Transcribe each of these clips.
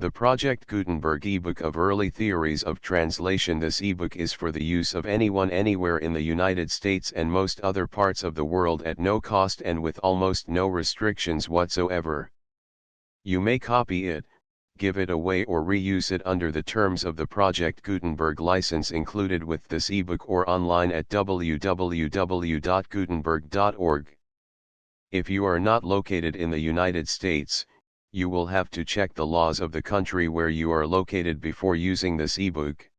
The Project Gutenberg ebook of Early Theories of Translation. This ebook is for the use of anyone anywhere in the United States and most other parts of the world at no cost and with almost no restrictions whatsoever. You may copy it, give it away or reuse it under the terms of the Project Gutenberg license included with this ebook or online at www.gutenberg.org. If you are not located in the United States, you will have to check the laws of the country where you are located before using this ebook.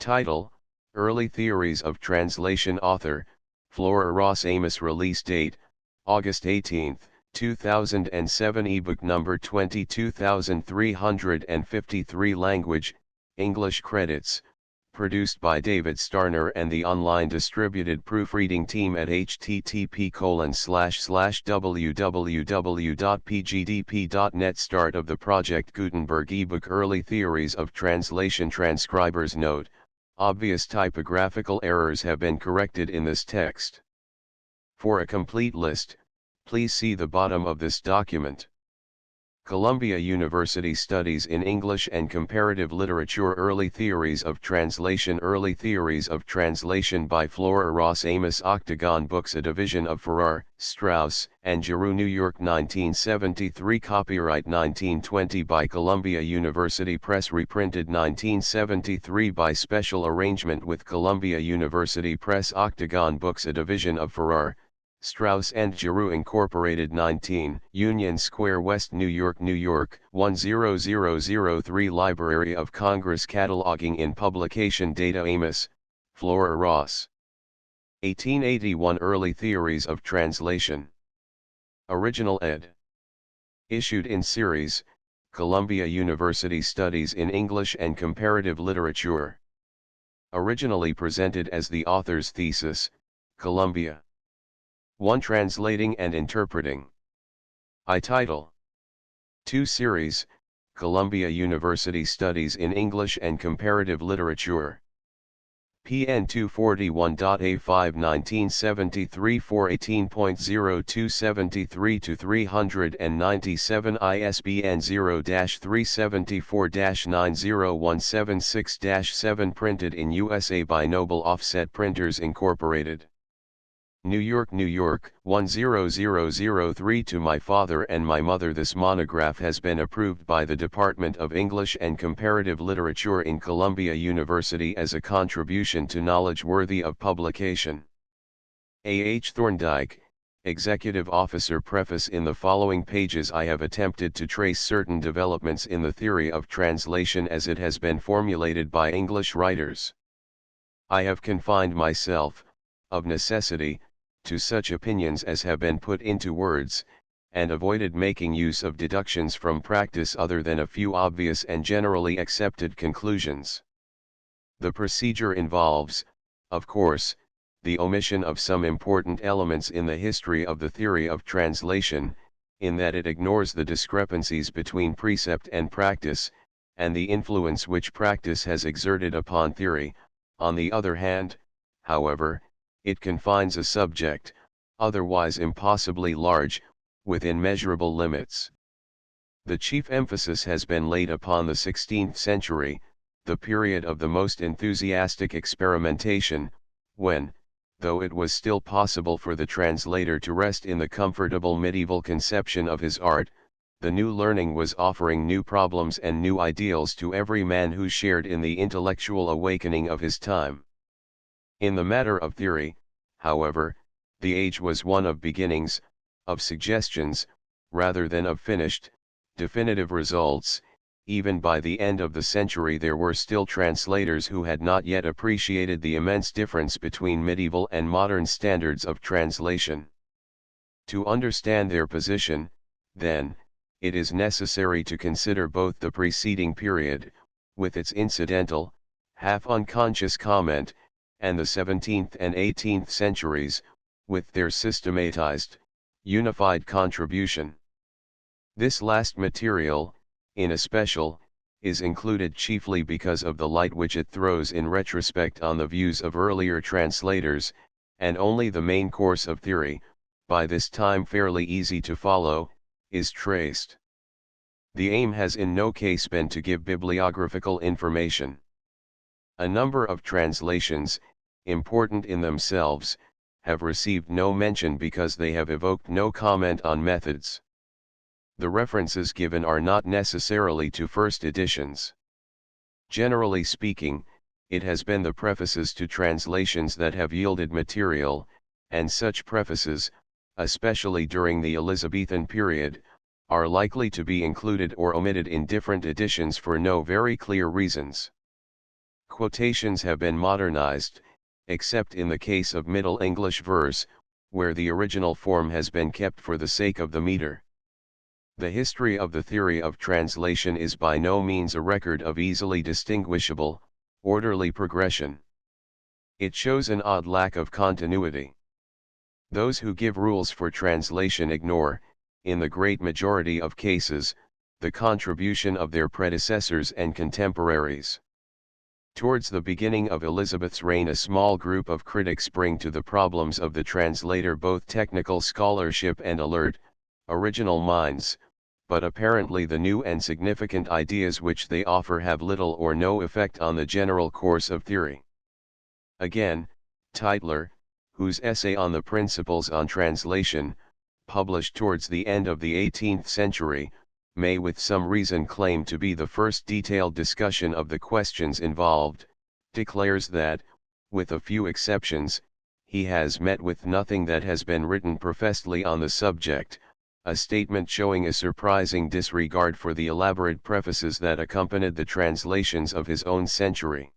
Title: Early Theories of Translation. Author: Flora Ross. Amos. Release date: August 18, 2007. Ebook number 22353. Language: English. Credits: produced by David Starner and the online distributed proofreading team at http://www.pgdp.net. Start of the Project Gutenberg ebook. Early Theories of Translation. Transcriber's note: obvious typographical errors have been corrected in this text. For a complete list, please see the bottom of this document. Columbia University Studies in English and Comparative Literature. Early Theories of Translation. Early Theories of Translation by Flora Ross. Amos. Octagon Books, a division of Farrar, Straus, and Giroux. New York, 1973. Copyright 1920 by Columbia University Press. Reprinted 1973 by special arrangement with Columbia University Press. Octagon Books, a division of Farrar, Straus and Giroux Incorporated. 19 Union Square West, New York, New York, 10003. Library of Congress. Cataloging in publication data. Amos, Flora Ross. 1881. Early Theories of Translation. Original ed. Issued in series, Columbia University Studies in English and Comparative Literature. Originally presented as the author's thesis, Columbia 1. Translating and Interpreting. I title 2. Series, Columbia University Studies in English and Comparative Literature. PN 241.A5 1973 418.0273 to 397. ISBN 0-374-90176-7. Printed in USA by Noble Offset Printers Incorporated. New York, New York, 10003. To my father and my mother, this monograph has been approved by the Department of English and Comparative Literature in Columbia University as a contribution to knowledge worthy of publication. A. H. Thorndike, Executive Officer. Preface. In the following pages I have attempted to trace certain developments in the theory of translation as it has been formulated by English writers. I have confined myself, of necessity, to such opinions as have been put into words, and avoided making use of deductions from practice other than a few obvious and generally accepted conclusions. The procedure involves, of course, the omission of some important elements in the history of the theory of translation, in that it ignores the discrepancies between precept and practice, and the influence which practice has exerted upon theory. On the other hand, however, it confines a subject, otherwise impossibly large, within measurable limits. The chief emphasis has been laid upon the 16th century, the period of the most enthusiastic experimentation, when, though it was still possible for the translator to rest in the comfortable medieval conception of his art, the new learning was offering new problems and new ideals to every man who shared in the intellectual awakening of his time. In the matter of theory, however, the age was one of beginnings, of suggestions, rather than of finished, definitive results. Even by the end of the century there were still translators who had not yet appreciated the immense difference between medieval and modern standards of translation. To understand their position, then, it is necessary to consider both the preceding period, with its incidental, half-unconscious comment, and the 17th and 18th centuries, with their systematized, unified contribution. This last material, in especial, is included chiefly because of the light which it throws in retrospect on the views of earlier translators, and only the main course of theory, by this time fairly easy to follow, is traced. The aim has in no case been to give bibliographical information. A number of translations, important in themselves, have received no mention because they have evoked no comment on methods. The references given are not necessarily to first editions. Generally speaking, it has been the prefaces to translations that have yielded material, and such prefaces, especially during the Elizabethan period, are likely to be included or omitted in different editions for no very clear reasons. Quotations have been modernized, except in the case of Middle English verse, where the original form has been kept for the sake of the meter. The history of the theory of translation is by no means a record of easily distinguishable, orderly progression. It shows an odd lack of continuity. Those who give rules for translation ignore, in the great majority of cases, the contribution of their predecessors and contemporaries. Towards the beginning of Elizabeth's reign, a small group of critics bring to the problems of the translator both technical scholarship and alert, original minds, but apparently the new and significant ideas which they offer have little or no effect on the general course of theory. Again, Tytler, whose essay on the Principles on Translation, published towards the end of the 18th century, may with some reason claim to be the first detailed discussion of the questions involved, declares that, with a few exceptions, he has met with nothing that has been written professedly on the subject, a statement showing a surprising disregard for the elaborate prefaces that accompanied the translations of his own century.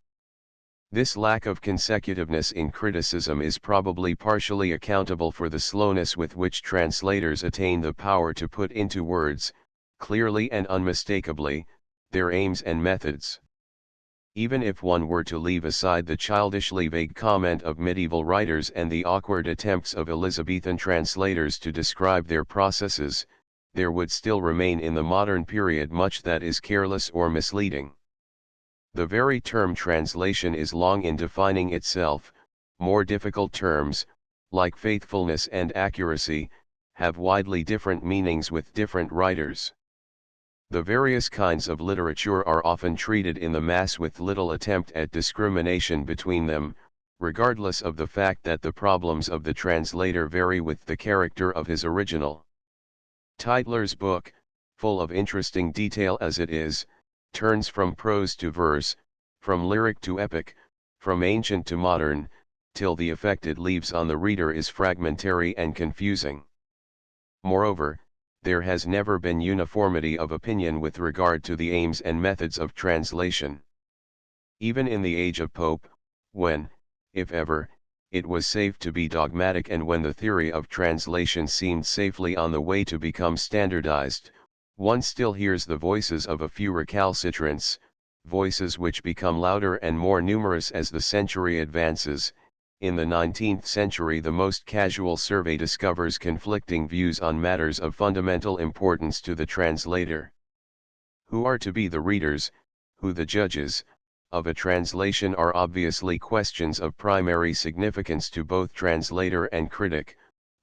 This lack of consecutiveness in criticism is probably partially accountable for the slowness with which translators attain the power to put into words, clearly and unmistakably, their aims and methods. Even if one were to leave aside the childishly vague comment of medieval writers and the awkward attempts of Elizabethan translators to describe their processes, there would still remain in the modern period much that is careless or misleading. The very term translation is long in defining itself. More difficult terms, like faithfulness and accuracy, have widely different meanings with different writers. The various kinds of literature are often treated in the mass with little attempt at discrimination between them, regardless of the fact that the problems of the translator vary with the character of his original. Tytler's book, full of interesting detail as it is, turns from prose to verse, from lyric to epic, from ancient to modern, till the effect it leaves on the reader is fragmentary and confusing. Moreover, there has never been uniformity of opinion with regard to the aims and methods of translation. Even in the age of Pope, when, if ever, it was safe to be dogmatic and when the theory of translation seemed safely on the way to become standardized, one still hears the voices of a few recalcitrants, voices which become louder and more numerous as the century advances. In the 19th century, the most casual survey discovers conflicting views on matters of fundamental importance to the translator. Who are to be the readers, who the judges, of a translation are obviously questions of primary significance to both translator and critic,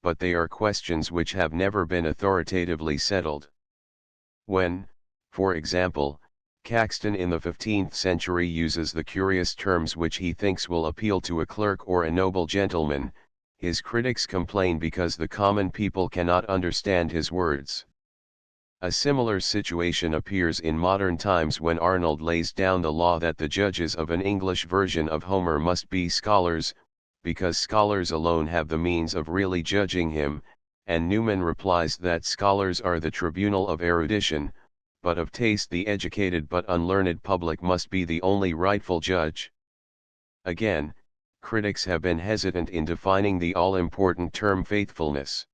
but they are questions which have never been authoritatively settled. When, for example, Caxton in the 15th century uses the curious terms which he thinks will appeal to a clerk or a noble gentleman, his critics complain because the common people cannot understand his words. A similar situation appears in modern times when Arnold lays down the law that the judges of an English version of Homer must be scholars, because scholars alone have the means of really judging him, and Newman replies that scholars are the tribunal of erudition, but of taste the educated but unlearned public must be the only rightful judge. Again, critics have been hesitant in defining the all-important term faithfulness.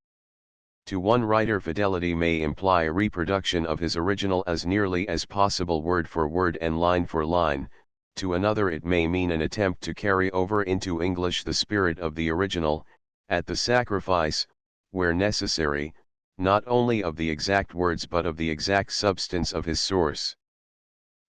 To one writer, fidelity may imply a reproduction of his original as nearly as possible word for word and line for line, to another it may mean an attempt to carry over into English the spirit of the original, at the sacrifice, where necessary, not only of the exact words but of the exact substance of his source.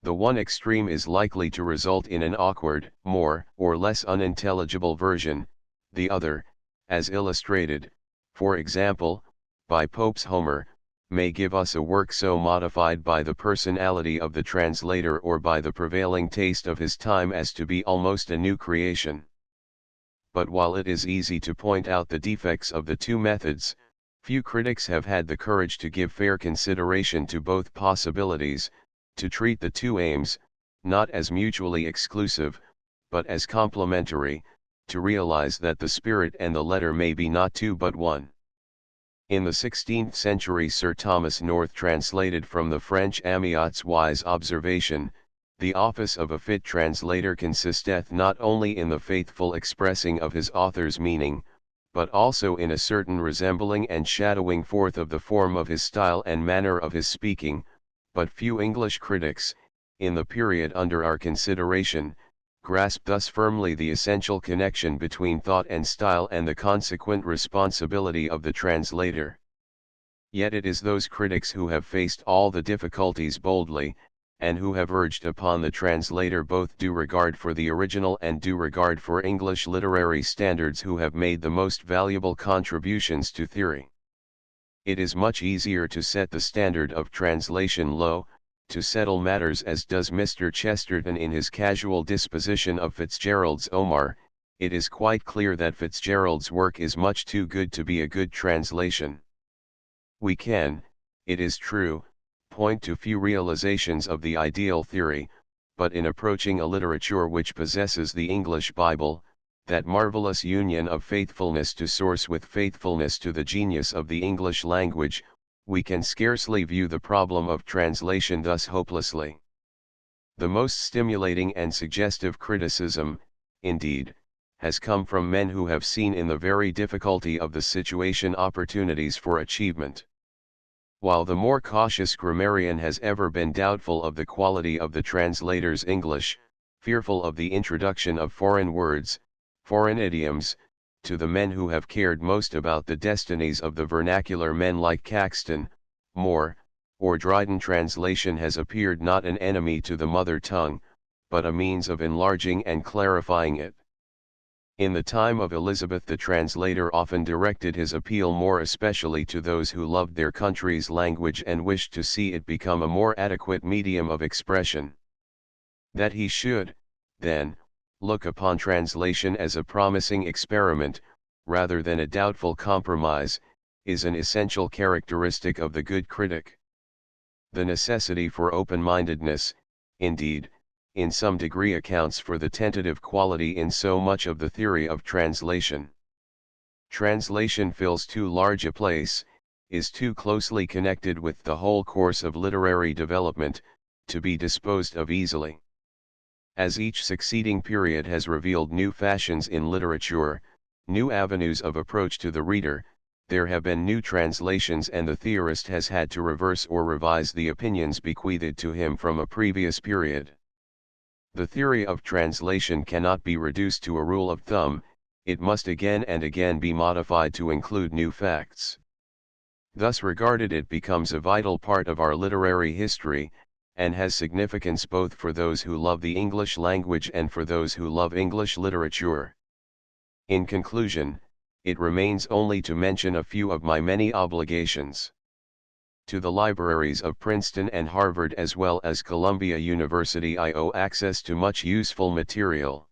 The one extreme is likely to result in an awkward, more or less unintelligible version, the other, as illustrated, for example, by Pope's Homer, may give us a work so modified by the personality of the translator or by the prevailing taste of his time as to be almost a new creation. But while it is easy to point out the defects of the two methods, few critics have had the courage to give fair consideration to both possibilities, to treat the two aims, not as mutually exclusive, but as complementary, to realize that the spirit and the letter may be not two but one. In the 16th century Sir Thomas North translated from the French Amiot's wise observation, "The office of a fit translator consisteth not only in the faithful expressing of his author's meaning, but also in a certain resembling and shadowing forth of the form of his style and manner of his speaking." But few English critics, in the period under our consideration, grasp thus firmly the essential connection between thought and style and the consequent responsibility of the translator. Yet it is those critics who have faced all the difficulties boldly, and who have urged upon the translator both due regard for the original and due regard for English literary standards, who have made the most valuable contributions to theory. It is much easier to set the standard of translation low, to settle matters as does Mr. Chesterton in his casual disposition of Fitzgerald's Omar. It is quite clear that Fitzgerald's work is much too good to be a good translation. We can, it is true, point to few realizations of the ideal theory, but in approaching a literature which possesses the English Bible, that marvelous union of faithfulness to source with faithfulness to the genius of the English language, we can scarcely view the problem of translation thus hopelessly. The most stimulating and suggestive criticism, indeed, has come from men who have seen in the very difficulty of the situation opportunities for achievement. While the more cautious grammarian has ever been doubtful of the quality of the translator's English, fearful of the introduction of foreign words, foreign idioms, to the men who have cared most about the destinies of the vernacular men like Caxton, Moore, or Dryden, translation has appeared not an enemy to the mother tongue, but a means of enlarging and clarifying it. In the time of Elizabeth the translator often directed his appeal more especially to those who loved their country's language and wished to see it become a more adequate medium of expression. That he should, then, look upon translation as a promising experiment, rather than a doubtful compromise, is an essential characteristic of the good critic. The necessity for open-mindedness, indeed, in some degree accounts for the tentative quality in so much of the theory of translation. Translation fills too large a place, is too closely connected with the whole course of literary development, to be disposed of easily. As each succeeding period has revealed new fashions in literature, new avenues of approach to the reader, there have been new translations, and the theorist has had to reverse or revise the opinions bequeathed to him from a previous period. The theory of translation cannot be reduced to a rule of thumb, it must again and again be modified to include new facts. Thus regarded, it becomes a vital part of our literary history, and has significance both for those who love the English language and for those who love English literature. In conclusion, it remains only to mention a few of my many obligations. To the libraries of Princeton and Harvard as well as Columbia University I owe access to much useful material.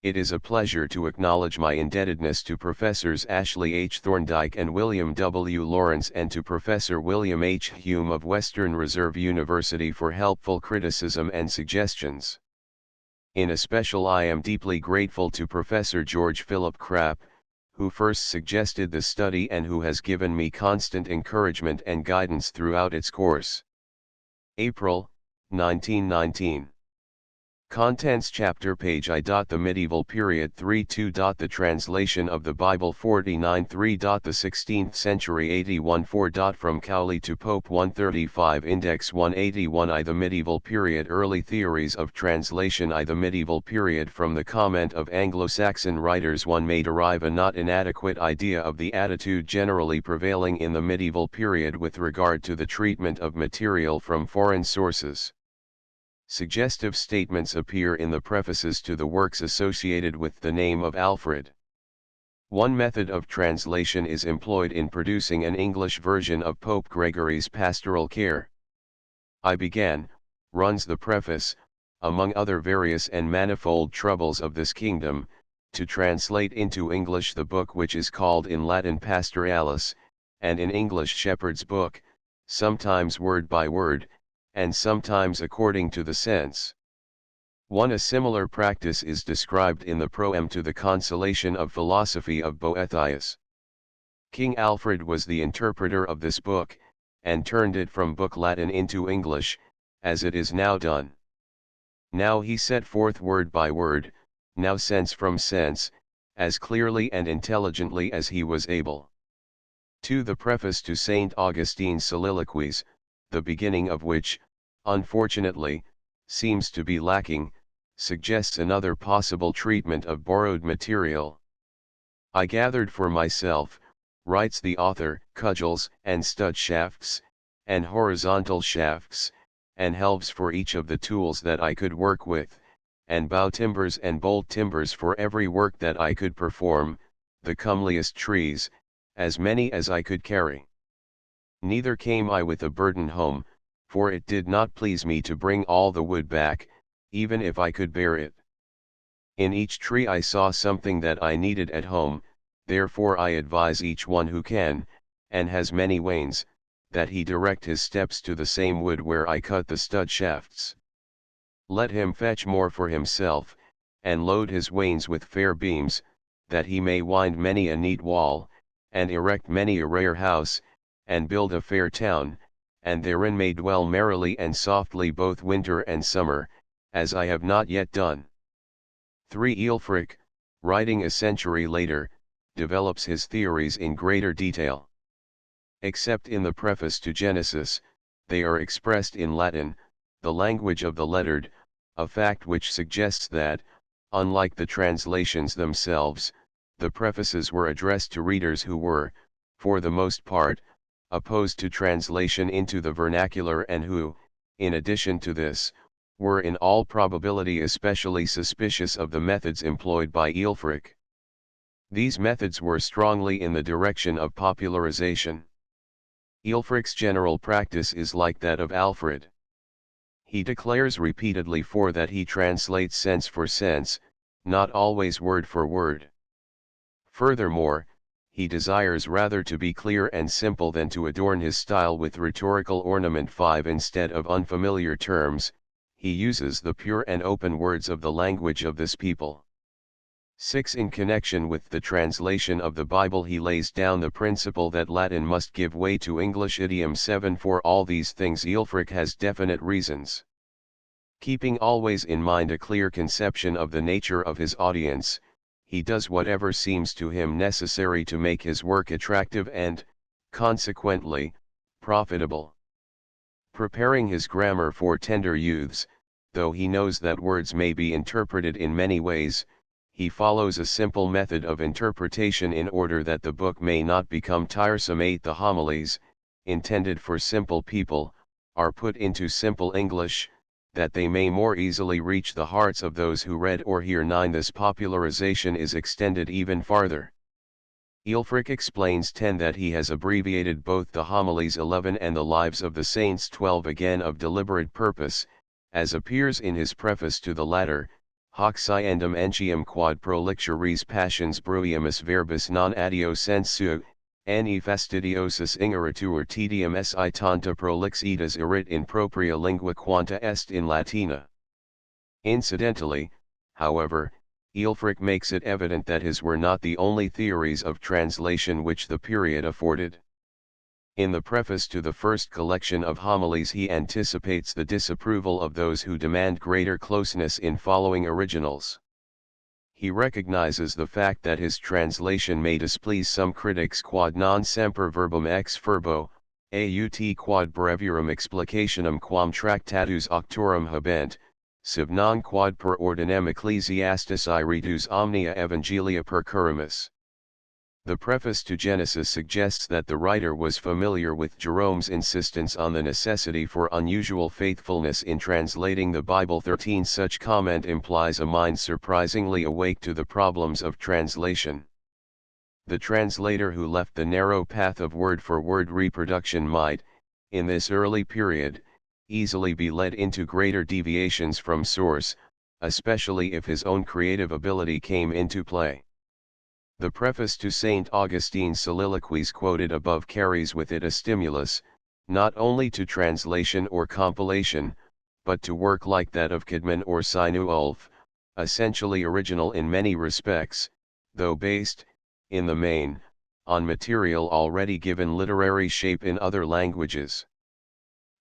It is a pleasure to acknowledge my indebtedness to Professors Ashley H. Thorndike and William W. Lawrence, and to Professor William H. Hume of Western Reserve University for helpful criticism and suggestions. In especial I am deeply grateful to Professor George Philip Crapp, who first suggested the study and who has given me constant encouragement and guidance throughout its course. April, 1919. Contents Chapter Page I. The Medieval Period 3:2. The Translation of the Bible 49:3. The 16th Century 81:4. From Cowley to Pope 135. Index 181 I. The Medieval Period Early Theories of Translation I. The Medieval Period. From the comment of Anglo-Saxon writers one may derive a not inadequate idea of the attitude generally prevailing in the medieval period with regard to the treatment of material from foreign sources. Suggestive statements appear in the prefaces to the works associated with the name of Alfred. One method of translation is employed in producing an English version of Pope Gregory's Pastoral Care. I began, runs the preface, among other various and manifold troubles of this kingdom, to translate into English the book which is called in Latin Pastoralis, and in English Shepherd's Book, sometimes word by word, and sometimes according to the sense. A similar practice is described in the proem to the Consolation of Philosophy of Boethius. King Alfred was the interpreter of this book, and turned it from book Latin into English, as it is now done. Now he set forth word by word, now sense from sense, as clearly and intelligently as he was able. The preface to St. Augustine's Soliloquies, the beginning of which, unfortunately, seems to be lacking, suggests another possible treatment of borrowed material. I gathered for myself, writes the author, cudgels and stud shafts, and horizontal shafts, and helves for each of the tools that I could work with, and bow timbers and bolt timbers for every work that I could perform, the comeliest trees, as many as I could carry. Neither came I with a burden home, for it did not please me to bring all the wood back, even if I could bear it. In each tree I saw something that I needed at home, therefore I advise each one who can, and has many wains, that he direct his steps to the same wood where I cut the stud shafts. Let him fetch more for himself, and load his wains with fair beams, that he may wind many a neat wall, and erect many a rare house, and build a fair town, and therein may dwell merrily and softly both winter and summer, as I have not yet done. 3. Ælfric, writing a century later, develops his theories in greater detail. Except in the preface to Genesis, they are expressed in Latin, the language of the lettered, a fact which suggests that, unlike the translations themselves, the prefaces were addressed to readers who were, for the most part, opposed to translation into the vernacular and who, in addition to this, were in all probability especially suspicious of the methods employed by Ælfric. These methods were strongly in the direction of popularization. Ælfric's general practice is like that of Alfred. He declares repeatedly that he translates sense for sense, not always word for word. Furthermore, he desires rather to be clear and simple than to adorn his style with rhetorical ornament. 5. Instead of unfamiliar terms, he uses the pure and open words of the language of this people. 6. In connection with the translation of the Bible he lays down the principle that Latin must give way to English idiom. 7. For all these things Ælfric has definite reasons. Keeping always in mind a clear conception of the nature of his audience, he does whatever seems to him necessary to make his work attractive and, consequently, profitable. Preparing his grammar for tender youths, though he knows that words may be interpreted in many ways, he follows a simple method of interpretation in order that the book may not become tiresome. 8. The homilies, intended for simple people, are put into simple English, that they may more easily reach the hearts of those who read or hear. 9. This popularization is extended even farther. Ælfric explains 10 that he has abbreviated both the homilies 11 and the lives of the saints 12, again of deliberate purpose, as appears in his preface to the latter. Hoc sciendum entium quod prolixeris passions bruiamus verbis non addio sensu, ne fastidiosus ingeritur tedium si tanta prolixitas erit in propria lingua quanta est in Latina. Incidentally, however, Ælfric makes it evident that his were not the only theories of translation which the period afforded. In the preface to the first collection of homilies he anticipates the disapproval of those who demand greater closeness in following originals. He recognizes the fact that his translation may displease some critics. Quod non semper verbum ex verbo, aut quod breviarum explicationem quam tractatus auctorum habent, sub non quad per ordinem ecclesiastici redus omnia evangelia percurrimus. The preface to Genesis suggests that the writer was familiar with Jerome's insistence on the necessity for unusual faithfulness in translating the Bible. 13. Such comment implies a mind surprisingly awake to the problems of translation. The translator who left the narrow path of word-for-word reproduction might, in this early period, easily be led into greater deviations from source, especially if his own creative ability came into play. The preface to St. Augustine's soliloquies quoted above carries with it a stimulus, not only to translation or compilation, but to work like that of Caedmon or Sinuulf, essentially original in many respects, though based, in the main, on material already given literary shape in other languages.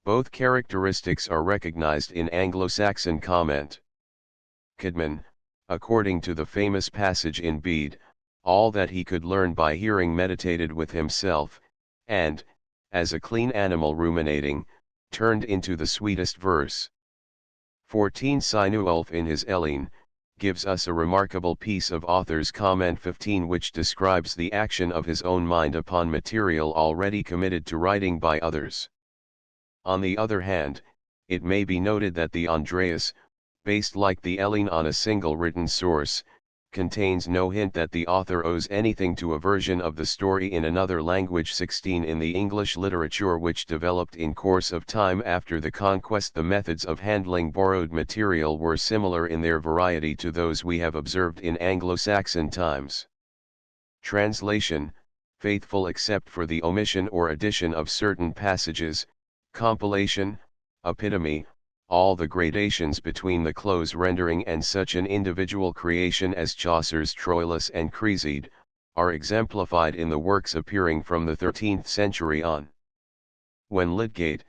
Both characteristics are recognized in Anglo-Saxon comment. Caedmon, according to the famous passage in Bede, all that he could learn by hearing meditated with himself, and, as a clean animal ruminating, turned into the sweetest verse. 14 Sinuulf in his Elene, gives us a remarkable piece of author's comment 15 which describes the action of his own mind upon material already committed to writing by others. On the other hand, it may be noted that the Andreas, based like the Elene on a single written source, contains no hint that the author owes anything to a version of the story in another language. 16 In the English literature which developed in course of time after the conquest, the methods of handling borrowed material were similar in their variety to those we have observed in Anglo-Saxon times. Translation, faithful except for the omission or addition of certain passages; compilation, epitome, all the gradations between the close rendering and such an individual creation as Chaucer's Troilus and Creside, are exemplified in the works appearing from the 13th century on. When Lydgate,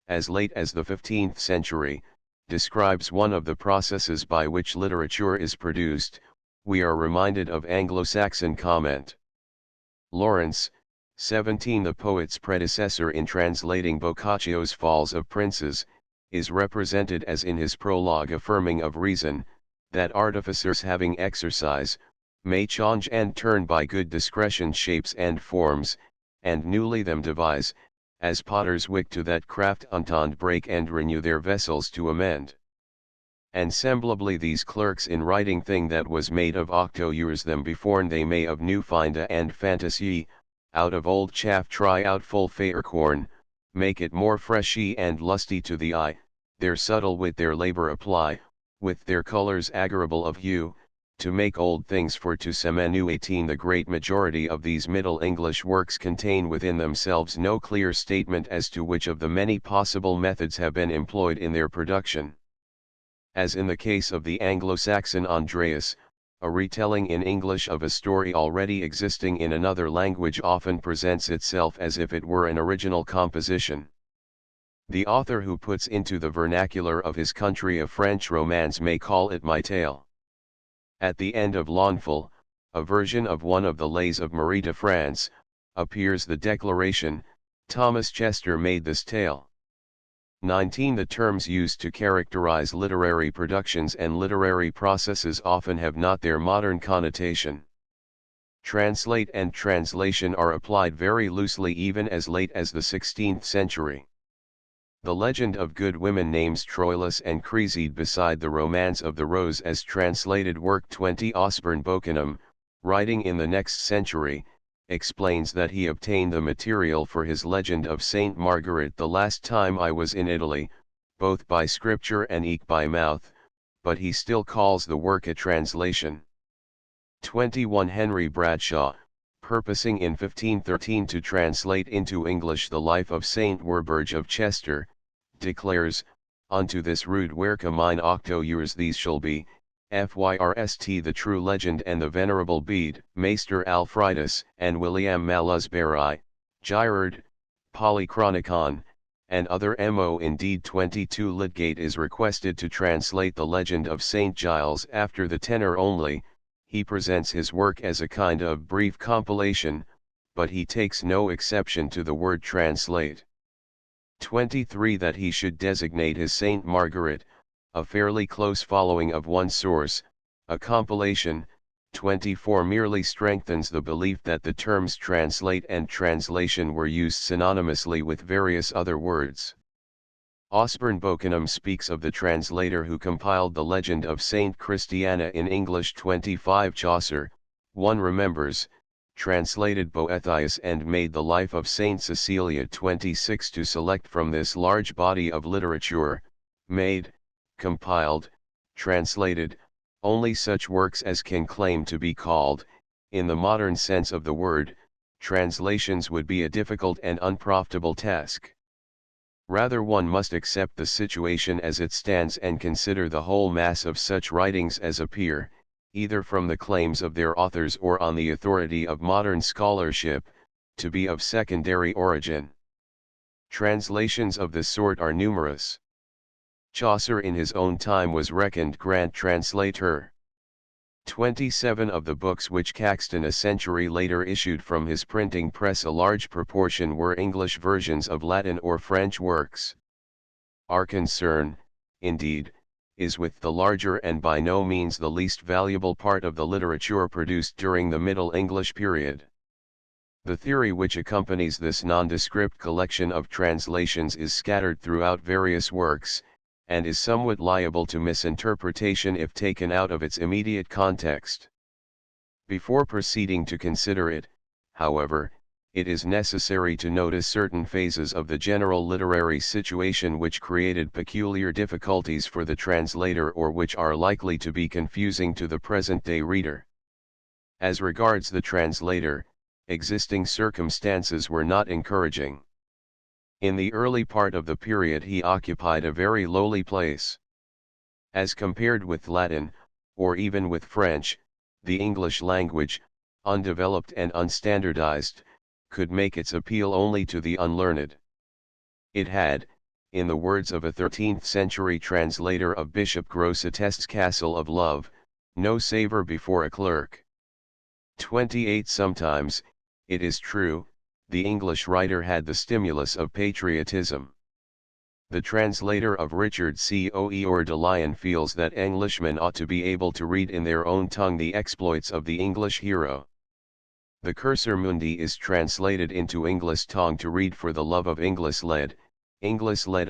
as late as the 15th century, describes one of the processes by which literature is produced, we are reminded of Anglo-Saxon comment. Lawrence, 17 The poet's predecessor in translating Boccaccio's Falls of Princes, is represented as in his prologue affirming of reason, that artificers having exercise, may change and turn by good discretion shapes and forms, and newly them devise, as potters wick to that craft untond break and renew their vessels to amend. And semblably these clerks in writing thing that was made of octo years them beforn they may of new finde and fantasy, out of old chaff try out full fair corn, make it more freshy and lusty to the eye, their subtle wit their labor apply, with their colors agreeable of hue, to make old things for to semenu. 18 The great majority of these Middle English works contain within themselves no clear statement as to which of the many possible methods have been employed in their production. As in the case of the Anglo-Saxon Andreas, a retelling in English of a story already existing in another language often presents itself as if it were an original composition. The author who puts into the vernacular of his country a French romance may call it my tale. At the end of Launfal, a version of one of the lays of Marie de France, appears the declaration, Thomas Chester made this tale. 19 The terms used to characterize literary productions and literary processes often have not their modern connotation. Translate and translation are applied very loosely even as late as the 16th century. The legend of good women names Troilus and Creside beside the Romance of the Rose as translated work. 20 Osbern Bokenam, writing in the next century, explains that he obtained the material for his legend of Saint Margaret the last time I was in Italy, both by scripture and eke by mouth, but he still calls the work a translation. 21 Henry Bradshaw, purposing in 1513 to translate into English the life of Saint Werburgh of Chester, declares, unto this rude werke mine octo years these shall be, Fyrst the true legend and the venerable Bede, Maester Alfridus and William Maluzberry, Girard, Polychronicon, and other mo. Indeed 22 Lydgate is requested to translate the legend of St. Giles after the tenor only. He presents his work as a kind of brief compilation, but he takes no exception to the word translate. 23 That he should designate his Saint Margaret, a fairly close following of one source, a compilation. 24 Merely strengthens the belief that the terms translate and translation were used synonymously with various other words. Osbern Bokenam speaks of the translator who compiled the legend of Saint Christiana in English. 25 Chaucer, one remembers, translated Boethius and made the life of Saint Cecilia 26 to select from this large body of literature, made, compiled, translated, only such works as can claim to be called, in the modern sense of the word, translations would be a difficult and unprofitable task. Rather one must accept the situation as it stands and consider the whole mass of such writings as appear, either from the claims of their authors or on the authority of modern scholarship, to be of secondary origin. Translations of this sort are numerous. Chaucer in his own time was reckoned grand translator. 27 of the books which Caxton a century later issued from his printing press, a large proportion were English versions of Latin or French works. Our concern, indeed, is with the larger and by no means the least valuable part of the literature produced during the Middle English period. The theory which accompanies this nondescript collection of translations is scattered throughout various works, and is somewhat liable to misinterpretation if taken out of its immediate context. Before proceeding to consider it, however, it is necessary to notice certain phases of the general literary situation which created peculiar difficulties for the translator or which are likely to be confusing to the present-day reader. As regards the translator, existing circumstances were not encouraging. In the early part of the period he occupied a very lowly place. As compared with Latin, or even with French, the English language, undeveloped and unstandardized, could make its appeal only to the unlearned. It had, in the words of a 13th-century translator of Bishop Grosseteste's Castle of Love, no savor before a clerk. 28 Sometimes, it is true, the English writer had the stimulus of patriotism. The translator of Richard Coe or de Lion feels that Englishmen ought to be able to read in their own tongue the exploits of the English hero. The Cursor Mundi is translated into English tongue to read for the love of Inglis led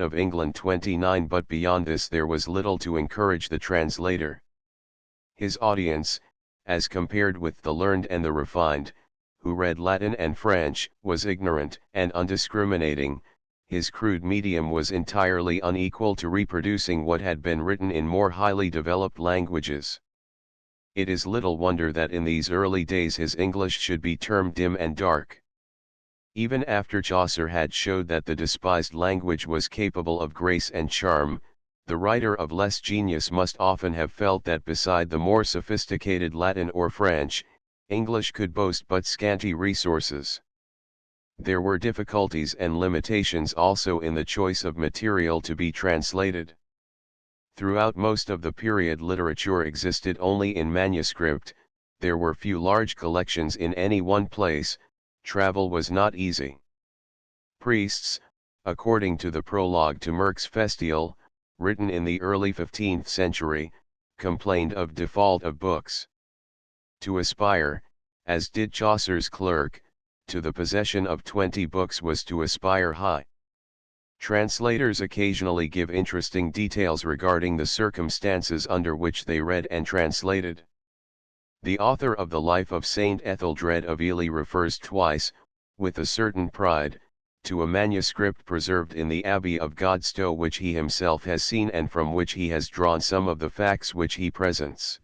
of England 29, but beyond this there was little to encourage the translator. His audience, as compared with the learned and the refined, who read Latin and French, was ignorant and undiscriminating. His crude medium was entirely unequal to reproducing what had been written in more highly developed languages. It is little wonder that in these early days his English should be termed dim and dark. Even after Chaucer had showed that the despised language was capable of grace and charm, the writer of less genius must often have felt that beside the more sophisticated Latin or French, English could boast but scanty resources. There were difficulties and limitations also in the choice of material to be translated. Throughout most of the period literature existed only in manuscript, there were few large collections in any one place, travel was not easy. Priests, according to the prologue to Merck's Festial, written in the early 15th century, complained of default of books. To aspire, as did Chaucer's clerk, to the possession of 20 books was to aspire high. Translators occasionally give interesting details regarding the circumstances under which they read and translated. The author of the Life of Saint Etheldred of Ely refers twice, with a certain pride, to a manuscript preserved in the Abbey of Godstow which he himself has seen and from which he has drawn some of the facts which he presents.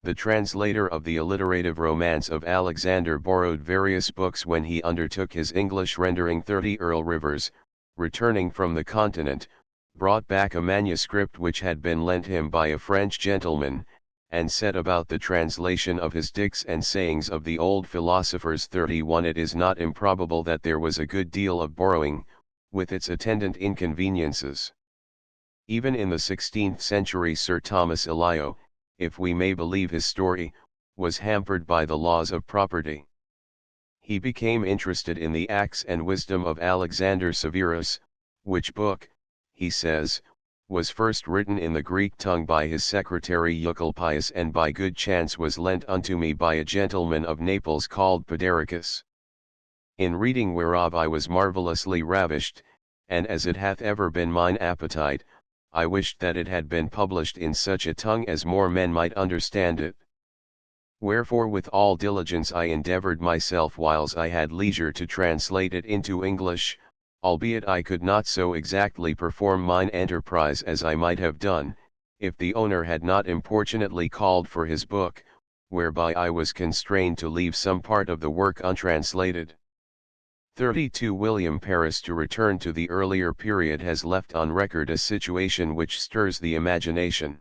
The translator of the alliterative romance of Alexander borrowed various books when he undertook his English rendering. 30 Earl Rivers, returning from the continent, brought back a manuscript which had been lent him by a French gentleman, and set about the translation of his dictes and sayings of the old philosophers. 31 It is not improbable that there was a good deal of borrowing, with its attendant inconveniences. Even in the 16th century Sir Thomas Elio, if we may believe his story, was hampered by the laws of property. He became interested in the Acts and Wisdom of Alexander Severus, which book, he says, was first written in the Greek tongue by his secretary Eucolpius and by good chance was lent unto me by a gentleman of Naples called Podericus. In reading whereof I was marvellously ravished, and as it hath ever been mine appetite, I wished that it had been published in such a tongue as more men might understand it. Wherefore with all diligence I endeavoured myself whiles I had leisure to translate it into English, albeit I could not so exactly perform mine enterprise as I might have done, if the owner had not importunately called for his book, whereby I was constrained to leave some part of the work untranslated. 32 William Paris, to return to the earlier period, has left on record a situation which stirs the imagination.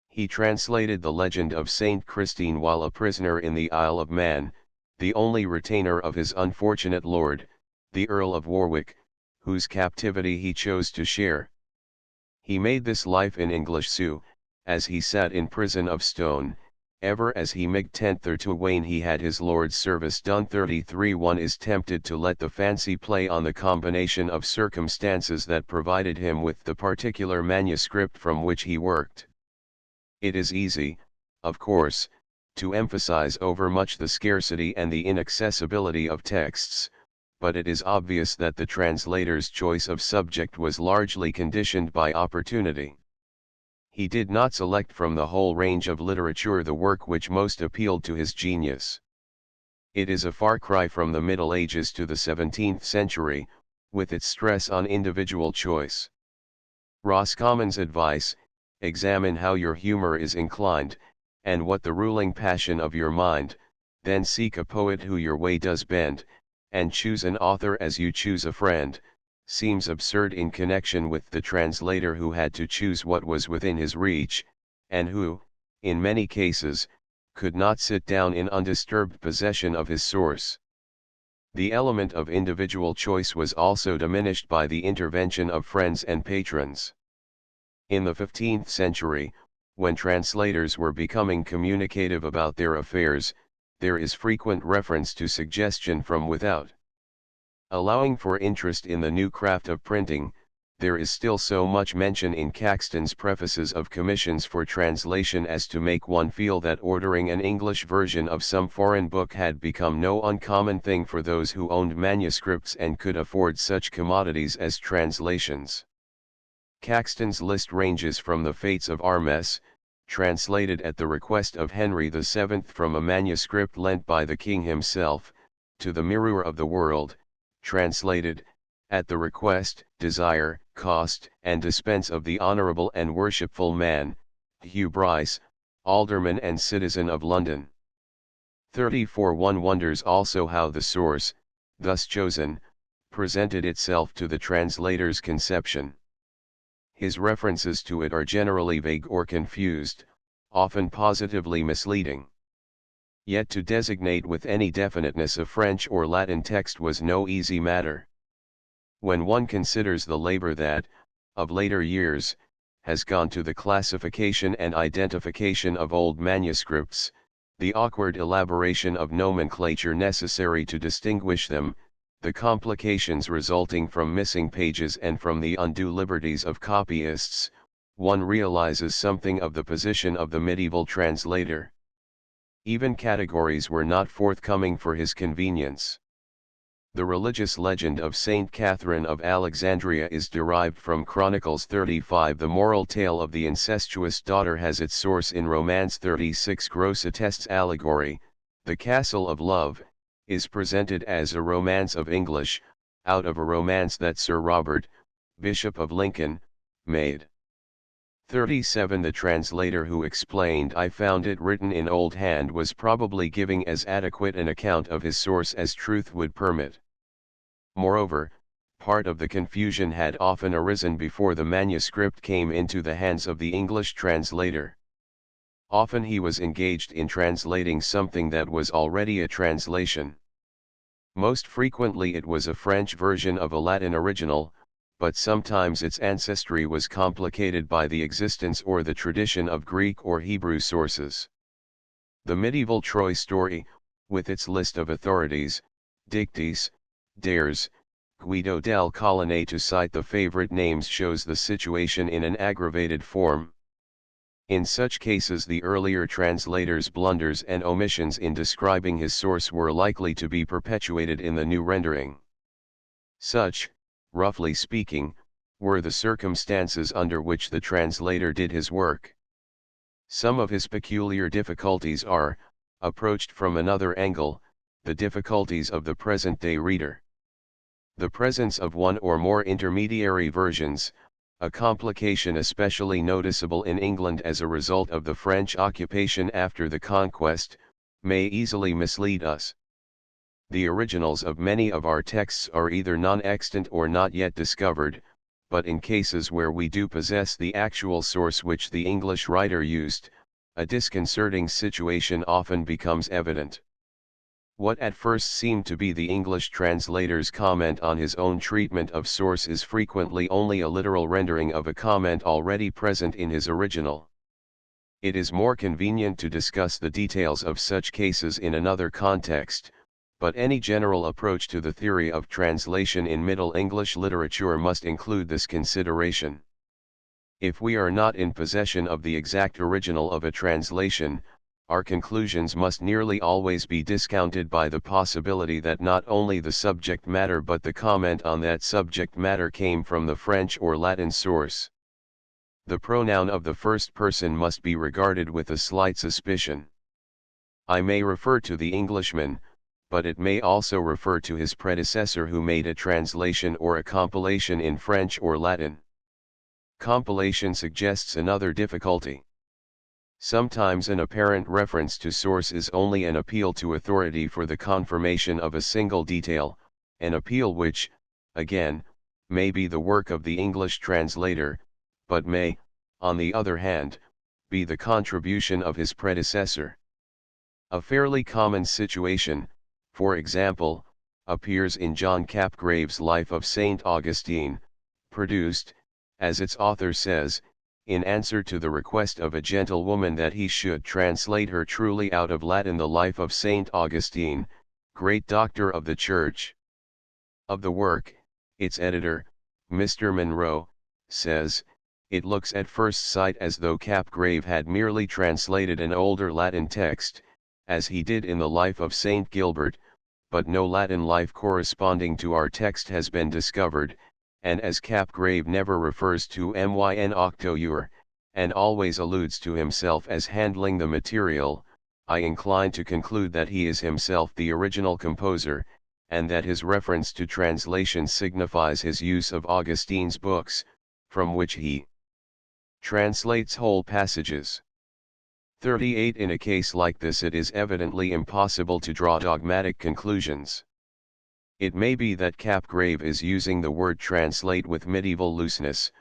He translated the legend of Saint Christine while a prisoner in the Isle of Man, the only retainer of his unfortunate lord, the Earl of Warwick, whose captivity he chose to share. He made this life in English Sue, as he sat in prison of stone, ever as he might tenter to wane he had his lord's service done. 33 One is tempted to let the fancy play on the combination of circumstances that provided him with the particular manuscript from which he worked. It is easy, of course, to emphasize overmuch the scarcity and the inaccessibility of texts, but it is obvious that the translator's choice of subject was largely conditioned by opportunity. He did not select from the whole range of literature the work which most appealed to his genius. It is a far cry from the Middle Ages to the 17th century, with its stress on individual choice. Roscommon's advice, examine how your humor is inclined, and what the ruling passion of your mind, then seek a poet who your way does bend, and choose an author as you choose a friend, seems absurd in connection with the translator who had to choose what was within his reach, and who, in many cases, could not sit down in undisturbed possession of his source. The element of individual choice was also diminished by the intervention of friends and patrons. In the 15th century, when translators were becoming communicative about their affairs, there is frequent reference to suggestion from without. Allowing for interest in the new craft of printing, there is still so much mention in Caxton's prefaces of commissions for translation as to make one feel that ordering an English version of some foreign book had become no uncommon thing for those who owned manuscripts and could afford such commodities as translations. Caxton's list ranges from the Fates of Amos, translated at the request of Henry VII from a manuscript lent by the king himself, to the Mirror of the World, translated, at the request, desire, cost, and dispense of the honourable and worshipful man, Hugh Bryce, alderman and citizen of London. 34 One wonders also how the source, thus chosen, presented itself to the translator's conception. His references to it are generally vague or confused, often positively misleading. Yet to designate with any definiteness a French or Latin text was no easy matter. When one considers the labor that, of later years, has gone to the classification and identification of old manuscripts, the awkward elaboration of nomenclature necessary to distinguish them, the complications resulting from missing pages and from the undue liberties of copyists, one realizes something of the position of the medieval translator. Even categories were not forthcoming for his convenience. The religious legend of Saint Catherine of Alexandria is derived from Chronicles 35. The moral tale of the incestuous daughter has its source in Romance 36. Grosseteste's allegory, The Castle of Love, is presented as a romance of English, out of a romance that Sir Robert, Bishop of Lincoln, made. 37 The translator who explained I found it written in old hand was probably giving as adequate an account of his source as truth would permit. Moreover, part of the confusion had often arisen before the manuscript came into the hands of the English translator. Often he was engaged in translating something that was already a translation. Most frequently it was a French version of a Latin original, but sometimes its ancestry was complicated by the existence or the tradition of Greek or Hebrew sources. The medieval Troy story, with its list of authorities, dictes, dares, Guido del Colonnè to cite the favorite names, shows the situation in an aggravated form. In such cases the earlier translator's blunders and omissions in describing his source were likely to be perpetuated in the new rendering. Such, roughly speaking, were the circumstances under which the translator did his work. Some of his peculiar difficulties are, approached from another angle, the difficulties of the present-day reader. The presence of one or more intermediary versions, a complication especially noticeable in England as a result of the French occupation after the conquest, may easily mislead us. The originals of many of our texts are either non-extant or not yet discovered, but in cases where we do possess the actual source which the English writer used, a disconcerting situation often becomes evident. What at first seemed to be the English translator's comment on his own treatment of source is frequently only a literal rendering of a comment already present in his original. It is more convenient to discuss the details of such cases in another context, but any general approach to the theory of translation in Middle English literature must include this consideration. If we are not in possession of the exact original of a translation, our conclusions must nearly always be discounted by the possibility that not only the subject matter but the comment on that subject matter came from the French or Latin source. The pronoun of the first person must be regarded with a slight suspicion. I may refer to the Englishman, but it may also refer to his predecessor who made a translation or a compilation in French or Latin. Compilation suggests another difficulty. Sometimes an apparent reference to source is only an appeal to authority for the confirmation of a single detail, an appeal which, again, may be the work of the English translator, but may, on the other hand, be the contribution of his predecessor. A fairly common situation, for example, appears in John Capgrave's Life of St. Augustine, produced, as its author says, in answer to the request of a gentlewoman that he should translate her truly out of Latin the Life of St. Augustine, great doctor of the Church. Of the work, its editor, Mr. Monroe, says, it looks at first sight as though Capgrave had merely translated an older Latin text, as he did in the Life of St. Gilbert, but no Latin life corresponding to our text has been discovered, and as Capgrave never refers to myn octour, and always alludes to himself as handling the material, I incline to conclude that he is himself the original composer, and that his reference to translation signifies his use of Augustine's books, from which he translates whole passages. 38 In a case like this it is evidently impossible to draw dogmatic conclusions. It may be that Capgrave is using the word translate with medieval looseness,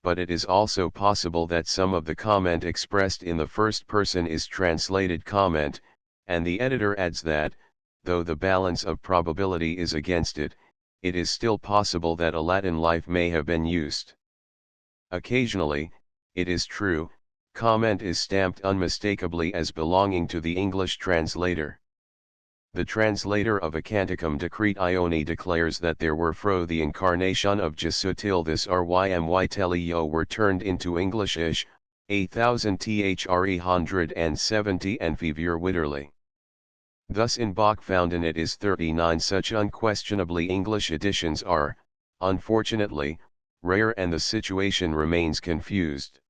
but it is also possible that some of the comment expressed in the first person is translated comment, and the editor adds that, though the balance of probability is against it, it is still possible that a Latin life may have been used. Occasionally, it is true, comment is stamped unmistakably as belonging to the English translator. The translator of a Canticum Decrete Ioni declares that there were fro the incarnation of Jesu till this rymy telio were turned into Englishish, 1,370 and fevere Witterly. Thus in Bachfounden it is 39 such unquestionably English editions are, unfortunately, rare and the situation remains confused.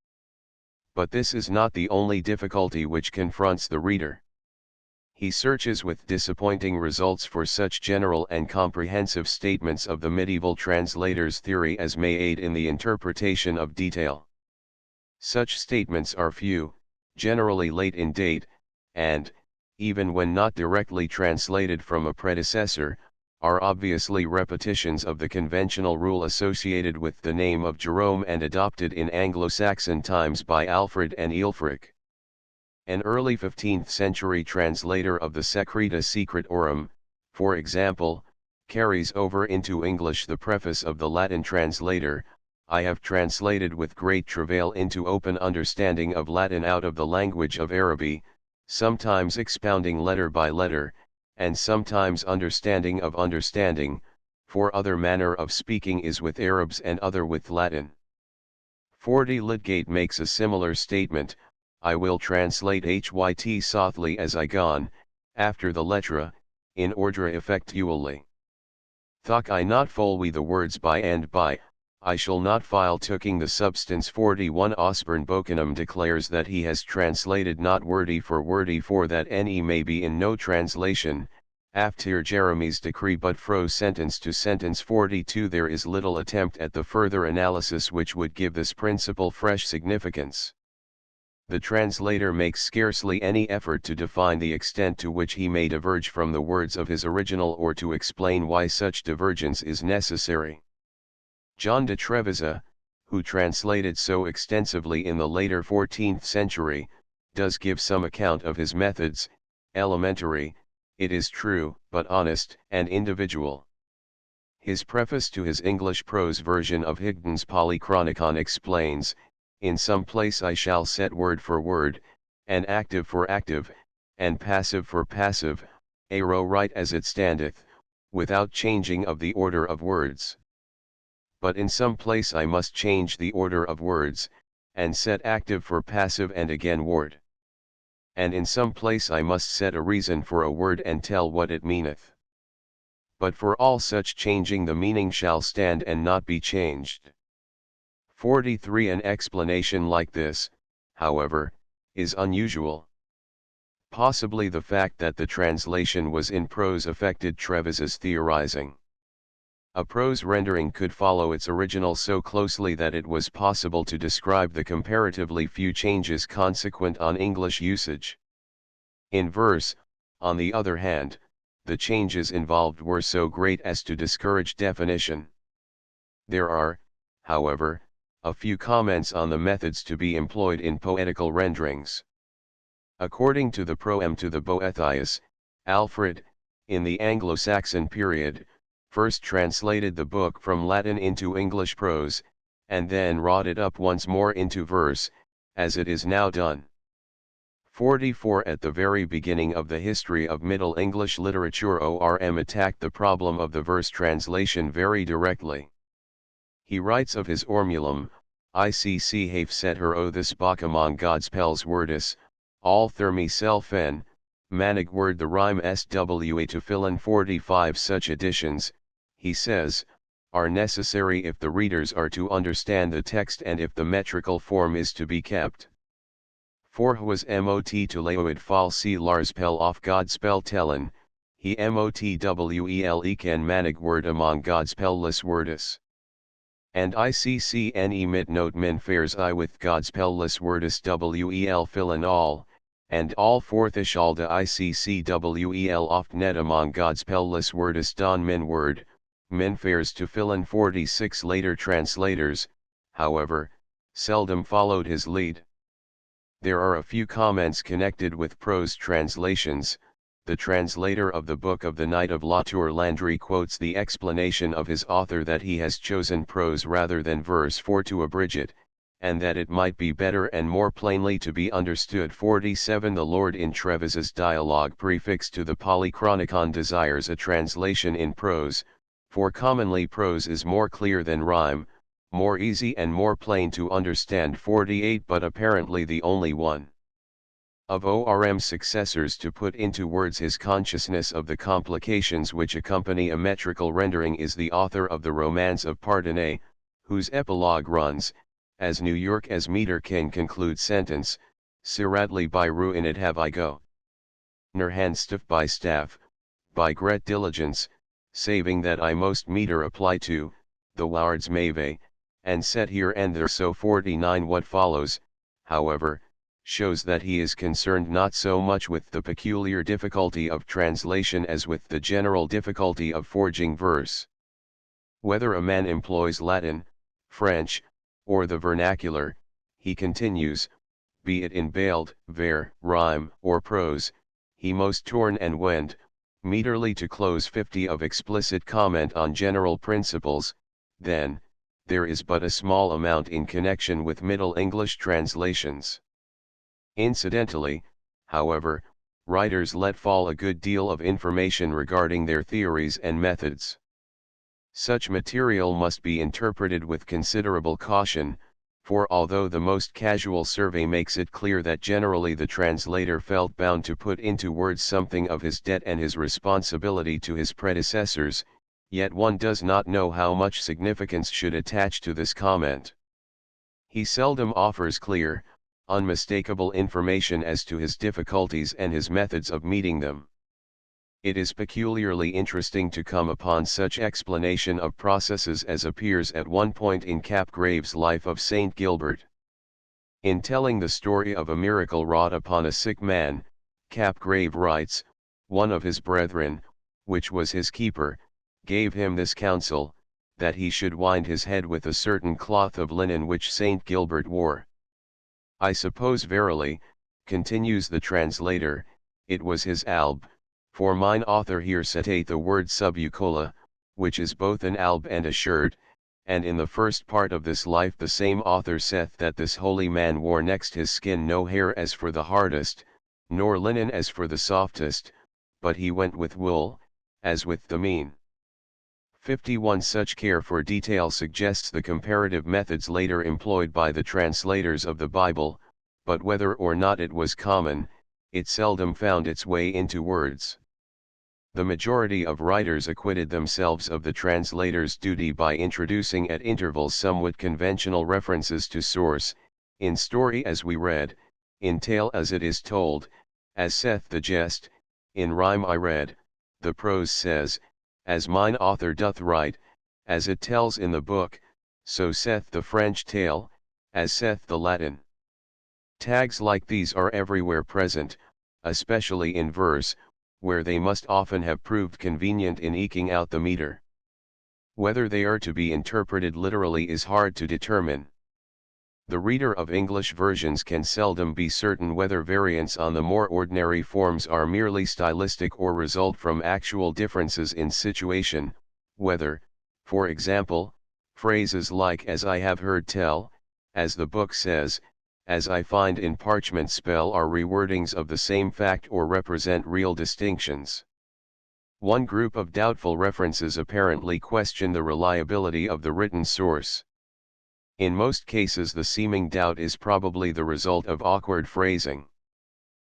But this is not the only difficulty which confronts the reader. He searches with disappointing results for such general and comprehensive statements of the medieval translator's theory as may aid in the interpretation of detail. Such statements are few, generally late in date, and, even when not directly translated from a predecessor, are obviously repetitions of the conventional rule associated with the name of Jerome and adopted in Anglo-Saxon times by Alfred and Aelfric. An early 15th century translator of the Secreta Secretorum, for example, carries over into English the preface of the Latin translator, I have translated with great travail into open understanding of Latin out of the language of Araby, sometimes expounding letter by letter, and sometimes understanding of understanding, for other manner of speaking is with Arabs and other with Latin. 40 Lydgate makes a similar statement, I will translate hyt softly as I gone, after the lettre, in ordre effectually. Thoc I not folwy the words by and by, I shall not file taking the substance 41. Osborne Bokenham declares that he has translated not wordy for that any may be in no translation, after Jeremy's decree but fro sentence to sentence 42. There is little attempt at the further analysis which would give this principle fresh significance. The translator makes scarcely any effort to define the extent to which he may diverge from the words of his original or to explain why such divergence is necessary. John de Trevisa, who translated so extensively in the later 14th century, does give some account of his methods, elementary, it is true, but honest and individual. His preface to his English prose version of Higden's Polychronicon explains, in some place I shall set word for word, and active for active, and passive for passive, arrow right as it standeth, without changing of the order of words. But in some place I must change the order of words, and set active for passive and again word. And in some place I must set a reason for a word and tell what it meaneth. But for all such changing the meaning shall stand and not be changed. 43. An explanation like this, however, is unusual. Possibly the fact that the translation was in prose affected Trevisa's theorizing. A prose rendering could follow its original so closely that it was possible to describe the comparatively few changes consequent on English usage. In verse, on the other hand, the changes involved were so great as to discourage definition. There are, however, a few comments on the methods to be employed in poetical renderings. According to the Proem to the Boethius, Alfred, in the Anglo-Saxon period, first translated the book from Latin into English prose, and then wrought it up once more into verse, as it is now done. 44. At the very beginning of the history of Middle English literature, ORM attacked the problem of the verse translation very directly. He writes of his Ormulum, ICC have set her o this bach among God's pels wordis, all thermi selfen, manig word the rhyme SWA to fill in 45. Such additions, he says, are necessary if the readers are to understand the text and if the metrical form is to be kept. For was mot to leoid falsi lars pel off God spell tellen, he motwel can manig word among God's pelless wordis. And ICCN emit note min fares I with God's pelless wordis wel fill in all, and all forthish all de ICCWEL oft net among God's pelless wordis don min word, min fares to fill in 46. Later translators, however, seldom followed his lead. There are a few comments connected with prose translations. The translator of the Book of the Knight of La Tour Landry quotes the explanation of his author that he has chosen prose rather than verse for to abridge it, and that it might be better and more plainly to be understood. 47. The Lord in Trevisa's dialogue prefixed to the Polychronicon desires a translation in prose, for commonly prose is more clear than rhyme, more easy and more plain to understand. 48. But apparently the only one of ORM's successors to put into words his consciousness of the complications which accompany a metrical rendering is the author of the Romance of Pardonnet, whose epilogue runs, as New York as meter can conclude sentence, Siradly by ruin it have I go. Ner hand staff, by great diligence, saving that I most meter apply to, the wards mave, and set here and there. So 49. What follows, however, shows that he is concerned not so much with the peculiar difficulty of translation as with the general difficulty of forging verse. Whether a man employs Latin, French, or the vernacular, he continues, be it in bailed, ver, rhyme, or prose, he most torn and wend, meterly to close 50 of explicit comment on general principles, then, there is but a small amount in connection with Middle English translations. Incidentally, however, writers let fall a good deal of information regarding their theories and methods. Such material must be interpreted with considerable caution, for although the most casual survey makes it clear that generally the translator felt bound to put into words something of his debt and his responsibility to his predecessors, yet one does not know how much significance should attach to this comment. He seldom offers clear, unmistakable information as to his difficulties and his methods of meeting them. It is peculiarly interesting to come upon such explanation of processes as appears at one point in Capgrave's Life of Saint Gilbert. In telling the story of a miracle wrought upon a sick man, Capgrave writes, "One of his brethren, which was his keeper, gave him this counsel, that he should wind his head with a certain cloth of linen which Saint Gilbert wore. I suppose verily," continues the translator, "it was his alb, for mine author here seteth the word subbucola, which is both an alb and a shirt, and in the first part of this life the same author saith that this holy man wore next his skin no hair as for the hardest, nor linen as for the softest, but he went with wool, as with the mean." 51 Such care for detail suggests the comparative methods later employed by the translators of the Bible, but whether or not it was common, it seldom found its way into words. The majority of writers acquitted themselves of the translator's duty by introducing at intervals somewhat conventional references to source, in story as we read, in tale as it is told, as saith the jest, in rhyme I read, the prose says, as mine author doth write, as it tells in the book, so saith the French tale, as saith the Latin. Tags like these are everywhere present, especially in verse, where they must often have proved convenient in eking out the meter. Whether they are to be interpreted literally is hard to determine. The reader of English versions can seldom be certain whether variants on the more ordinary forms are merely stylistic or result from actual differences in situation, whether, for example, phrases like "as I have heard tell," "as the book says," "as I find in parchment spell" are rewordings of the same fact or represent real distinctions. One group of doubtful references apparently question the reliability of the written source. In most cases the seeming doubt is probably the result of awkward phrasing.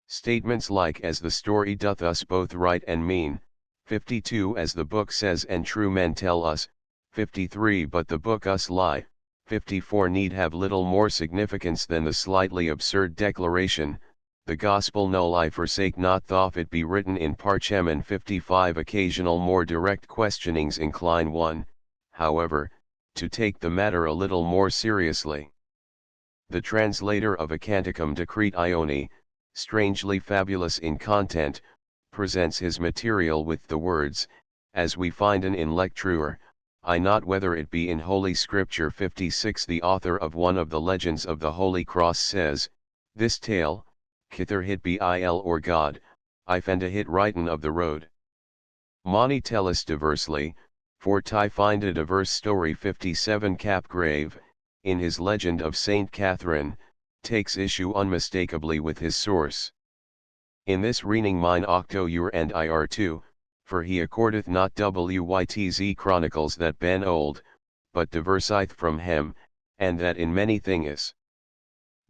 Statements like "as the story doth us both right and mean," 52 "as the book says and true men tell us," 53 "but the book us lie," 54 need have little more significance than the slightly absurd declaration, "the gospel null I forsake not though it be written in parchemen." 55 Occasional more direct questionings incline one, however, to take the matter a little more seriously. The translator of a Canticum de Crete Ioni, strangely fabulous in content, presents his material with the words, "as we finden in lecture, I not whether it be in Holy Scripture." 56 The author of one of the legends of the Holy Cross says, "This tale, kither hit be il or God, I fenda hit writen of the road. Mani tellus diversely, for ti find a diverse story." 57 Capgrave, in his legend of Saint Catherine, takes issue unmistakably with his source. "In this reading mine octo ur and ir too, for he accordeth not wytz chronicles that ben old, but diversith from hem, and that in many things.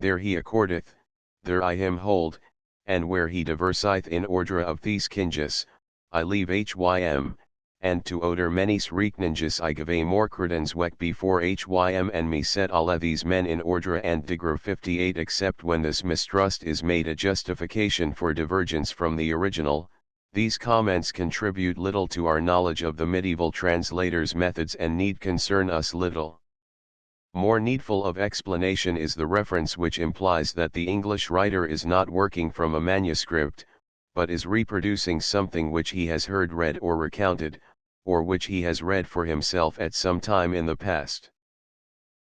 There he accordeth, there I him hold, and where he diversith in ordre of these kinges, I leave hym, and to oder menis reikninges I give a more credens wek before hym and me set alle these men in ordre and digre." 58 Except when this mistrust is made a justification for divergence from the original, these comments contribute little to our knowledge of the medieval translator's methods and need concern us little. More needful of explanation is the reference which implies that the English writer is not working from a manuscript, but is reproducing something which he has heard read or recounted, or which he has read for himself at some time in the past.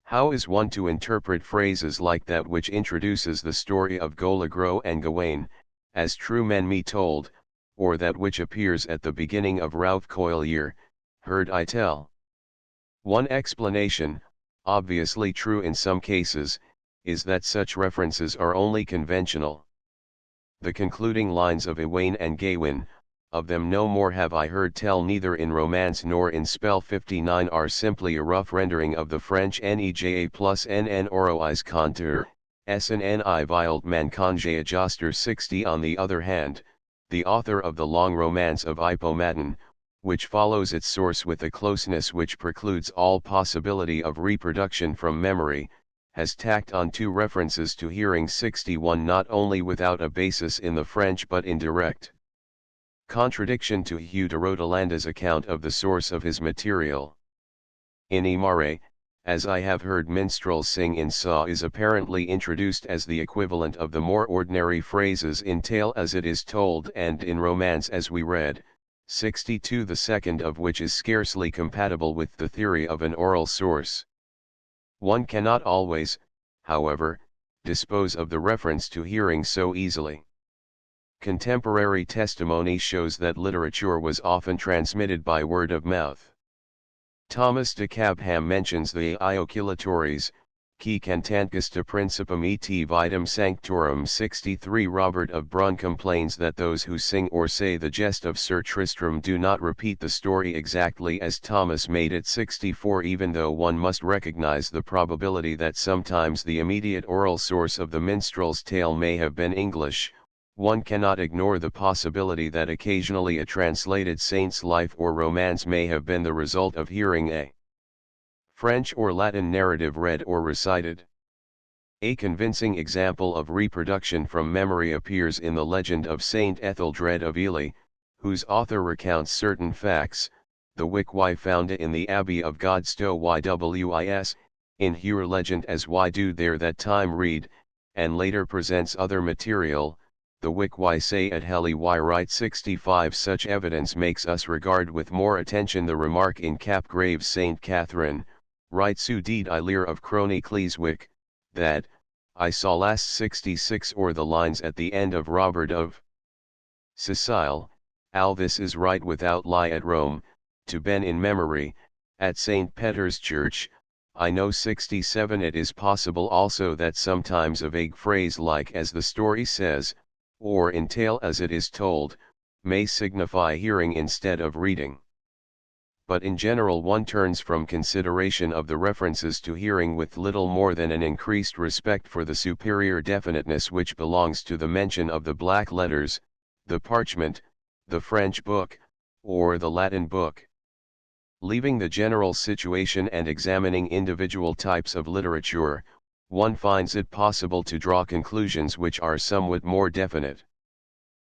How is one to interpret phrases like that which introduces the story of Gaulegros and Gawain, "as true men me told," or that which appears at the beginning of Rauf Collier, "heard I tell"? One explanation, obviously true in some cases, is that such references are only conventional. The concluding lines of Ewain and Gawain, "of them no more have I heard tell neither in romance nor in spell." 59 are simply a rough rendering of the French neja plus nn orois contour, snni vild man conge adjuster. 60 On the other hand, the author of the long romance of Ippomaton, which follows its source with a closeness which precludes all possibility of reproduction from memory, has tacked on two references to hearing 61 not only without a basis in the French but in direct contradiction to Hugh de Rotelande's account of the source of his material. In Imare, as I have heard minstrels sing in Saw is apparently introduced as the equivalent of the more ordinary phrases in Tale as it is told and in Romance as we read, 62 the second of which is scarcely compatible with the theory of an oral source. One cannot always, however, dispose of the reference to hearing so easily. Contemporary testimony shows that literature was often transmitted by word of mouth. Thomas de Cabham mentions the Ioculatores, qui cantantis de principum et vitam sanctorum 63. Robert of Brunn complains that those who sing or say the jest of Sir Tristram do not repeat the story exactly as Thomas made it 64. Even though one must recognize the probability that sometimes the immediate oral source of the minstrel's tale may have been English, one cannot ignore the possibility that occasionally a translated saint's life or romance may have been the result of hearing a French or Latin narrative read or recited. A convincing example of reproduction from memory appears in the legend of Saint Etheldred of Ely, whose author recounts certain facts, the Wickwhy found in the Abbey of Godstow Ywis, in Hewer legend as why do there that time read, and later presents other material, the Wickwhy say at Heli y write 65. Such evidence makes us regard with more attention the remark in Capgrave's Saint Catherine, writes Udid I Lear of Crony Cleeswick, that, I saw last 66 or the lines at the end of Robert of Sicile, Al this is right without lie at Rome, to ben in memory, at St. Peter's Church, I know 67. It is possible also that sometimes a vague phrase like as the story says, or in tale as it is told, may signify hearing instead of reading. But in general one turns from consideration of the references to hearing with little more than an increased respect for the superior definiteness which belongs to the mention of the black letters, the parchment, the French book, or the Latin book. Leaving the general situation and examining individual types of literature, one finds it possible to draw conclusions which are somewhat more definite.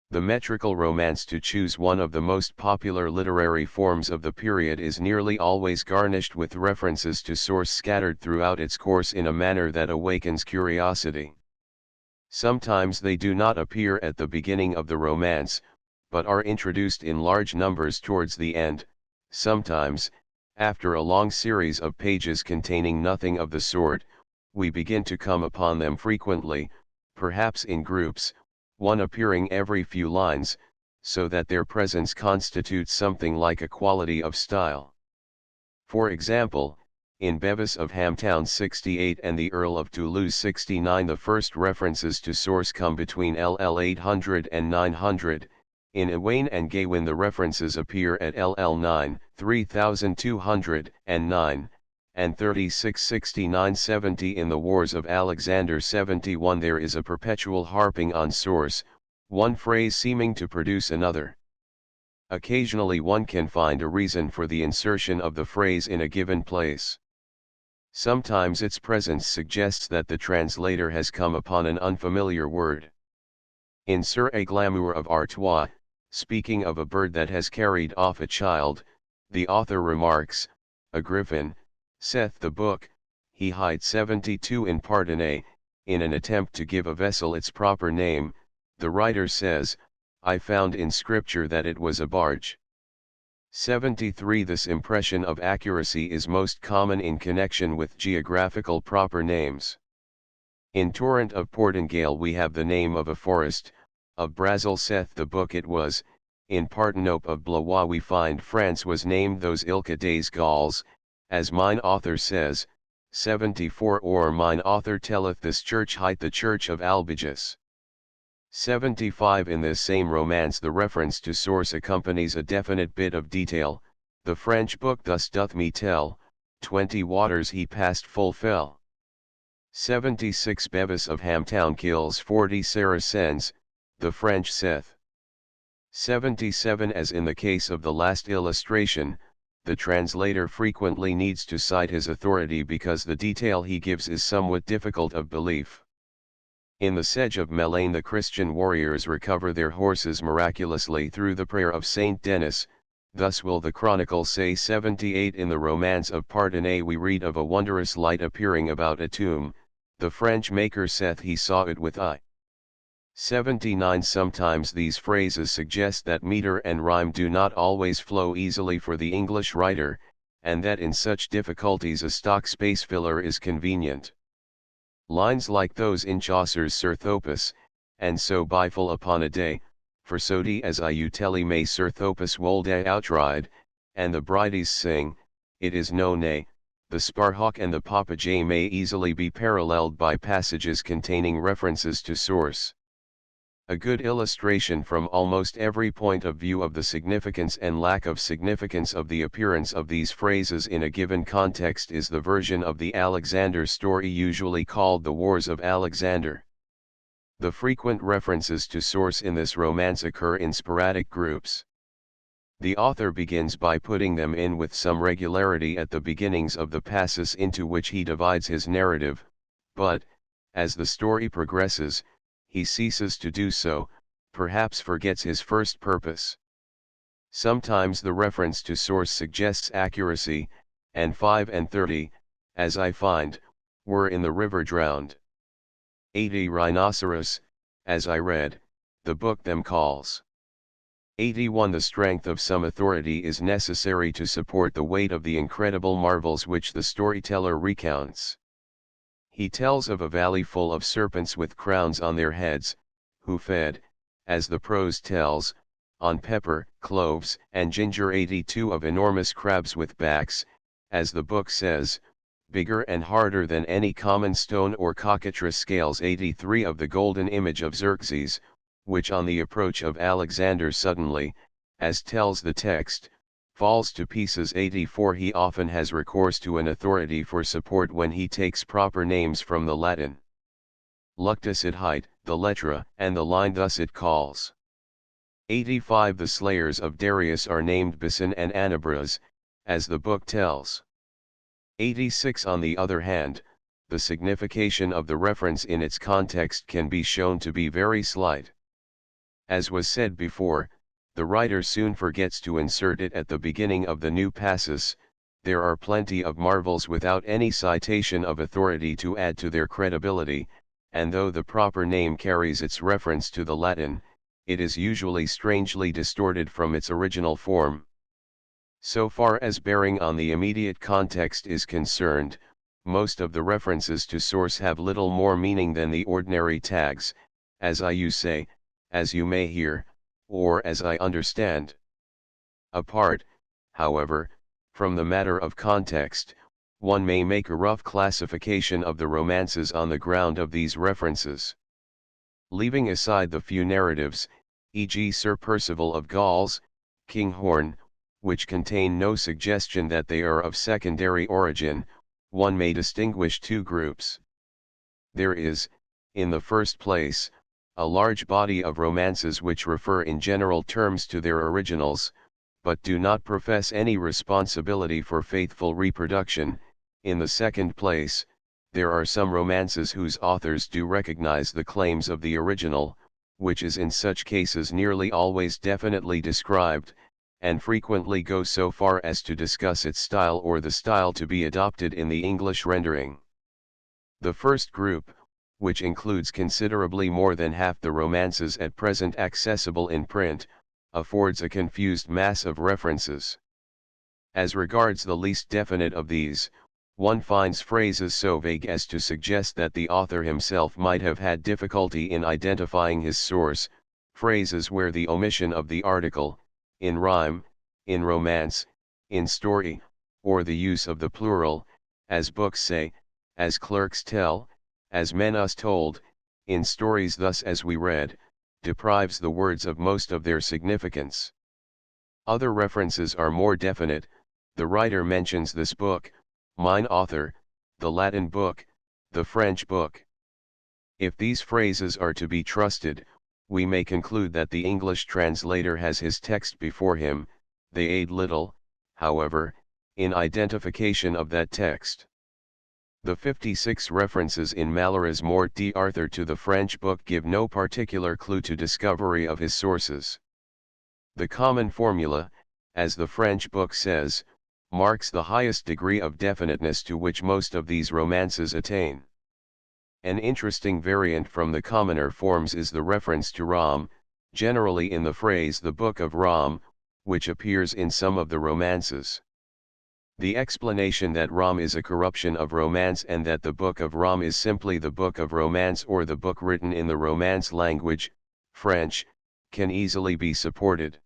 The metrical romance, to choose one of the most popular literary forms of the period, is nearly always garnished with references to source scattered throughout its course in a manner that awakens curiosity. Sometimes they do not appear at the beginning of the romance, but are introduced in large numbers towards the end, sometimes, after a long series of pages containing nothing of the sort, we begin to come upon them frequently, perhaps in groups, one appearing every few lines, so that their presence constitutes something like a quality of style. For example, in Bevis of Hamtown 68 and the Earl of Toulouse 69 the first references to source come between LL 800 and 900, in Ewain and Gawain the references appear at LL 9, 3209, and 3669-70 in the Wars of Alexander 71 there is a perpetual harping on source, one phrase seeming to produce another. Occasionally one can find a reason for the insertion of the phrase in a given place. Sometimes its presence suggests that the translator has come upon an unfamiliar word. In Sir Eglamour of Artois, speaking of a bird that has carried off a child, the author remarks, a griffin, saith the book, he hides 72 in Pardonnay, in an attempt to give a vessel its proper name, the writer says, I found in scripture that it was a barge. 73 This impression of accuracy is most common in connection with geographical proper names. In Torrent of Portingale we have the name of a forest, of Brazil saith the book it was, in Partenope of Blois we find France was named those ilka des Gauls, as mine author says, 74 or mine author telleth this church hight the church of Albiges. 75 In this same romance the reference to source accompanies a definite bit of detail, the French book thus doth me tell, 20 waters he passed full fell. 76 Bevis of Hamtown kills 40 Saracens, the French saith. 77 As in the case of the last illustration, the translator frequently needs to cite his authority because the detail he gives is somewhat difficult of belief. In the siege of Melaine, the Christian warriors recover their horses miraculously through the prayer of Saint Denis. Thus will the chronicle say. 78 In the romance of Pardonnay we read of a wondrous light appearing about a tomb, the French maker saith he saw it with eye. 79 Sometimes these phrases suggest that meter and rhyme do not always flow easily for the English writer, and that in such difficulties a stock space filler is convenient. Lines like those in Chaucer's Sirthopus, and so biful upon a day, for so die as I uteli may Sirthopus wolde outride, and the brides sing, it is no nay, the Sparhawk and the Popinjay may easily be paralleled by passages containing references to source. A good illustration from almost every point of view of the significance and lack of significance of the appearance of these phrases in a given context is the version of the Alexander story usually called the Wars of Alexander. The frequent references to source in this romance occur in sporadic groups. The author begins by putting them in with some regularity at the beginnings of the passus into which he divides his narrative, but, as the story progresses, he ceases to do so, perhaps forgets his first purpose. Sometimes the reference to source suggests accuracy, and 5 and 30, as I find, were in the river drowned. 80 Rhinoceros, as I read, the book them calls. 81 The strength of some authority is necessary to support the weight of the incredible marvels which the storyteller recounts. He tells of a valley full of serpents with crowns on their heads, who fed, as the prose tells, on pepper, cloves, and ginger. 82 Of enormous crabs with backs, as the book says, bigger and harder than any common stone or cockatrice scales. 83 Of the golden image of Xerxes, which on the approach of Alexander suddenly, as tells the text, falls to pieces. 84 He often has recourse to an authority for support when he takes proper names from the Latin. Luctus it height, the letra, and the line thus it calls. 85 The slayers of Darius are named Bisan and Anabras, as the book tells. 86 On the other hand, the signification of the reference in its context can be shown to be very slight. As was said before, the writer soon forgets to insert it at the beginning of the new passus. There are plenty of marvels without any citation of authority to add to their credibility, and though the proper name carries its reference to the Latin, it is usually strangely distorted from its original form. So far as bearing on the immediate context is concerned, most of the references to source have little more meaning than the ordinary tags, as you say, as you may hear, or as I understand. Apart, however, from the matter of context, one may make a rough classification of the romances on the ground of these references. Leaving aside the few narratives, e.g. Sir Percival of Gauls, King Horn, which contain no suggestion that they are of secondary origin, one may distinguish two groups. There is, in the first place, a large body of romances which refer in general terms to their originals, but do not profess any responsibility for faithful reproduction. In the second place, there are some romances whose authors do recognize the claims of the original, which is in such cases nearly always definitely described, and frequently go so far as to discuss its style or the style to be adopted in the English rendering. The first group, which includes considerably more than half the romances at present accessible in print, affords a confused mass of references. As regards the least definite of these, one finds phrases so vague as to suggest that the author himself might have had difficulty in identifying his source, phrases where the omission of the article, in rhyme, in romance, in story, or the use of the plural, as books say, as clerks tell, as men us told, in stories thus as we read, deprives the words of most of their significance. Other references are more definite. The writer mentions this book, mine author, the Latin book, the French book. If these phrases are to be trusted, we may conclude that the English translator has his text before him. They aid little, however, in identification of that text. The 56 references in Mallory's Morte d'Arthur to the French book give no particular clue to discovery of his sources. The common formula, as the French book says, marks the highest degree of definiteness to which most of these romances attain. An interesting variant from the commoner forms is the reference to Rom, generally in the phrase the Book of Rom, which appears in some of the romances. The explanation that Rom is a corruption of romance and that the Book of Rom is simply the book of romance or the book written in the Romance language, French, can easily be supported.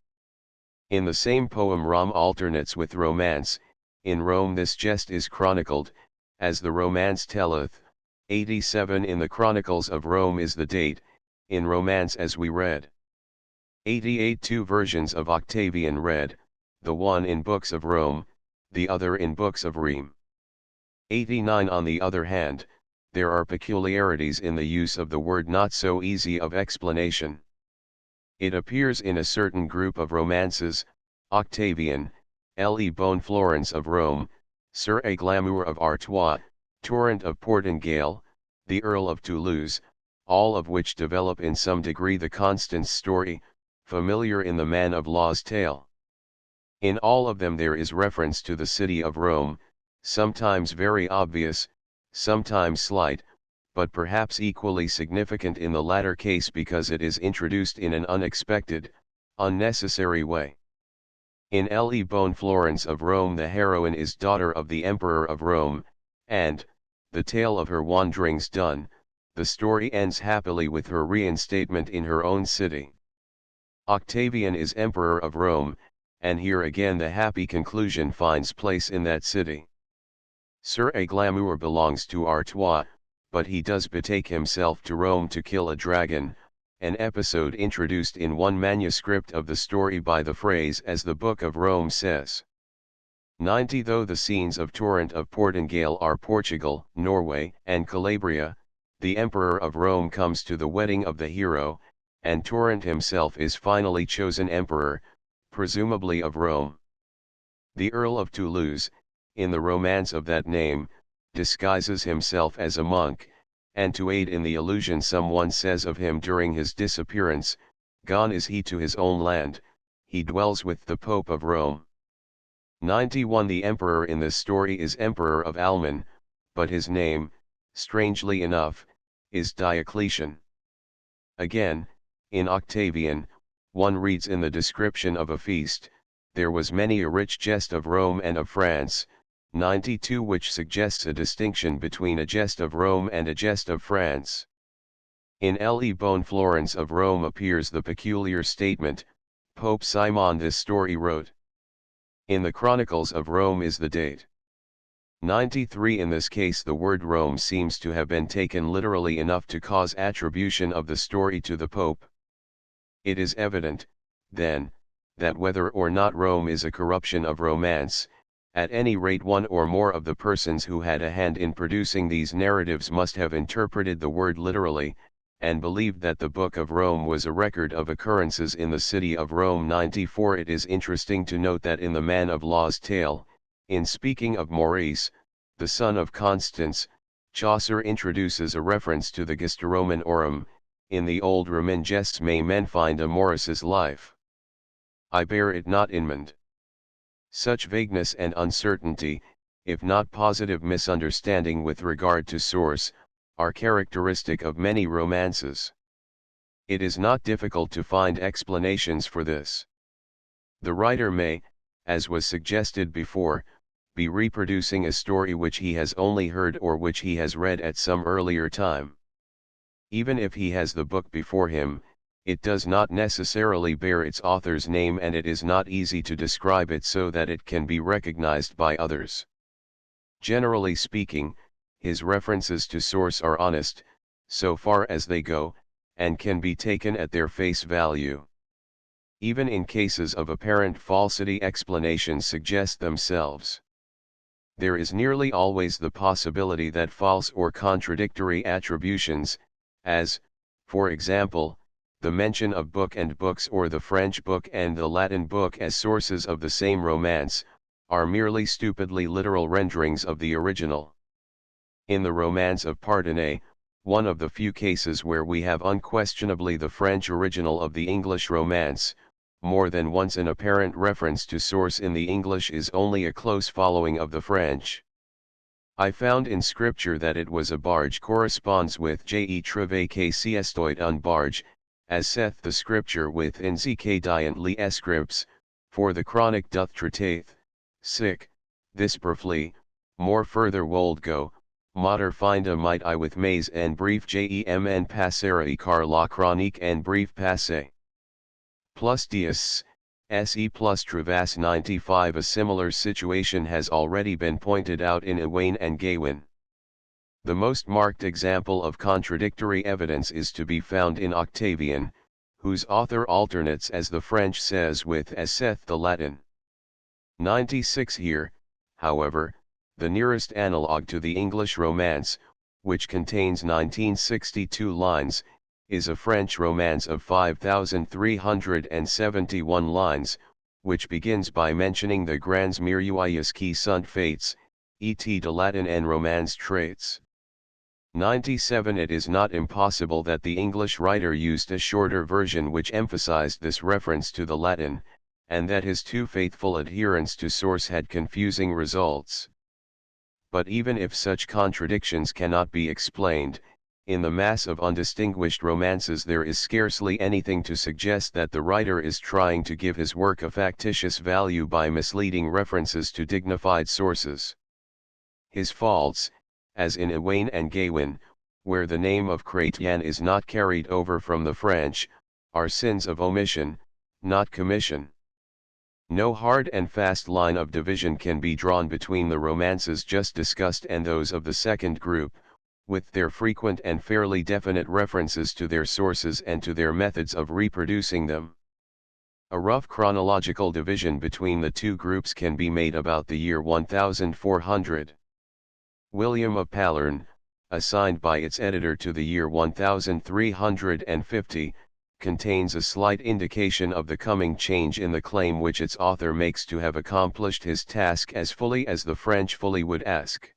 In the same poem Rom alternates with romance. In Rome this jest is chronicled, as the romance telleth. 87 in the Chronicles of Rome is the date, in romance as we read. 88 two versions of Octavian read, the one in Books of Rome, the other in Books of Rheims. 89 on the other hand, there are peculiarities in the use of the word not so easy of explanation. It appears in a certain group of romances, Octavian, Le Bon Florence of Rome, Sir A Glamour of Artois, Torrent of Portingale, the Earl of Toulouse, all of which develop in some degree the Constance story, familiar in the Man of Law's tale. In all of them there is reference to the city of Rome, sometimes very obvious, sometimes slight, but perhaps equally significant in the latter case because it is introduced in an unexpected, unnecessary way. In Le Bon Florence of Rome the heroine is daughter of the Emperor of Rome, and, the tale of her wanderings done, the story ends happily with her reinstatement in her own city. Octavian is Emperor of Rome, and here again the happy conclusion finds place in that city. Sir A Glamour belongs to Artois, but he does betake himself to Rome to kill a dragon, an episode introduced in one manuscript of the story by the phrase as the Book of Rome says. 90 though the scenes of Torrent of Portingale are Portugal, Norway, and Calabria, the Emperor of Rome comes to the wedding of the hero, and Torrent himself is finally chosen emperor, presumably of Rome. The Earl of Toulouse, in the romance of that name, disguises himself as a monk, and to aid in the illusion someone says of him during his disappearance, gone is he to his own land, he dwells with the Pope of Rome. 91 The emperor in this story is Emperor of Alman, but his name, strangely enough, is Diocletian. Again, in Octavian, one reads in the description of a feast, there was many a rich jest of Rome and of France, 92 which suggests a distinction between a jest of Rome and a jest of France. In Le Bon Florence of Rome appears the peculiar statement, Pope Simon this story wrote. In the Chronicles of Rome is the date. 93 In this case the word Rome seems to have been taken literally enough to cause attribution of the story to the Pope. It is evident, then, that whether or not Rome is a corruption of romance, at any rate one or more of the persons who had a hand in producing these narratives must have interpreted the word literally, and believed that the Book of Rome was a record of occurrences in the city of Rome. 94 It is interesting to note that in the Man of Law's tale, in speaking of Maurice, the son of Constance, Chaucer introduces a reference to the Gestaroman Aurum. In the old Roman jests may men find a Maurice's life. I bear it not in mind. Such vagueness and uncertainty, if not positive misunderstanding with regard to source, are characteristic of many romances. It is not difficult to find explanations for this. The writer may, as was suggested before, be reproducing a story which he has only heard or which he has read at some earlier time. Even if he has the book before him, it does not necessarily bear its author's name and it is not easy to describe it so that it can be recognized by others. Generally speaking, his references to source are honest, so far as they go, and can be taken at their face value. Even in cases of apparent falsity, explanations suggest themselves. There is nearly always the possibility that false or contradictory attributions, as, for example, the mention of book and books or the French book and the Latin book as sources of the same romance, are merely stupidly literal renderings of the original. In the romance of Pardonnay, one of the few cases where we have unquestionably the French original of the English romance, more than once an apparent reference to source in the English is only a close following of the French. I found in scripture that it was a barge corresponds with je trouve que c'estoit un barge, as saith the scripture with in zk diant li escripts, for the chronic doth treateth, sick, this briefly, more further wold go, mater finda might I with maze and brief jem passera car la chronique and brief passe. Plus dias, se plus travas 95. A similar situation has already been pointed out in Owain and Gawain. The most marked example of contradictory evidence is to be found in Octavian, whose author alternates as the French says with as saith the Latin. 96. Here, however, the nearest analogue to the English romance, which contains 1962 lines, is a French romance of 5,371 lines, which begins by mentioning the grands merveilles qui sont faits, et de Latin en romance traits. 97. It is not impossible that the English writer used a shorter version which emphasized this reference to the Latin, and that his too faithful adherence to source had confusing results. But even if such contradictions cannot be explained, in the mass of undistinguished romances there is scarcely anything to suggest that the writer is trying to give his work a factitious value by misleading references to dignified sources. His faults, as in Owain and Gawain, where the name of Chrétien is not carried over from the French, are sins of omission, not commission. No hard and fast line of division can be drawn between the romances just discussed and those of the second group, with their frequent and fairly definite references to their sources and to their methods of reproducing them. A rough chronological division between the two groups can be made about the year 1400. William of Pallerne, assigned by its editor to the year 1350, contains a slight indication of the coming change in the claim which its author makes to have accomplished his task as fully as the French fully would ask.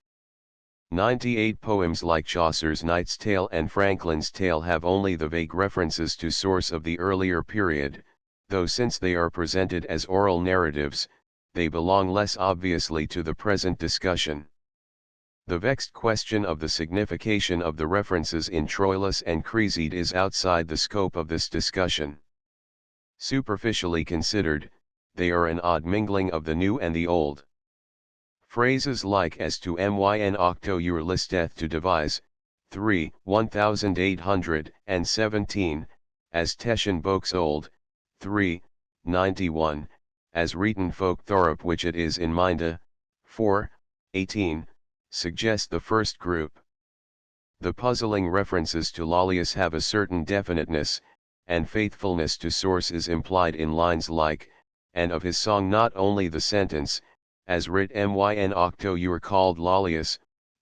98 poems like Chaucer's Knight's Tale and Franklin's Tale have only the vague references to source of the earlier period, though since they are presented as oral narratives, they belong less obviously to the present discussion. The vexed question of the signification of the references in Troilus and Creside is outside the scope of this discussion. Superficially considered, they are an odd mingling of the new and the old. Phrases like as to myn octo ur listeth to devise, 3, 1817, as Teschen bokes old, 3, 91, as Reeton folk Thorup which it is in Minda, 4, 18, suggest the first group. The puzzling references to Lollius have a certain definiteness, and faithfulness to source is implied in lines like, and of his song not only the sentence, as writ myn octo ur called Lollius,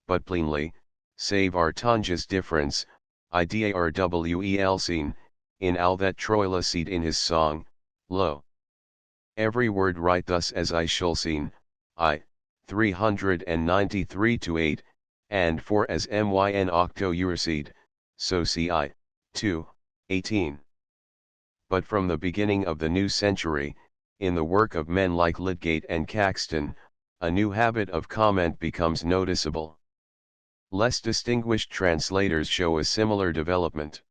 but plainly, save our tongues difference, idarwelsin, in all that Troilus in his song, lo. Every word write thus as I shall seen, 393-8, and for as myn octo urcede, so see 2, 18. But from the beginning of the new century, in the work of men like Lydgate and Caxton, a new habit of comment becomes noticeable. Less distinguished translators show a similar development.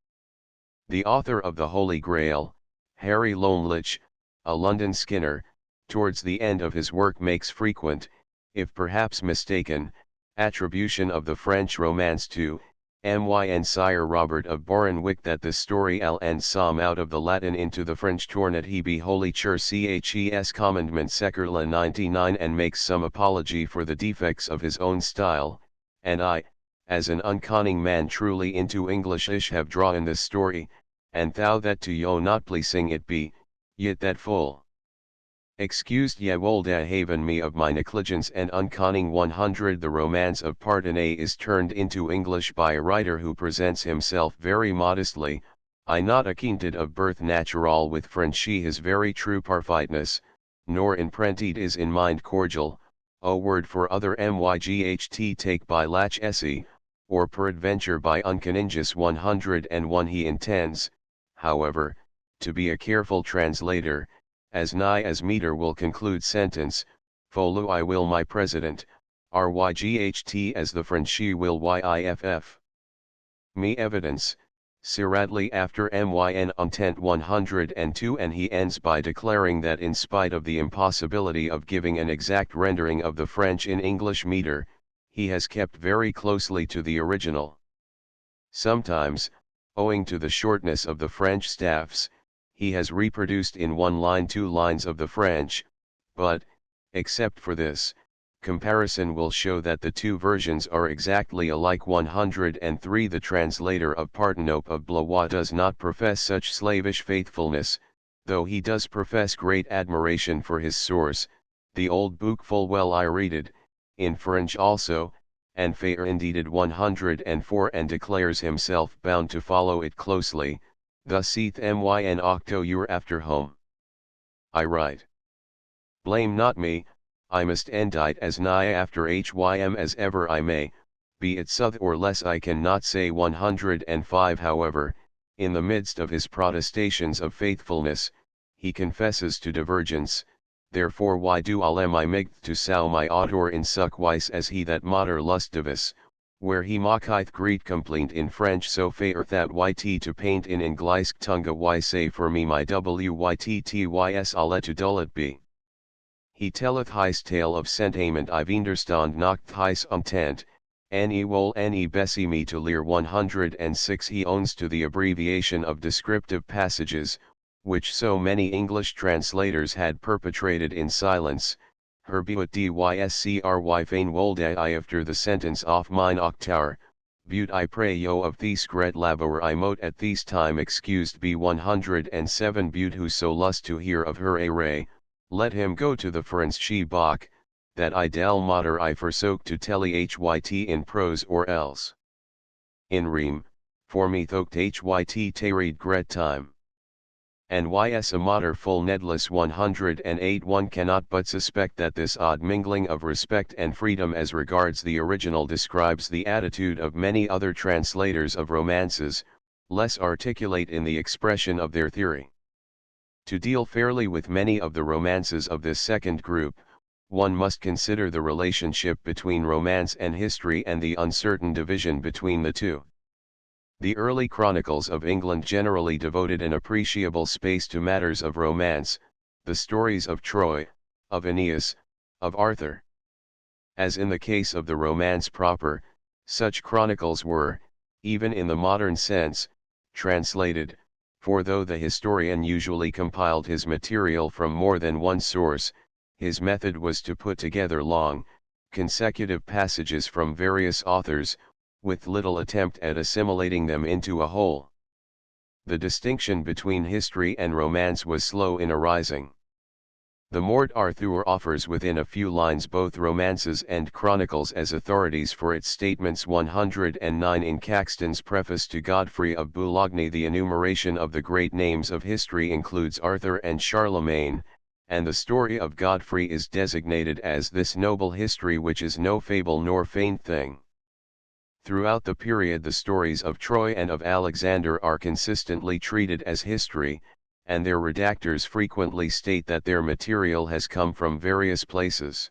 The author of the Holy Grail, Harry Lonelich, a London Skinner, towards the end of his work makes frequent, if perhaps mistaken, attribution of the French romance to myn Sire Robert of Borenwick that the story L and Psalm out of the Latin into the French tornat he be Holy Chur Ches Commandment Secular 99 and makes some apology for the defects of his own style, and I, as an unconning man truly into Englishish have drawn this story, and thou that to yo not pleasing it be, yet that full. Excused ye wolda haven me of my negligence and unconning 100. The romance of Pardonnay is turned into English by a writer who presents himself very modestly, I not acquainted of birth natural with Frenchy his very true parfitness, nor imprented is in mind cordial, a word for other myght take by lach esse, or peradventure by uncaningus 101 he intends, however, to be a careful translator, as nigh as meter will conclude sentence, folu I will my president, ryght as the Frenchy will yiff. Me evidence, Siradly after myn intent 102 and he ends by declaring that in spite of the impossibility of giving an exact rendering of the French in English meter, he has kept very closely to the original. Sometimes, owing to the shortness of the French staffs, he has reproduced in one line 2 lines of the French, but, except for this, comparison will show that the two versions are exactly alike. 103 The translator of Partenope of Blois does not profess such slavish faithfulness, though he does profess great admiration for his source, the old book full well I readed, in French also, and fair indeeded 104 and declares himself bound to follow it closely, thus saith myn octo year after home. I write. Blame not me, I must endite as nigh after hym as ever I may, be it soth or less I can not say. 105 However, in the midst of his protestations of faithfulness, he confesses to divergence, therefore why do allem I mig to sow my autor in such wise as he that mater lustivus, where he mockith great complaint in French so fair that yt to paint in English tunga y say for me my wyttys alle to dullet be. He telleth his tale of sentiment I vinderstand nacht his intent, any wol any bessie me to leer. 106 He owns to the abbreviation of descriptive passages, which so many English translators had perpetrated in silence, herbiut dyscry fain wolde I after the sentence off mine octour, but I pray yo of these gret labor I mote at these time excused be. 107 But who so lust to hear of her array, let him go to the Frenchy Bach, that I del mater I forsook to telly hyt in prose or else in rime, for me thokt hyt tarried gret time. And ys a mater full nedless. 108 One cannot but suspect that this odd mingling of respect and freedom as regards the original describes the attitude of many other translators of romances, less articulate in the expression of their theory. To deal fairly with many of the romances of this second group, one must consider the relationship between romance and history and the uncertain division between the two. The early chronicles of England generally devoted an appreciable space to matters of romance, the stories of Troy, of Aeneas, of Arthur. As in the case of the romance proper, such chronicles were, even in the modern sense, translated, for though the historian usually compiled his material from more than one source, his method was to put together long, consecutive passages from various authors, with little attempt at assimilating them into a whole. The distinction between history and romance was slow in arising. The Morte Arthur offers within a few lines both romances and chronicles as authorities for its statements. 109 In Caxton's preface to Godfrey of Boulogne the enumeration of the great names of history includes Arthur and Charlemagne, and the story of Godfrey is designated as this noble history which is no fable nor feigned thing. Throughout the period the stories of Troy and of Alexander are consistently treated as history, and their redactors frequently state that their material has come from various places.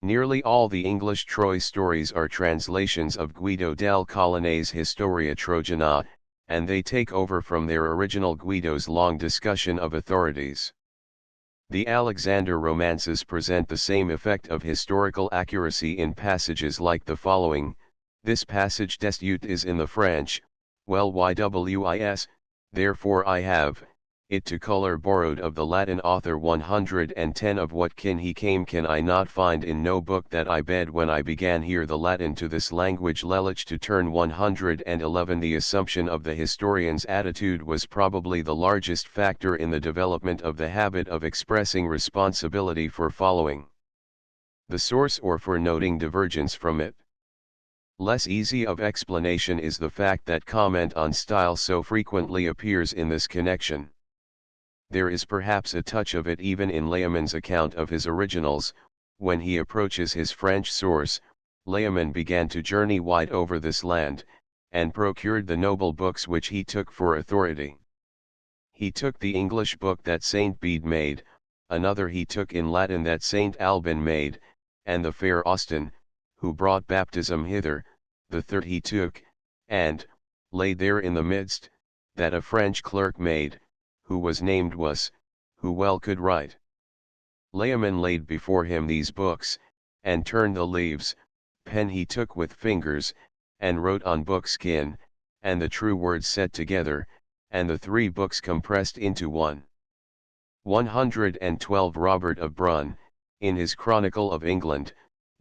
Nearly all the English Troy stories are translations of Guido del Colonne's Historia Trojana, and they take over from their original Guido's long discussion of authorities. The Alexander romances present the same effect of historical accuracy in passages like the following: this passage destitute is in the French, well ywis, therefore I have it to color borrowed of the Latin author. 110 Of what kin he came can I not find in no book that I bed when I began here the Latin to this language lelich to turn. 111 The assumption of the historian's attitude was probably the largest factor in the development of the habit of expressing responsibility for following the source or for noting divergence from it. Less easy of explanation is the fact that comment on style so frequently appears in this connection. There is perhaps a touch of it even in Layman's account of his originals. When he approaches his French source, Layman began to journey wide over this land, and procured the noble books which he took for authority. He took the English book that Saint Bede made, another he took in Latin that Saint Alban made, and the fair Austin, who brought baptism hither, the third he took, and, laid there in the midst, that a French clerk made, who was named Was, who well could write. Layman laid before him these books, and turned the leaves, pen he took with fingers, and wrote on book skin, and the true words set together, and the 3 books compressed into one. 112 Robert of Brunn, in his Chronicle of England,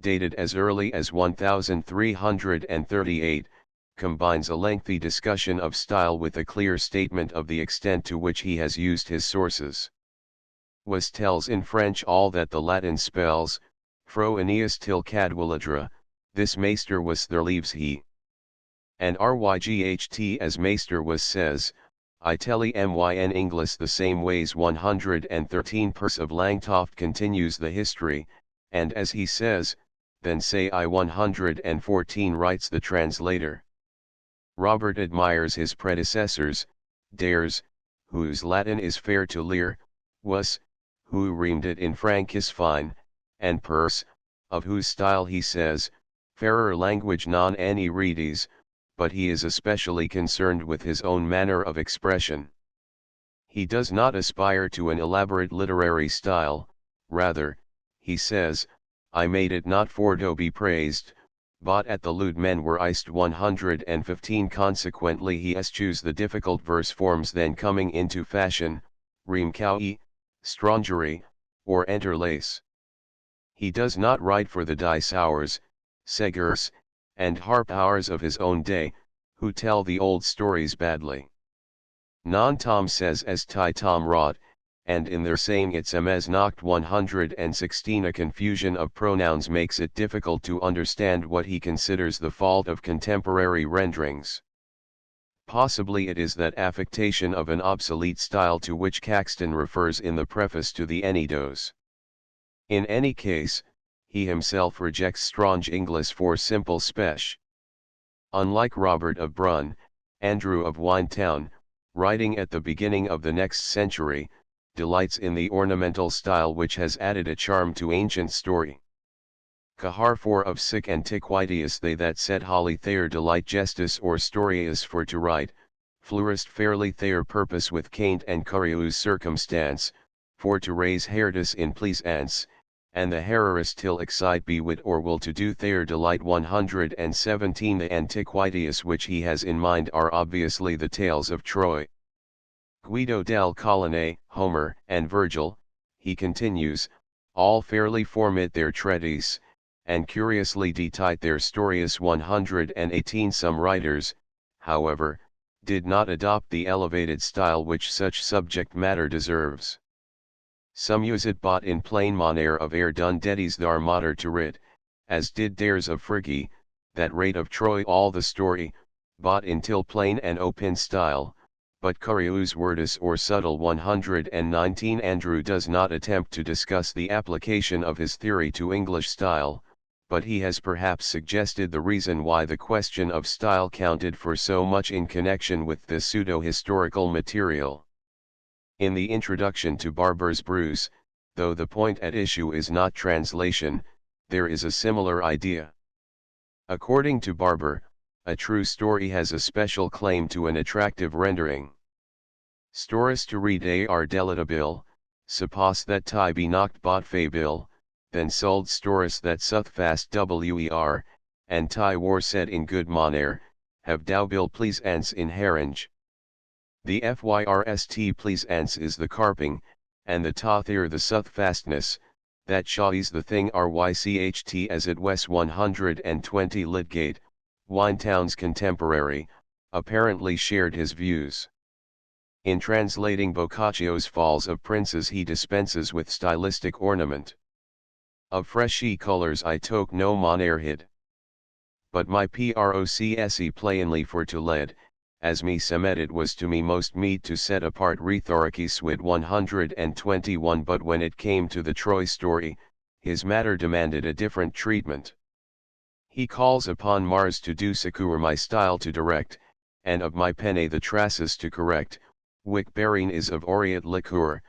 dated as early as 1338, combines a lengthy discussion of style with a clear statement of the extent to which he has used his sources. Was tells in French all that the Latin spells, fro Aeneas till Cadwaladra, this maester was there leaves he. And Ryght as maester was says, I telly myn Inglis the same ways 113 Perse of Langtoft continues the history, and as he says, then say I 114 writes the translator. Robert admires his predecessors, Dares, whose Latin is fair to lear, Was, who rhymed it in Francus fine, and Perse, of whose style he says, fairer language non any redes, but he is especially concerned with his own manner of expression. He does not aspire to an elaborate literary style, rather, he says, I made it not for to be praised, but at the lewd men were iced 115 consequently he eschews the difficult verse forms then coming into fashion, rime cowie, strongery, or interlace. He does not write for the dice hours, segers, and harp hours of his own day, who tell the old stories badly. Non Tom says as Ty Tom wrought, and in their saying it's Amos knocked 116 a confusion of pronouns makes it difficult to understand what he considers the fault of contemporary renderings. Possibly it is that affectation of an obsolete style to which Caxton refers in the preface to the Ennidos. In any case, he himself rejects Strange English for simple spech. Unlike Robert of Brunn, Andrew of Winetown, writing at the beginning of the next century, delights in the ornamental style which has added a charm to ancient story. Caharfor of sic antiquitius they that set holly their delight gestus or storius for to write, florist fairly their purpose with quaint and curious circumstance, for to raise haerdus in pleasance, and the haerarist till excite be wit or will to do their delight 117 the antiquitius which he has in mind are obviously the tales of Troy. Guido del Colline, Homer, and Virgil, he continues, all fairly formit their treatise, and curiously detite their storius 118 some writers, however, did not adopt the elevated style which such subject matter deserves. Some use it but in plain manner of air done dedis thar mater to writ, as did Dares of Phrygia, that rate of Troy all the story, but in till plain and open style, but curious wordus or subtle 119 Andrew does not attempt to discuss the application of his theory to English style, but he has perhaps suggested the reason why the question of style counted for so much in connection with this pseudo-historical material. In the introduction to Barber's Brews, though the point at issue is not translation, there is a similar idea. According to Barber, a true story has a special claim to an attractive rendering. Stories to read are deletabil, suppose that tie be knocked bot fabil, then sold stories that suth fast wer, and tie war said in good manner, have doubil pleasance in harange. The fyrst pleasance is the carping, and the tathir the suth fastness, that shaws the thing rycht as it wes 120 Lydgate, Winetown's contemporary, apparently shared his views. In translating Boccaccio's Falls of Princes he dispenses with stylistic ornament. Of freshy colors I toke no maner hid. but my procse plainly for to lead, as me semet it was to me most meet to set apart rhetoricis wit 121, but when it came to the Troy story, his matter demanded a different treatment. He calls upon Mars to do succour my style to direct, and of my penne the traces to correct, wick bearing is of aureate liqueur,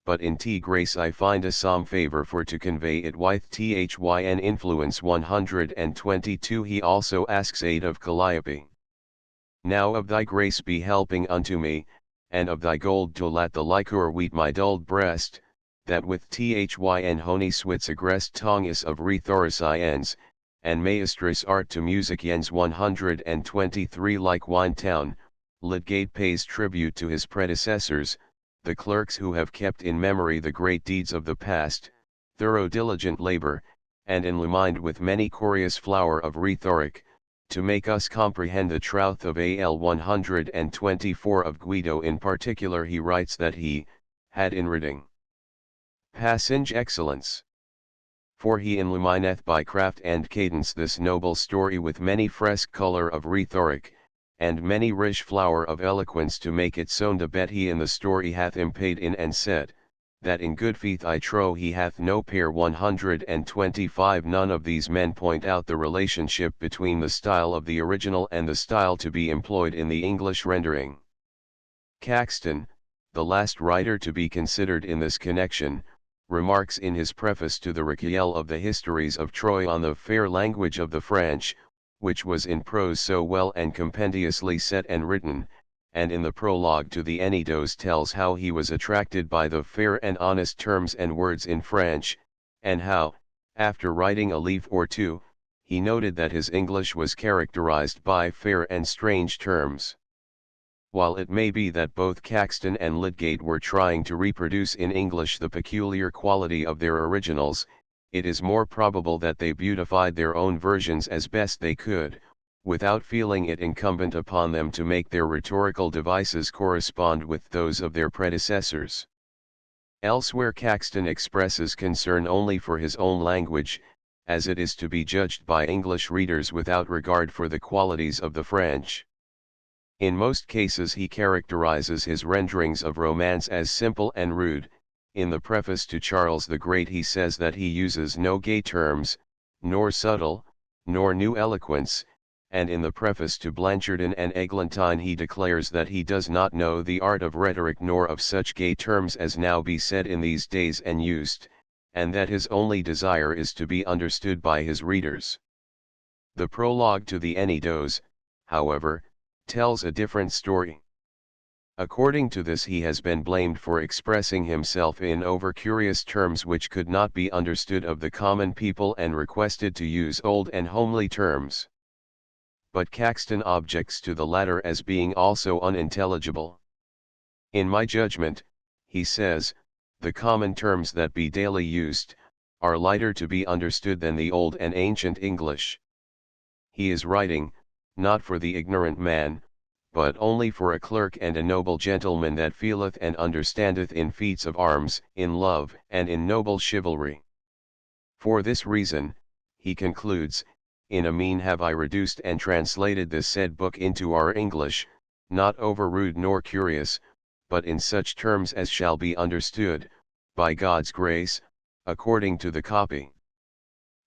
but in T grace I find a some favor for to convey it with thyn influence 122. He also asks aid of Calliope. Now of thy grace be helping unto me, and of thy gold to let the liquor wheat my dulled breast, that with thyn honi swits agrest tongus of rhetoriciens, and maestris art to musiciens 123. Like Wine Town, Lydgate pays tribute to his predecessors, the clerks who have kept in memory the great deeds of the past, thorough diligent labor, and illumined with many corious flower of rhetoric, to make us comprehend the truth of al 124. Of Guido in particular he writes that he had in reading passage excellence. For he illumineth by craft and cadence this noble story with many fresque color of rhetoric, and many rich flower of eloquence to make it sound a bet he in the story hath impayed in and said, that in good faith I trow he hath no pair 125. None of these men point out the relationship between the style of the original and the style to be employed in the English rendering. Caxton, the last writer to be considered in this connection, remarks in his preface to the Recueil of the Histories of Troy on the fair language of the French, which was in prose so well and compendiously set and written, and in the prologue to the Enneads tells how he was attracted by the fair and honest terms and words in French, and how, after writing a leaf or two, he noted that his English was characterized by fair and strange terms. While it may be that both Caxton and Lydgate were trying to reproduce in English the peculiar quality of their originals, it is more probable that they beautified their own versions as best they could, without feeling it incumbent upon them to make their rhetorical devices correspond with those of their predecessors. Elsewhere Caxton expresses concern only for his own language, as it is to be judged by English readers without regard for the qualities of the French. In most cases he characterizes his renderings of romance as simple and rude. In the preface to Charles the Great he says that he uses no gay terms, nor subtle, nor new eloquence, and in the preface to Blanchardin and Eglantine he declares that he does not know the art of rhetoric nor of such gay terms as now be said in these days and used, and that his only desire is to be understood by his readers. The prologue to the Enneads, however, tells a different story. According to this he has been blamed for expressing himself in over-curious terms which could not be understood of the common people and requested to use old and homely terms. But Caxton objects to the latter as being also unintelligible. In my judgment, he says, the common terms that be daily used, are lighter to be understood than the old and ancient English. He is writing, not for the ignorant man, but only for a clerk and a noble gentleman that feeleth and understandeth in feats of arms, in love, and in noble chivalry. For this reason, he concludes, in a mean have I reduced and translated this said book into our English, not over rude nor curious, but in such terms as shall be understood, by God's grace, according to the copy.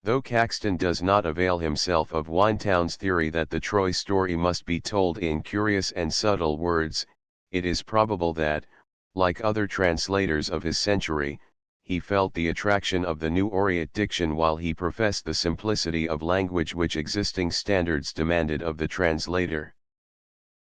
Though Caxton does not avail himself of Winetown's theory that the Troy story must be told in curious and subtle words, it is probable that, like other translators of his century, he felt the attraction of the new aureate diction while he professed the simplicity of language which existing standards demanded of the translator.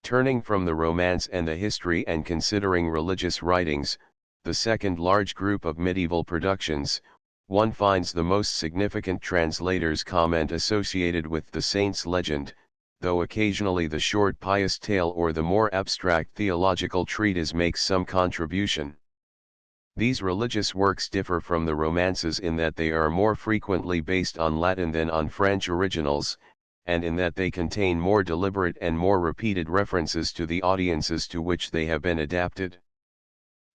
Turning from the romance and the history and considering religious writings, the second large group of medieval productions, one finds the most significant translator's comment associated with the saint's legend, though occasionally the short pious tale or the more abstract theological treatise makes some contribution. These religious works differ from the romances in that they are more frequently based on Latin than on French originals, and in that they contain more deliberate and more repeated references to the audiences to which they have been adapted.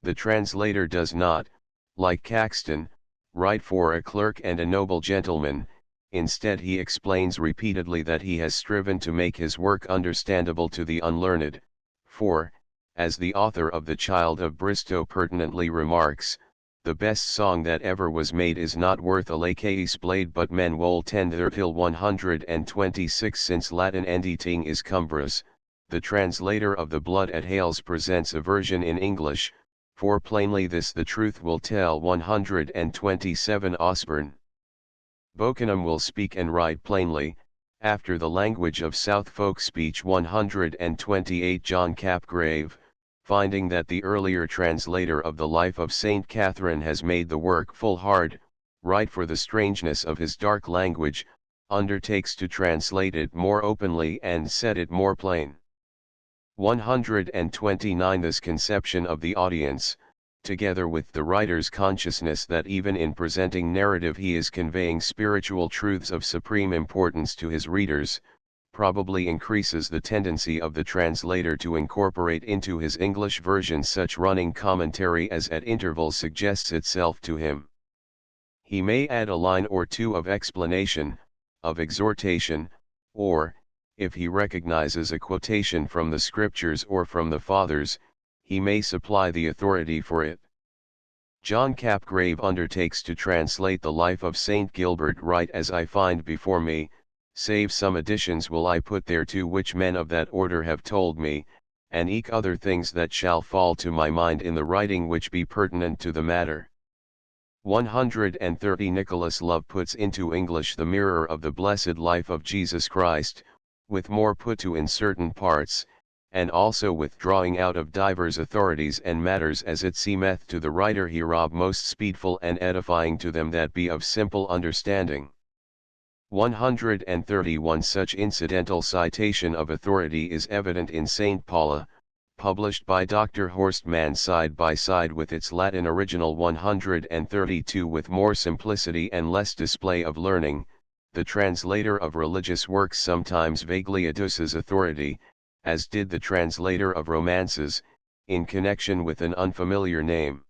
The translator does not, like Caxton, write for a clerk and a noble gentleman, instead he explains repeatedly that he has striven to make his work understandable to the unlearned, for, as the author of The Child of Bristow pertinently remarks, the best song that ever was made is not worth a lacae's blade but men wol tender till 126 since Latin enditing is cumbras. The translator of The Blood at Hales presents a version in English, for plainly this the truth will tell 127 Osborne. Bokenham will speak and write plainly, after the language of South folk speech 128 John Capgrave, finding that the earlier translator of the life of Saint Catherine has made the work full hard, right for the strangeness of his dark language, undertakes to translate it more openly and set it more plain. 129 This conception of the audience, together with the writer's consciousness that even in presenting narrative he is conveying spiritual truths of supreme importance to his readers, probably increases the tendency of the translator to incorporate into his English version such running commentary as at intervals suggests itself to him. He may add a line or two of explanation, of exhortation, or, if he recognizes a quotation from the Scriptures or from the Fathers, he may supply the authority for it. John Capgrave undertakes to translate the life of Saint Gilbert right as I find before me, save some additions will I put thereto which men of that order have told me, and eke other things that shall fall to my mind in the writing which be pertinent to the matter. 130 Nicholas Love puts into English the mirror of the blessed life of Jesus Christ, with more put to in certain parts, and also with drawing out of divers authorities and matters as it seemeth to the writer hereof most speedful and edifying to them that be of simple understanding. 131 Such incidental citation of authority is evident in St. Paula, published by Dr. Horstmann side by side with its Latin original. 132 With more simplicity and less display of learning, the translator of religious works sometimes vaguely adduces authority, as did the translator of romances, in connection with an unfamiliar name.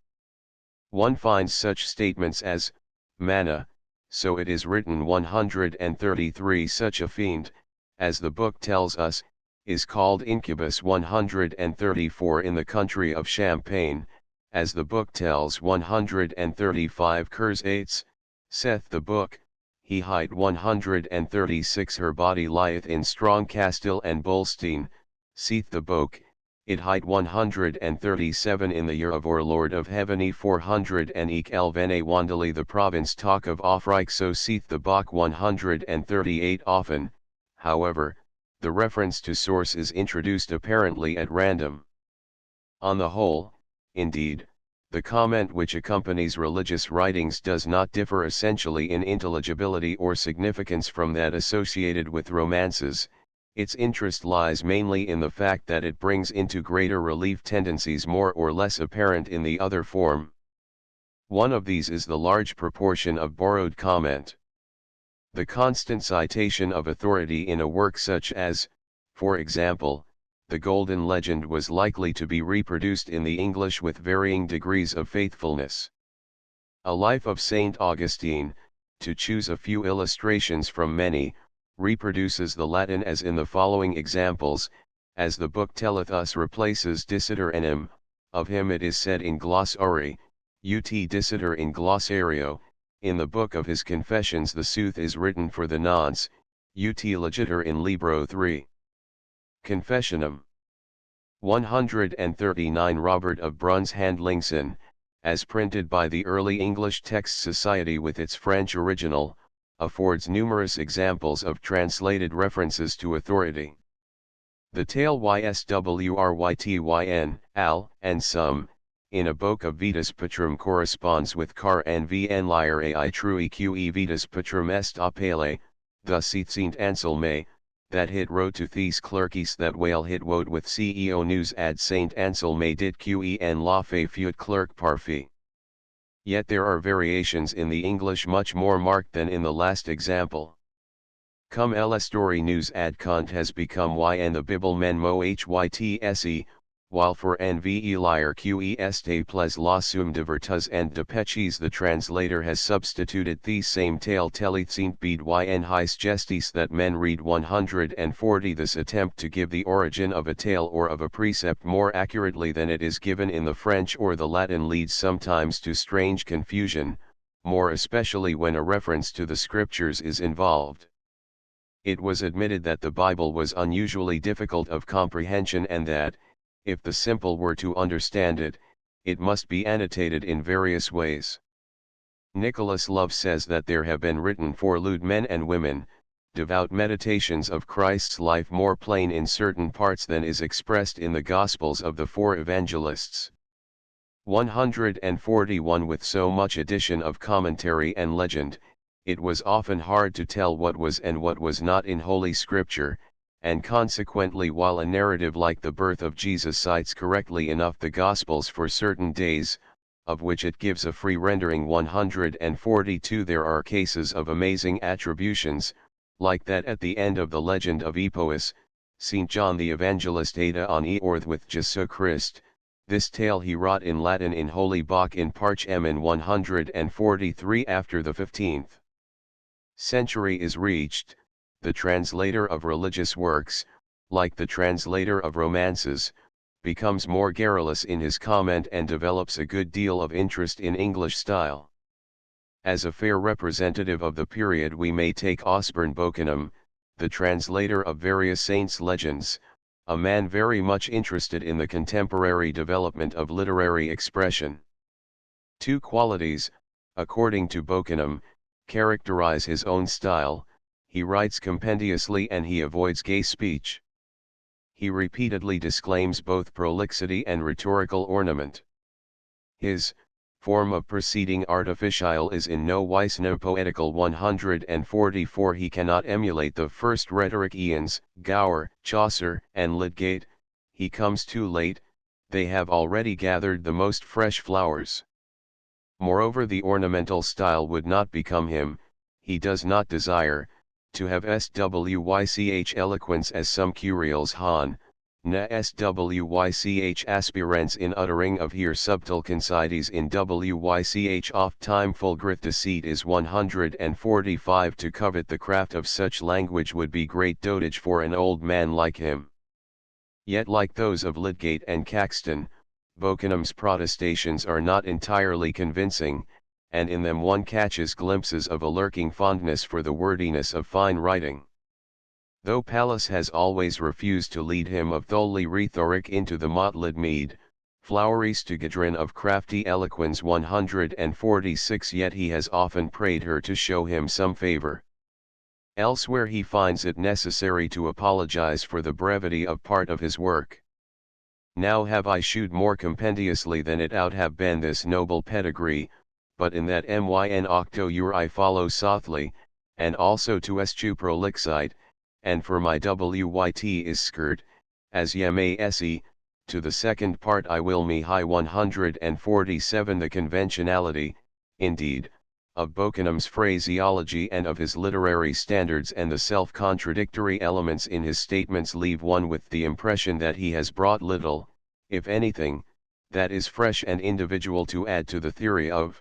One finds such statements as, manna, so it is written. 133 Such a fiend, as the book tells us, is called incubus. 134 In the country of Champagne, as the book tells. 135 Curs Ates, saith the book, he hight. 136 Her body lieth in strong Castile and Bolstein, seeth the book, it hight. 137 In the year of our Lord of Heaven 400 and eke Elvene Wandeli the province talk of Offreich so seeth the Bach. 138 Often, however, the reference to source is introduced apparently at random. On the whole, indeed, the comment which accompanies religious writings does not differ essentially in intelligibility or significance from that associated with romances. Its interest lies mainly in the fact that it brings into greater relief tendencies more or less apparent in the other form. One of these is the large proportion of borrowed comment. The constant citation of authority in a work such as, for example, The Golden Legend was likely to be reproduced in the English with varying degrees of faithfulness. A Life of St. Augustine, to choose a few illustrations from many, reproduces the Latin as in the following examples, as the book telleth us replaces diciter enim, of him it is said in glossary, ut diciter in glossario, in the book of his confessions the sooth is written for the nonce, ut legiter in libro 3. Confessionum. 139 Robert of Bruns Handlingson, as printed by the Early English Text Society with its French original, affords numerous examples of translated references to authority. The tale Yswrytyn, al, and some, in a book of Vetus Patrum corresponds with car and vn lyre ai trui que Vetus Patrum est apele, thus saith St. Anselme, that hit wrote to these clerkis that whale hit wote with CEO news ad St. Anselme dit qen la fe feud clerk parfait. Yet there are variations in the English much more marked than in the last example. Cum la story news ad cont has become yn the Bible men mo hytse, while for nve liar queste ples la sum de vertus and de peches the translator has substituted these same tale telethint bede yn his gestis that men read 140. This attempt to give the origin of a tale or of a precept more accurately than it is given in the French or the Latin leads sometimes to strange confusion, more especially when a reference to the scriptures is involved. It was admitted that the Bible was unusually difficult of comprehension and that, if the simple were to understand it, it must be annotated in various ways. Nicholas Love says that there have been written for lewd men and women, devout meditations of Christ's life more plain in certain parts than is expressed in the Gospels of the four evangelists. 141. With so much addition of commentary and legend, it was often hard to tell what was and what was not in Holy Scripture, and consequently while a narrative like the birth of Jesus cites correctly enough the Gospels for certain days, of which it gives a free rendering 142, there are cases of amazing attributions, like that at the end of the legend of Epous, St. John the Evangelist Ada on Eorth with Jesu Christ. This tale he wrought in Latin in Holy Book in Parchem in 143 after the 15th century is reached. The translator of religious works, like the translator of romances, becomes more garrulous in his comment and develops a good deal of interest in English style. As a fair representative of the period we may take Osborne Bokenam, the translator of various saints' legends, a man very much interested in the contemporary development of literary expression. Two qualities, according to Bokenam, characterize his own style: he writes compendiously and he avoids gay speech. He repeatedly disclaims both prolixity and rhetorical ornament. His form of proceeding artificial is in no wise no poetical. 144. He cannot emulate the first rhetoric eons, Gower, Chaucer, and Lydgate. He comes too late, they have already gathered the most fresh flowers. Moreover, the ornamental style would not become him. He does not desire to have swych eloquence as some curials han, na swych aspirants in uttering of here subtle concides in wych oft time fulgrith deceit is 145. To covet the craft of such language would be great dotage for an old man like him. Yet like those of Lydgate and Caxton, Bokenam's protestations are not entirely convincing, and in them one catches glimpses of a lurking fondness for the wordiness of fine writing. Though Pallas has always refused to lead him of thoroughly rhetoric into the motlid mead, flowery stugadrin of crafty eloquence 146, yet he has often prayed her to show him some favor. Elsewhere he finds it necessary to apologize for the brevity of part of his work. Now have I shewed more compendiously than it out have been this noble pedigree, but in that myn octo I follow softly, and also to eschew prolixite, and for my wyt is skirt, as ye may se, to the second part I will me high. 147. The conventionality, indeed, of Bokenam's phraseology and of his literary standards and the self-contradictory elements in his statements leave one with the impression that he has brought little, if anything, that is fresh and individual to add to the theory of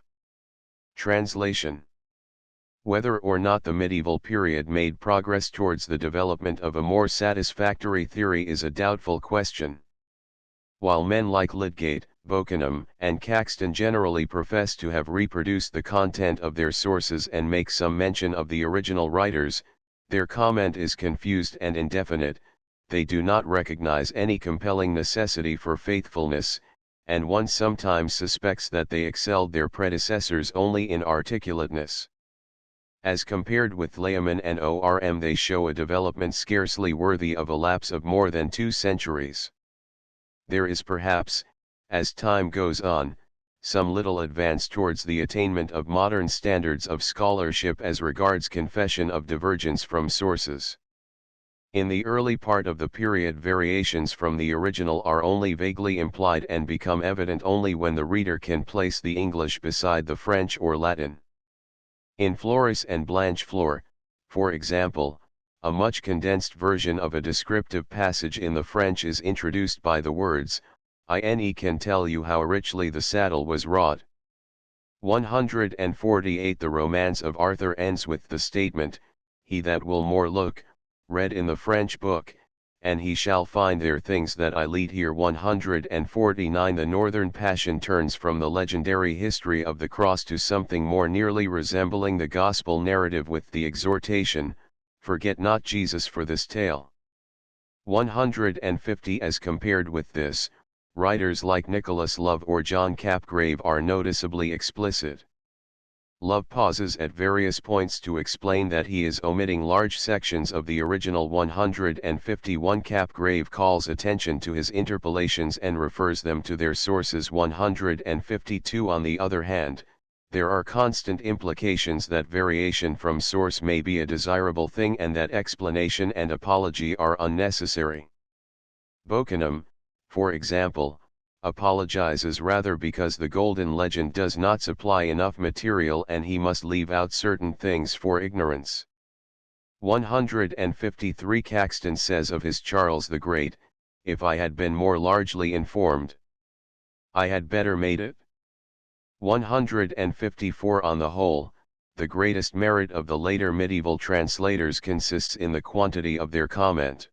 translation. Whether or not the medieval period made progress towards the development of a more satisfactory theory is a doubtful question. While men like Lydgate, Bokenam, and Caxton generally profess to have reproduced the content of their sources and make some mention of the original writers, their comment is confused and indefinite. They do not recognize any compelling necessity for faithfulness, and one sometimes suspects that they excelled their predecessors only in articulateness. As compared with Layman and Orm, they show a development scarcely worthy of a lapse of more than 2 centuries. There is perhaps, as time goes on, some little advance towards the attainment of modern standards of scholarship as regards confession of divergence from sources. In the early part of the period, variations from the original are only vaguely implied and become evident only when the reader can place the English beside the French or Latin. In Floris and Blanchefleur, for example, a much condensed version of a descriptive passage in the French is introduced by the words, I can tell you how richly the saddle was wrought. 148 The romance of Arthur ends with the statement, "He that will more look," read in the French book, "and he shall find there things that I lead here." 149 The Northern Passion turns from the legendary history of the cross to something more nearly resembling the gospel narrative with the exhortation, "Forget not Jesus for this tale." 150 As compared with this, writers like Nicholas Love or John Capgrave are noticeably explicit. Love pauses at various points to explain that he is omitting large sections of the original 151. Capgrave calls attention to his interpolations and refers them to their sources. 152 On the other hand, there are constant implications that variation from source may be a desirable thing and that explanation and apology are unnecessary. Bokenam, for example, apologizes rather because the Golden Legend does not supply enough material and he must leave out certain things for ignorance. 153 Caxton says of his Charles the Great, "If I had been more largely informed, I had better made it." 154 On the whole, the greatest merit of the later medieval translators consists in the quantity of their comment.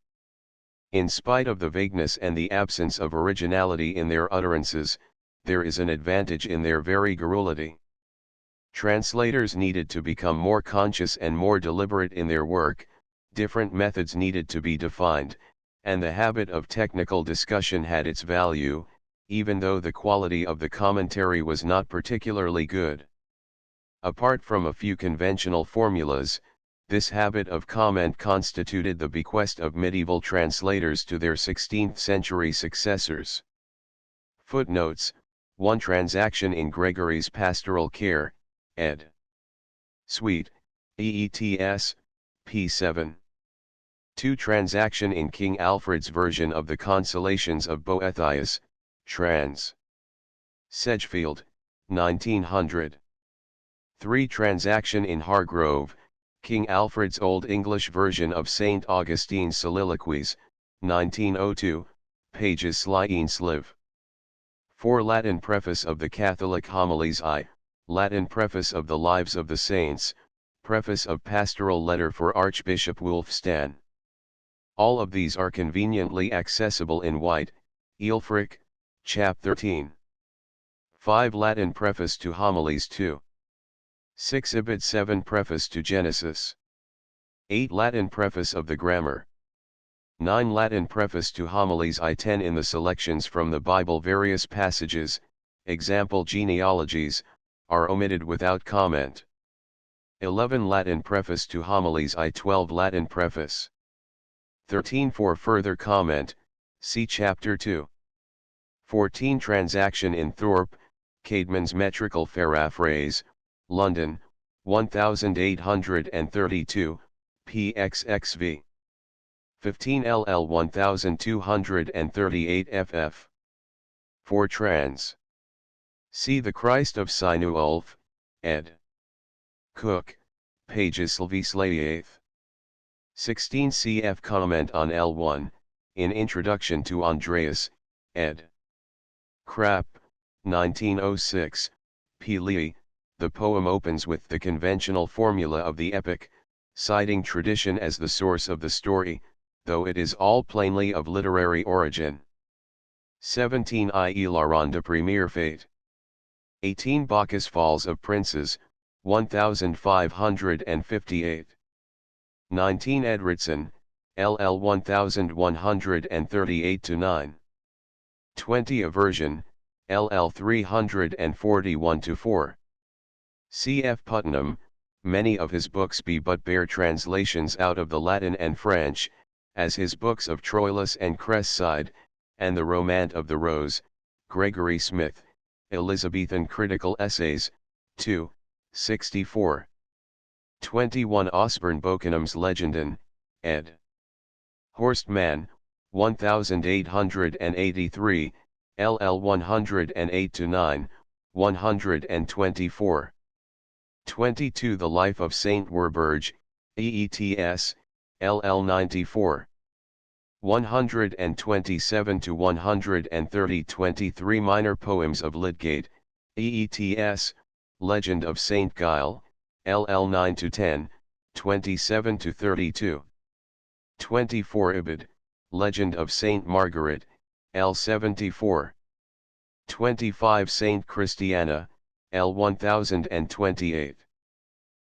In spite of the vagueness and the absence of originality in their utterances, there is an advantage in their very garrulity. Translators needed to become more conscious and more deliberate in their work, different methods needed to be defined, and the habit of technical discussion had its value, even though the quality of the commentary was not particularly good. Apart from a few conventional formulas, this habit of comment constituted the bequest of medieval translators to their 16th-century successors. Footnotes: 1 Transaction in Gregory's Pastoral Care, ed. Sweet, EETS, p. 7. 2 Transaction in King Alfred's version of the Consolations of Boethius, trans. Sedgefield, 1900. 3 Transaction in Hargrove, King Alfred's Old English version of St. Augustine's Soliloquies, 1902, pages Slien Sliv. 4 Latin Preface of the Catholic Homilies I, Latin Preface of the Lives of the Saints, Preface of Pastoral Letter for Archbishop Wulfstan. All of these are conveniently accessible in White, Eelfric, chap 13. 5 Latin Preface to Homilies 2. 6 Ibid 7 Preface to Genesis. 8 Latin Preface of the Grammar. 9 Latin Preface to Homilies I. 10 In the selections from the Bible various passages, example genealogies, are omitted without comment. 11 Latin Preface to Homilies I. 12 Latin Preface. 13 For further comment, see Chapter 2. 14 Transaction in Thorpe, Caedmon's Metrical Paraphrase, London, 1832, pxxv. 15 LL 1238 FF. 4 Trans. See the Christ of Sinu Ulf, ed. Cook, pages Slavie 16 cf. Comment on L1, in Introduction to Andreas, ed. Krapp, 1906, P. Lee. The poem opens with the conventional formula of the epic, citing tradition as the source of the story, though it is all plainly of literary origin. 17 I. La Ronde Premier Fate. 18 Bacchus Falls of Princes, 1558. 19 Edridson, LL 1138-9. 20 Aversion, LL 341-4. C.F. Putnam, many of his books be but bare translations out of the Latin and French, as his books of Troilus and Cresside, and the Romaunt of the Rose, Gregory Smith, Elizabethan Critical Essays, 2, 64. 21 Osborne Bokenham's Legenden, ed. Horstmann, 1883, LL 108-9, 124. 22 The Life of Saint Werburgh, EETS, LL 94. 127 to 130 23 Minor Poems of Lydgate, EETS, Legend of Saint Giles, LL 9 to 10, 27 to 32. 24 Ibid, Legend of Saint Margaret, L 74. 25 Saint Christiana, L 1028.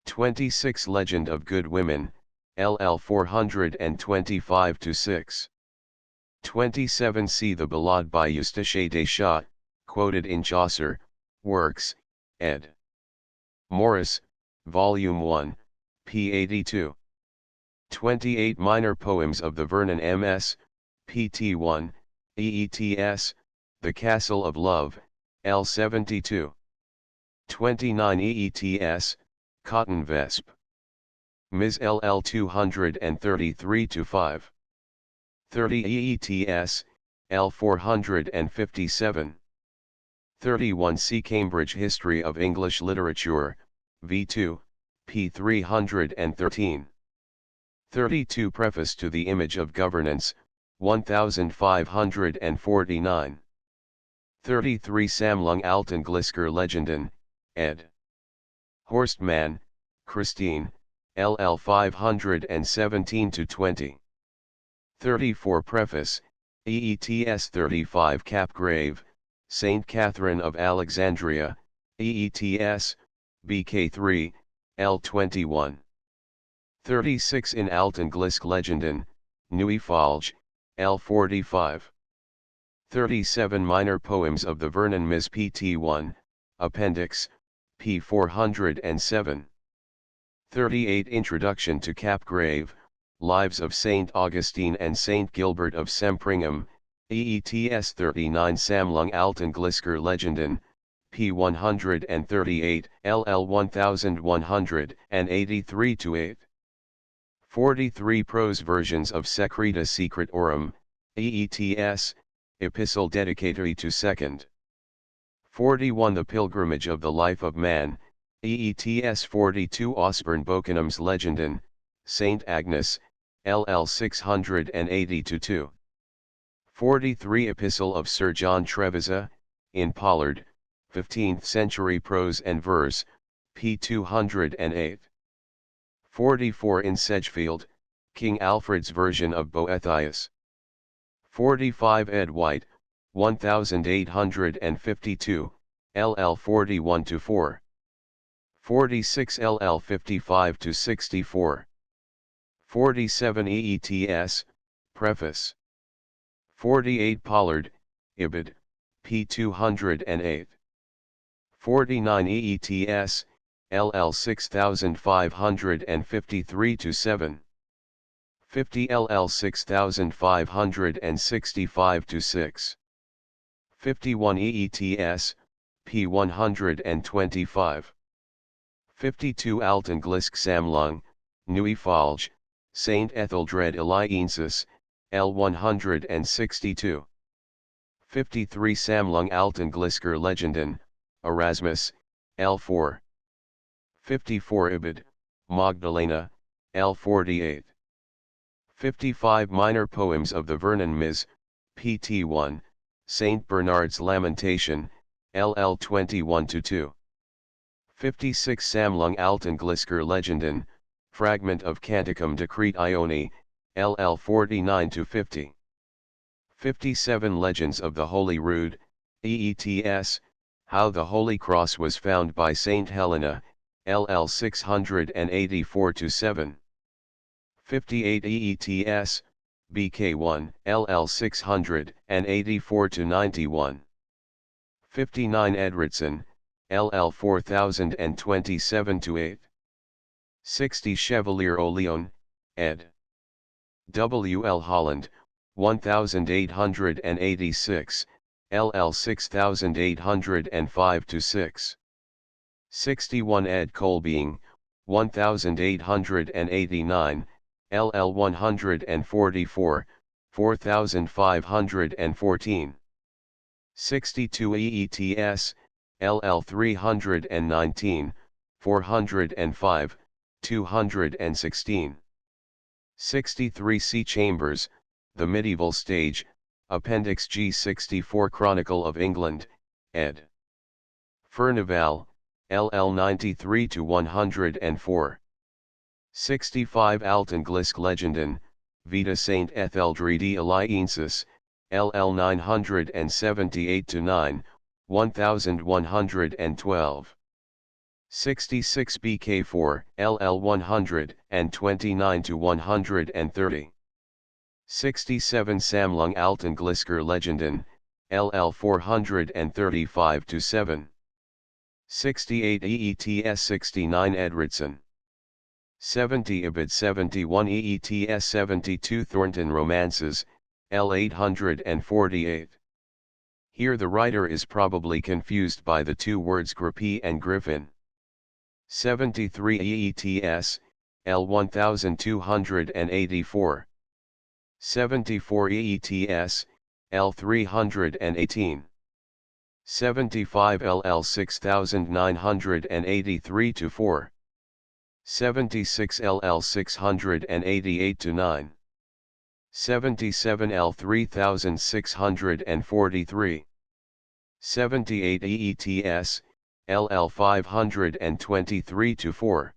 26 Legend of Good Women, LL 425 to 6. 27 See the Ballade by Eustache Deschamps, quoted in Chaucer, Works, ed. Morris, Volume 1, p. 82. 28 Minor Poems of the Vernon MS, pt 1, EETS, The Castle of Love, L 72. 29 EETS, Cotton Vesp. Ms. LL 233 to 5. 30 EETS, L 457. 31 See Cambridge History of English Literature, V2, p. 313. 32 Preface to the Image of Governance, 1549. 33 Samlung Alten Glisker Legenden, ed. Horstmann, Christine, LL 517 to 20. 34 Preface, EETS 35 Capgrave, Saint Catherine of Alexandria, EETS, BK3, L 21. 36 In Alten Glisk Legenden, Nieuwe Falge, L 45. 37 Minor Poems of the Vernon Ms. pt 1, Appendix, p. 407. 38 Introduction to Capgrave, Lives of Saint Augustine and Saint Gilbert of Sempringham, EETS 39 Samlung Alten Glisker Legenden, p. 138, LL 1183 to 8. 43 Prose versions of Secreta Secretorum, EETS, Epistle Dedicatory to 2nd. 41 The Pilgrimage of the Life of Man, EETS 42 Osborne Bokenham's Legenden, Saint Agnes, LL 680 to 2. 43 Epistle of Sir John Trevisa, in Pollard, 15th century prose and verse, p. 208. 44 In Sedgefield, King Alfred's version of Boethius. 45 Ed White, 1852, LL 41 to 4. 46 LL 55 to 64. 47 EETS, Preface. 48 Pollard, Ibid, p. 208. 49 EETS, LL 6553 to 7. 50 LL 6565 to 6. 51 EETS, p. 125. 52 Alten Glisk Samlung, Nieuwe Falge, Saint Etheldred Eliensis, L 162. 53 Samlung Alten Glisker Legenden, Erasmus, L 4. 54 Ibid, Magdalena, L 48. 55 Minor Poems of the Vernon Ms., pt 1, Saint Bernard's Lamentation, LL 21 to 2. 56 Samlung Alten Glisker Legenden, Fragment of Canticum de Crete Ioni, LL 49 to 50. 57 Legends of the Holy Rood, EETS, How the Holy Cross was found by Saint Helena, LL 684 to 7. 58 EETS, BK1, LL 684 to 91. 59 Edridson, LL 4027 to 8. 60 Chevalier Oleon, ed. W. L. Holland, 1886, LL 6805 to 6. 61 Ed. Colbeing, 1889, LL 144, 4514. 62 EETS, LL 319, 405, 216. 63 C. Chambers, The Medieval Stage, Appendix G64 Chronicle of England, ed. Furnival, LL 93-104. 65 Altenglisk Legenden, Vita Saint Etheldredi Alliensis, LL 978-9, 1112. 66 BK4, LL 129-130. 67 Samlung Altenglisker Legenden, LL 435-7. 68 EETS 69 Edridson. 70 Ibid 71 EETS 72 Thornton Romances, L 848. Here the writer is probably confused by the two words Grippy and Griffin. 73 EETS, L 1284. 74 EETS, L 318. 75 LL 6983-4. 76 LL 688-9. 77 L 3643. 78 EETS, LL 523-4.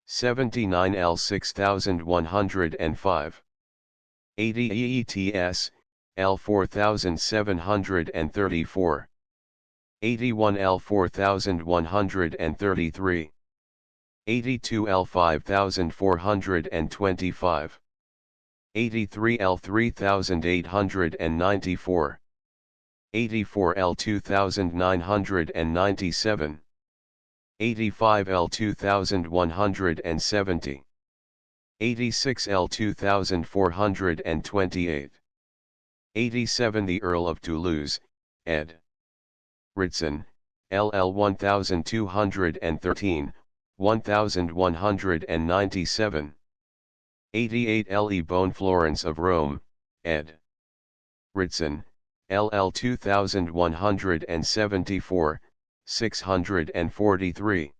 79 L 6105. 80 EETS, L 4734. 81 L 4133. 82 L 5425. 83 L 3894. 84 L 2997. 85 L 2170. 86 L 2428. 87 The Earl of Toulouse, ed. Ritson, LL 1213, 1197. 88 Le Bon Florence of Rome, ed. Ritson, LL 2174, 643.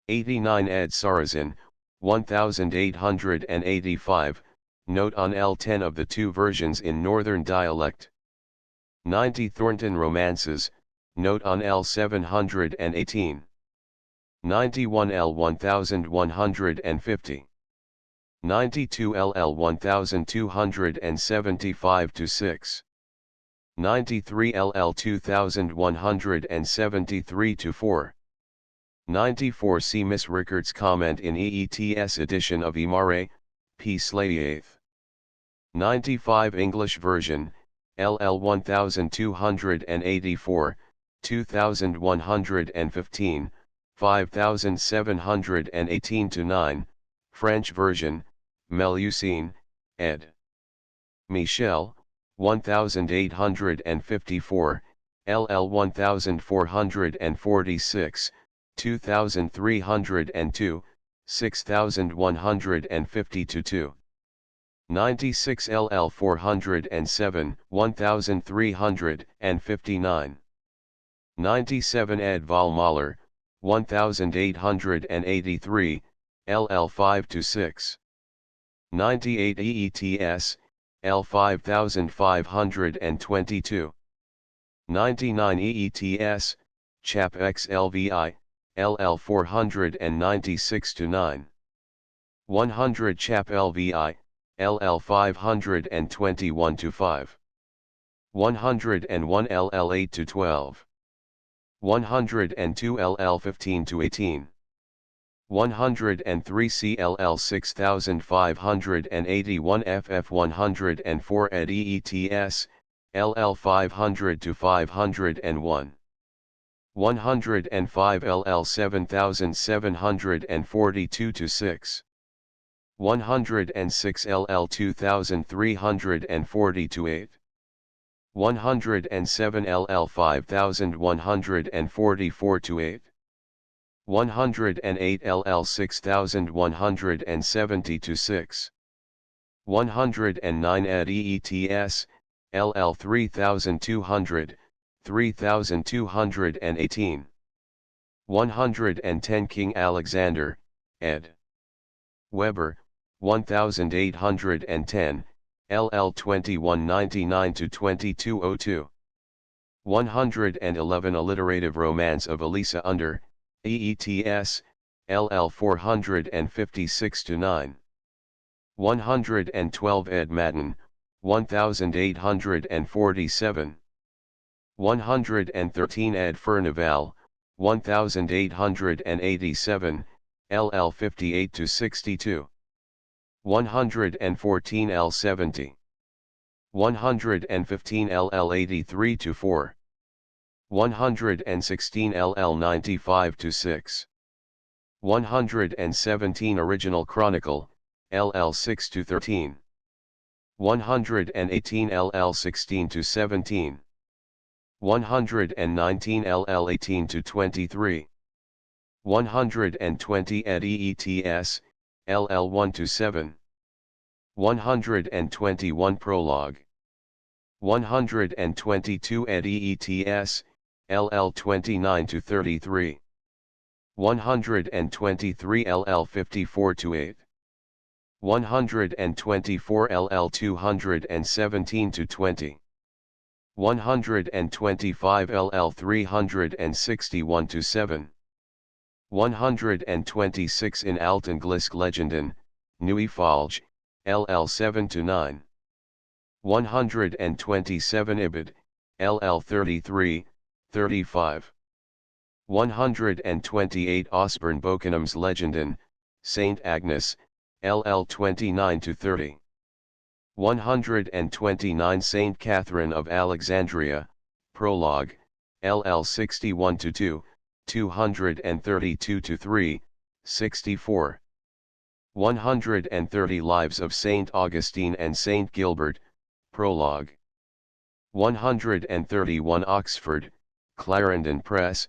89 Ed Sarrazin, 1885, note on L10 of the two versions in Northern dialect. 90 Thornton Romances, note on L718. 91 L 1150. 92 LL 1275-6. 93 LL 2173-4. 94 See Miss Rickard's comment in EETS edition of Imare, P. Slayeth. 95 English version, LL 1284, 2115, 5718-9, French version, Melusine, ed. Michel, 1854, LL 1446, 2302, 6150-2. 96 LL 407, 1359. 97 Ed Val Mahler, 1883, LL 5-6. 98 EETS, L 5522. 99 EETS, Chap XLVI, LL 496-9. 100 Chap LVI, LL 521-5. 101 LL 8-12. 102 LL 15-18. 103 CLL 6581 FF 104 Ed EETS, LL 500-501. 105 LL 7742-6. 106 LL 2340-8. 107 LL 5144-8. 108 LL 6170-6. 109 Ed EETS, LL 3200, 3218. 110 King Alexander, ed. Weber, 1810, LL 2199 to 2202. 111 Alliterative Romance of Elisa Under, EETS, LL 456 to 9. 112 Ed Madden, 1847. 113 Ed Furnival, 1887, LL 58 to 62. 114 L 70. 115 LL 83 to 4. 116 LL 95 to 6. 117 Original Chronicle, LL 6 to 13. 118 LL 16 to 17. 119 LL 18 to 23. 120 Ed EETS, LL 1 to 7. 121 Prologue. 122 Ed EETS, LL 29 to 33. 123 LL 54 to 8. 124 LL 217 to 20. 125 LL 361 to 7. 126 in Alten Glisk Legenden, Nui Falj, LL 7 to 9. 127 Ibid, LL 33, 35. 128 Osborne Bokenham's Legenden, Saint Agnes, LL 29 to 30. 129 Saint Catherine of Alexandria, Prologue, LL 61 to 2, 232 to 3, 64. 130 Lives of Saint Augustine and Saint Gilbert, Prologue. 131 Oxford, Clarendon Press,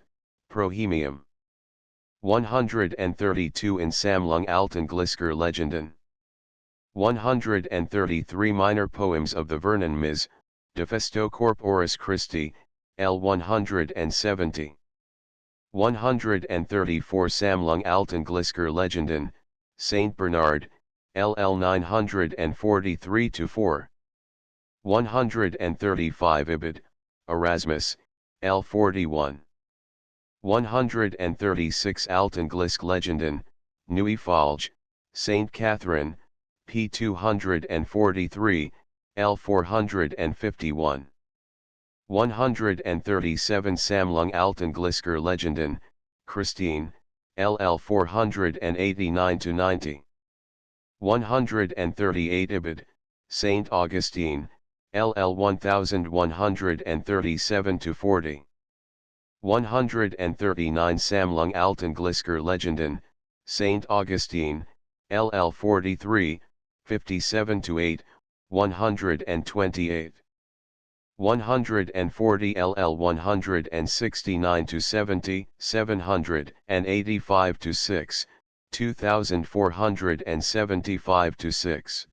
Prohemium. 132 in Samlung Alten Glisker Legenden. 133 Minor Poems of the Vernon Mis, De Festo Corporis Christi, L 170. 134 Samlung Alten Glisker Legenden, Saint Bernard, LL 943 to 4. 135 Ibid, Erasmus, L 41. 136 Alten Glisk Legenden, Nui Falj, Saint Catherine, P 243, L 451. 137 Samlung Alten Glisker Legenden, Christine, LL 489 to 90. 138 Ibid, Saint Augustine, LL 1137 to 40. 139 Samlung Alten Glisker Legenden, Saint Augustine, LL 43, 57 to 8, 128. 140 LL 169 to 70, 785 to 6, 2475 to 6.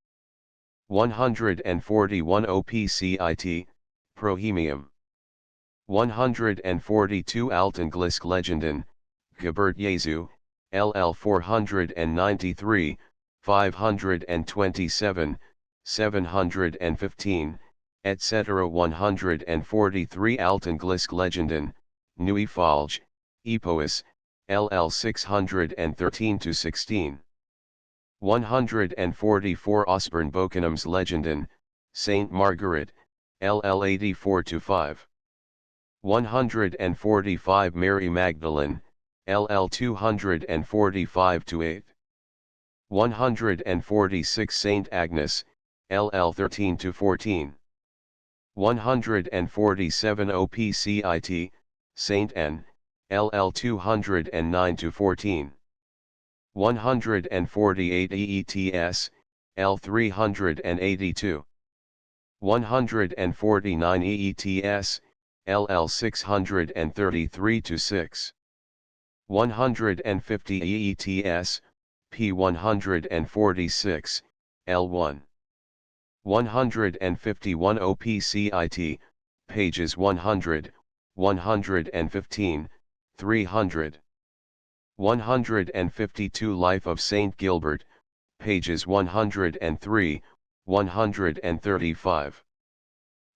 141 OPCIT, Prohemium. 142 Alten Glisk Legenden, Gebert Jesu, LL 493, 527, 715, etc. 143 Alten Glisk Legenden, Nui Falj, Epois, LL 613 to 16. 144 Osborne Bokenham's Legenden, Saint Margaret, LL 84 to 5. 145 Mary Magdalene, LL 245 to 8. 146 Saint Agnes, LL 13 to 14. 147 OPCIT, Saint N, LL 209 to 14. 148 EETS, L 382. 149 EETS, LL 633 to 6. 150 EETS, P 146, L1. 151 OPCIT, pages 100, 115, 300. 152 Life of Saint Gilbert, pages 103, 135.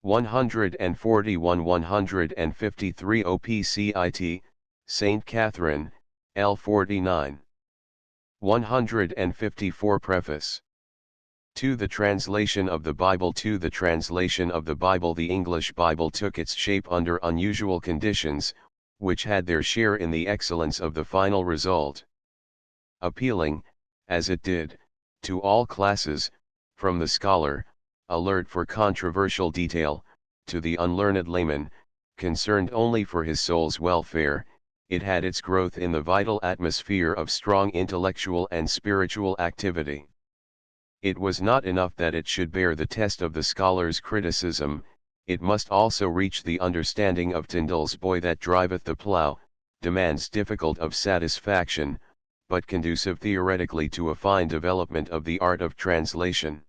141 153 OPCIT, St. Catherine, L49. 154 Preface. To the translation of the Bible. To the translation of the Bible. The English Bible took its shape under unusual conditions, which had their share in the excellence of the final result. Appealing, as it did, to all classes, from the scholar, alert for controversial detail, to the unlearned layman, concerned only for his soul's welfare, it had its growth in the vital atmosphere of strong intellectual and spiritual activity. It was not enough that it should bear the test of the scholar's criticism, it must also reach the understanding of Tyndale's boy that driveth the plough, demands difficult of satisfaction, but conducive theoretically to a fine development of the art of translation.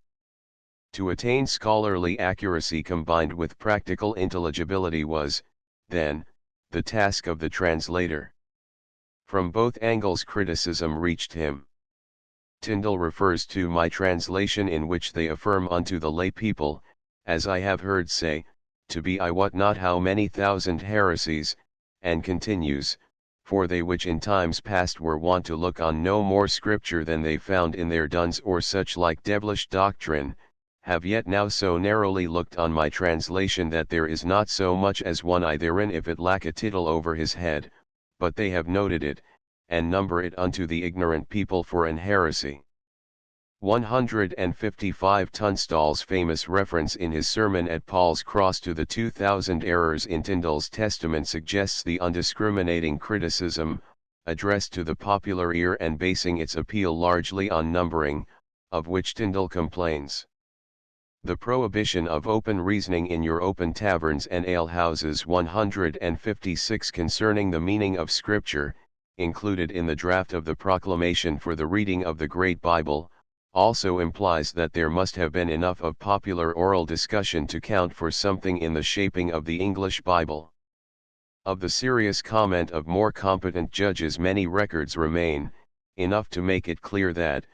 To attain scholarly accuracy combined with practical intelligibility was, then, the task of the translator. From both angles criticism reached him. Tyndale refers to my translation in which they affirm unto the lay people, as I have heard say, to be I wot not how many thousand heresies, and continues, for they which in times past were wont to look on no more scripture than they found in their duns or such like devilish doctrine, have yet now so narrowly looked on my translation that there is not so much as one eye therein if it lack a tittle over his head, but they have noted it, and number it unto the ignorant people for an heresy. 155 Tunstall's famous reference in his sermon at Paul's Cross to the 2,000 errors in Tyndale's Testament suggests the undiscriminating criticism, addressed to the popular ear and basing its appeal largely on numbering, of which Tyndale complains. The prohibition of open reasoning in your open taverns and alehouses. 156 Concerning the meaning of Scripture, included in the draft of the proclamation for the reading of the Great Bible, also implies that there must have been enough of popular oral discussion to count for something in the shaping of the English Bible. Of the serious comment of more competent judges many records remain, enough to make it clear that,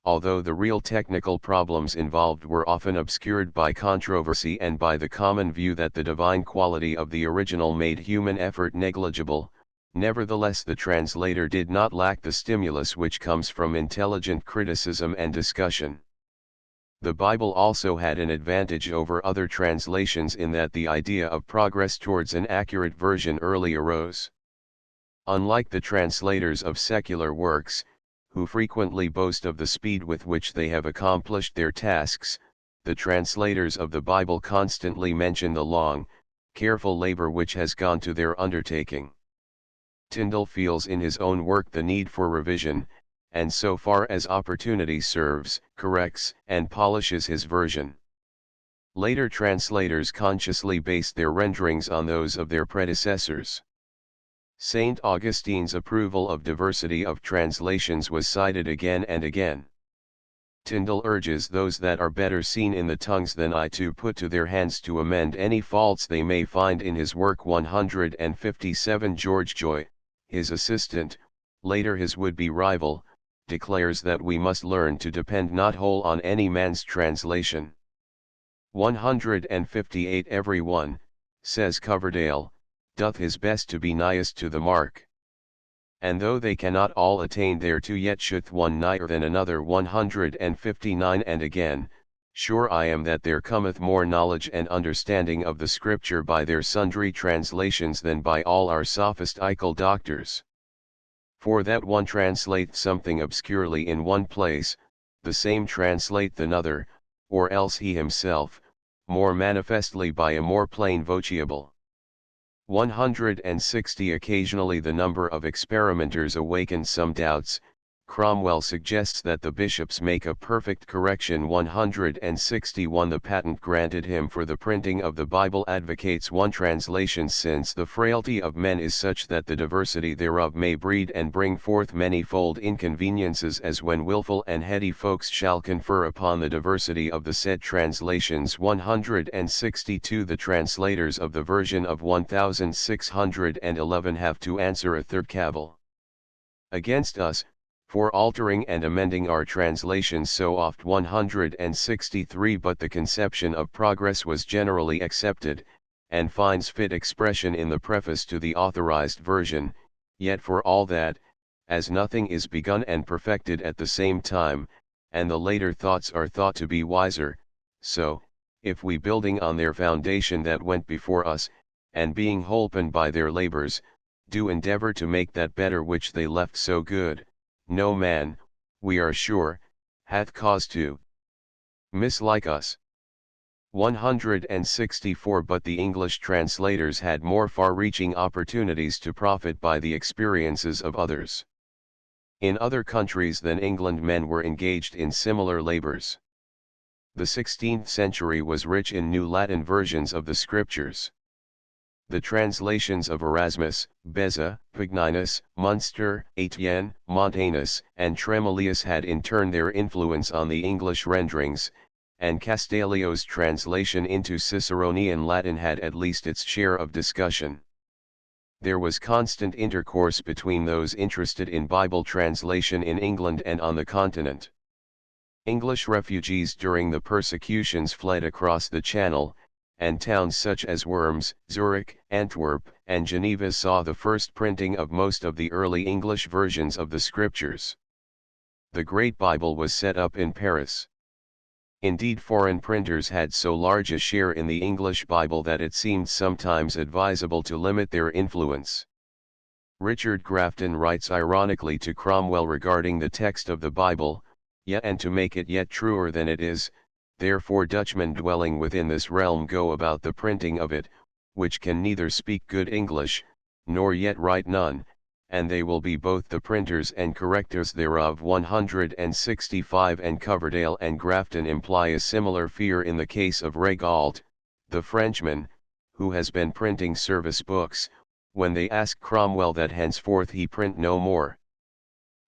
although the real technical problems involved were often obscured by controversy and by the common view that the divine quality of the original made human effort negligible, nevertheless the translator did not lack the stimulus which comes from intelligent criticism and discussion. The Bible also had an advantage over other translations in that the idea of progress towards an accurate version early arose. Unlike the translators of secular works, who frequently boast of the speed with which they have accomplished their tasks, the translators of the Bible constantly mention the long, careful labor which has gone to their undertaking. Tyndale feels in his own work the need for revision, and so far as opportunity serves, corrects and polishes his version. Later translators consciously based their renderings on those of their predecessors. St. Augustine's approval of diversity of translations was cited again and again. Tyndale urges those that are better seen in the tongues than I to put to their hands to amend any faults they may find in his work. 157 George Joy, his assistant, later his would-be rival, declares that we must learn to depend not whole on any man's translation. 158 Every one, says Coverdale, doth his best to be nighest to the mark. And though they cannot all attain thereto, yet shouldth one nigher than another. 159 And again, sure I am that there cometh more knowledge and understanding of the Scripture by their sundry translations than by all our sophistical doctors. For that one translateth something obscurely in one place, the same translateth another, or else he himself, more manifestly by a more plain votiable. 160 Occasionally the number of experimenters awakens some doubts. Cromwell suggests that the bishops make a perfect correction. 161 The patent granted him for the printing of the Bible advocates one translation, since the frailty of men is such that the diversity thereof may breed and bring forth many-fold inconveniences, as when wilful and heady folks shall confer upon the diversity of the said translations. 162 The translators of the version of 1611 have to answer a third cavil against us, For altering and amending our translations so oft 163, but the conception of progress was generally accepted, and finds fit expression in the preface to the authorized version. Yet for all that, as nothing is begun and perfected at the same time, and the later thoughts are thought to be wiser, so, if we building on their foundation that went before us, and being holpen by their labors, do endeavor to make that better which they left so good, no man, we are sure, hath cause to mislike us. 164 But the English translators had more far-reaching opportunities to profit by the experiences of others. In other countries than England men were engaged in similar labors. The 16th century was rich in new Latin versions of the Scriptures. The translations of Erasmus, Beza, Pagninus, Munster, Etienne, Montanus, and Tremelius had in turn their influence on the English renderings, and Castalio's translation into Ciceronian Latin had at least its share of discussion. There was constant intercourse between those interested in Bible translation in England and on the continent. English refugees during the persecutions fled across the Channel, and towns such as Worms, Zurich, Antwerp, and Geneva saw the first printing of most of the early English versions of the Scriptures. The Great Bible was set up in Paris. Indeed, foreign printers had so large a share in the English Bible that it seemed sometimes advisable to limit their influence. Richard Grafton writes ironically to Cromwell regarding the text of the Bible, "Yet and to make it yet truer than it is, therefore Dutchmen dwelling within this realm go about the printing of it, which can neither speak good English, nor yet write none, and they will be both the printers and correctors thereof." 165 And Coverdale and Grafton imply a similar fear in the case of Regault, the Frenchman, who has been printing service books, when they ask Cromwell that henceforth he print no more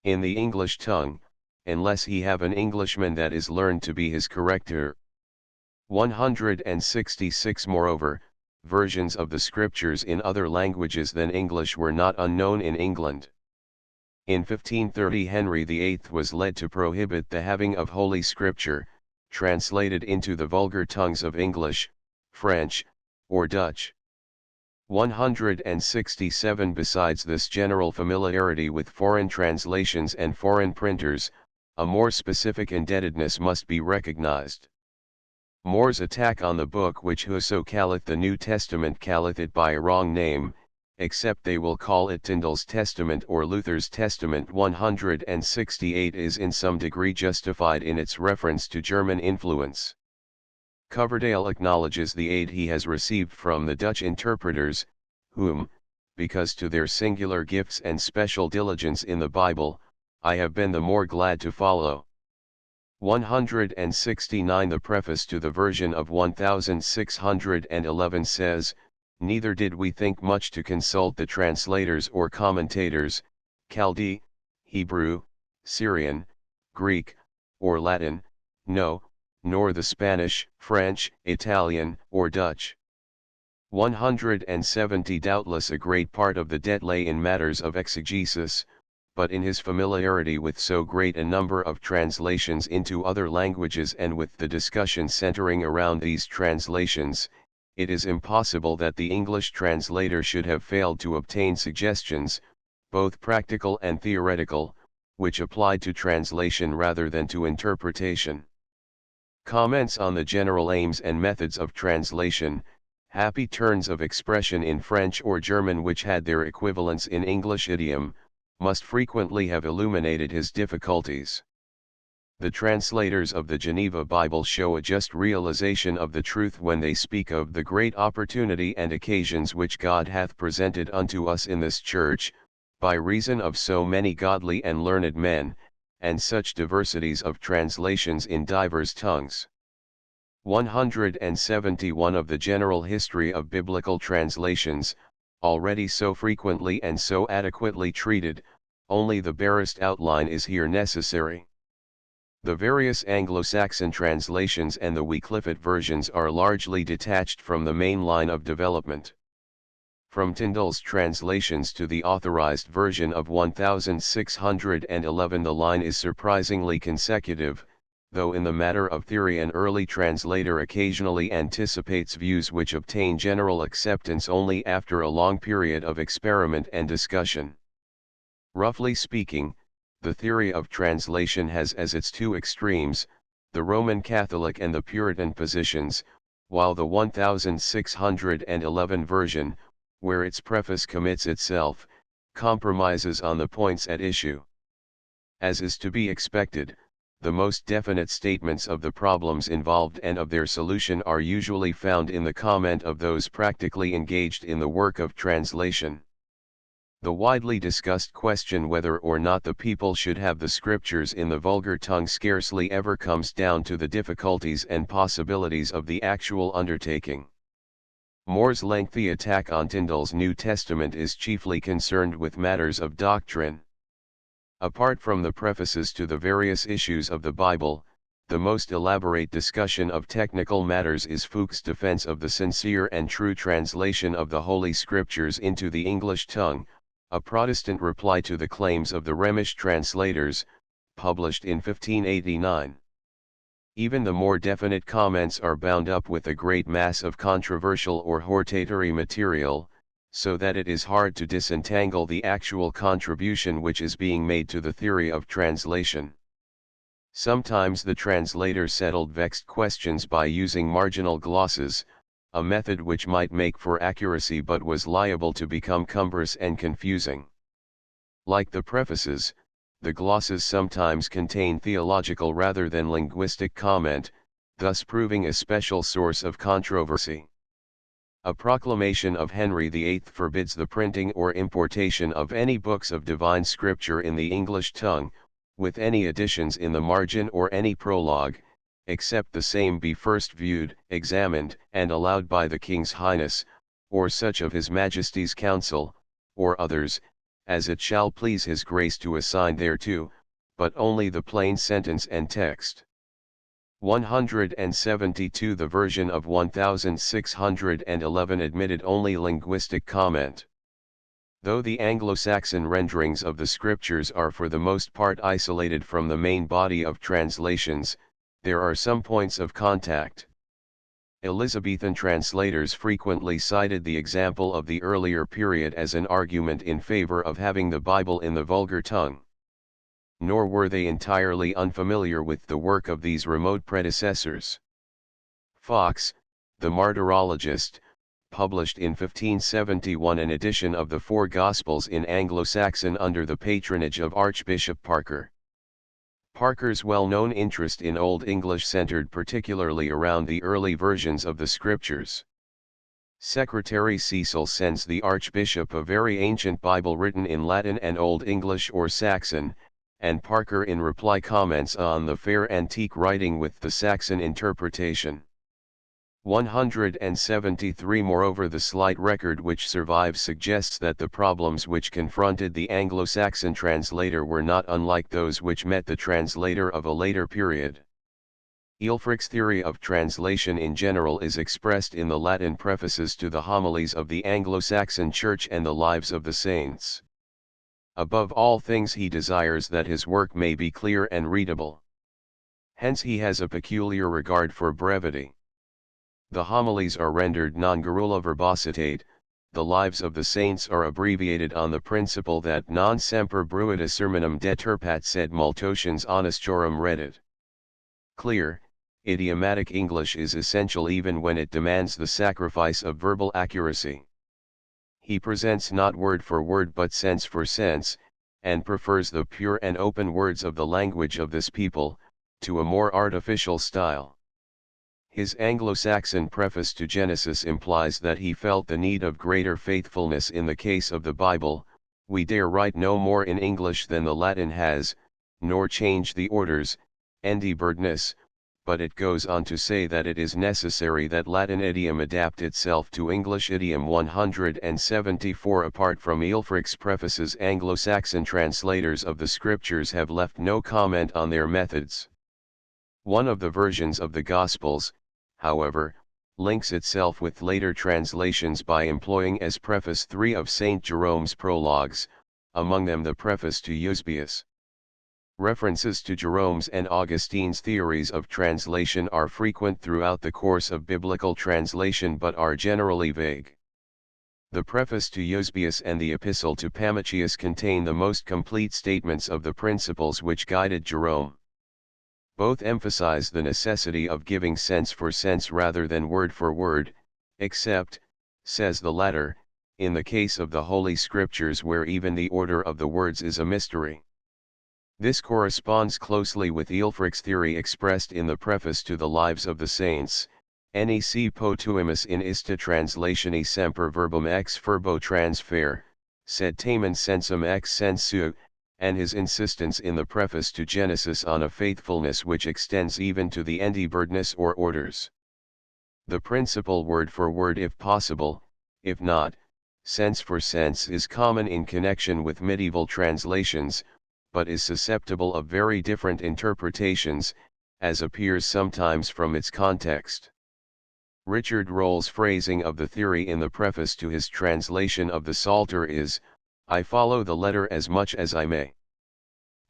in the English tongue, unless he have an Englishman that is learned to be his corrector. 166 Moreover, versions of the Scriptures in other languages than English were not unknown in England. In 1530 Henry VIII was led to prohibit the having of Holy Scripture, translated into the vulgar tongues of English, French, or Dutch. 167 Besides this general familiarity with foreign translations and foreign printers, a more specific indebtedness must be recognized. More's attack on the book which whoso calleth the New Testament calleth it by a wrong name, except they will call it Tyndale's Testament or Luther's Testament. 168 is in some degree justified in its reference to German influence. Coverdale acknowledges the aid he has received from the Dutch interpreters, whom, because to their singular gifts and special diligence in the Bible, I have been the more glad to follow. 169 The preface to the version of 1611 says, "Neither did we think much to consult the translators or commentators, Chaldee, Hebrew, Syrian, Greek, or Latin, no, nor the Spanish, French, Italian, or Dutch." 170 Doubtless a great part of the debt lay in matters of exegesis, but in his familiarity with so great a number of translations into other languages and with the discussion centering around these translations, it is impossible that the English translator should have failed to obtain suggestions, both practical and theoretical, which applied to translation rather than to interpretation. Comments on the general aims and methods of translation, happy turns of expression in French or German which had their equivalents in English idiom, must frequently have illuminated his difficulties. The translators of the Geneva Bible show a just realization of the truth when they speak of the great opportunity and occasions which God hath presented unto us in this church, by reason of so many godly and learned men, and such diversities of translations in divers tongues. 171 Of the general history of biblical translations, already so frequently and so adequately treated, only the barest outline is here necessary. The various Anglo-Saxon translations and the Wyclifite versions are largely detached from the main line of development. From Tyndall's translations to the authorized version of 1611 the line is surprisingly consecutive, though in the matter of theory an early translator occasionally anticipates views which obtain general acceptance only after a long period of experiment and discussion. Roughly speaking, the theory of translation has as its two extremes, the Roman Catholic and the Puritan positions, while the 1611 version, where its preface commits itself, compromises on the points at issue. As is to be expected, the most definite statements of the problems involved and of their solution are usually found in the comment of those practically engaged in the work of translation. The widely discussed question whether or not the people should have the scriptures in the vulgar tongue scarcely ever comes down to the difficulties and possibilities of the actual undertaking. More's lengthy attack on Tyndall's New Testament is chiefly concerned with matters of doctrine. Apart from the prefaces to the various issues of the Bible, the most elaborate discussion of technical matters is Fuchs' defense of the sincere and true translation of the Holy Scriptures into the English tongue, a Protestant reply to the claims of the Rhemish translators, published in 1589. Even the more definite comments are bound up with a great mass of controversial or hortatory material, so that it is hard to disentangle the actual contribution which is being made to the theory of translation. Sometimes the translator settled vexed questions by using marginal glosses, a method which might make for accuracy but was liable to become cumbrous and confusing. Like the prefaces, the glosses sometimes contain theological rather than linguistic comment, thus proving a special source of controversy. A proclamation of Henry VIII forbids the printing or importation of any books of divine scripture in the English tongue, with any additions in the margin or any prologue, except the same be first viewed, examined, and allowed by the King's Highness, or such of His Majesty's Council, or others, as it shall please His Grace to assign thereto, but only the plain sentence and text. 172 The version of 1611 admitted only linguistic comment. Though the Anglo-Saxon renderings of the scriptures are for the most part isolated from the main body of translations, there are some points of contact. Elizabethan translators frequently cited the example of the earlier period as an argument in favor of having the Bible in the vulgar tongue. Nor were they entirely unfamiliar with the work of these remote predecessors. Fox, the martyrologist, published in 1571 an edition of the Four Gospels in Anglo-Saxon under the patronage of Archbishop Parker. Parker's well-known interest in Old English centered particularly around the early versions of the Scriptures. Secretary Cecil sends the Archbishop a very ancient Bible written in Latin and Old English or Saxon, and Parker in reply comments on the fair antique writing with the Saxon interpretation. 173 Moreover, the slight record which survives suggests that the problems which confronted the Anglo-Saxon translator were not unlike those which met the translator of a later period. Ælfric's theory of translation in general is expressed in the Latin prefaces to the homilies of the Anglo-Saxon Church and the Lives of the Saints. Above all things he desires that his work may be clear and readable. Hence he has a peculiar regard for brevity. The homilies are rendered non garrula verbositate, the Lives of the Saints are abbreviated on the principle that non semper bruita sermonum deterpat sed multotiens honestiorum reddit. Clear, idiomatic English is essential even when it demands the sacrifice of verbal accuracy. He presents not word for word but sense for sense, and prefers the pure and open words of the language of this people, to a more artificial style. His Anglo-Saxon preface to Genesis implies that he felt the need of greater faithfulness in the case of the Bible. We dare write no more in English than the Latin has, nor change the orders, endibirdness, but it goes on to say that it is necessary that Latin idiom adapt itself to English idiom. 174 Apart from Ælfric's prefaces, Anglo-Saxon translators of the Scriptures have left no comment on their methods. One of the versions of the Gospels, however, links itself with later translations by employing as preface 3 of St. Jerome's prologues, among them the preface to Eusebius. References to Jerome's and Augustine's theories of translation are frequent throughout the course of biblical translation but are generally vague. The preface to Eusebius and the epistle to Pammachius contain the most complete statements of the principles which guided Jerome. Both emphasize the necessity of giving sense for sense rather than word for word, except, says the latter, in the case of the Holy Scriptures where even the order of the words is a mystery. This corresponds closely with Ælfric's theory expressed in the preface to the Lives of the Saints, nec potuimus in ista translatione semper verbum ex verbo transfer, sed tamen sensum ex sensu, and his insistence in the preface to Genesis on a faithfulness which extends even to the endibirdness or orders. The principle word for word if possible, if not, sense for sense is common in connection with medieval translations, but is susceptible of very different interpretations, as appears sometimes from its context. Richard Roll's phrasing of the theory in the preface to his translation of the Psalter is, "I follow the letter as much as I may.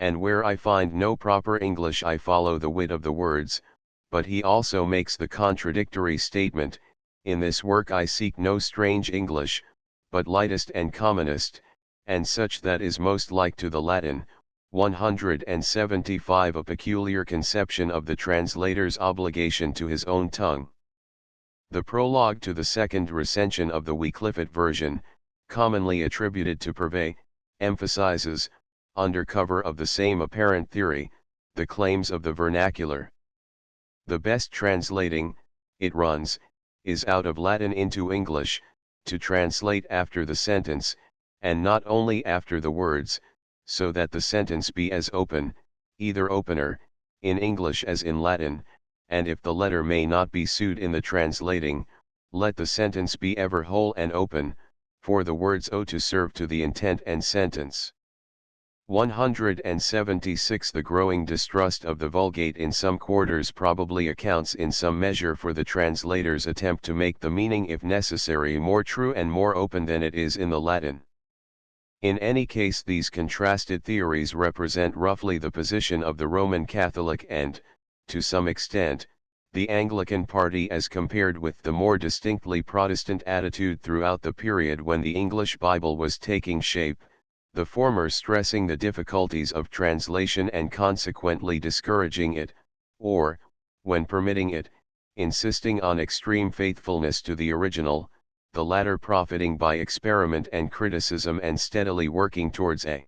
And where I find no proper English I follow the wit of the words," but he also makes the contradictory statement, "In this work I seek no strange English, but lightest and commonest, and such that is most like to the Latin." 175 A peculiar conception of the translator's obligation to his own tongue. The prologue to the second recension of the Wyclifite version, commonly attributed to Purvey, emphasizes, under cover of the same apparent theory, the claims of the vernacular. The best translating, it runs, is out of Latin into English, to translate after the sentence, and not only after the words, so that the sentence be as open, either opener, in English as in Latin, and if the letter may not be sued in the translating, let the sentence be ever whole and open, for the words owe to serve to the intent and sentence. 176 The growing distrust of the Vulgate in some quarters probably accounts in some measure for the translator's attempt to make the meaning if necessary more true and more open than it is in the Latin. In any case these contrasted theories represent roughly the position of the Roman Catholic and, to some extent, the Anglican party as compared with the more distinctly Protestant attitude throughout the period when the English Bible was taking shape, the former stressing the difficulties of translation and consequently discouraging it, or, when permitting it, insisting on extreme faithfulness to the original, the latter profiting by experiment and criticism and steadily working towards a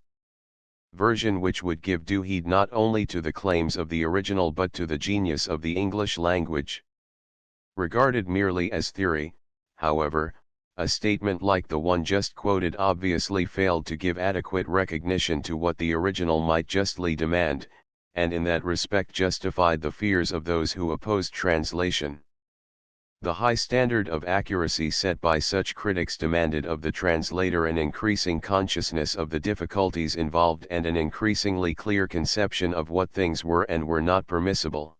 version which would give due heed not only to the claims of the original but to the genius of the English language. Regarded merely as theory, however, a statement like the one just quoted obviously failed to give adequate recognition to what the original might justly demand, and in that respect justified the fears of those who opposed translation. The high standard of accuracy set by such critics demanded of the translator an increasing consciousness of the difficulties involved and an increasingly clear conception of what things were and were not permissible.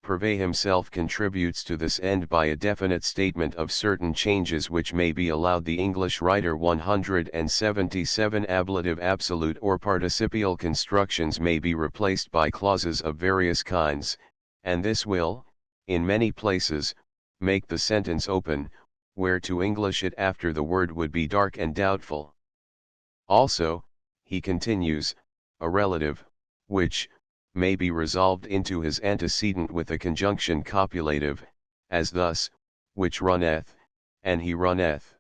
Purvey himself contributes to this end by a definite statement of certain changes which may be allowed the English writer. 177 Ablative absolute or participial constructions may be replaced by clauses of various kinds, and this will, in many places, make the sentence open, where to English it after the word would be dark and doubtful. Also, he continues, a relative, which, may be resolved into his antecedent with a conjunction copulative, as thus, which runneth, and he runneth.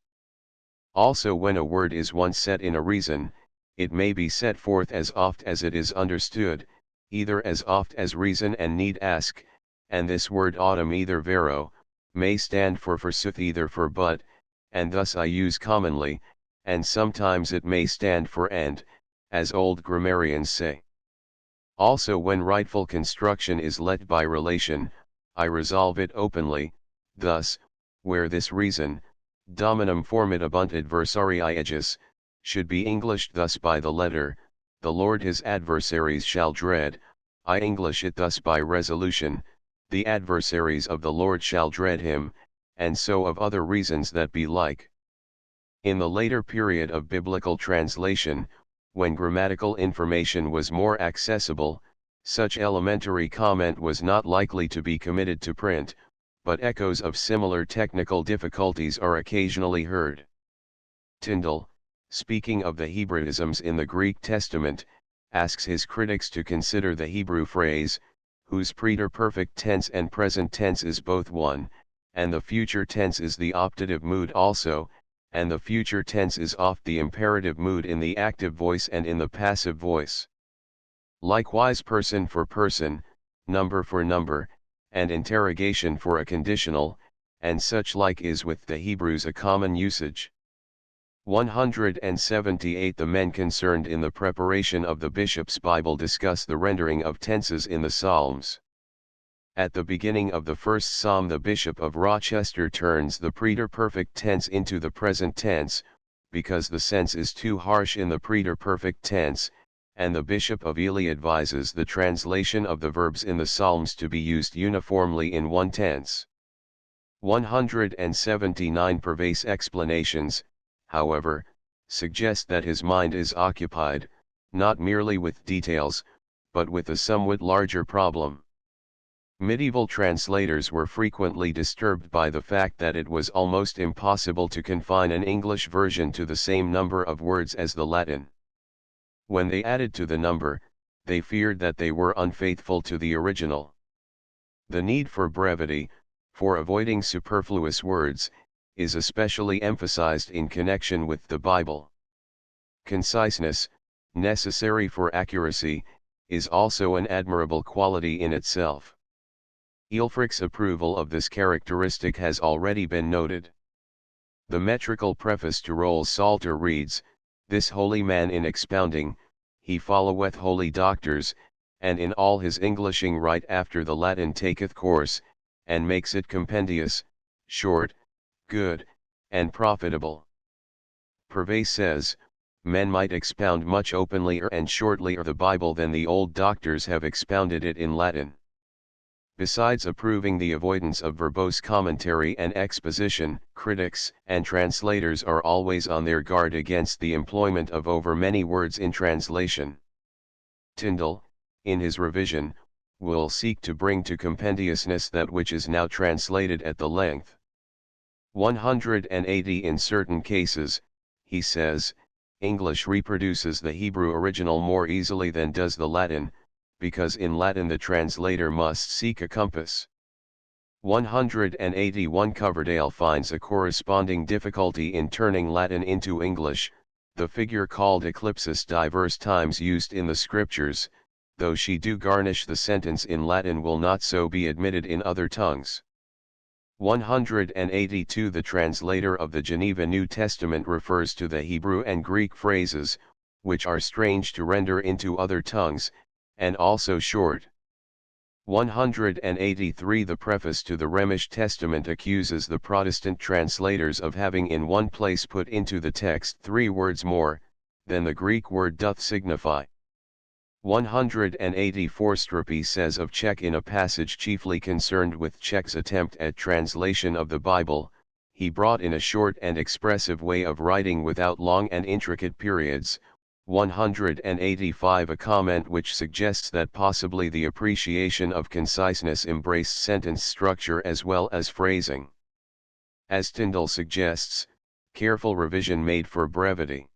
Also when a word is once set in a reason, it may be set forth as oft as it is understood, either as oft as reason and need ask, and this word autumn either vero, may stand for forsooth either for but, and thus I use commonly, and sometimes it may stand for and, as old grammarians say. Also when rightful construction is let by relation, I resolve it openly, thus, where this reason, dominum formidabunt adversarii aegis, should be Englished thus by the letter, the Lord his adversaries shall dread, I English it thus by resolution, the adversaries of the Lord shall dread him, and so of other reasons that be like. In the later period of biblical translation, when grammatical information was more accessible, such elementary comment was not likely to be committed to print, but echoes of similar technical difficulties are occasionally heard. Tyndall, speaking of the Hebraisms in the Greek Testament, asks his critics to consider the Hebrew phrase, whose preterperfect tense and present tense is both one, and the future tense is the optative mood also, and the future tense is oft the imperative mood in the active voice and in the passive voice. Likewise person for person, number for number, and interrogation for a conditional, and such like is with the Hebrews a common usage. 178 The men concerned in the preparation of the bishop's Bible discuss the rendering of tenses in the Psalms. At the beginning of the first psalm the Bishop of Rochester turns the preterperfect tense into the present tense, because the sense is too harsh in the preterperfect tense, and the Bishop of Ely advises the translation of the verbs in the Psalms to be used uniformly in one tense. 179 Purvey's explanations, however, suggest that his mind is occupied, not merely with details, but with a somewhat larger problem. Medieval translators were frequently disturbed by the fact that it was almost impossible to confine an English version to the same number of words as the Latin. When they added to the number, they feared that they were unfaithful to the original. The need for brevity, for avoiding superfluous words, is especially emphasized in connection with the Bible. Conciseness, necessary for accuracy, is also an admirable quality in itself. Ælfric's approval of this characteristic has already been noted. The metrical preface to Rolls Psalter reads, "This holy man in expounding, he followeth holy doctors, and in all his Englishing right after the Latin taketh course, and makes it compendious, short, good, and profitable." Purvey says, "Men might expound much openlier and shortlier the Bible than the old doctors have expounded it in Latin." Besides approving the avoidance of verbose commentary and exposition, critics and translators are always on their guard against the employment of over many words in translation. Tyndall, in his revision, will seek to bring to compendiousness that which is now translated at the length. 180 In certain cases, he says, English reproduces the Hebrew original more easily than does the Latin, because in Latin the translator must seek a compass. 181 Coverdale finds a corresponding difficulty in turning Latin into English, the figure called eclipsis diverse times used in the scriptures, though she do garnish the sentence in Latin will not so be admitted in other tongues. 182 The translator of the Geneva New Testament refers to the Hebrew and Greek phrases, which are strange to render into other tongues, and also short. 183 The preface to the Rhemish Testament accuses the Protestant translators of having in one place put into the text 3 words more than the Greek word doth signify. 184 Strupy says of Czech in a passage chiefly concerned with Czech's attempt at translation of the Bible, he brought in a short and expressive way of writing without long and intricate periods. 185 A comment which suggests that possibly the appreciation of conciseness embraced sentence structure as well as phrasing. As Tyndall suggests, careful revision made for brevity.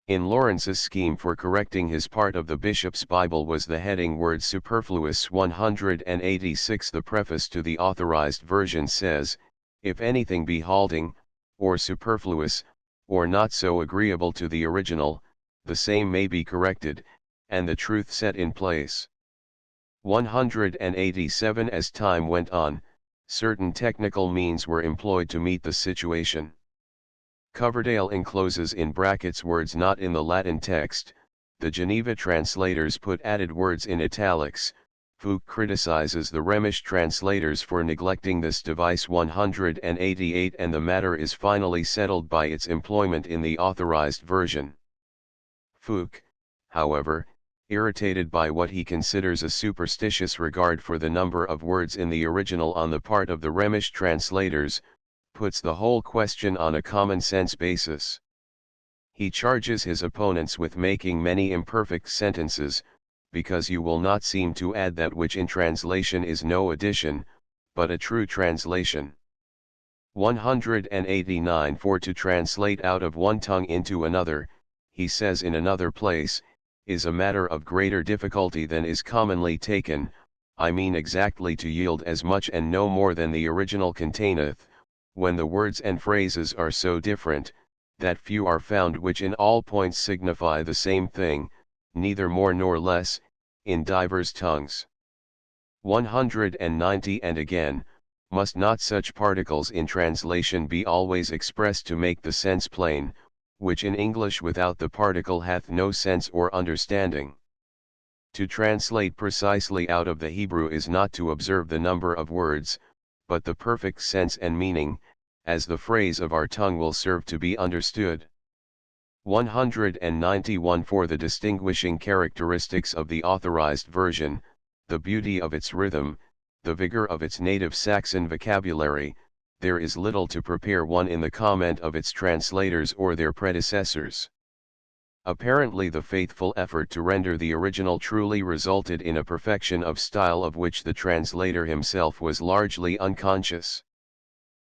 In Lawrence's scheme for correcting his part of the bishop's Bible was the heading word superfluous. 186 The preface to the Authorized Version says, "If anything be halting, or superfluous, or not so agreeable to the original, the same may be corrected, and the truth set in place." 187 As time went on, certain technical means were employed to meet the situation. Coverdale encloses in brackets words not in the Latin text, the Geneva translators put added words in italics. Fuchs criticizes the Rhemish translators for neglecting this device. 188 And the matter is finally settled by its employment in the Authorized Version. Fuchs, however, irritated by what he considers a superstitious regard for the number of words in the original on the part of the Rhemish translators, puts the whole question on a common-sense basis. He charges his opponents with making many imperfect sentences, because you will not seem to add that which in translation is no addition, but a true translation. 189 For to translate out of one tongue into another, he says in another place, is a matter of greater difficulty than is commonly taken, I mean exactly to yield as much and no more than the original containeth, when the words and phrases are so different, that few are found which in all points signify the same thing, neither more nor less, in divers tongues. 190 And again, must not such particles in translation be always expressed to make the sense plain, which in English without the particle hath no sense or understanding? To translate precisely out of the Hebrew is not to observe the number of words, but the perfect sense and meaning, as the phrase of our tongue will serve to be understood. 191 For the distinguishing characteristics of the authorized version, the beauty of its rhythm, the vigor of its native Saxon vocabulary, there is little to prepare one in the comment of its translators or their predecessors. Apparently the faithful effort to render the original truly resulted in a perfection of style of which the translator himself was largely unconscious.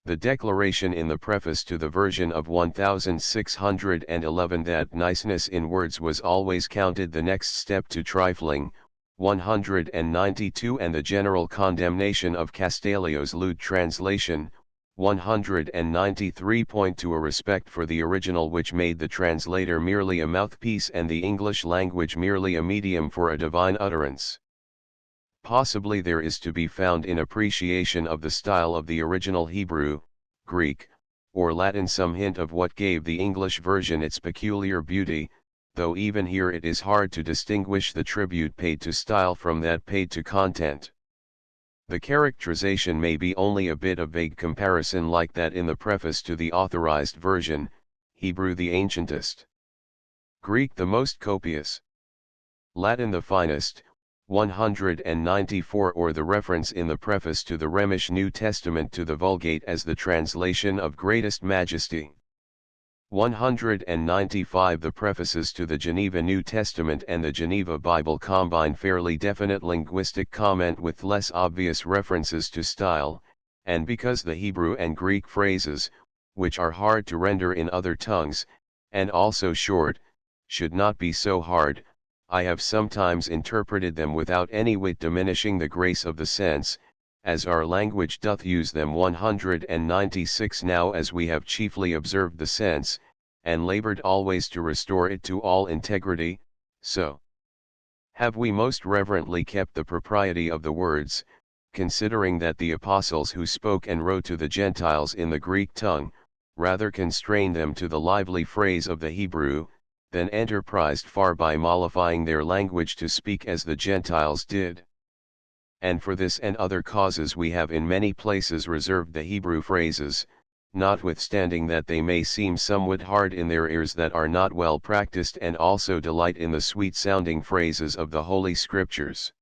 The declaration in the preface to the version of 1611 that niceness in words was always counted the next step to trifling, 192 And the general condemnation of Castalio's lewd translation, 193 point to a respect for the original which made the translator merely a mouthpiece and the English language merely a medium for a divine utterance. Possibly there is to be found in appreciation of the style of the original Hebrew, Greek, or Latin some hint of what gave the English version its peculiar beauty, though even here it is hard to distinguish the tribute paid to style from that paid to content. The characterization may be only a bit of vague comparison like that in the preface to the authorized version, Hebrew the ancientest, Greek the most copious, Latin the finest, 194 Or the reference in the preface to the Rhemish New Testament to the Vulgate as the translation of greatest majesty. 195 The prefaces to the Geneva New Testament and the Geneva Bible combine fairly definite linguistic comment with less obvious references to style, and because the Hebrew and Greek phrases, which are hard to render in other tongues, and also short, should not be so hard, I have sometimes interpreted them without any whit diminishing the grace of the sense, as our language doth use them. 196 Now as we have chiefly observed the sense, and labored always to restore it to all integrity, so have we most reverently kept the propriety of the words, considering that the apostles who spoke and wrote to the Gentiles in the Greek tongue, rather constrained them to the lively phrase of the Hebrew, than enterprised far by mollifying their language to speak as the Gentiles did. And for this and other causes we have in many places reserved the Hebrew phrases, notwithstanding that they may seem somewhat hard in their ears that are not well practiced and also delight in the sweet-sounding phrases of the Holy Scriptures.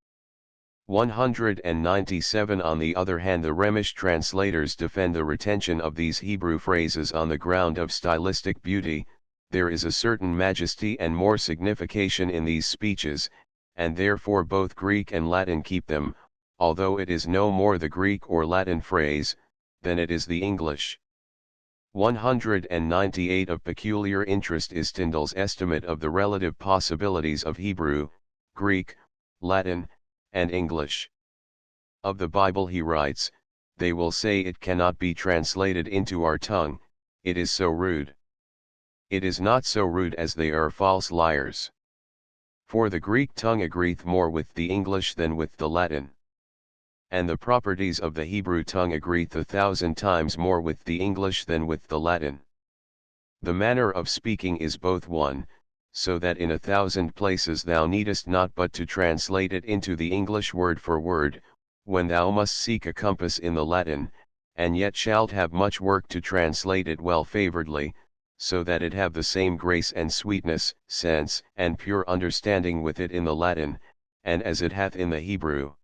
197 On the other hand, the Rhemish translators defend the retention of these Hebrew phrases on the ground of stylistic beauty. There is a certain majesty and more signification in these speeches, and therefore both Greek and Latin keep them, although it is no more the Greek or Latin phrase, than it is the English. 198 Of peculiar interest is Tyndall's estimate of the relative possibilities of Hebrew, Greek, Latin, and English. Of the Bible he writes, "They will say it cannot be translated into our tongue, it is so rude. It is not so rude as they are false liars. For the Greek tongue agreeth more with the English than with the Latin. And the properties of the Hebrew tongue agreeth 1,000 times more with the English than with the Latin. The manner of speaking is both one, so that in 1,000 places thou needest not but to translate it into the English word for word, when thou must seek a compass in the Latin, and yet shalt have much work to translate it well favoredly, so that it have the same grace and sweetness, sense, and pure understanding with it in the Latin, and as it hath in the Hebrew.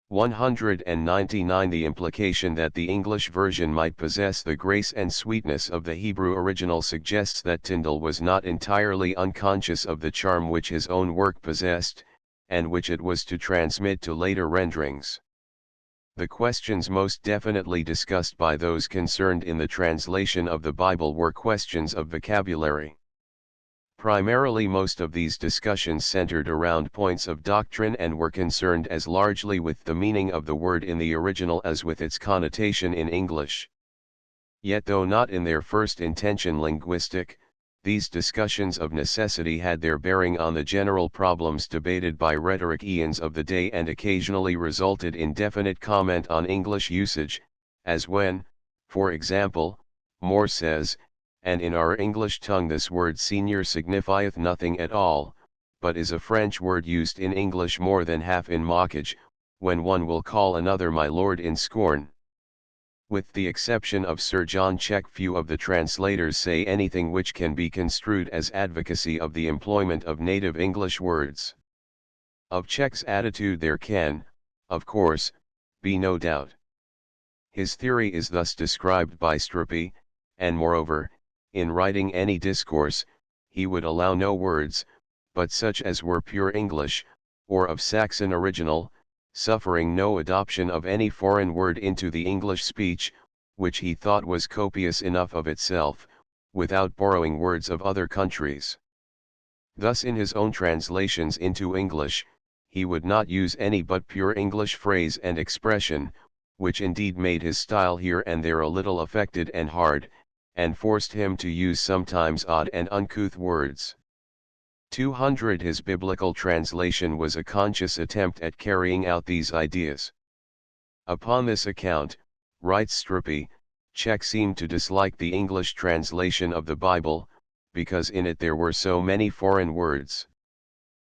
199. The implication that the English version might possess the grace and sweetness of the Hebrew original suggests that Tyndale was not entirely unconscious of the charm which his own work possessed, and which it was to transmit to later renderings. The questions most definitely discussed by those concerned in the translation of the Bible were questions of vocabulary. Primarily, most of these discussions centered around points of doctrine and were concerned as largely with the meaning of the word in the original as with its connotation in English. Yet though not in their first intention linguistic, these discussions of necessity had their bearing on the general problems debated by rhetoricians of the day and occasionally resulted in definite comment on English usage, as when, for example, Moore says, "And in our English tongue this word senior signifieth nothing at all, but is a French word used in English more than half in mockage, when one will call another my lord in scorn." With the exception of Sir John Check, few of the translators say anything which can be construed as advocacy of the employment of native English words. Of Check's attitude there can, of course, be no doubt. His theory is thus described by Strupy, and moreover, in writing any discourse, he would allow no words, but such as were pure English, or of Saxon original, suffering no adoption of any foreign word into the English speech, which he thought was copious enough of itself, without borrowing words of other countries. Thus in his own translations into English, he would not use any but pure English phrase and expression, which indeed made his style here and there a little affected and hard, and forced him to use sometimes odd and uncouth words. 200. His biblical translation was a conscious attempt at carrying out these ideas. Upon this account, writes Strupy, Check seemed to dislike the English translation of the Bible, because in it there were so many foreign words.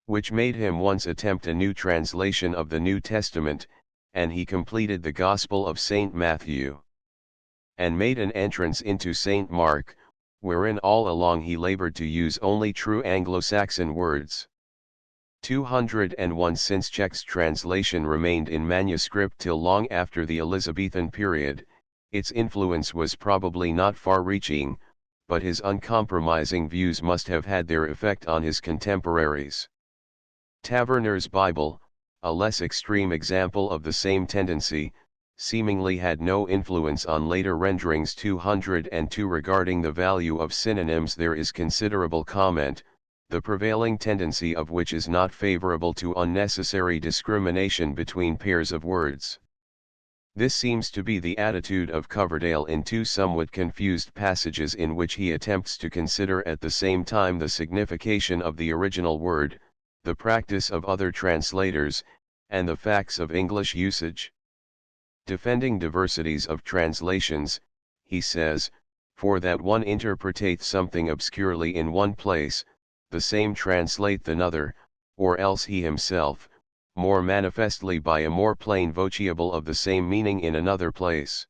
Which made him once attempt a new translation of the New Testament, and he completed the Gospel of St. Matthew, and made an entrance into St. Mark, wherein all along he labored to use only true Anglo-Saxon words. 201. Since Check's translation remained in manuscript till long after the Elizabethan period, its influence was probably not far-reaching, but his uncompromising views must have had their effect on his contemporaries. Taverner's Bible, a less extreme example of the same tendency, seemingly had no influence on later renderings. 202. Regarding the value of synonyms, there is considerable comment, the prevailing tendency of which is not favorable to unnecessary discrimination between pairs of words. This seems to be the attitude of Coverdale in two somewhat confused passages in which he attempts to consider at the same time the signification of the original word, the practice of other translators, and the facts of English usage. Defending diversities of translations, he says, "For that one interpreteth something obscurely in one place, the same translateth another, or else he himself, more manifestly by a more plain votiable of the same meaning in another place."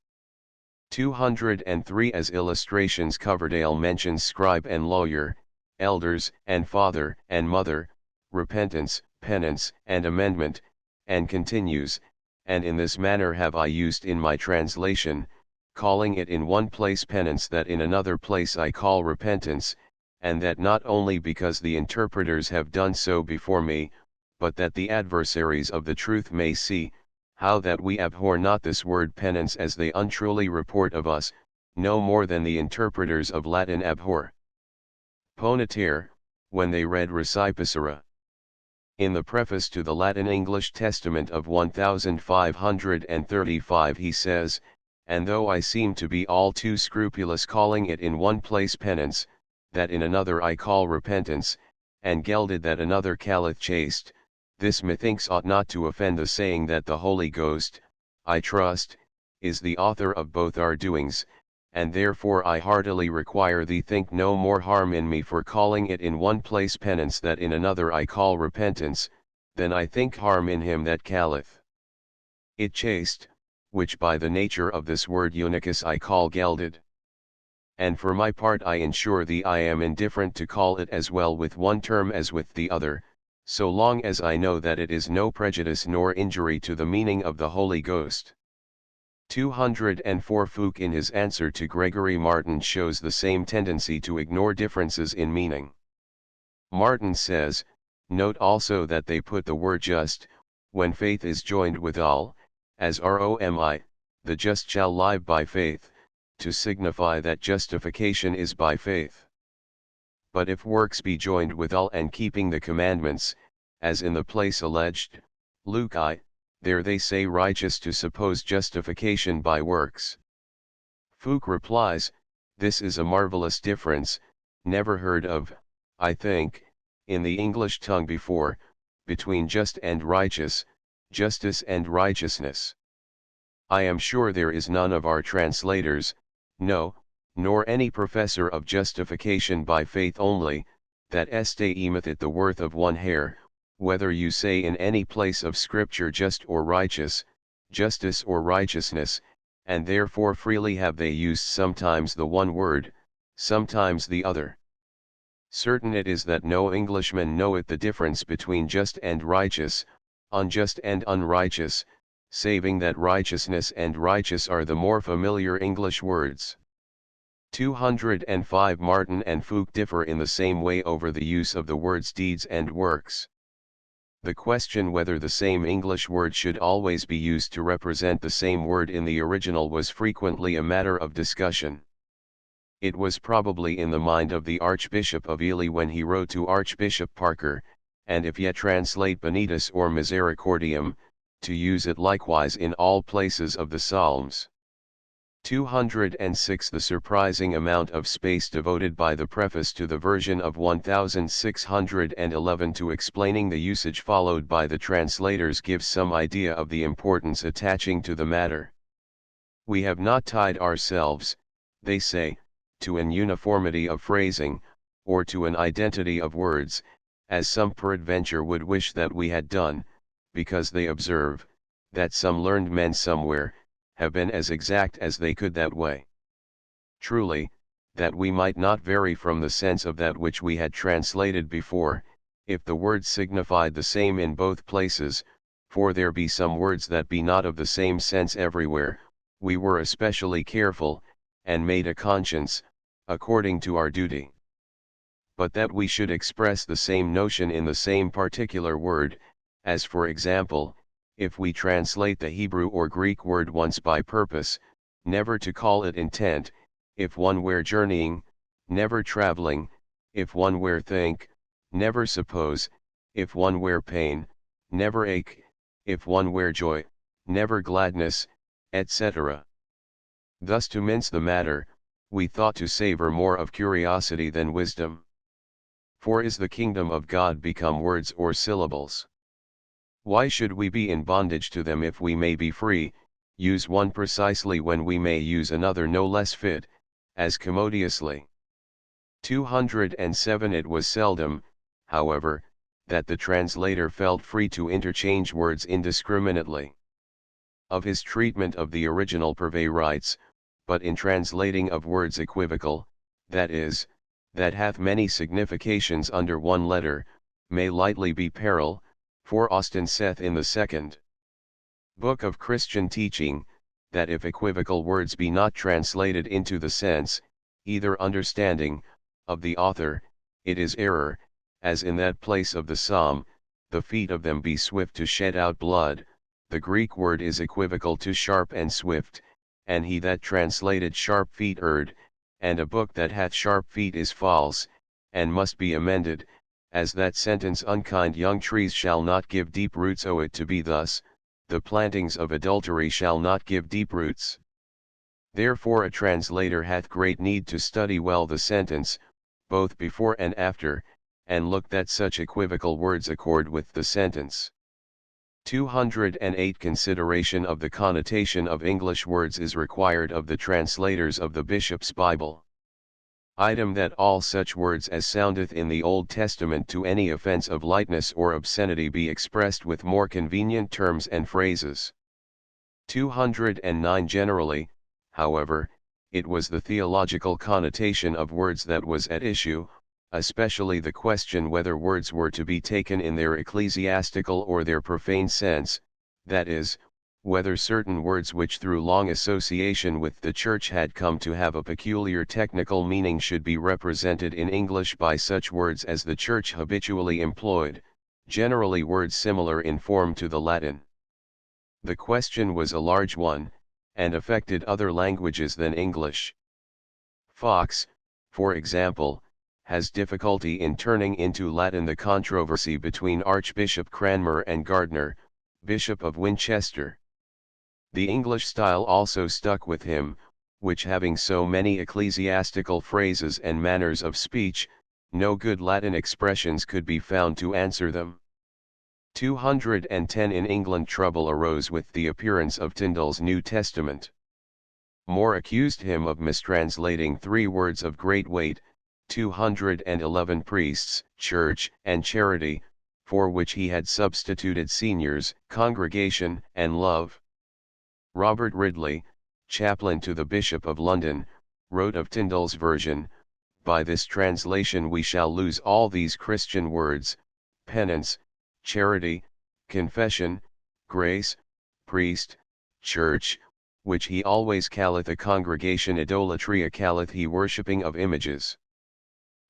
203. As illustrations, Coverdale mentions scribe and lawyer, elders and father and mother, repentance, penance and amendment, and continues, "And in this manner have I used in my translation, calling it in one place penance, that in another place I call repentance, and that not only because the interpreters have done so before me, but that the adversaries of the truth may see, how that we abhor not this word penance as they untruly report of us, no more than the interpreters of Latin abhor ponetere, when they read recipicera." In the preface to the Latin-English Testament of 1535 he says, "And though I seem to be all too scrupulous calling it in one place penance, that in another I call repentance, and gelded that another calleth chaste, this methinks ought not to offend the saying that the Holy Ghost, I trust, is the author of both our doings, and therefore I heartily require thee think no more harm in me for calling it in one place penance that in another I call repentance, than I think harm in him that calleth it chaste, which by the nature of this word unicus I call gelded." and for my part I ensure thee I am indifferent to call it as well with one term as with the other, so long as I know that it is no prejudice nor injury to the meaning of the Holy Ghost. 204 Fuchs in his answer to Gregory Martin shows the same tendency to ignore differences in meaning. Martin says, note also that they put the word just, when faith is joined with all, as Romi, the just shall live by faith, to signify that justification is by faith. But if works be joined with all and keeping the commandments, as in the place alleged, Luke I, there they say righteous to suppose justification by works. Fuchs replies, this is a marvelous difference, never heard of, I think, in the English tongue before, between just and righteous, justice and righteousness. I am sure there is none of our translators, no, nor any professor of justification by faith only, that estimeth it the worth of one hair, whether you say in any place of Scripture just or righteous, justice or righteousness, and therefore freely have they used sometimes the one word, sometimes the other. Certain it is that no Englishman knoweth the difference between just and righteous, unjust and unrighteous, saving that righteousness and righteous are the more familiar English words. 205 Martin and Fuchs differ in the same way over the use of the words deeds and works. The question whether the same English word should always be used to represent the same word in the original was frequently a matter of discussion. It was probably in the mind of the Archbishop of Ely when he wrote to Archbishop Parker, and if yet translate Benitus or Misericordiam, to use it likewise in all places of the Psalms. 206 The surprising amount of space devoted by the preface to the version of 1611 to explaining the usage followed by the translators gives some idea of the importance attaching to the matter. We have not tied ourselves, they say, to an uniformity of phrasing, or to an identity of words, as some peradventure would wish that we had done, because they observe, that some learned men somewhere, have been as exact as they could that way. Truly, that we might not vary from the sense of that which we had translated before, if the words signified the same in both places, for there be some words that be not of the same sense everywhere, we were especially careful, and made a conscience, according to our duty. But that we should express the same notion in the same particular word, as for example, if we translate the Hebrew or Greek word once by purpose, never to call it intent, if one were journeying, never traveling, if one were think, never suppose, if one were pain, never ache, if one were joy, never gladness, etc. Thus to mince the matter, we thought to savor more of curiosity than wisdom. For is the kingdom of God become words or syllables? Why should we be in bondage to them if we may be free, use one precisely when we may use another no less fit, as commodiously? 207 It was seldom, however, that the translator felt free to interchange words indiscriminately. Of his treatment of the original Purvey writes, but in translating of words equivocal, that is, that hath many significations under one letter, may lightly be peril, for Austin saith in the second book of Christian teaching, that if equivocal words be not translated into the sense, either understanding, of the author, it is error, as in that place of the psalm, the feet of them be swift to shed out blood, the Greek word is equivocal to sharp and swift, and he that translated sharp feet erred, and a book that hath sharp feet is false, and must be amended, as that sentence unkind young trees shall not give deep roots. Oh, it to be thus, the plantings of adultery shall not give deep roots. Therefore a translator hath great need to study well the sentence, both before and after, and look that such equivocal words accord with the sentence. 208 Consideration of the connotation of English words is required of the translators of the Bishop's Bible. Item that all such words as soundeth in the Old Testament to any offense of lightness or obscenity be expressed with more convenient terms and phrases. 209 Generally, however, it was the theological connotation of words that was at issue, especially the question whether words were to be taken in their ecclesiastical or their profane sense, that is, whether certain words which through long association with the Church had come to have a peculiar technical meaning should be represented in English by such words as the Church habitually employed, generally words similar in form to the Latin. The question was a large one, and affected other languages than English. Fox, for example, has difficulty in turning into Latin the controversy between Archbishop Cranmer and Gardiner, Bishop of Winchester. The English style also stuck with him, which having so many ecclesiastical phrases and manners of speech, no good Latin expressions could be found to answer them. 210 In England trouble arose with the appearance of Tyndale's New Testament. More accused him of mistranslating 3 words of great weight, 211 priests, church, and charity, for which he had substituted seniors, congregation, and love. Robert Ridley, chaplain to the Bishop of London, wrote of Tyndale's version, "By this translation we shall lose all these Christian words, penance, charity, confession, grace, priest, church, which he always calleth a congregation, idolatria calleth he worshipping of images."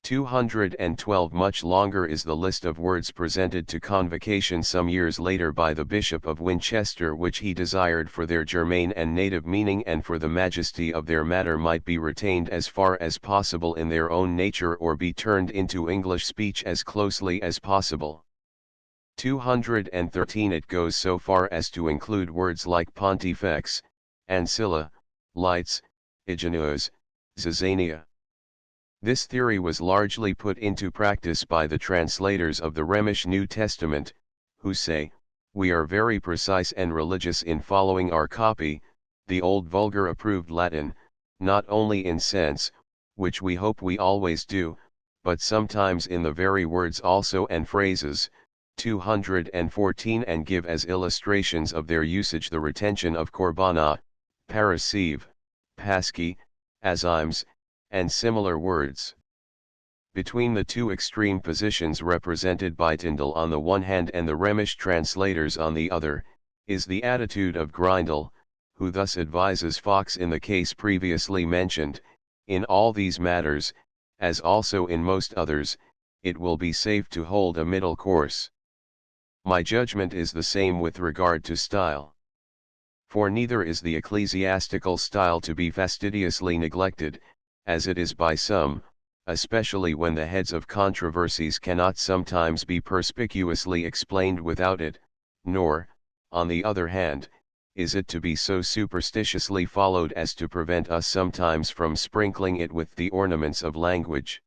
212 Much longer is the list of words presented to Convocation some years later by the Bishop of Winchester, which he desired for their germane and native meaning and for the majesty of their matter might be retained as far as possible in their own nature or be turned into English speech as closely as possible. 213 It goes so far as to include words like pontifex, ancilla, lights, igeneus, zizania. This theory was largely put into practice by the translators of the Rhemish New Testament, who say, "We are very precise and religious in following our copy, the old vulgar approved Latin, not only in sense, which we hope we always do, but sometimes in the very words also and phrases." 214 And give as illustrations of their usage the retention of corbana, parasive, pasci, azymes, and similar words. Between the two extreme positions represented by Tyndale on the one hand and the Rhemish translators on the other, is the attitude of Grindal, who thus advises Fox in the case previously mentioned: "In all these matters, as also in most others, it will be safe to hold a middle course. My judgment is the same with regard to style. For neither is the ecclesiastical style to be fastidiously neglected, as it is by some, especially when the heads of controversies cannot sometimes be perspicuously explained without it, nor, on the other hand, is it to be so superstitiously followed as to prevent us sometimes from sprinkling it with the ornaments of language."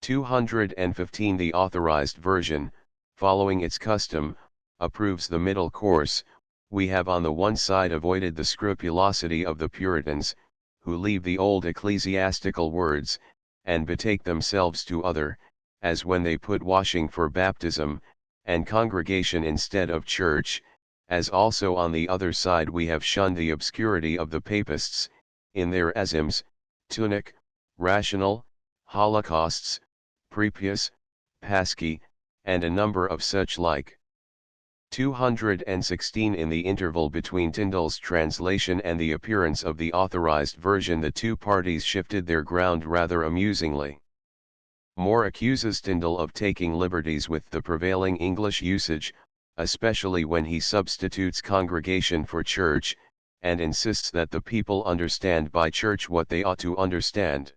215 The Authorized Version, following its custom, approves the middle course. We have on the one side avoided the scrupulosity of the Puritans, who leave the old ecclesiastical words, and betake themselves to other, as when they put washing for baptism, and congregation instead of church, as also on the other side we have shunned the obscurity of the papists, in their azymes, tunic, rational, holocausts, prepious, pasci, and a number of such like. 216 In the interval between Tyndale's translation and the appearance of the Authorized Version the two parties shifted their ground rather amusingly. More accuses Tyndale of taking liberties with the prevailing English usage, especially when he substitutes congregation for church, and insists that the people understand by church what they ought to understand.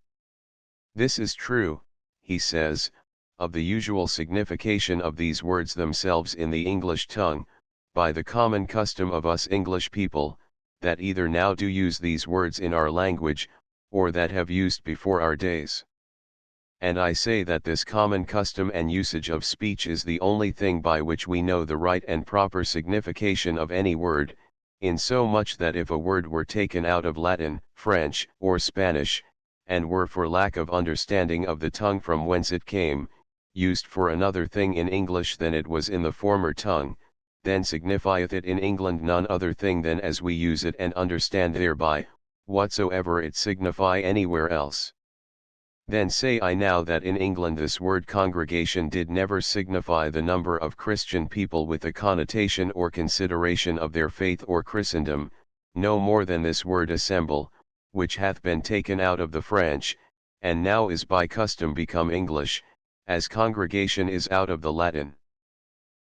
This is true, he says, of the usual signification of these words themselves in the English tongue, by the common custom of us English people, that either now do use these words in our language, or that have used before our days. And I say that this common custom and usage of speech is the only thing by which we know the right and proper signification of any word, insomuch that if a word were taken out of Latin, French, or Spanish, and were for lack of understanding of the tongue from whence it came, used for another thing in English than it was in the former tongue, then signifieth it in England none other thing than as we use it and understand thereby, whatsoever it signify anywhere else. Then say I now that in England this word congregation did never signify the number of Christian people with the connotation or consideration of their faith or Christendom, no more than this word assemble, which hath been taken out of the French, and now is by custom become English, as congregation is out of the Latin.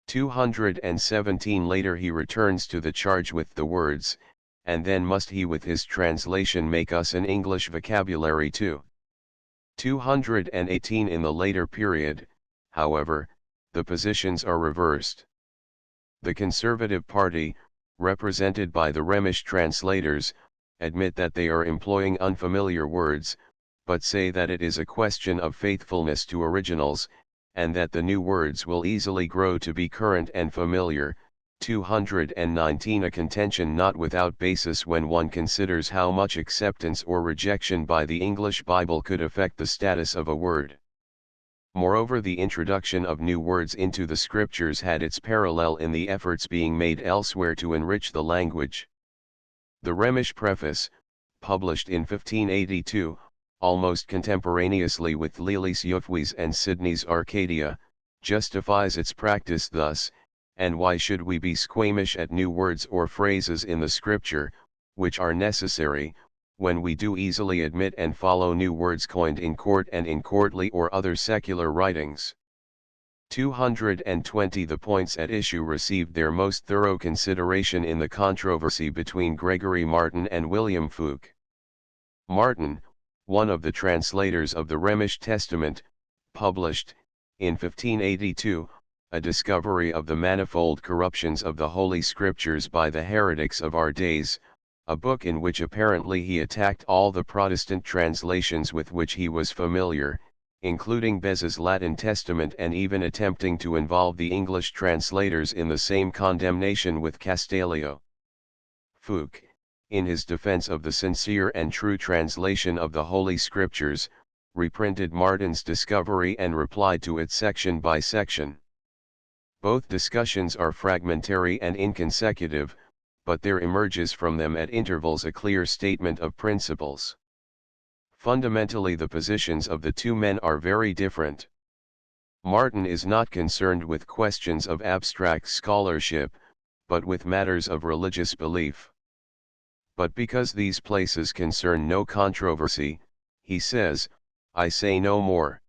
217 Later he returns to the charge with the words, and then must he with his translation make us an English vocabulary too. 218 In the later period, however, the positions are reversed. The Conservative Party, represented by the Rhemish translators, admit that they are employing unfamiliar words, but say that it is a question of faithfulness to originals, and that the new words will easily grow to be current and familiar. 219 A contention not without basis when one considers how much acceptance or rejection by the English Bible could affect the status of a word. Moreover, the introduction of new words into the scriptures had its parallel in the efforts being made elsewhere to enrich the language. The Rhemish Preface, published in 1582, almost contemporaneously with Lely's Euphues and Sidney's Arcadia, justifies its practice thus: and why should we be squeamish at new words or phrases in the Scripture, which are necessary, when we do easily admit and follow new words coined in court and in courtly or other secular writings? 220 The points at issue received their most thorough consideration in the controversy between Gregory Martin and William Fulke. Martin, one of the translators of the Rhemish Testament, published, in 1582, A Discovery of the Manifold Corruptions of the Holy Scriptures by the Heretics of Our Days, a book in which apparently he attacked all the Protestant translations with which he was familiar, including Beza's Latin Testament, and even attempting to involve the English translators in the same condemnation with Castelio. Fulke, in his defense of the sincere and true translation of the Holy Scriptures, reprinted Martin's discovery and replied to it section by section. Both discussions are fragmentary and inconsecutive, but there emerges from them at intervals a clear statement of principles. Fundamentally, the positions of the two men are very different. Martin is not concerned with questions of abstract scholarship, but with matters of religious belief. But because these places concern no controversy, he says, I say no more.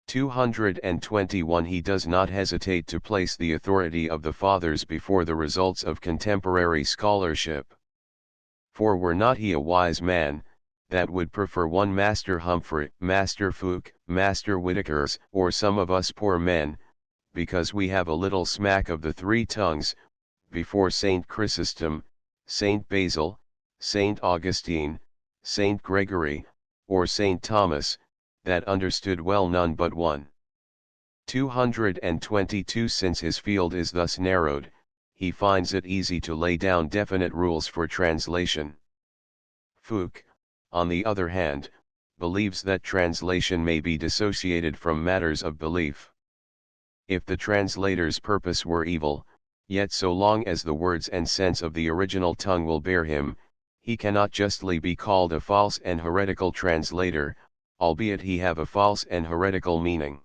221 He does not hesitate to place the authority of the Fathers before the results of contemporary scholarship. For were not he a wise man, that would prefer one Master Humphrey, Master Fulke, Master Whitakers, or some of us poor men, because we have a little smack of the three tongues, before Saint Chrysostom, Saint Basil, Saint Augustine, Saint Gregory, or Saint Thomas, that understood well none but one. 222 Since his field is thus narrowed, he finds it easy to lay down definite rules for translation. Fulke, on the other hand, believes that translation may be dissociated from matters of belief. If the translator's purpose were evil, yet so long as the words and sense of the original tongue will bear him, he cannot justly be called a false and heretical translator, albeit he have a false and heretical meaning.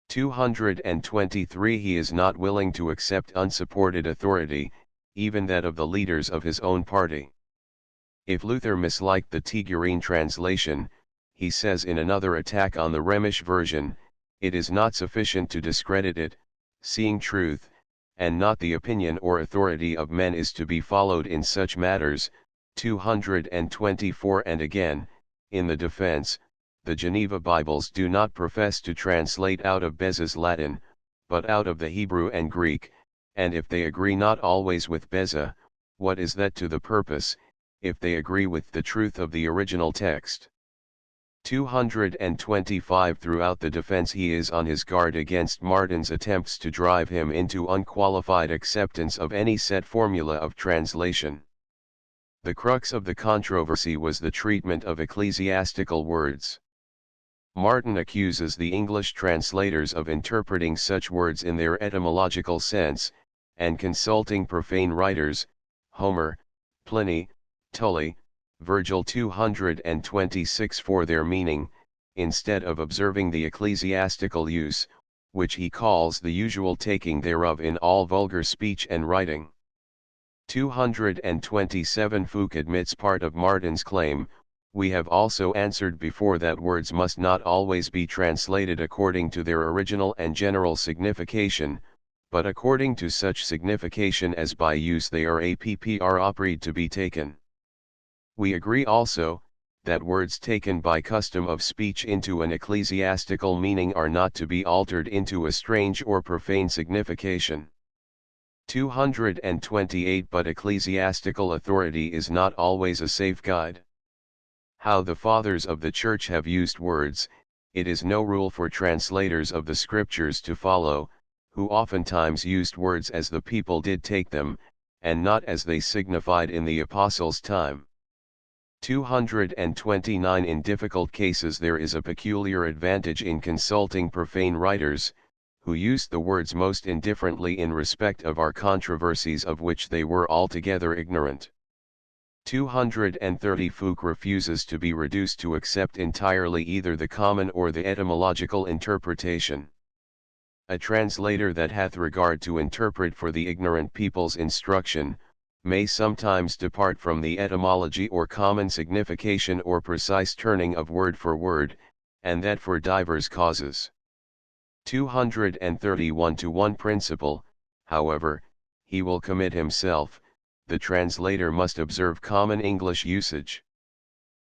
223 He is not willing to accept unsupported authority, even that of the leaders of his own party. If Luther misliked the Tigurine translation, he says in another attack on the Rhemish version, it is not sufficient to discredit it, seeing truth, and not the opinion or authority of men is to be followed in such matters. 224 And again, in the defense, the Geneva Bibles do not profess to translate out of Beza's Latin, but out of the Hebrew and Greek, and if they agree not always with Beza, what is that to the purpose, if they agree with the truth of the original text? 225 Throughout the defense he is on his guard against Martin's attempts to drive him into unqualified acceptance of any set formula of translation. The crux of the controversy was the treatment of ecclesiastical words. Martin accuses the English translators of interpreting such words in their etymological sense, and consulting profane writers, Homer, Pliny, Tully, Virgil 226. For their meaning, instead of observing the ecclesiastical use, which he calls the usual taking thereof in all vulgar speech and writing. 227. Fuchs admits part of Martin's claim. We have also answered before that words must not always be translated according to their original and general signification, but according to such signification as by use they are appropriate to be taken. We agree also, that words taken by custom of speech into an ecclesiastical meaning are not to be altered into a strange or profane signification. 228. But ecclesiastical authority is not always a safe guide. How the Fathers of the Church have used words, it is no rule for translators of the Scriptures to follow, who oftentimes used words as the people did take them, and not as they signified in the Apostles' time. 229. In difficult cases there is a peculiar advantage in consulting profane writers, who used the words most indifferently in respect of our controversies of which they were altogether ignorant. 230. Fuchs refuses to be reduced to accept entirely either the common or the etymological interpretation. A translator that hath regard to interpret for the ignorant people's instruction, may sometimes depart from the etymology or common signification or precise turning of word for word, and that for divers causes. 231. To one principle, however, he will commit himself. The translator must observe common English usage.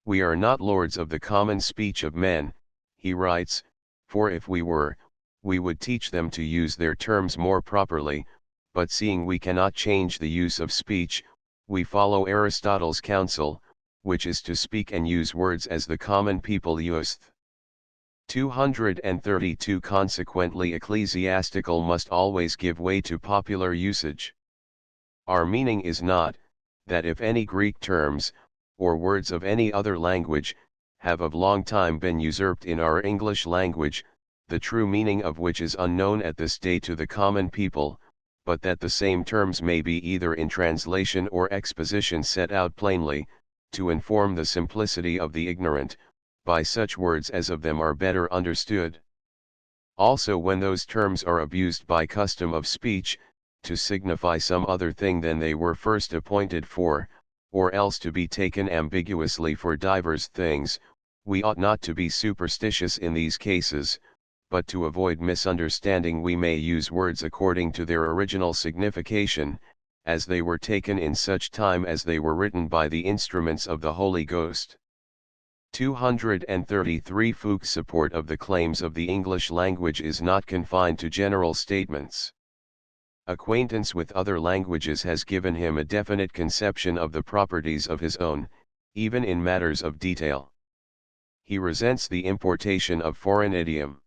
We are not lords of the common speech of men, he writes, for if we were, we would teach them to use their terms more properly, but seeing we cannot change the use of speech, we follow Aristotle's counsel, which is to speak and use words as the common people useth. 232. Consequently ecclesiastical must always give way to popular usage. Our meaning is not, that if any Greek terms, or words of any other language, have of long time been usurped in our English language, the true meaning of which is unknown at this day to the common people, but that the same terms may be either in translation or exposition set out plainly, to inform the simplicity of the ignorant, by such words as of them are better understood. Also when those terms are abused by custom of speech, to signify some other thing than they were first appointed for, or else to be taken ambiguously for divers things, we ought not to be superstitious in these cases, but to avoid misunderstanding we may use words according to their original signification, as they were taken in such time as they were written by the instruments of the Holy Ghost. 233. Fuchs' support of the claims of the English language is not confined to general statements. Acquaintance with other languages has given him a definite conception of the properties of his own, even in matters of detail. He resents the importation of foreign idiom.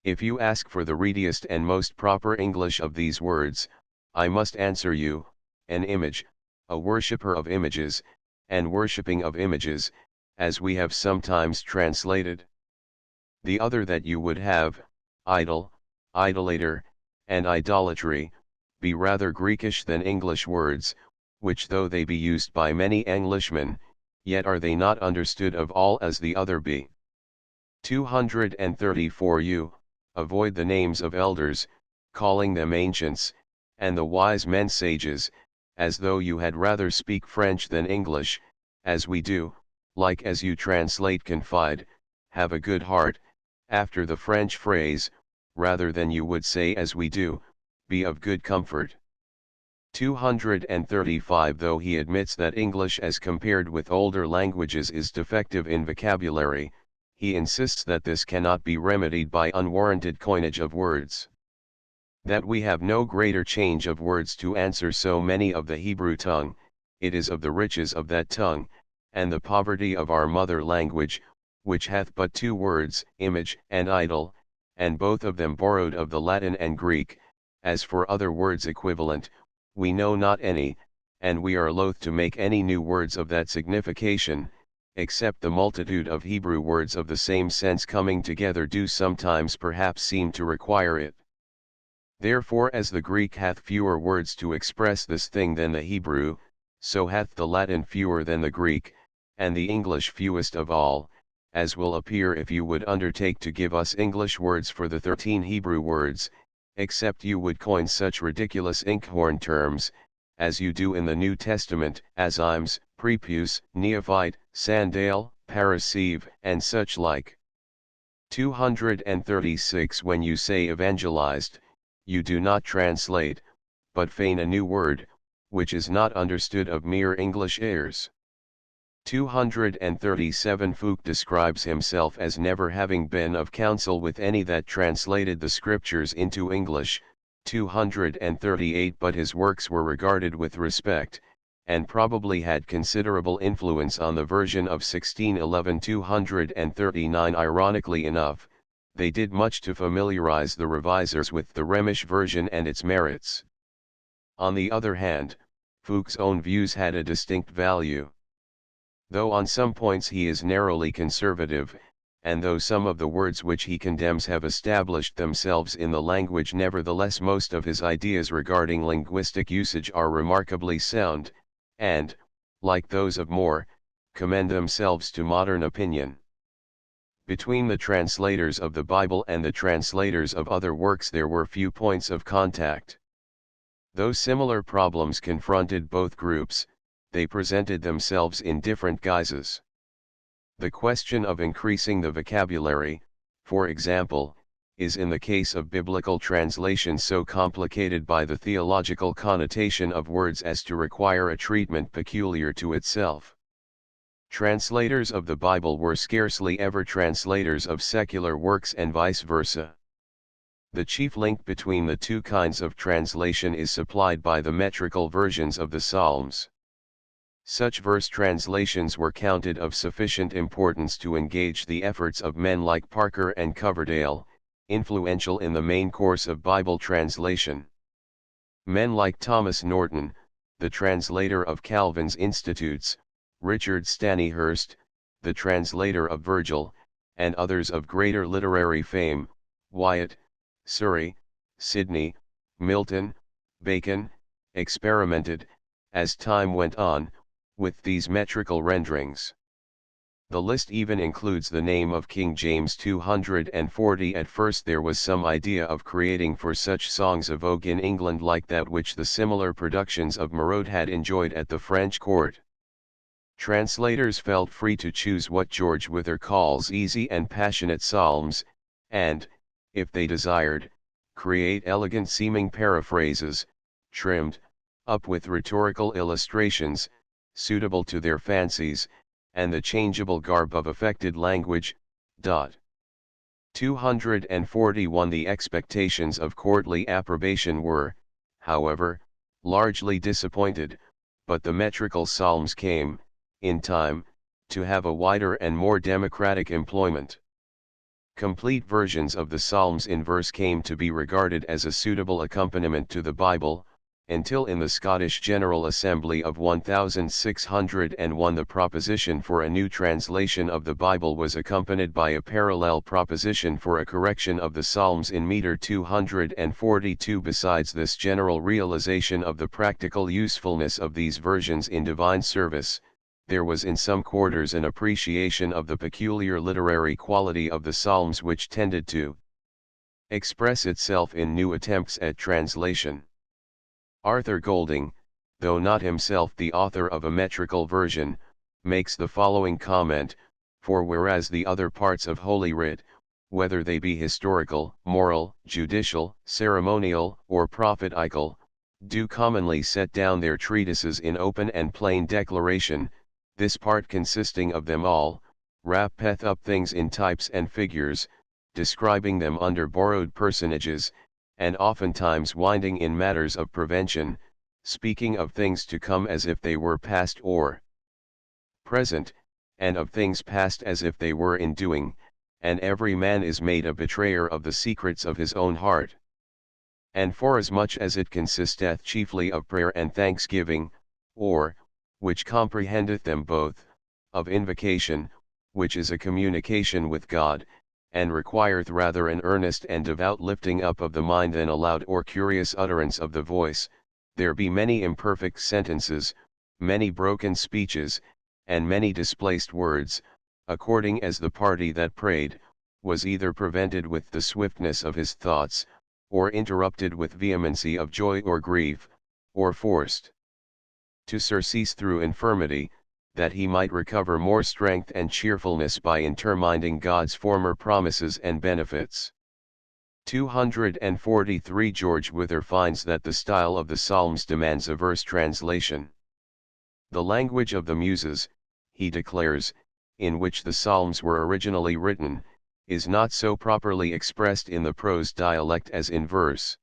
If you ask for the readiest and most proper English of these words, I must answer you, an image, a worshipper of images, and worshipping of images, as we have sometimes translated. The other that you would have, idol, idolater, and idolatry, be rather Greekish than English words, which though they be used by many Englishmen, yet are they not understood of all as the other be. 234. You avoid the names of elders, calling them ancients, and the wise men sages, as though you had rather speak French than English, as we do, like as you translate confide, have a good heart, after the French phrase, rather than you would say as we do, be of good comfort. 235. Though he admits that English as compared with older languages is defective in vocabulary, he insists that this cannot be remedied by unwarranted coinage of words. That we have no greater change of words to answer so many of the Hebrew tongue, it is of the riches of that tongue, and the poverty of our mother language, which hath but two words, image and idol, and both of them borrowed of the Latin and Greek. As for other words equivalent, we know not any, and we are loath to make any new words of that signification, except the multitude of Hebrew words of the same sense coming together do sometimes perhaps seem to require it. Therefore as the Greek hath fewer words to express this thing than the Hebrew, so hath the Latin fewer than the Greek, and the English fewest of all, as will appear if you would undertake to give us English words for the 13 Hebrew words, except you would coin such ridiculous inkhorn terms, as you do in the New Testament, as Imes, prepuce, neophyte, sandale, pareceive, and such like. 236 When you say evangelized, you do not translate, but feign a new word, which is not understood of mere English heirs. 237 Fuchs describes himself as never having been of counsel with any that translated the scriptures into English. 238 But his works were regarded with respect, and probably had considerable influence on the version of 1611. 239 Ironically enough, they did much to familiarize the revisers with the Rhemish version and its merits. On the other hand, Fuchs' own views had a distinct value. Though on some points he is narrowly conservative, and though some of the words which he condemns have established themselves in the language, nevertheless most of his ideas regarding linguistic usage are remarkably sound, and, like those of Moore, commend themselves to modern opinion. Between the translators of the Bible and the translators of other works there were few points of contact. Though similar problems confronted both groups, they presented themselves in different guises. The question of increasing the vocabulary, for example, is in the case of biblical translation so complicated by the theological connotation of words as to require a treatment peculiar to itself. Translators of the Bible were scarcely ever translators of secular works and vice versa. The chief link between the two kinds of translation is supplied by the metrical versions of the Psalms. Such verse translations were counted of sufficient importance to engage the efforts of men like Parker and Coverdale, influential in the main course of Bible translation. Men like Thomas Norton, the translator of Calvin's Institutes, Richard Stanihurst, the translator of Virgil, and others of greater literary fame, Wyatt, Surrey, Sidney, Milton, Bacon, experimented, as time went on, with these metrical renderings. The list even includes the name of King James. 240 At first there was some idea of creating for such songs a vogue in England like that which the similar productions of Marot had enjoyed at the French court. Translators felt free to choose what George Wither calls easy and passionate psalms, and, if they desired, create elegant seeming paraphrases, trimmed up with rhetorical illustrations, suitable to their fancies, and the changeable garb of affected language. 241 The expectations of courtly approbation were, however, largely disappointed, but the metrical psalms came, in time, to have a wider and more democratic employment. Complete versions of the Psalms in verse came to be regarded as a suitable accompaniment to the Bible, until in the Scottish General Assembly of 1601 the proposition for a new translation of the Bible was accompanied by a parallel proposition for a correction of the Psalms in meter 242. Besides this general realization of the practical usefulness of these versions in divine service, there was in some quarters an appreciation of the peculiar literary quality of the Psalms which tended to express itself in new attempts at translation. Arthur Golding, though not himself the author of a metrical version, makes the following comment: for whereas the other parts of Holy Writ, whether they be historical, moral, judicial, ceremonial, or prophetical, do commonly set down their treatises in open and plain declaration, this part consisting of them all, wrappeth up things in types and figures, describing them under borrowed personages, and oftentimes winding in matters of prevention, speaking of things to come as if they were past or present, and of things past as if they were in doing, and every man is made a betrayer of the secrets of his own heart. And forasmuch as it consisteth chiefly of prayer and thanksgiving, or, which comprehendeth them both, of invocation, which is a communication with God, and requireth rather an earnest and devout lifting up of the mind than a loud or curious utterance of the voice, there be many imperfect sentences, many broken speeches, and many displaced words, according as the party that prayed, was either prevented with the swiftness of his thoughts, or interrupted with vehemency of joy or grief, or forced to surcease through infirmity, that he might recover more strength and cheerfulness by interminding God's former promises and benefits. 243 George Wither finds that the style of the Psalms demands a verse translation. The language of the Muses, he declares, in which the Psalms were originally written, is not so properly expressed in the prose dialect as in verse.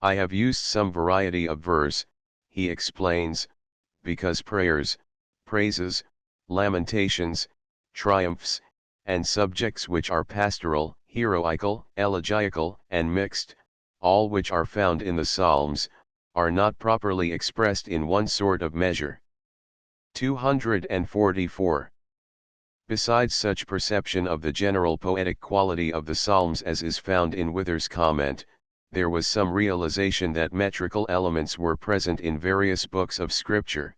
I have used some variety of verse, he explains, because prayers, praises, lamentations, triumphs, and subjects which are pastoral, heroical, elegiacal, and mixed, all which are found in the Psalms, are not properly expressed in one sort of measure. 244. Besides such perception of the general poetic quality of the Psalms as is found in Wither's comment, there was some realization that metrical elements were present in various books of Scripture.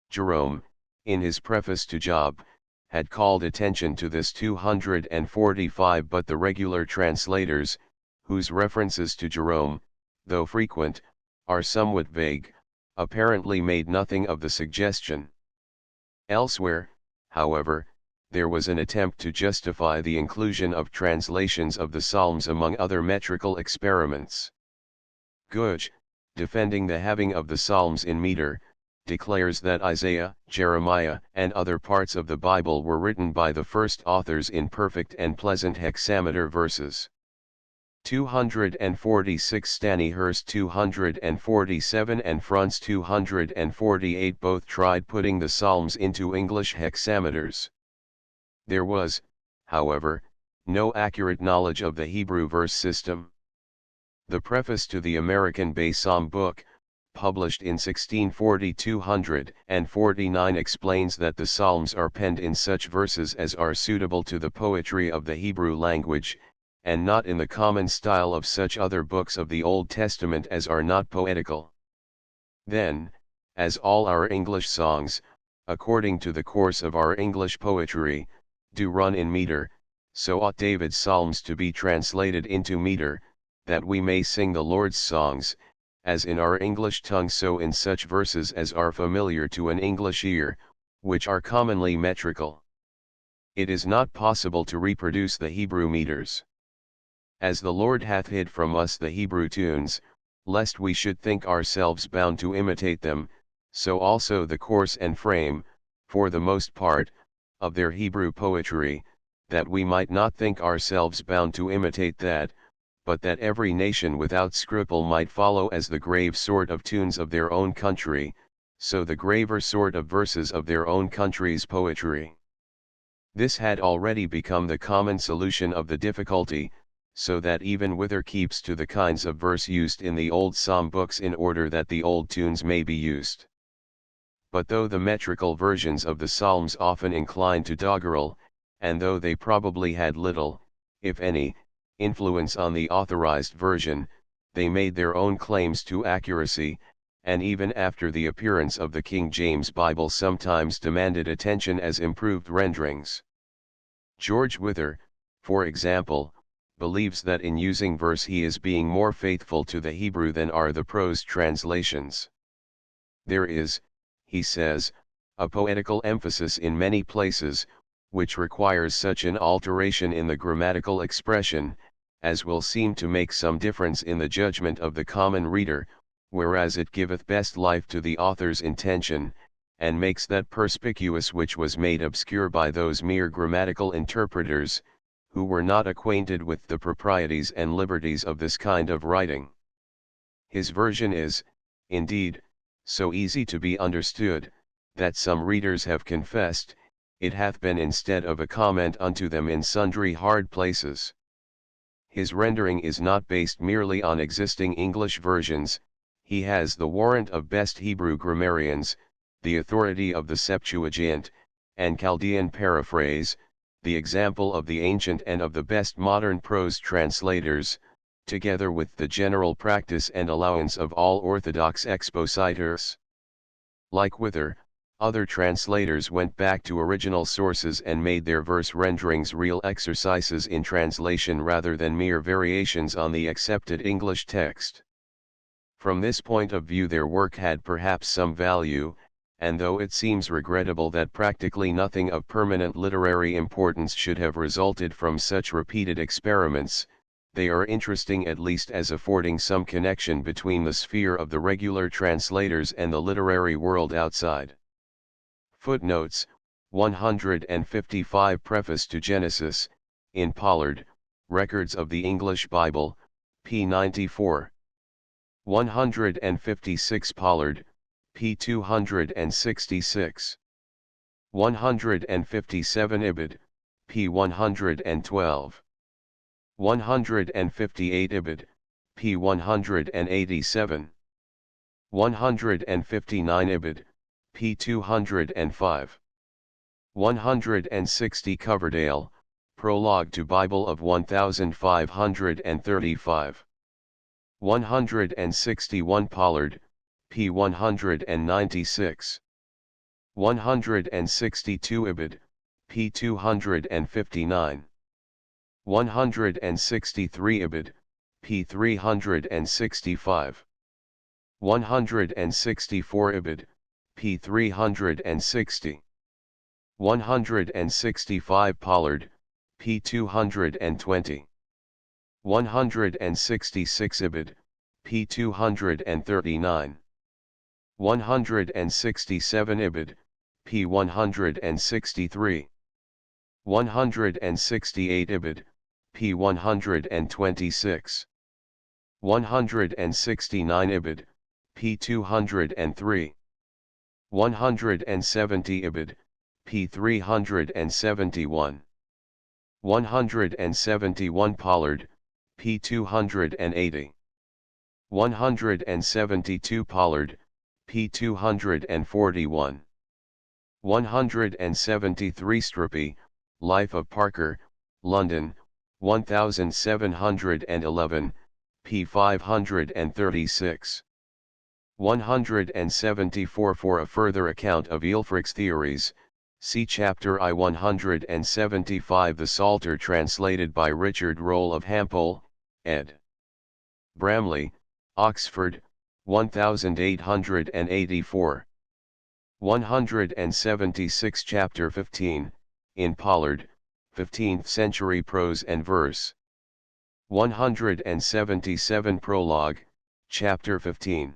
Jerome, in his preface to Job, had called attention to this 245, but the regular translators, whose references to Jerome, though frequent, are somewhat vague, apparently made nothing of the suggestion. Elsewhere, however, there was an attempt to justify the inclusion of translations of the Psalms among other metrical experiments. Gudge, defending the having of the Psalms in meter, declares that Isaiah, Jeremiah, and other parts of the Bible were written by the first authors in perfect and pleasant hexameter verses. 246 Stanihurst 247 and Frunz 248 both tried putting the Psalms into English hexameters. There was, however, no accurate knowledge of the Hebrew verse system. The preface to the American Bay Psalm book, published in 1640 249 explains that the Psalms are penned in such verses as are suitable to the poetry of the Hebrew language, and not in the common style of such other books of the Old Testament as are not poetical. Then, as all our English songs, according to the course of our English poetry, do run in meter, so ought David's Psalms to be translated into meter, that we may sing the Lord's songs, as in our English tongue so in such verses as are familiar to an English ear, which are commonly metrical. It is not possible to reproduce the Hebrew meters. As the Lord hath hid from us the Hebrew tunes, lest we should think ourselves bound to imitate them, so also the course and frame, for the most part, of their Hebrew poetry, that we might not think ourselves bound to imitate that, but that every nation without scruple might follow as the grave sort of tunes of their own country, so the graver sort of verses of their own country's poetry. This had already become the common solution of the difficulty, so that even Wither keeps to the kinds of verse used in the old psalm books in order that the old tunes may be used. But though the metrical versions of the Psalms often inclined to doggerel, and though they probably had little, if any, influence on the authorized version, they made their own claims to accuracy, and even after the appearance of the King James Bible sometimes demanded attention as improved renderings. George Wither, for example, believes that in using verse he is being more faithful to the Hebrew than are the prose translations. There is, he says, a poetical emphasis in many places, which requires such an alteration in the grammatical expression, as will seem to make some difference in the judgment of the common reader, whereas it giveth best life to the author's intention, and makes that perspicuous which was made obscure by those mere grammatical interpreters, who were not acquainted with the proprieties and liberties of this kind of writing. His version is, indeed, so easy to be understood, that some readers have confessed, it hath been instead of a comment unto them in sundry hard places. His rendering is not based merely on existing English versions, he has the warrant of best Hebrew grammarians, the authority of the Septuagint, and Chaldean paraphrase, the example of the ancient and of the best modern prose translators, together with the general practice and allowance of all orthodox expositors. Like Wither, Other translators went back to original sources and made their verse renderings real exercises in translation rather than mere variations on the accepted English text. From this point of view their work had perhaps some value, and though it seems regrettable that practically nothing of permanent literary importance should have resulted from such repeated experiments, they are interesting at least as affording some connection between the sphere of the regular translators and the literary world outside. Footnotes: 155 Preface to Genesis, in Pollard, Records of the English Bible, p. 94. 156 Pollard, p. 266. 157 Ibid, p. 112. 158 Ibid, p. 187. 159 Ibid, p. 205. 160 Coverdale, Prologue to Bible of 1535. 161 Pollard, p. 196. 162 Ibid, p. 259. 163 Ibid, p. 365. 164 Ibid, p. 360. 165 Pollard, p. 220. 166 Ibid, p. 239. 167 Ibid, p. 163. 168 Ibid, p. 126. 169 Ibid, p. 203. 170 Ibid, p. 371. 171 Pollard, p. 280. 172 Pollard, p. 241. 173 Strupy, Life of Parker, London, 1711, p. 536. 174 For a further account of Ælfric's theories, see chapter I-175 The Psalter translated by Richard Rolle of Hampole, ed. Bramley, Oxford, 1884. 176 Chapter 15, in Pollard, 15th Century Prose and Verse. 177 Prologue, Chapter 15.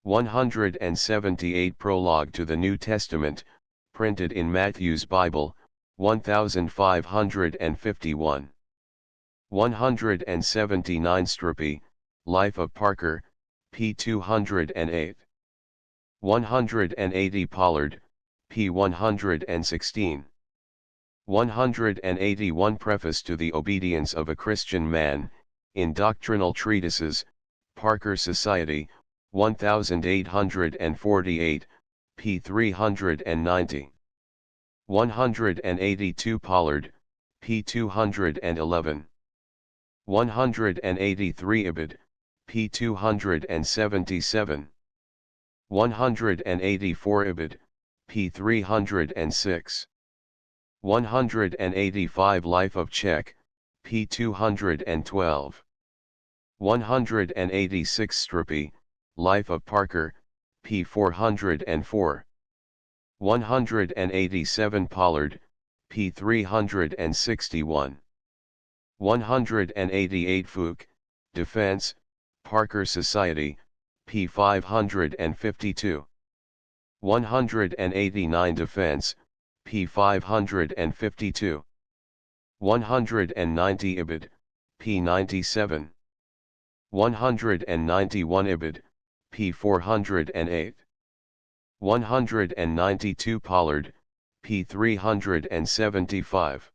178 Prologue to the New Testament, printed in Matthew's Bible, 1551. 179 Strupy, Life of Parker, p. 208. 180 Pollard, p. 116. 181 Preface to the Obedience of a Christian Man, in Doctrinal Treatises, Parker Society, 1848, p. 390. 182 Pollard, p. 211. 183 Ibid, p. 277. 184 Ibid, p. 306. 185 Life of Czech, p. 212. 186 Strupy, Life of Parker, p. 404. 187 Pollard, p. 361. 188 Fuchs, Defense, Parker Society, p. 552. 189 Defense, p. 552. 190 Ibid, p. 97. 191 Ibid, p. 408. 192 Pollard, p. 375.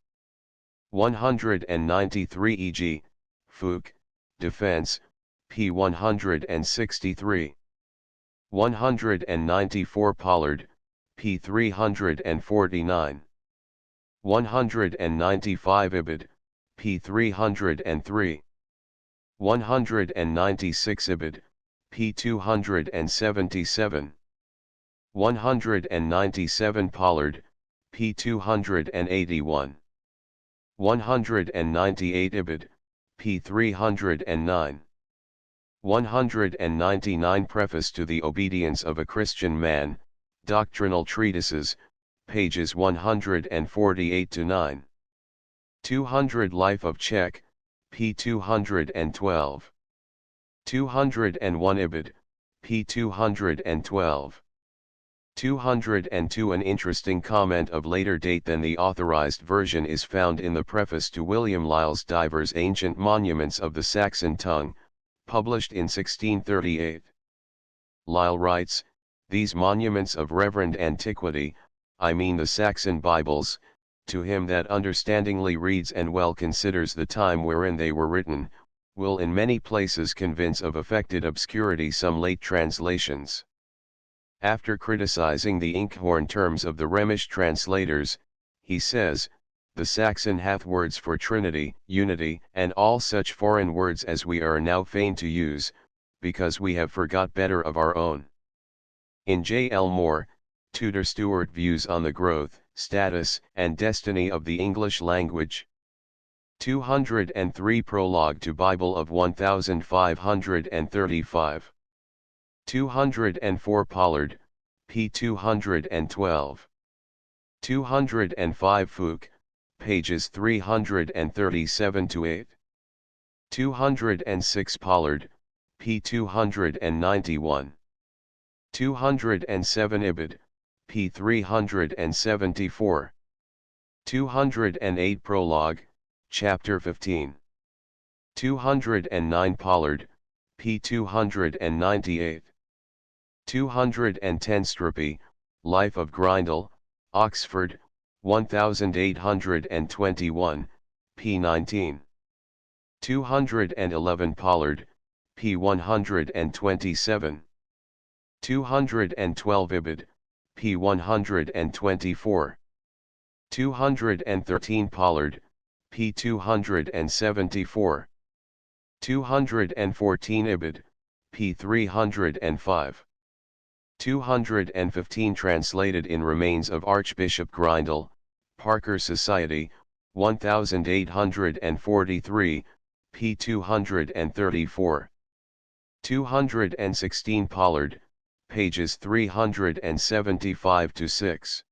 193 e.g., Fuchs, Defense, p. 163. 194 Pollard, p. 349. 195 Ibid, p. 303. 196 Ibid, p. 277. 197 Pollard, p. 281. 198 Ibid, p. 309. 199 Preface to the Obedience of a Christian Man, Doctrinal Treatises, pages 148-9. 200 Life of Czech, p. 212. 201 Ibid, p. 212. 202 An interesting comment of later date than the authorized version is found in the preface to William Lyle's Divers Ancient Monuments of the Saxon Tongue, published in 1638. Lyle writes, "These monuments of reverend antiquity, I mean the Saxon Bibles, to him that understandingly reads and well considers the time wherein they were written, will in many places convince of affected obscurity some late translations." After criticizing the inkhorn terms of the Rhemish translators, he says, "The Saxon hath words for Trinity, unity, and all such foreign words as we are now fain to use, because we have forgot better of our own." In J. L. Moore, Tudor Stuart Views on the Growth, Status, and Destiny of the English Language. 203 Prologue to Bible of 1535. 204 Pollard, p. 212. 205 Fuchs, pages 337-8. 206 Pollard, p. 291. 207 Ibid, p. 374. 208 Prologue, chapter 15. 209 Pollard, p. 298. 210 Strupy, Life of Grindal, Oxford, 1821, p. 19. 211 Pollard, p. 127. 212 Ibid, p. 124. 213 Pollard, p. 274. 214 Ibid, p. 305. 215 Translated in Remains of Archbishop Grindal, Parker Society, 1843, p. 234. 216 Pollard, pages 375-6.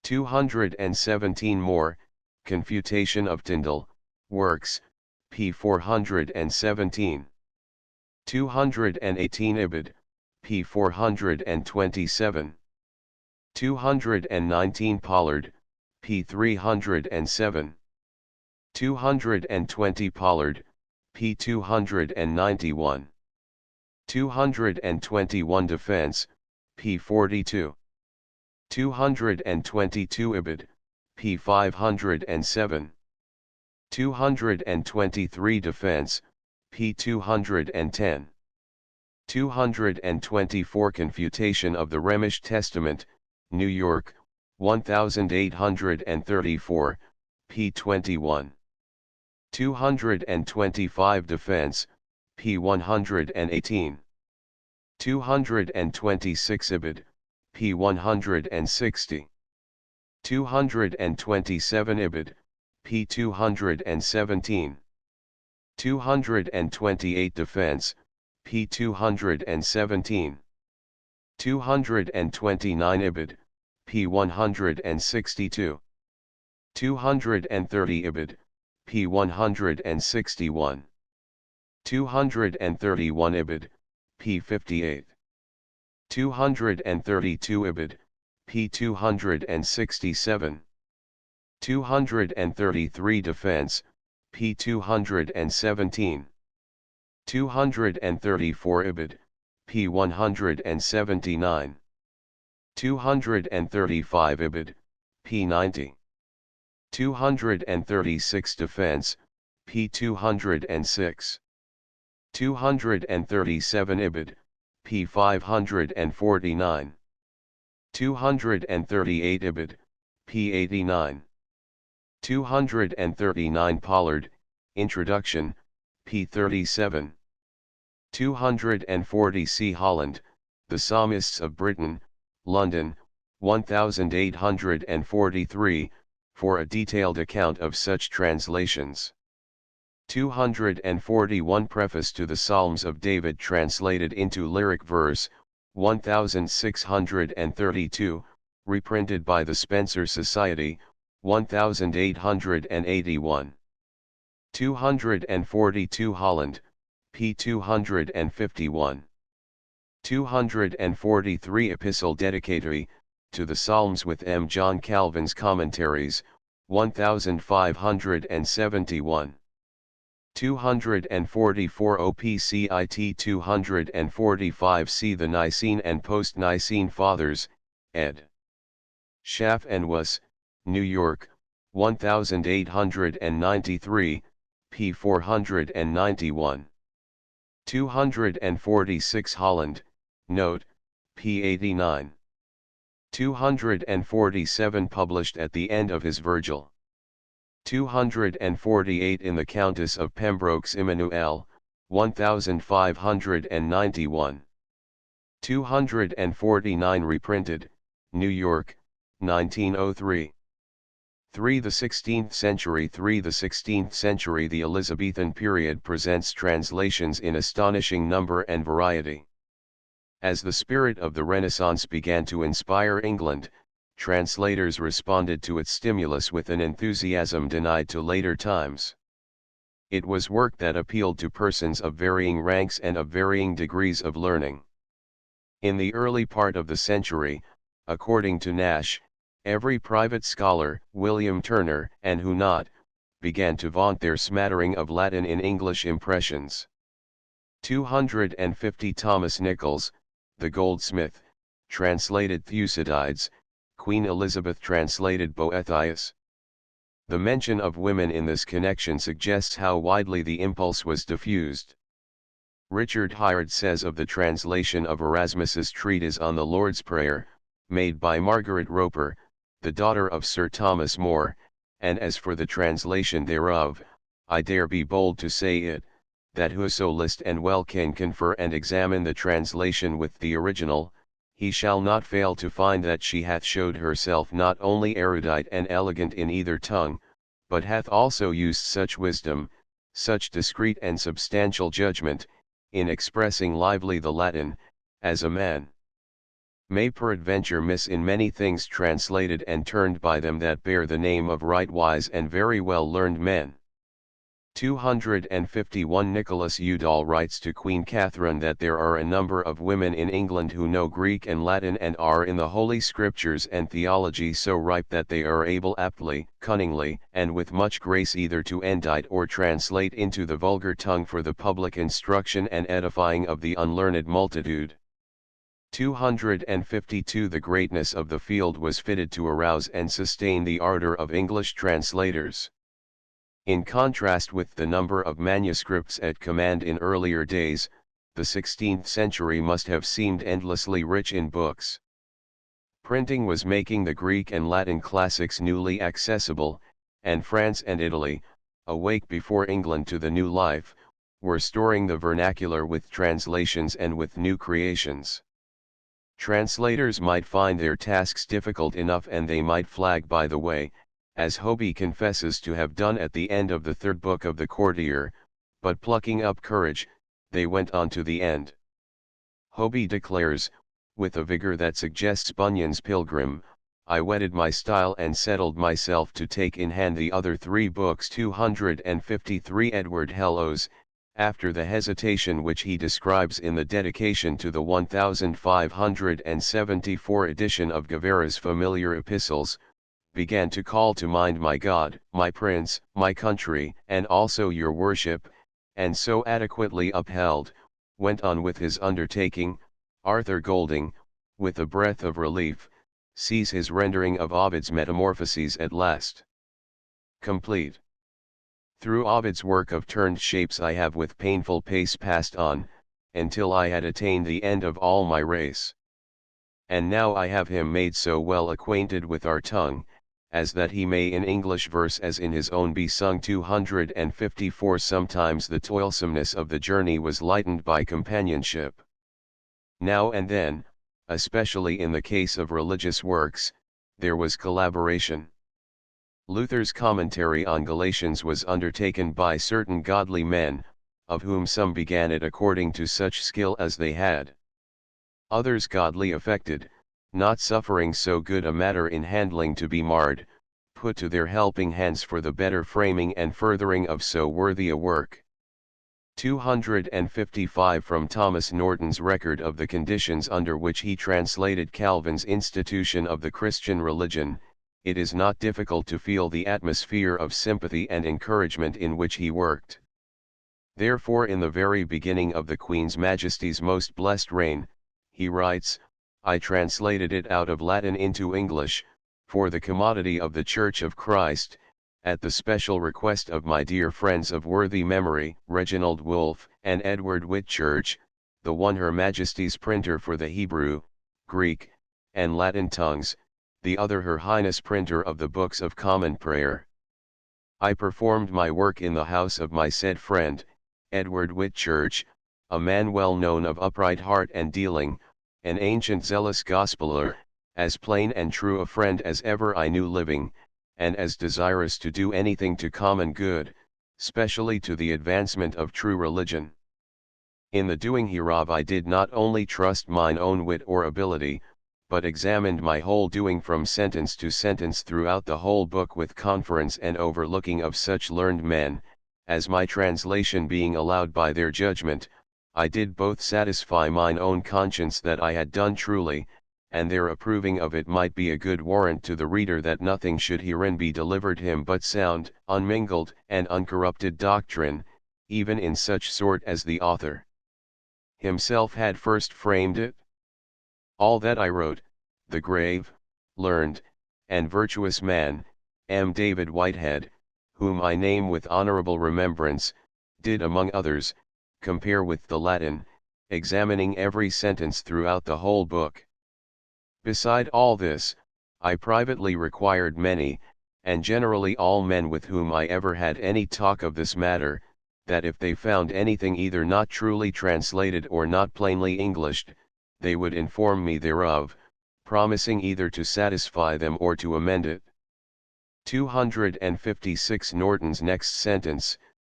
217 Moore, Confutation of Tyndall, Works, p. 417. 218 Ibid, p. 427. 219 Pollard, p. 307. 220 Pollard, p. 291. 221 Defense, p. 42. 222 Ibid, p. 507. 223 Defense, p. 210. 224 Confutation of the Rhemish Testament, New York, 1834, p. 21. 225 Defense, p. 118. 226 Ibid, p. 160. 227 Ibid, p. 217. 228 Defense, p. 217. 229 Ibid, p. 162. 230 Ibid, p. 161. 231 Ibid, p. 58. 232 Ibid, p. 267. 233 Defense, p. 217. 234 Ibid, p. 179. 235 Ibid, p. 90. 236 Defense, p. 206. 237 Ibid, p. 549. 238 Ibid, p. 89. 239 Pollard, Introduction, p. 37. 240 C. Holland, The Psalmists of Britain, London, 1843, for a detailed account of such translations. 241 Preface to the Psalms of David translated into lyric verse, 1632, reprinted by the Spencer Society, 1881. 242 Holland, p. 251. 243 Epistle Dedicatory, to the Psalms with M. John Calvin's Commentaries, 1571. 244 OPCIT 245 See the Nicene and Post-Nicene Fathers, ed. Schaff and Was, New York, 1893, p. 491. 246 Holland, note, p. 89. 247 Published at the end of his Virgil. 248 in the Countess of Pembroke's Immanuel, 1591. 249 reprinted, New York, 1903. 3. The 16th century. The 16th century. The Elizabethan period presents translations in astonishing number and variety. As the spirit of the Renaissance began to inspire England, translators responded to its stimulus with an enthusiasm denied to later times. It was work that appealed to persons of varying ranks and of varying degrees of learning. In the early part of the century, according to Nash, every private scholar, William Turner, and who not, began to vaunt their smattering of Latin in English impressions. 250 Thomas Nichols, the goldsmith, translated Thucydides, Queen Elizabeth translated Boethius. The mention of women in this connection suggests how widely the impulse was diffused. Richard Hyrd says of the translation of Erasmus's treatise on the Lord's Prayer, made by Margaret Roper, the daughter of Sir Thomas More, and as for the translation thereof, I dare be bold to say it, that whoso list and well can confer and examine the translation with the original, he shall not fail to find that she hath showed herself not only erudite and elegant in either tongue, but hath also used such wisdom, such discreet and substantial judgment, in expressing lively the Latin, as a man may peradventure miss in many things translated and turned by them that bear the name of right wise and very well learned men. 251 Nicholas Udall writes to Queen Catherine that there are a number of women in England who know Greek and Latin and are in the Holy Scriptures and theology so ripe that they are able aptly, cunningly, and with much grace either to endite or translate into the vulgar tongue for the public instruction and edifying of the unlearned multitude. 252 The greatness of the field was fitted to arouse and sustain the ardor of English translators. In contrast with the number of manuscripts at command in earlier days, the 16th century must have seemed endlessly rich in books. Printing was making the Greek and Latin classics newly accessible, and France and Italy, awake before England to the new life, were storing the vernacular with translations and with new creations. Translators might find their tasks difficult enough and they might flag by the way, as Hobie confesses to have done at the end of the third book of the Courtier, but plucking up courage, they went on to the end. Hobie declares, with a vigor that suggests Bunyan's Pilgrim, I wedded my style and settled myself to take in hand the other three books. 253 Edward Hellows, after the hesitation which he describes in the dedication to the 1574 edition of Guevara's familiar epistles, began to call to mind my God, my Prince, my country, and also your worship, and so adequately upheld, went on with his undertaking. Arthur Golding, with a breath of relief, sees his rendering of Ovid's Metamorphoses at last complete. Through Ovid's work of turned shapes I have with painful pace passed on, until I had attained the end of all my race. And now I have him made so well acquainted with our tongue, as that he may in English verse as in his own be sung. 254 Sometimes the toilsomeness of the journey was lightened by companionship. Now and then, especially in the case of religious works, there was collaboration. Luther's commentary on Galatians was undertaken by certain godly men, of whom some began it according to such skill as they had. Others godly affected, not suffering so good a matter in handling to be marred, put to their helping hands for the better framing and furthering of so worthy a work. 255 From Thomas Norton's record of the conditions under which he translated Calvin's Institution of the Christian Religion, it is not difficult to feel the atmosphere of sympathy and encouragement in which he worked. Therefore in the very beginning of the Queen's Majesty's most blessed reign, he writes, I translated it out of Latin into English, for the commodity of the Church of Christ, at the special request of my dear friends of worthy memory, Reginald Wolfe, and Edward Whitchurch, the one Her Majesty's printer for the Hebrew, Greek, and Latin tongues, the other Her Highness printer of the Books of Common Prayer. I performed my work in the house of my said friend, Edward Whitchurch, a man well known of upright heart and dealing, an ancient zealous gospeller, as plain and true a friend as ever I knew living, and as desirous to do anything to common good, specially to the advancement of true religion. In the doing hereof I did not only trust mine own wit or ability, but examined my whole doing from sentence to sentence throughout the whole book with conference and overlooking of such learned men, as my translation being allowed by their judgment, I did both satisfy mine own conscience that I had done truly, and their approving of it might be a good warrant to the reader that nothing should herein be delivered him but sound, unmingled, and uncorrupted doctrine, even in such sort as the author himself had first framed it. All that I wrote, the grave, learned, and virtuous man, M. David Whitehead, whom I name with honorable remembrance, did among others, compare with the Latin, examining every sentence throughout the whole book. Beside all this, I privately required many, and generally all men with whom I ever had any talk of this matter, that if they found anything either not truly translated or not plainly Englished, they would inform me thereof, promising either to satisfy them or to amend it. 256 Norton's next sentence,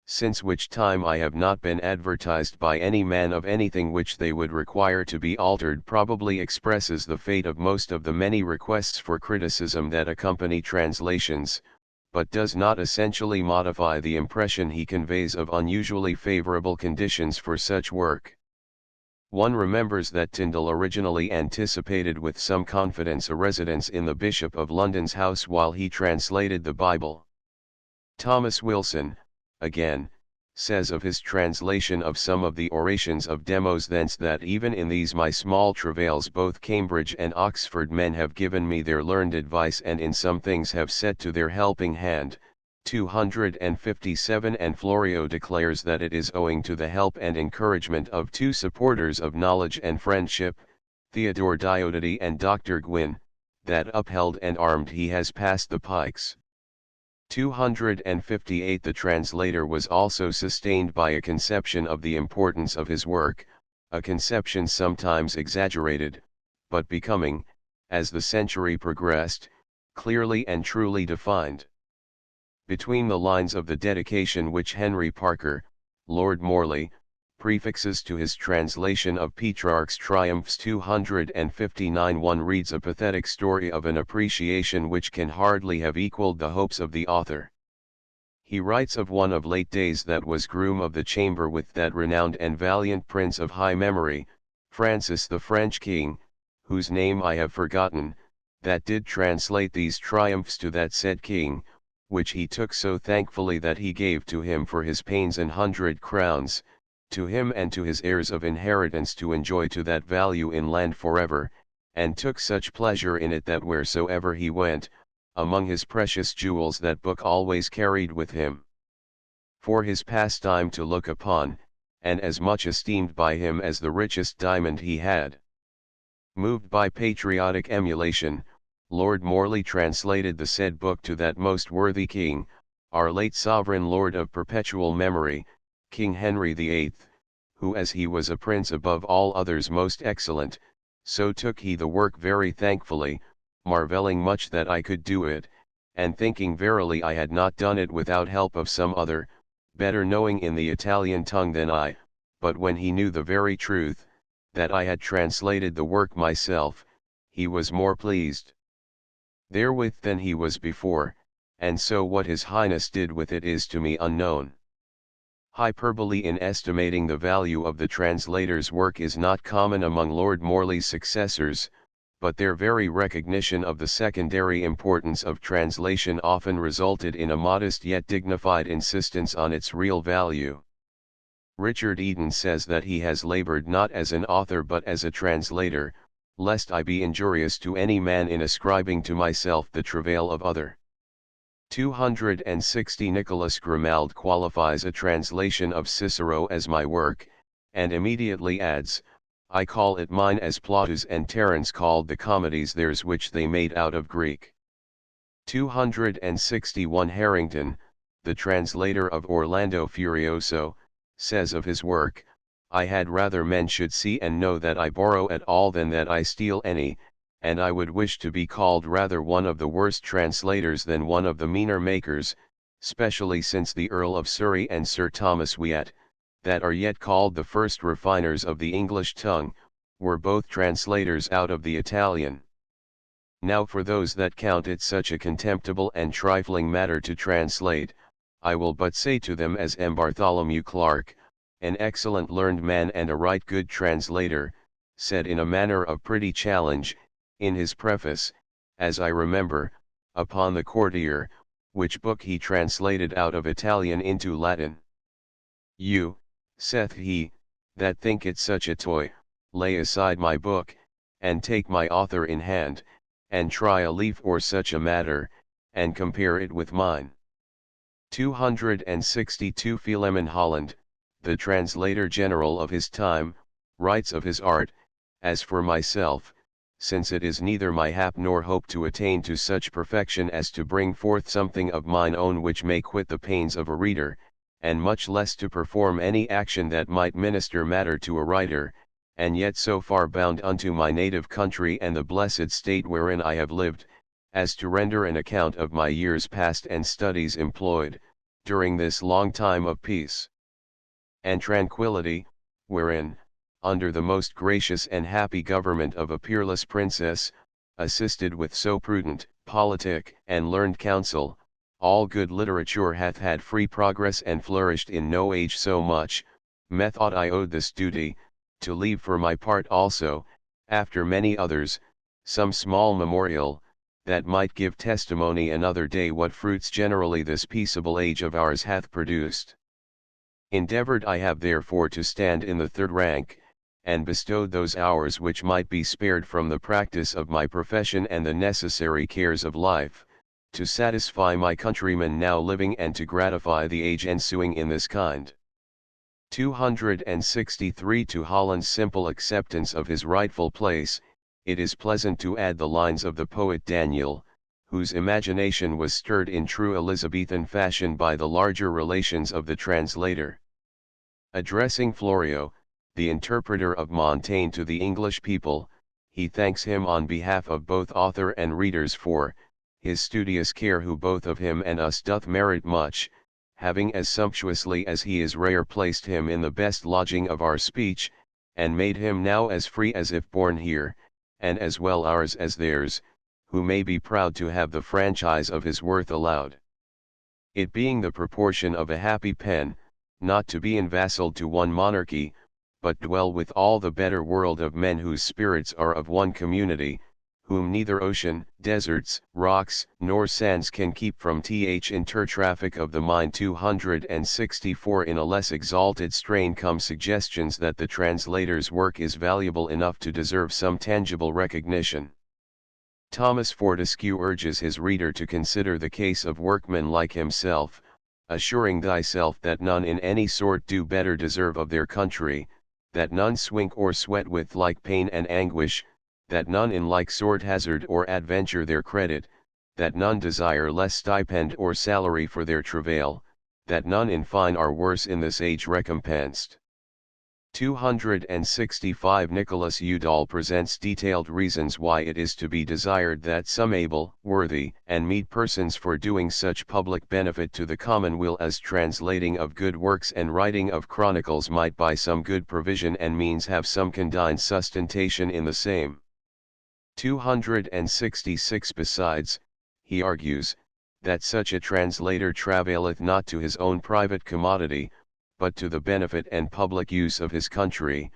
since which time I have not been advertised by any man of anything which they would require to be altered, probably expresses the fate of most of the many requests for criticism that accompany translations, but does not essentially modify the impression he conveys of unusually favorable conditions for such work. One remembers that Tyndall originally anticipated with some confidence a residence in the Bishop of London's house while he translated the Bible. Thomas Wilson, again, says of his translation of some of the orations of Demos thence that even in these my small travails both Cambridge and Oxford men have given me their learned advice and in some things have set to their helping hand. 257 And Florio declares that it is owing to the help and encouragement of two supporters of knowledge and friendship, Theodore Diodati and Dr. Gwynn, that upheld and armed he has passed the pikes. 258 The translator was also sustained by a conception of the importance of his work, a conception sometimes exaggerated, but becoming, as the century progressed, clearly and truly defined. Between the lines of the dedication which Henry Parker, Lord Morley, prefixes to his translation of Petrarch's Triumphs 259 one reads a pathetic story of an appreciation which can hardly have equaled the hopes of the author. He writes of one of late days that was groom of the chamber with that renowned and valiant prince of high memory, Francis the French king, whose name I have forgotten, that did translate these triumphs to that said king, which he took so thankfully that he gave to him for his pains 100 crowns, to him and to his heirs of inheritance to enjoy to that value in land forever, and took such pleasure in it that wheresoever he went, among his precious jewels that book always carried with him. For his pastime to look upon, and as much esteemed by him as the richest diamond he had. Moved by patriotic emulation, Lord Morley translated the said book to that most worthy king, our late sovereign lord of perpetual memory, King Henry VIII, who as he was a prince above all others most excellent, So took he the work very thankfully, marvelling much that I could do it, and thinking verily I had not done it without help of some other, better knowing in the Italian tongue than I, but when he knew the very truth, that I had translated the work myself, he was more pleased therewith than he was before, and so what his highness did with it is to me unknown. Hyperbole in estimating the value of the translator's work is not common among Lord Morley's successors, but their very recognition of the secondary importance of translation often resulted in a modest yet dignified insistence on its real value. Richard Eden says that he has labored not as an author but as a translator, lest I be injurious to any man in ascribing to myself the travail of other. 260 Nicholas Grimaldi qualifies a translation of Cicero as my work, and immediately adds, I call it mine as Plautus and Terence called the comedies theirs which they made out of Greek. 261 Harrington, the translator of Orlando Furioso, says of his work, I had rather men should see and know that I borrow at all than that I steal any, and I would wish to be called rather one of the worst translators than one of the meaner makers, specially since the Earl of Surrey and Sir Thomas Wyatt, that are yet called the first refiners of the English tongue, were both translators out of the Italian. Now for those that count it such a contemptible and trifling matter to translate, I will but say to them as M. Bartholomew Clark, an excellent learned man and a right good translator, said in a manner of pretty challenge, in his preface, as I remember, upon the Courtier, which book he translated out of Italian into Latin. You, saith he, that think it such a toy, lay aside my book, and take my author in hand, and try a leaf or such a matter, and compare it with mine. 262 Philemon Holland, the translator general of his time, writes of his art, as for myself, since it is neither my hap nor hope to attain to such perfection as to bring forth something of mine own which may quit the pains of a reader, and much less to perform any action that might minister matter to a writer, and yet so far bound unto my native country and the blessed state wherein I have lived, as to render an account of my years past and studies employed, during this long time of peace and tranquillity, wherein, under the most gracious and happy government of a peerless princess, assisted with so prudent, politic, and learned counsel, all good literature hath had free progress and flourished in no age so much, methought I owed this duty, to leave for my part also, after many others, some small memorial, that might give testimony another day what fruits generally this peaceable age of ours hath produced. Endeavored I have therefore to stand in the third rank, and bestowed those hours which might be spared from the practice of my profession and the necessary cares of life, to satisfy my countrymen now living and to gratify the age ensuing in this kind. 263 To Holland's simple acceptance of his rightful place, it is pleasant to add the lines of the poet Daniel, whose imagination was stirred in true Elizabethan fashion by the larger relations of the translator. Addressing Florio, the interpreter of Montaigne to the English people, he thanks him on behalf of both author and readers for his studious care who both of him and us doth merit much, having as sumptuously as he is rare placed him in the best lodging of our speech, and made him now as free as if born here, and as well ours as theirs, who may be proud to have the franchise of his worth allowed. It being the proportion of a happy pen, not to be invassaled to one monarchy, but dwell with all the better world of men whose spirits are of one community, whom neither ocean, deserts, rocks, nor sands can keep from intertraffic of the mind. 264 In a less exalted strain come suggestions that the translator's work is valuable enough to deserve some tangible recognition. Thomas Fortescue urges his reader to consider the case of workmen like himself, assuring thyself that none in any sort do better deserve of their country, that none swink or sweat with like pain and anguish, that none in like sort hazard or adventure their credit, that none desire less stipend or salary for their travail, that none in fine are worse in this age recompensed. 265 Nicholas Udall presents detailed reasons why it is to be desired that some able, worthy, and meet persons for doing such public benefit to the commonweal as translating of good works and writing of chronicles might by some good provision and means have some condign sustentation in the same. 266 Besides, he argues, that such a translator travaileth not to his own private commodity, but to the benefit and public use of his country,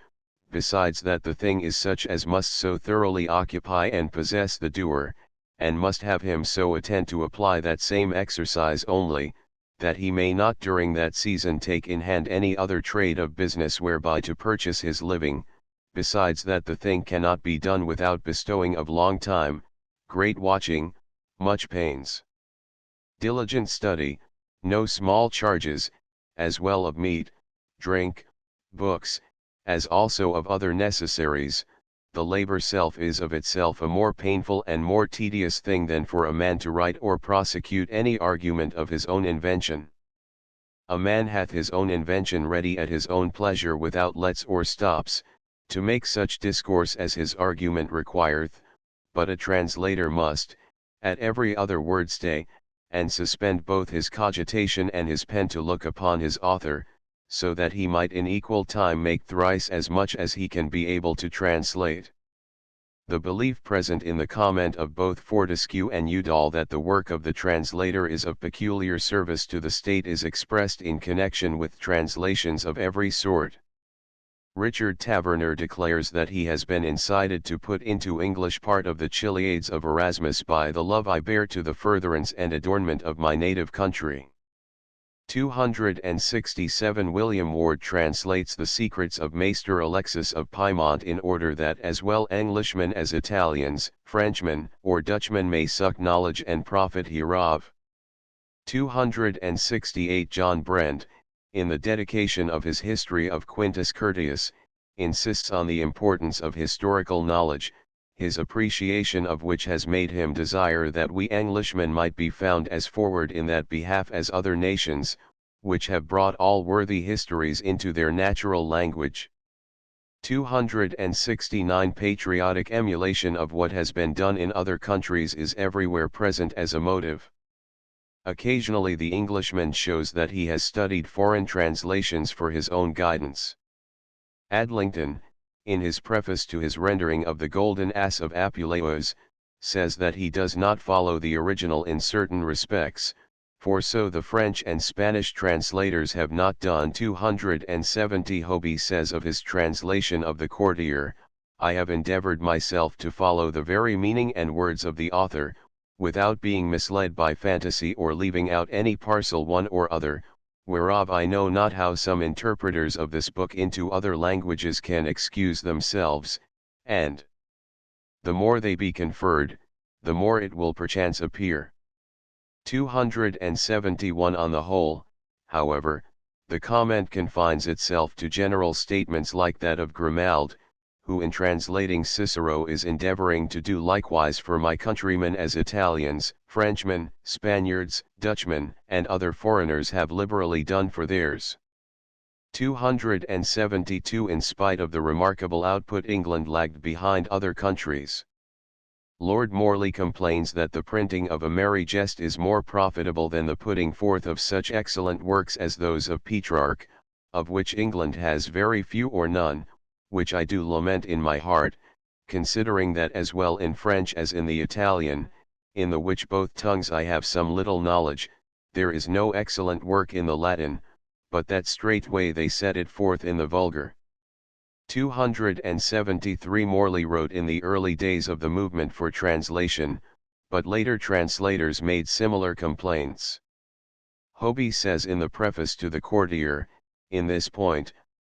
besides that the thing is such as must so thoroughly occupy and possess the doer, and must have him so attend to apply that same exercise only, that he may not during that season take in hand any other trade of business whereby to purchase his living, besides that the thing cannot be done without bestowing of long time, great watching, much pains, diligent study, no small charges, as well of meat, drink, books, as also of other necessaries. The labor self is of itself a more painful and more tedious thing than for a man to write or prosecute any argument of his own invention. A man hath his own invention ready at his own pleasure without lets or stops, to make such discourse as his argument requireth, but a translator must, at every other word stay, and suspend both his cogitation and his pen to look upon his author, so that he might in equal time make thrice as much as he can be able to translate. The belief present in the comment of both Fortescue and Udall that the work of the translator is of peculiar service to the state is expressed in connection with translations of every sort. Richard Taverner declares that he has been incited to put into English part of the Chiliades of Erasmus by the love I bear to the furtherance and adornment of my native country. 267 William Ward translates the secrets of Maester Alexis of Piemont in order that as well Englishmen as Italians, Frenchmen, or Dutchmen may suck knowledge and profit hereof. 268 John Brent, in the dedication of his History of Quintus Curtius, insists on the importance of historical knowledge, his appreciation of which has made him desire that we Englishmen might be found as forward in that behalf as other nations, which have brought all worthy histories into their natural language. 269 Patriotic emulation of what has been done in other countries is everywhere present as a motive. Occasionally the Englishman shows that he has studied foreign translations for his own guidance. Adlington, in his preface to his rendering of the Golden Ass of Apuleius, says that he does not follow the original in certain respects, for so the French and Spanish translators have not done. 270 Hobie says of his translation of the Courtier, I have endeavored myself to follow the very meaning and words of the author, without being misled by fantasy or leaving out any parcel one or other, whereof I know not how some interpreters of this book into other languages can excuse themselves, and the more they be conferred, the more it will perchance appear. 271 On the whole, however, the comment confines itself to general statements like that of Grimald, who in translating Cicero is endeavoring to do likewise for my countrymen as Italians, Frenchmen, Spaniards, Dutchmen, and other foreigners have liberally done for theirs. 272 In spite of the remarkable output England lagged behind other countries. Lord Morley complains that the printing of a merry jest is more profitable than the putting forth of such excellent works as those of Petrarch, of which England has very few or none, which I do lament in my heart, considering that as well in French as in the Italian, in the which both tongues I have some little knowledge, there is no excellent work in the Latin, but that straightway they set it forth in the vulgar. 273 Morley wrote in the early days of the movement for translation, but later translators made similar complaints. Hobie says in the preface to the Courtier, in this point,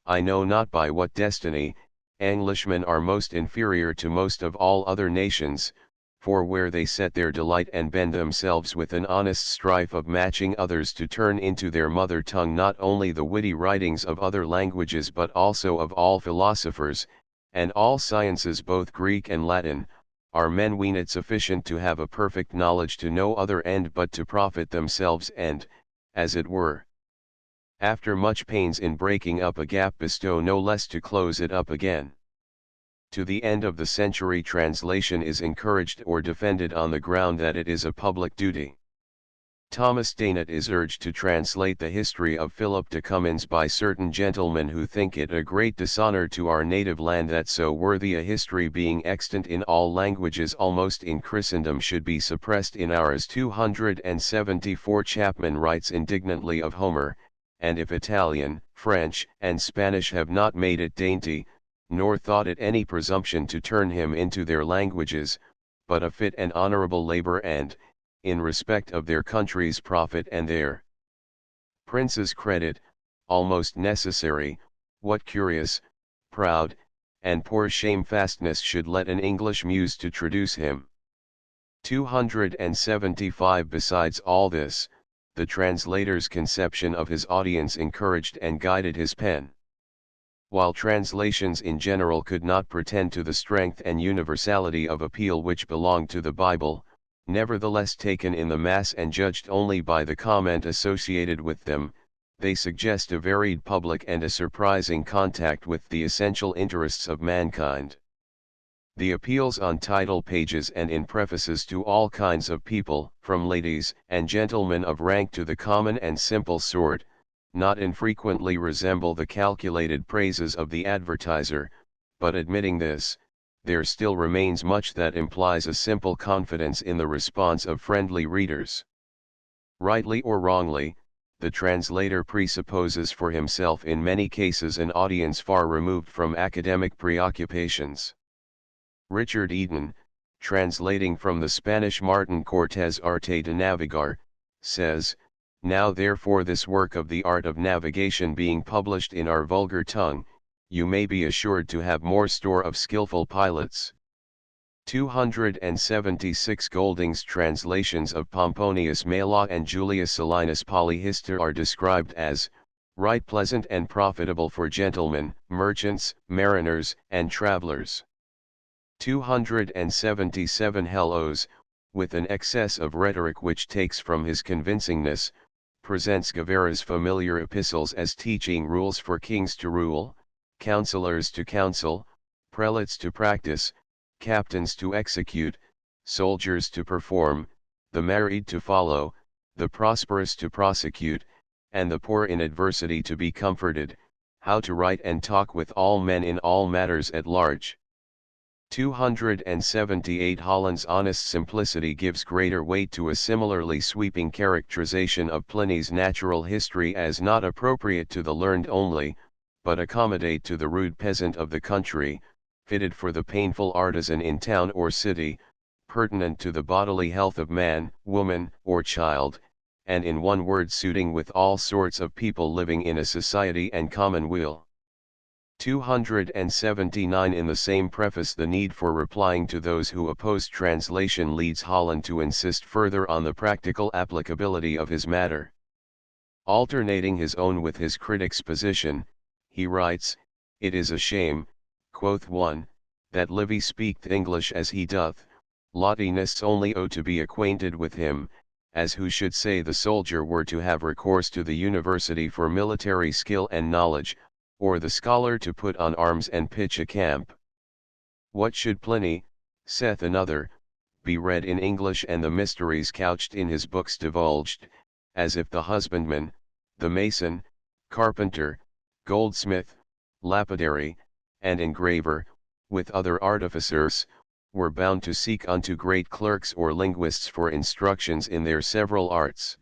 I know not by what destiny, Englishmen are most inferior to most of all other nations, for where they set their delight and bend themselves with an honest strife of matching others to turn into their mother tongue not only the witty writings of other languages but also of all philosophers, and all sciences both Greek and Latin, are men ween it sufficient to have a perfect knowledge to no other end but to profit themselves and, as it were, after much pains in breaking up a gap bestow no less to close it up again. To the end of the century translation is encouraged or defended on the ground that it is a public duty. Thomas Daynat is urged to translate the history of Philip de Cummins by certain gentlemen who think it a great dishonor to our native land that so worthy a history being extant in all languages almost in Christendom should be suppressed in ours. 274 Chapman writes indignantly of Homer, and if Italian, French, and Spanish have not made it dainty, nor thought it any presumption to turn him into their languages, but a fit and honorable labor and, in respect of their country's profit and their prince's credit, almost necessary, what curious, proud, and poor shamefastness should let an English muse to traduce him. 275 Besides all this, the translator's conception of his audience encouraged and guided his pen. While translations in general could not pretend to the strength and universality of appeal which belong to the Bible, nevertheless taken in the mass and judged only by the comment associated with them, they suggest a varied public and a surprising contact with the essential interests of mankind. The appeals on title pages and in prefaces to all kinds of people, from ladies and gentlemen of rank to the common and simple sort, not infrequently resemble the calculated praises of the advertiser, but admitting this, there still remains much that implies a simple confidence in the response of friendly readers. Rightly or wrongly, the translator presupposes for himself in many cases an audience far removed from academic preoccupations. Richard Eden, translating from the Spanish Martin Cortés Arte de Navegar, says, "Now therefore this work of the art of navigation being published in our vulgar tongue, you may be assured to have more store of skillful pilots." 276 Golding's translations of Pomponius Mela and Julius Silinus Polyhistor are described as, right pleasant and profitable for gentlemen, merchants, mariners, and travelers. 277 Hellos, with an excess of rhetoric which takes from his convincingness, presents Guevara's familiar epistles as teaching rules for kings to rule, counselors to counsel, prelates to practice, captains to execute, soldiers to perform, the married to follow, the prosperous to prosecute, and the poor in adversity to be comforted, how to write and talk with all men in all matters at large. 278 Holland's honest simplicity gives greater weight to a similarly sweeping characterization of Pliny's natural history as not appropriate to the learned only, but accommodate to the rude peasant of the country, fitted for the painful artisan in town or city, pertinent to the bodily health of man, woman, or child, and in one word suiting with all sorts of people living in a society and commonweal. 279 In the same preface the need for replying to those who oppose translation leads Holland to insist further on the practical applicability of his matter. Alternating his own with his critic's position, he writes, "It is a shame," quoth one, "that Livy speaketh English as he doth, Latinis only owe to be acquainted with him, as who should say the soldier were to have recourse to the university for military skill and knowledge, or the scholar to put on arms and pitch a camp. What should Pliny, saith another, be read in English and the mysteries couched in his books divulged, as if the husbandman, the mason, carpenter, goldsmith, lapidary, and engraver, with other artificers, were bound to seek unto great clerks or linguists for instructions in their several arts."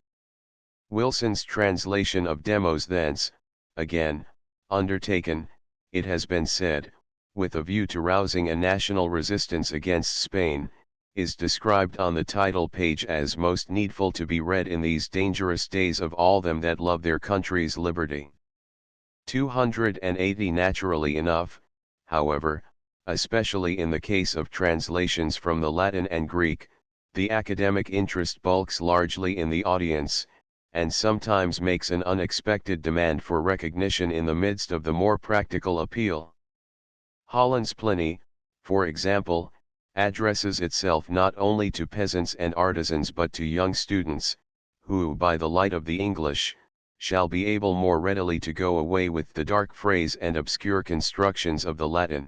Wilson's translation of Demos thence, again, undertaken, it has been said, with a view to rousing a national resistance against Spain, is described on the title page as most needful to be read in these dangerous days of all them that love their country's liberty. 280 Naturally enough, however, especially in the case of translations from the Latin and Greek, the academic interest bulks largely in the audience, and sometimes makes an unexpected demand for recognition in the midst of the more practical appeal. Holland's Pliny, for example, addresses itself not only to peasants and artisans but to young students, who by the light of the English, shall be able more readily to go away with the dark phrase and obscure constructions of the Latin.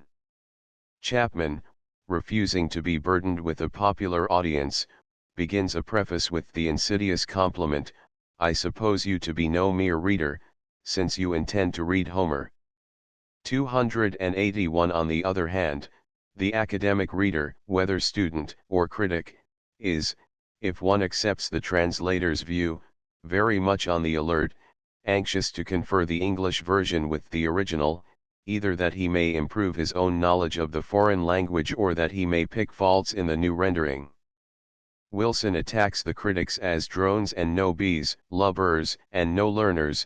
Chapman, refusing to be burdened with a popular audience, begins a preface with the insidious compliment, "I suppose you to be no mere reader, since you intend to read Homer." 281. On the other hand, the academic reader, whether student or critic, is, if one accepts the translator's view, very much on the alert, anxious to confer the English version with the original, either that he may improve his own knowledge of the foreign language or that he may pick faults in the new rendering. Wilson attacks the critics as drones and no bees, lubbers and no learners,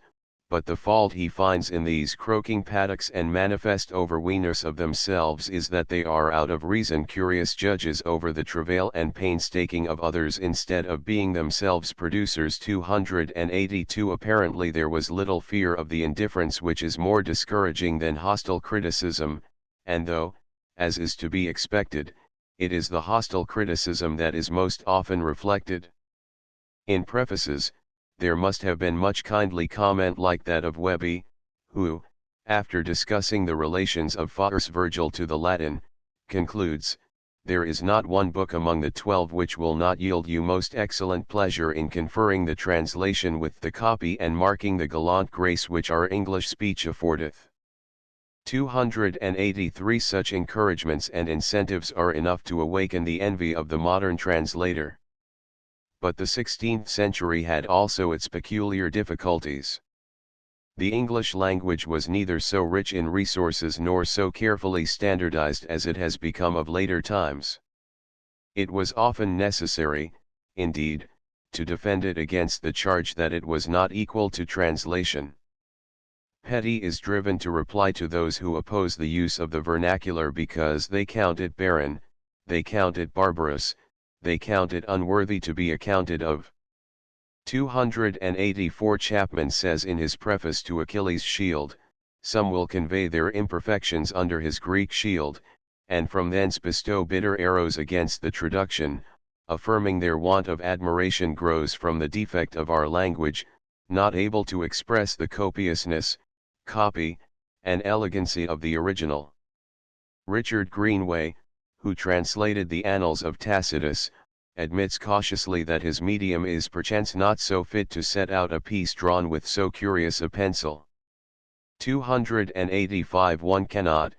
but the fault he finds in these croaking paddocks and manifest overweeners of themselves is that they are out of reason curious judges over the travail and painstaking of others instead of being themselves producers. 282. Apparently there was little fear of the indifference which is more discouraging than hostile criticism, and though, as is to be expected, it is the hostile criticism that is most often reflected in prefaces, there must have been much kindly comment like that of Webby, who, after discussing the relations of Flor's Virgil to the Latin, concludes, "There is not one book among the 12 which will not yield you most excellent pleasure in conferring the translation with the copy and marking the gallant grace which our English speech affordeth." 283. Such encouragements and incentives are enough to awaken the envy of the modern translator. But the 16th century had also its peculiar difficulties. The English language was neither so rich in resources nor so carefully standardized as it has become of later times. It was often necessary, indeed, to defend it against the charge that it was not equal to translation. Petty is driven to reply to those who oppose the use of the vernacular because they count it barren, they count it barbarous, they count it unworthy to be accounted of. 284. Chapman says in his preface to Achilles' Shield, "Some will convey their imperfections under his Greek shield, and from thence bestow bitter arrows against the traduction, affirming their want of admiration grows from the defect of our language, not able to express the copiousness, copy, and elegancy of the original." Richard Greenway, who translated the Annals of Tacitus, admits cautiously that his medium is perchance not so fit to set out a piece drawn with so curious a pencil. 285. One cannot,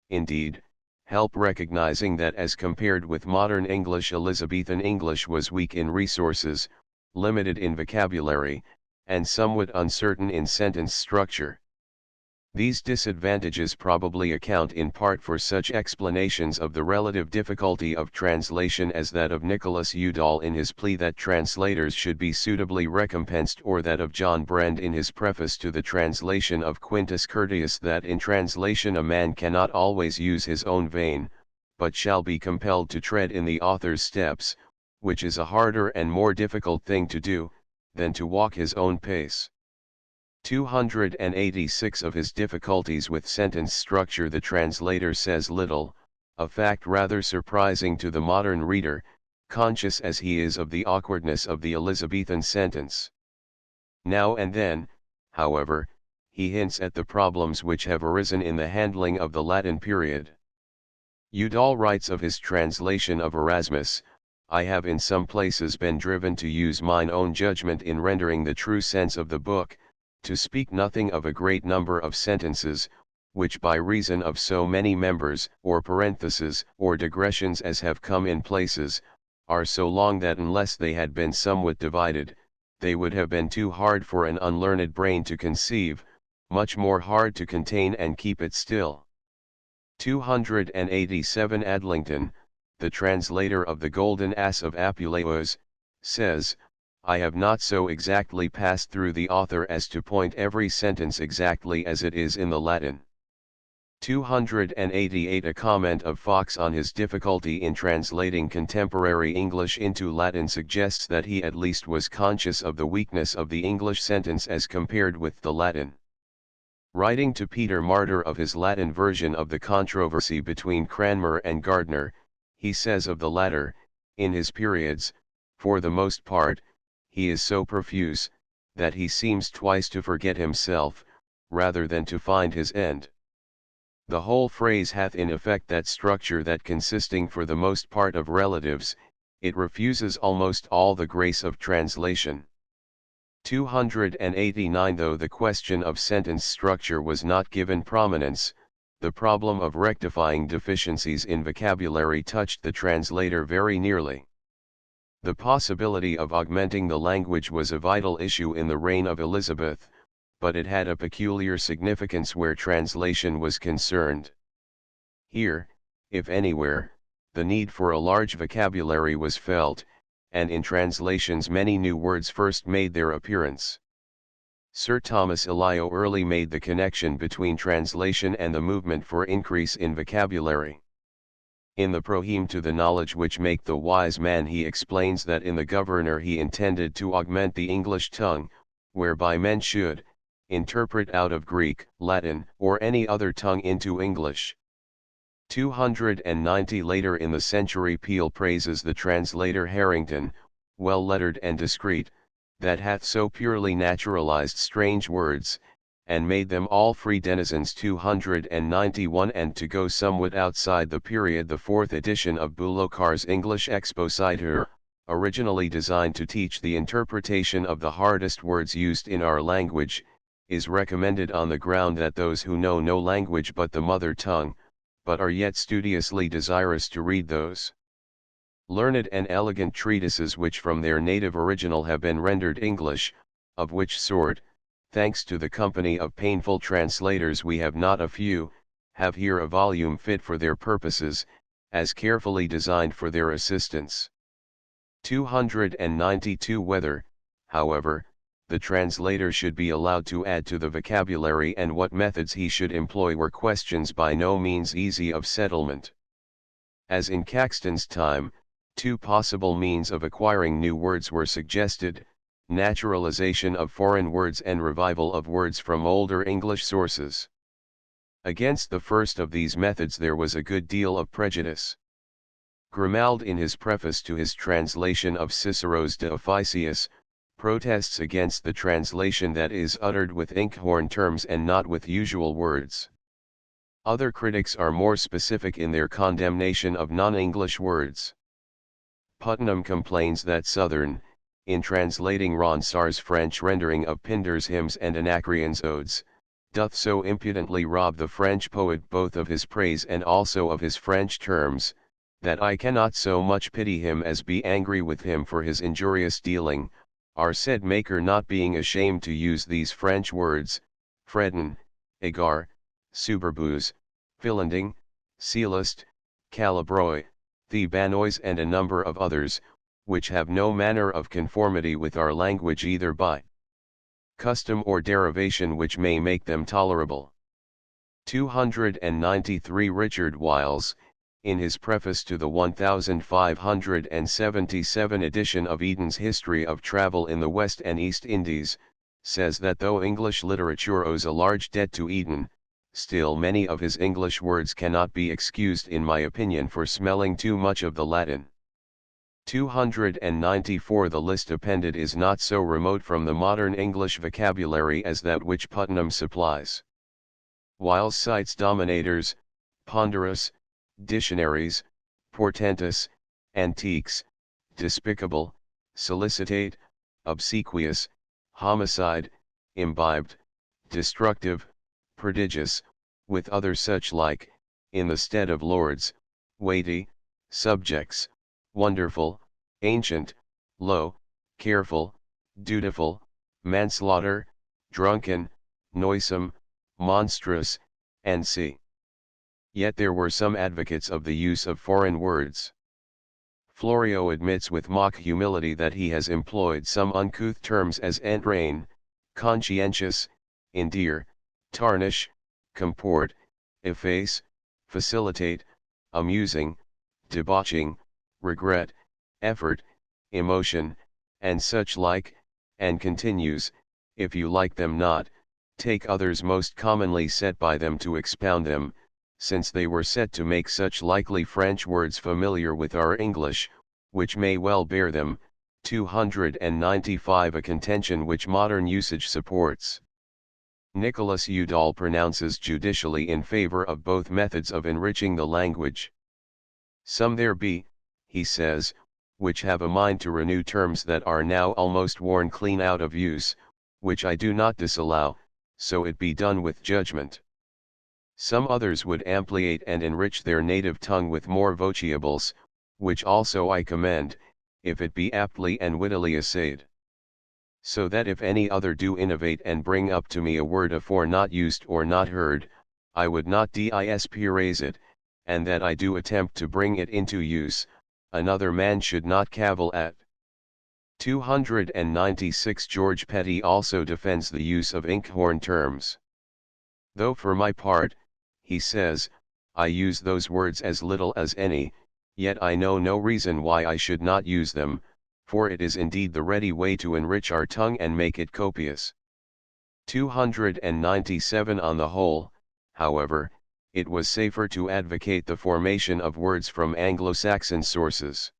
indeed, help recognizing that as compared with modern English, Elizabethan English was weak in resources, limited in vocabulary, and somewhat uncertain in sentence structure. These disadvantages probably account in part for such explanations of the relative difficulty of translation as that of Nicholas Udall in his plea that translators should be suitably recompensed, or that of John Brand in his preface to the translation of Quintus Curtius that in translation a man cannot always use his own vein, but shall be compelled to tread in the author's steps, which is a harder and more difficult thing to do, than to walk his own pace. 286. Of his difficulties with sentence structure the translator says little, a fact rather surprising to the modern reader, conscious as he is of the awkwardness of the Elizabethan sentence. Now and then, however, he hints at the problems which have arisen in the handling of the Latin period. Udall writes of his translation of Erasmus, "I have in some places been driven to use mine own judgment in rendering the true sense of the book, to speak nothing of a great number of sentences, which by reason of so many members, or parentheses, or digressions as have come in places, are so long that unless they had been somewhat divided, they would have been too hard for an unlearned brain to conceive, much more hard to contain and keep it still." 287. Adlington, the translator of the Golden Ass of Apuleius, says, "I have not so exactly passed through the author as to point every sentence exactly as it is in the Latin." 288. A comment of Fox on his difficulty in translating contemporary English into Latin suggests that he at least was conscious of the weakness of the English sentence as compared with the Latin. Writing to Peter Martyr of his Latin version of the controversy between Cranmer and Gardner, he says of the latter, "In his periods, for the most part, he is so profuse, that he seems twice to forget himself, rather than to find his end. The whole phrase hath in effect that structure that consisting for the most part of relatives, it refuses almost all the grace of translation. 289 Though the question of sentence structure was not given prominence, the problem of rectifying deficiencies in vocabulary touched the translator very nearly. The possibility of augmenting the language was a vital issue in the reign of Elizabeth, but it had a peculiar significance where translation was concerned. Here, if anywhere, the need for a large vocabulary was felt, and in translations many new words first made their appearance. Sir Thomas Elio early made the connection between translation and the movement for increase in vocabulary. In the Proheme to the Knowledge which make the wise man he explains that in the Governor he intended to augment the English tongue, whereby men should interpret out of Greek, Latin, or any other tongue into English. 290 Later in the century Peel praises the translator Harrington, well-lettered and discreet, that hath so purely naturalized strange words, and made them all free denizens. 291 And to go somewhat outside the period, the fourth edition of Bullokar's English Expositor, originally designed to teach the interpretation of the hardest words used in our language, is recommended on the ground that those who know no language but the mother tongue, but are yet studiously desirous to read those learned and elegant treatises which from their native original have been rendered English, of which sort, thanks to the company of painful translators we have not a few, have here a volume fit for their purposes, as carefully designed for their assistance. 292 Whether, however, the translator should be allowed to add to the vocabulary and what methods he should employ were questions by no means easy of settlement. As in Caxton's time, two possible means of acquiring new words were suggested: naturalization of foreign words and revival of words from older English sources. Against the first of these methods there was a good deal of prejudice. Grimald, in his preface to his translation of Cicero's De Officiis, protests against the translation that is uttered with inkhorn terms and not with usual words. Other critics are more specific in their condemnation of non-English words. Putnam complains that Southern, in translating Ronsard's French rendering of Pindar's hymns and Anacreon's odes, doth so impudently rob the French poet both of his praise and also of his French terms, that I cannot so much pity him as be angry with him for his injurious dealing, our said maker not being ashamed to use these French words, Fredon, Agar, Suberbuse, Philanding, Celest, Calabroy, Thebanois and a number of others, which have no manner of conformity with our language either by custom or derivation which may make them tolerable. 293 Richard Wiles, in his preface to the 1577 edition of Eden's History of Travel in the West and East Indies, says that though English literature owes a large debt to Eden, still many of his English words cannot be excused in my opinion for smelling too much of the Latin. 294 The list appended is not so remote from the modern English vocabulary as that which Putnam supplies. Wiles cites dominators, ponderous, dictionaries, portentous, antiques, despicable, solicitate, obsequious, homicide, imbibed, destructive, prodigious, with other such like, in the stead of lords, weighty, subjects, wonderful, ancient, low, careful, dutiful, manslaughter, drunken, noisome, monstrous, and c. Yet there were some advocates of the use of foreign words. Florio admits with mock humility that he has employed some uncouth terms as entrain, conscientious, endear, tarnish, comport, efface, facilitate, amusing, debauching, regret, effort, emotion, and such like, and continues, if you like them not, take others most commonly set by them to expound them, since they were set to make such likely French words familiar with our English, which may well bear them, 295 A contention which modern usage supports. Nicholas Udall pronounces judicially in favor of both methods of enriching the language. Some there be, he says, which have a mind to renew terms that are now almost worn clean out of use, which I do not disallow, so it be done with judgment. Some others would ampliate and enrich their native tongue with more vocables, which also I commend, if it be aptly and wittily essayed. So that if any other do innovate and bring up to me a word afore not used or not heard, I would not disparaise it, and that I do attempt to bring it into use, another man should not cavil at. 296 George Petty also defends the use of inkhorn terms. Though for my part, he says, I use those words as little as any, yet I know no reason why I should not use them, for it is indeed the ready way to enrich our tongue and make it copious. 297 On the whole, however, it was safer to advocate the formation of words from Anglo-Saxon sources.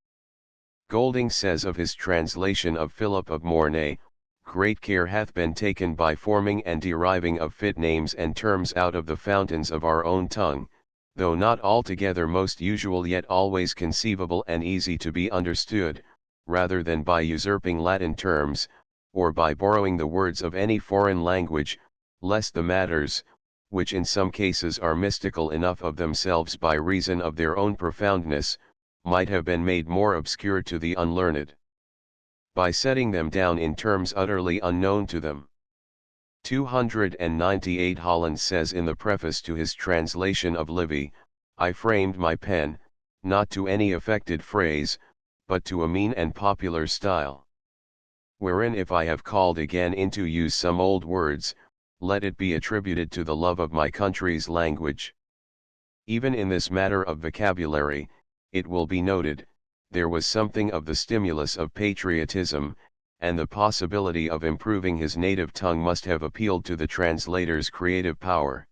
Golding says of his translation of Philip of Mornay, great care hath been taken by forming and deriving of fit names and terms out of the fountains of our own tongue, though not altogether most usual yet always conceivable and easy to be understood, rather than by usurping Latin terms, or by borrowing the words of any foreign language, lest the matters, which in some cases are mystical enough of themselves by reason of their own profoundness, might have been made more obscure to the unlearned, by setting them down in terms utterly unknown to them. 298 Holland says in the preface to his translation of Livy, I framed my pen, not to any affected phrase, but to a mean and popular style. Wherein if I have called again into use some old words, let it be attributed to the love of my country's language. Even in this matter of vocabulary, it will be noted, there was something of the stimulus of patriotism, and the possibility of improving his native tongue must have appealed to the translator's creative power.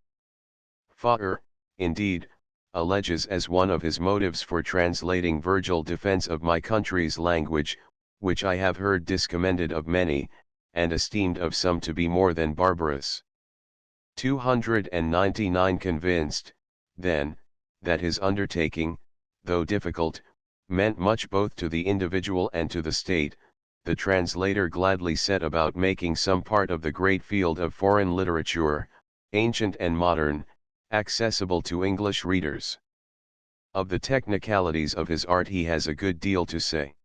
Faure, indeed, alleges as one of his motives for translating Virgil defense of my country's language, which I have heard discommended of many, and esteemed of some to be more than barbarous. 299 Convinced, then, that his undertaking, though difficult, meant much both to the individual and to the state, the translator gladly set about making some part of the great field of foreign literature, ancient and modern, accessible to English readers. Of the technicalities of his art he has a good deal to say.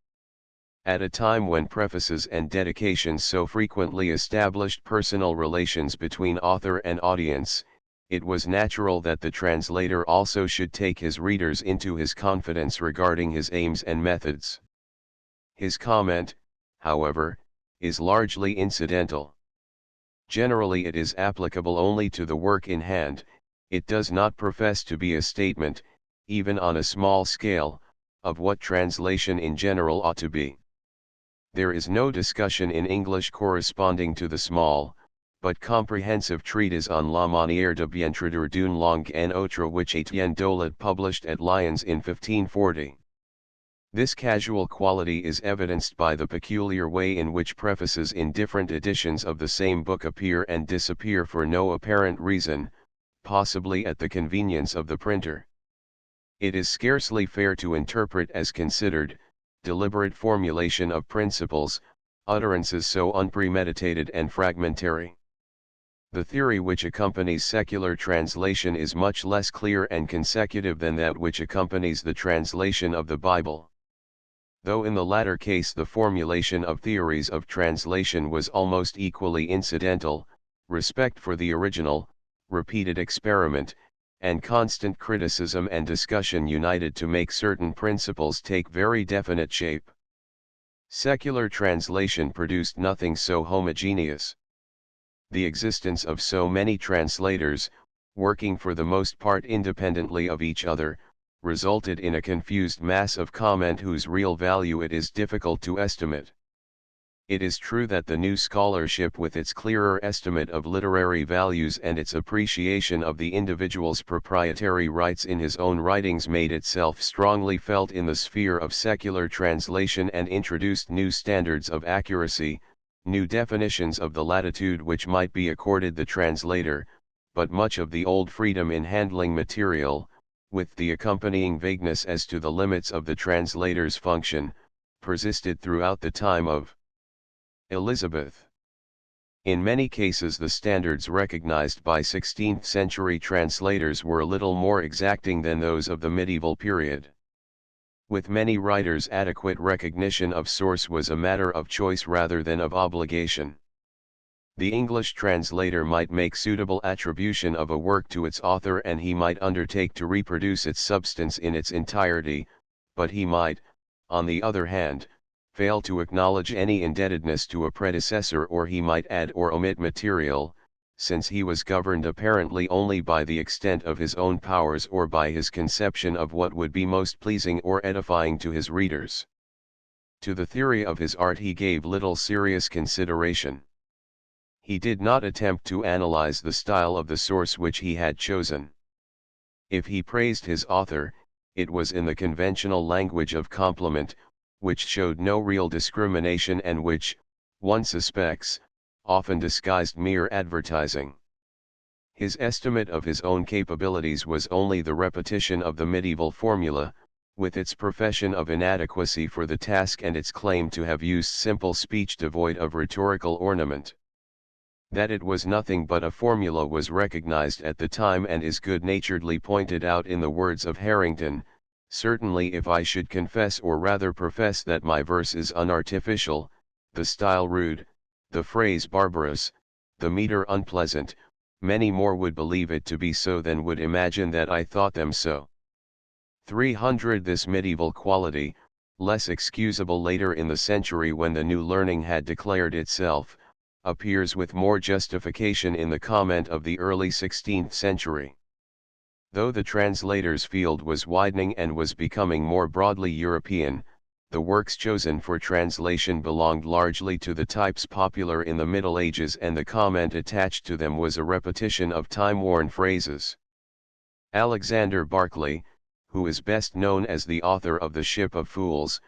At a time when prefaces and dedications so frequently established personal relations between author and audience, it was natural that the translator also should take his readers into his confidence regarding his aims and methods. His comment, however, is largely incidental. Generally it is applicable only to the work in hand, it does not profess to be a statement, even on a small scale, of what translation in general ought to be. There is no discussion in English corresponding to the small, but comprehensive treatise on la manière de bien traduire d'une langue en autre which Etienne Dolet published at Lyons in 1540. This casual quality is evidenced by the peculiar way in which prefaces in different editions of the same book appear and disappear for no apparent reason, possibly at the convenience of the printer. It is scarcely fair to interpret as considered, deliberate formulation of principles, utterances so unpremeditated and fragmentary. The theory which accompanies secular translation is much less clear and consecutive than that which accompanies the translation of the Bible. Though in the latter case the formulation of theories of translation was almost equally incidental, respect for the original, repeated experiment, and constant criticism and discussion united to make certain principles take very definite shape. Secular translation produced nothing so homogeneous. The existence of so many translators, working for the most part independently of each other, resulted in a confused mass of comment whose real value it is difficult to estimate. It is true that the new scholarship, with its clearer estimate of literary values and its appreciation of the individual's proprietary rights in his own writings, made itself strongly felt in the sphere of secular translation and introduced new standards of accuracy, new definitions of the latitude which might be accorded the translator, but much of the old freedom in handling material, with the accompanying vagueness as to the limits of the translator's function, persisted throughout the time of Elizabeth. In many cases the standards recognized by 16th-century translators were little more exacting than those of the medieval period. With many writers, adequate recognition of source was a matter of choice rather than of obligation. The English translator might make suitable attribution of a work to its author, and he might undertake to reproduce its substance in its entirety, but he might, on the other hand, fail to acknowledge any indebtedness to a predecessor, or he might add or omit material, since he was governed apparently only by the extent of his own powers or by his conception of what would be most pleasing or edifying to his readers. To the theory of his art he gave little serious consideration. He did not attempt to analyze the style of the source which he had chosen. If he praised his author, it was in the conventional language of compliment, which showed no real discrimination and which, one suspects, often disguised mere advertising. His estimate of his own capabilities was only the repetition of the medieval formula, with its profession of inadequacy for the task and its claim to have used simple speech devoid of rhetorical ornament. That it was nothing but a formula was recognized at the time and is good-naturedly pointed out in the words of Harrington: "Certainly, if I should confess, or rather profess, that my verse is unartificial, the style rude, the phrase barbarous, the meter unpleasant, many more would believe it to be so than would imagine that I thought them so." 300. This medieval quality, less excusable later in the century when the new learning had declared itself, appears with more justification in the comment of the early 16th century. Though the translator's field was widening and was becoming more broadly European, the works chosen for translation belonged largely to the types popular in the Middle Ages, and the comment attached to them was a repetition of time-worn phrases. Alexander Barclay, who is best known as the author of The Ship of Fools,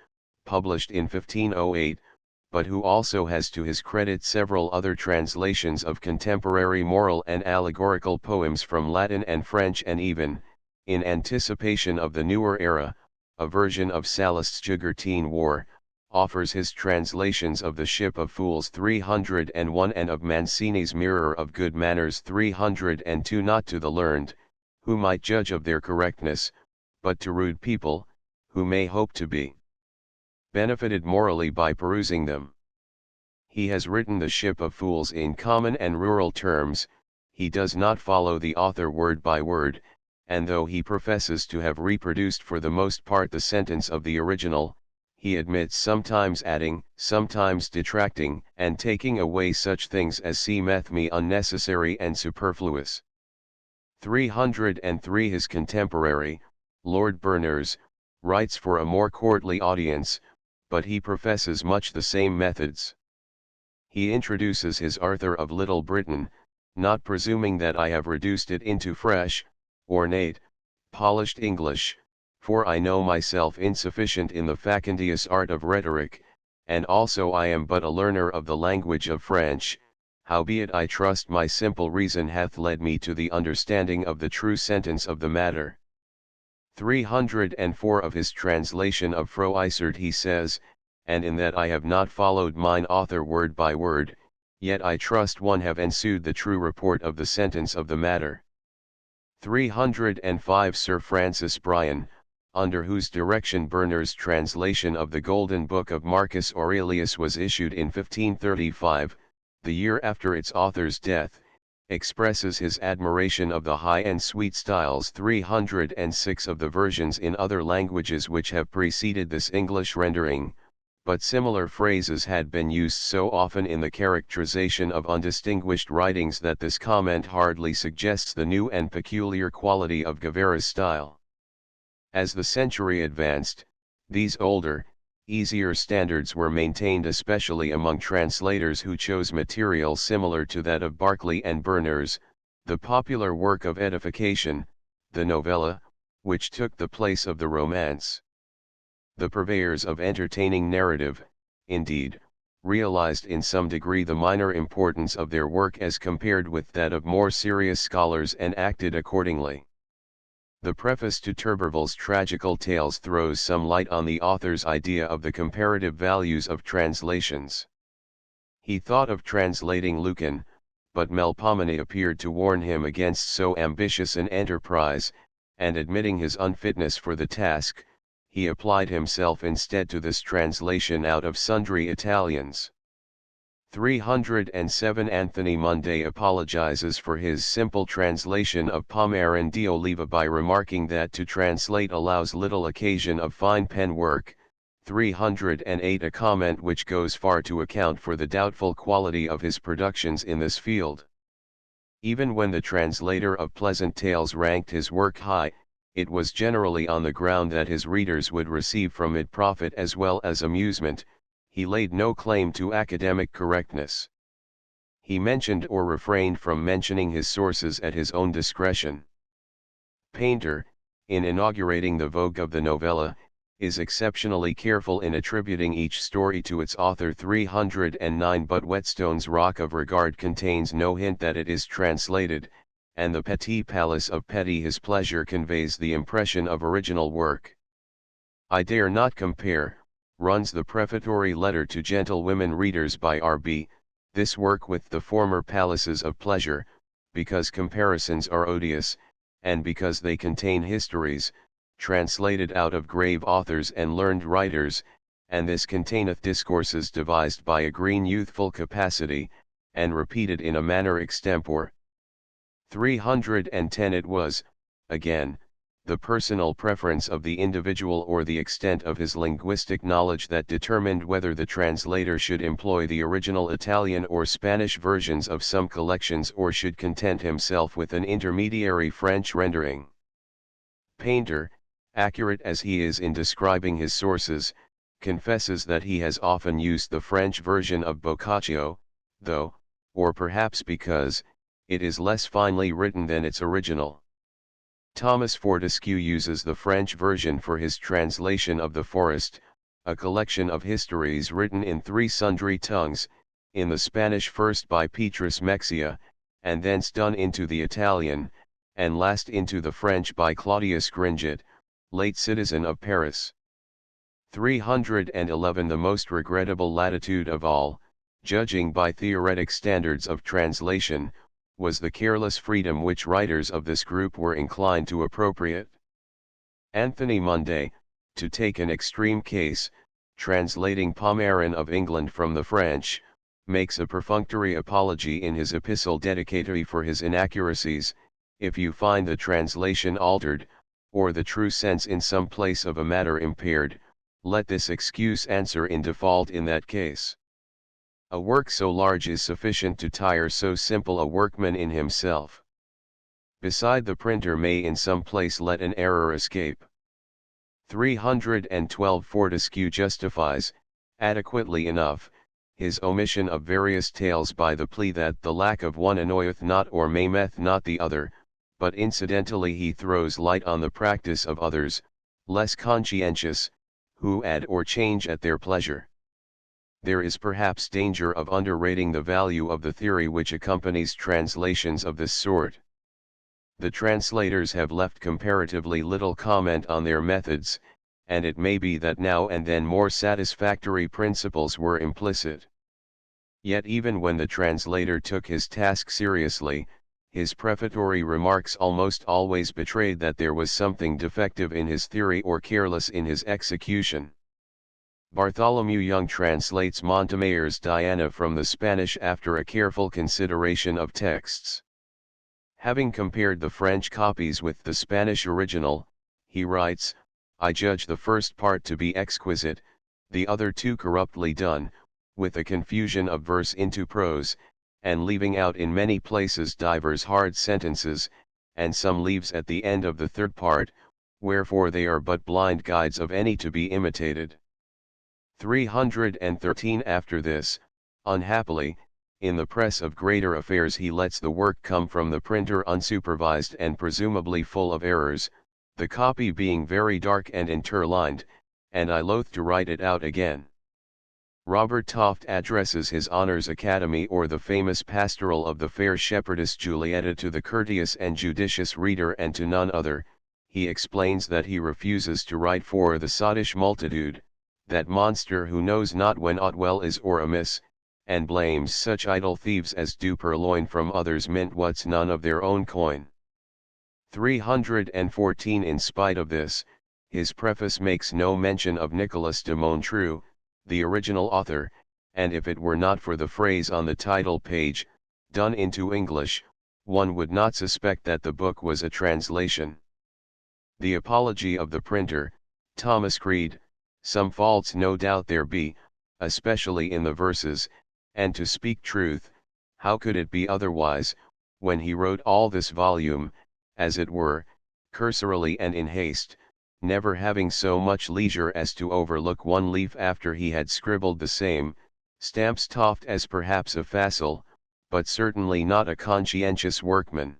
published in 1508, but who also has to his credit several other translations of contemporary moral and allegorical poems from Latin and French, and even, in anticipation of the newer era, a version of Sallust's Jugurthine War, offers his translations of The Ship of Fools 301 and of Mancini's Mirror of Good Manners 302, not to the learned, who might judge of their correctness, but to rude people, who may hope to be benefited morally by perusing them. He has written The Ship of Fools in common and rural terms. He does not follow the author word by word, and though he professes to have reproduced for the most part the sentence of the original, he admits sometimes adding, sometimes detracting, and taking away such things as seemeth me unnecessary and superfluous. 303. His contemporary, Lord Berners, writes for a more courtly audience, but he professes much the same methods. He introduces his Arthur of Little Britain, not presuming that I have reduced it into fresh, ornate, polished English, for I know myself insufficient in the facetious art of rhetoric, and also I am but a learner of the language of French, howbeit I trust my simple reason hath led me to the understanding of the true sentence of the matter. 304. Of his translation of Froissart he says, "And in that I have not followed mine author word by word, yet I trust one have ensued the true report of the sentence of the matter." 305. Sir Francis Bryan, under whose direction Berners' translation of the Golden Book of Marcus Aurelius was issued in 1535, the year after its author's death, expresses his admiration of the high and sweet styles 306 of the versions in other languages which have preceded this English rendering, but similar phrases had been used so often in the characterization of undistinguished writings that this comment hardly suggests the new and peculiar quality of Guevara's style. As the century advanced, these older, easier standards were maintained, especially among translators who chose material similar to that of Barclay and Berners, the popular work of edification, the novella, which took the place of the romance. The purveyors of entertaining narrative, indeed, realized in some degree the minor importance of their work as compared with that of more serious scholars, and acted accordingly. The preface to Turberville's Tragical Tales throws some light on the author's idea of the comparative values of translations. He thought of translating Lucan, but Melpomene appeared to warn him against so ambitious an enterprise, and admitting his unfitness for the task, he applied himself instead to this translation out of sundry Italians. 307 Anthony Munday apologizes for his simple translation of Pomeran di Oliva by remarking that to translate allows little occasion of fine pen work. 308 A comment which goes far to account for the doubtful quality of his productions in this field. Even when the translator of Pleasant Tales ranked his work high, it was generally on the ground that his readers would receive from it profit as well as amusement. He laid no claim to academic correctness. He mentioned or refrained from mentioning his sources at his own discretion. Painter, in inaugurating the vogue of the novella, is exceptionally careful in attributing each story to its author. 309 But Whetstone's Rock of Regard contains no hint that it is translated, and the Petit Palace of Petty His Pleasure conveys the impression of original work. I dare not compare, runs the prefatory letter to gentlewomen readers by R.B., this work with the former Palaces of Pleasure, because comparisons are odious, and because they contain histories, translated out of grave authors and learned writers, and this containeth discourses devised by a green youthful capacity, and repeated in a manner extempore. 310 It was, again, the personal preference of the individual or the extent of his linguistic knowledge that determined whether the translator should employ the original Italian or Spanish versions of some collections or should content himself with an intermediary French rendering. Painter, accurate as he is in describing his sources, confesses that he has often used the French version of Boccaccio, though, or perhaps because, it is less finely written than its original. Thomas Fortescue uses the French version for his translation of The Forest, a collection of histories written in 3 sundry tongues, in the Spanish first by Petrus Mexia, and thence done into the Italian, and last into the French by Claudius Gringet, late citizen of Paris. 311 The most regrettable latitude of all, judging by theoretic standards of translation, was the careless freedom which writers of this group were inclined to appropriate. Anthony Munday, to take an extreme case, translating Pomeran of England from the French, makes a perfunctory apology in his epistle dedicatory for his inaccuracies. If you find the translation altered, or the true sense in some place of a matter impaired, let this excuse answer in default in that case. A work so large is sufficient to tire so simple a workman in himself. Beside the printer may in some place let an error escape. 312 Fortescue justifies, adequately enough, his omission of various tales by the plea that the lack of one annoyeth not or maimeth not the other, but incidentally he throws light on the practice of others, less conscientious, who add or change at their pleasure. There is perhaps danger of underrating the value of the theory which accompanies translations of this sort. The translators have left comparatively little comment on their methods, and it may be that now and then more satisfactory principles were implicit. Yet even when the translator took his task seriously, his prefatory remarks almost always betrayed that there was something defective in his theory or careless in his execution. Bartholomew Young translates Montemayer's Diana from the Spanish after a careful consideration of texts. Having compared the French copies with the Spanish original, he writes, I judge the first part to be exquisite, the other too corruptly done, with a confusion of verse into prose, and leaving out in many places divers hard sentences, and some leaves at the end of the third part, wherefore they are but blind guides of any to be imitated. 313 After this, unhappily, in the press of greater affairs he lets the work come from the printer unsupervised and presumably full of errors, the copy being very dark and interlined, and I loath to write it out again. Robert Toft addresses his Honours Academy or the famous pastoral of the fair shepherdess Julietta to the courteous and judicious reader and to none other. He explains that he refuses to write for the sottish multitude, that monster who knows not when aught well is or amiss, and blames such idle thieves as do purloin from others mint what's none of their own coin. 314 In spite of this, his preface makes no mention of Nicolas de Montreux, the original author, and if it were not for the phrase on the title page, done into English, one would not suspect that the book was a translation. The apology of the printer, Thomas Creed, some faults no doubt there be, especially in the verses, and to speak truth, how could it be otherwise, when he wrote all this volume, as it were, cursorily and in haste, never having so much leisure as to overlook one leaf after he had scribbled the same, stamps Toft as perhaps a facile, but certainly not a conscientious workman.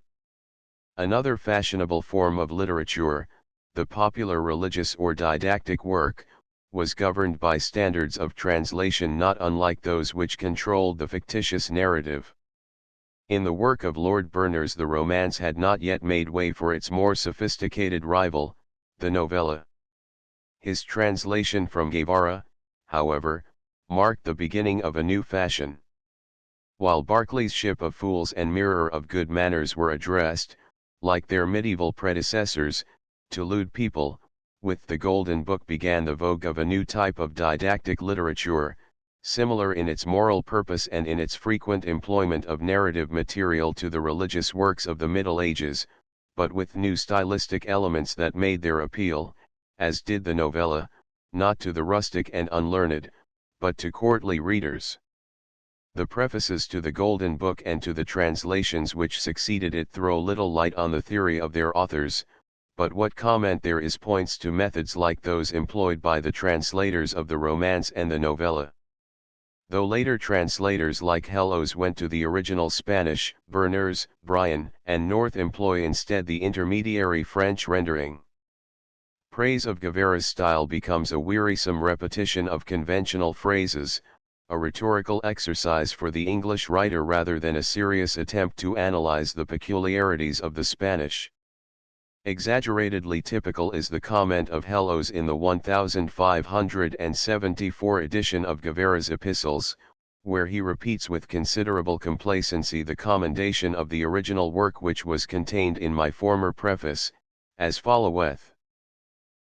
Another fashionable form of literature, the popular religious or didactic work, was governed by standards of translation not unlike those which controlled the fictitious narrative. In the work of Lord Berners the romance had not yet made way for its more sophisticated rival, the novella. His translation from Guevara, however, marked the beginning of a new fashion. While Barclay's Ship of Fools and Mirror of Good Manners were addressed, like their medieval predecessors, to lewd people, with the Golden Book began the vogue of a new type of didactic literature, similar in its moral purpose and in its frequent employment of narrative material to the religious works of the Middle Ages, but with new stylistic elements that made their appeal, as did the novella, not to the rustic and unlearned, but to courtly readers. The prefaces to the Golden Book and to the translations which succeeded it throw little light on the theory of their authors, but what comment there is points to methods like those employed by the translators of the romance and the novella. Though later translators like Hellos went to the original Spanish, Berners, Bryan, and North employ instead the intermediary French rendering. Praise of Guevara's style becomes a wearisome repetition of conventional phrases, a rhetorical exercise for the English writer rather than a serious attempt to analyze the peculiarities of the Spanish. Exaggeratedly typical is the comment of Hellos in the 1574 edition of Guevara's Epistles, where he repeats with considerable complacency the commendation of the original work which was contained in my former preface, as followeth.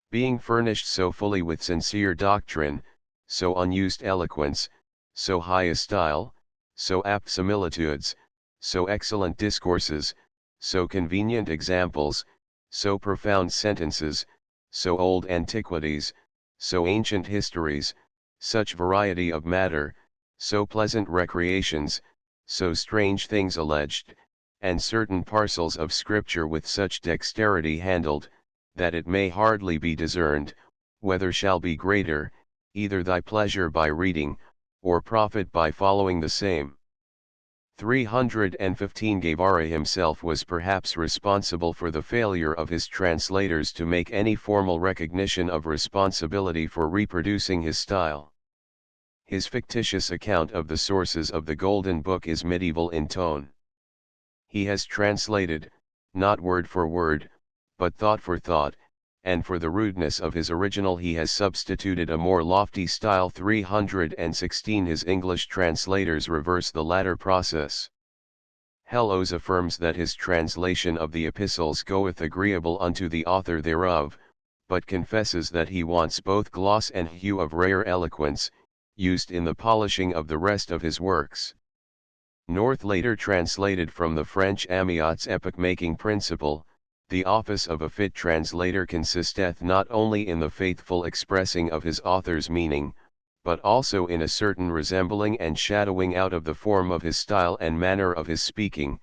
Being furnished so fully with sincere doctrine, so unused eloquence, so high a style, so apt similitudes, so excellent discourses, so convenient examples, so profound sentences, so old antiquities, so ancient histories, such variety of matter, so pleasant recreations, so strange things alleged, and certain parcels of Scripture with such dexterity handled, that it may hardly be discerned, whether shall be greater, either thy pleasure by reading, or profit by following the same. 315 Guevara himself was perhaps responsible for the failure of his translators to make any formal recognition of responsibility for reproducing his style. His fictitious account of the sources of the Golden Book is medieval in tone. He has translated, not word for word, but thought for thought, and for the rudeness of his original he has substituted a more lofty style. 316 His English translators reverse the latter process. Hellos affirms that his translation of the epistles goeth agreeable unto the author thereof, but confesses that he wants both gloss and hue of rare eloquence, used in the polishing of the rest of his works. North later translated from the French Amiot's epoch-making principle, the office of a fit translator consisteth not only in the faithful expressing of his author's meaning, but also in a certain resembling and shadowing out of the form of his style and manner of his speaking.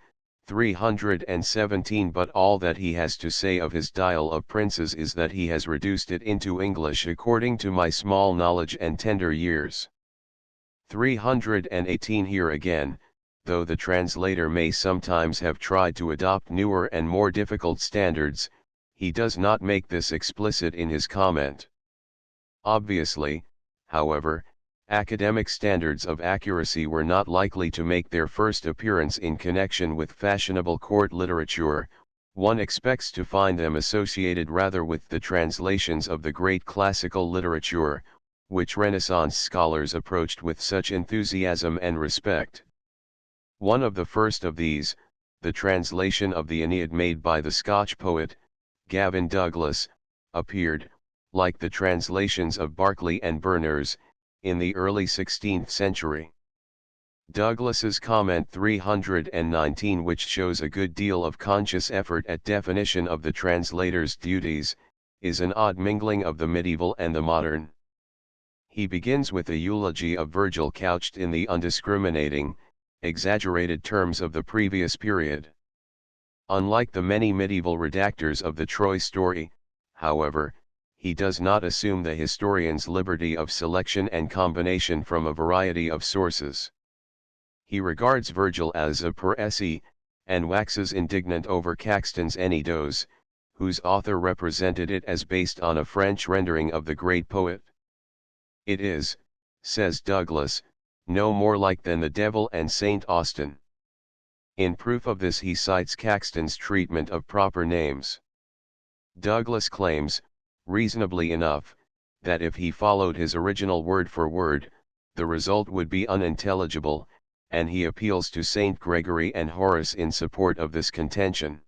317 But all that he has to say of his Dial of Princes is that he has reduced it into English according to my small knowledge and tender years. 318 Here again, though the translator may sometimes have tried to adopt newer and more difficult standards, he does not make this explicit in his comment. Obviously, however, academic standards of accuracy were not likely to make their first appearance in connection with fashionable court literature. One expects to find them associated rather with the translations of the great classical literature, which Renaissance scholars approached with such enthusiasm and respect. One of the first of these, the translation of the Aeneid made by the Scotch poet, Gavin Douglas, appeared, like the translations of Barclay and Berners, in the early 16th century. Douglas's comment 319, which shows a good deal of conscious effort at definition of the translator's duties, is an odd mingling of the medieval and the modern. He begins with a eulogy of Virgil couched in the undiscriminating, exaggerated terms of the previous period. Unlike the many medieval redactors of the Troy story, however, he does not assume the historian's liberty of selection and combination from a variety of sources. He regards Virgil as a per esse, and waxes indignant over Caxton's Ennidos, whose author represented it as based on a French rendering of the great poet. It is, says Douglas, no more like than the Devil and Saint Austin. In proof of this he cites Caxton's treatment of proper names. Douglas claims, reasonably enough, that if he followed his original word for word, the result would be unintelligible, and he appeals to Saint Gregory and Horace in support of this contention.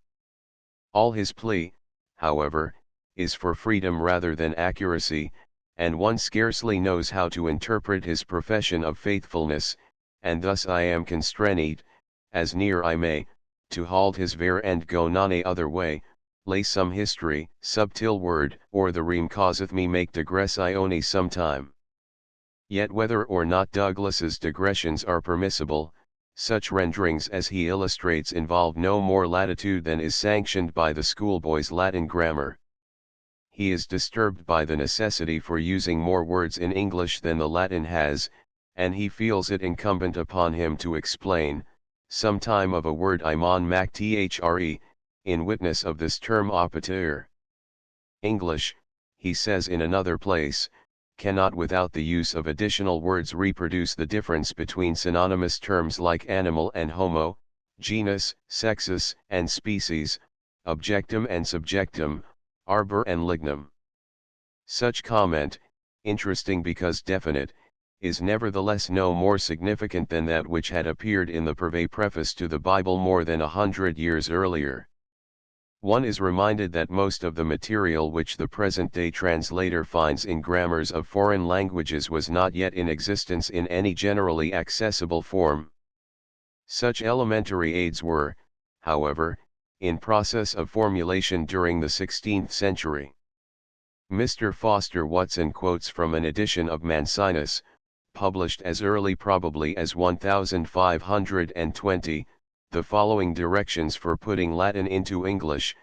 All his plea, however, is for freedom rather than accuracy, and one scarcely knows how to interpret his profession of faithfulness, and thus I am constrained, as near I may, to halt his ver and go none other way, lay some history, subtil word, or the rime causeth me make digress ione sometime. Yet whether or not Douglas's digressions are permissible, such renderings as he illustrates involve no more latitude than is sanctioned by the schoolboy's Latin grammar. He is disturbed by the necessity for using more words in English than the Latin has, and he feels it incumbent upon him to explain, sometime of a word imon mac thre, in witness of this term operateur. English, he says in another place, cannot without the use of additional words reproduce the difference between synonymous terms like animal and homo, genus, sexus and species, objectum and subjectum, arbor and lignum. Such comment, interesting because definite, is nevertheless no more significant than that which had appeared in the Purvey preface to the Bible more than 100 years earlier. One is reminded that most of the material which the present-day translator finds in grammars of foreign languages was not yet in existence in any generally accessible form. Such elementary aids were, however, in process of formulation during the 16th century. Mr. Foster Watson quotes from an edition of Mancinus, published as early probably as 1520, the following directions for putting Latin into English: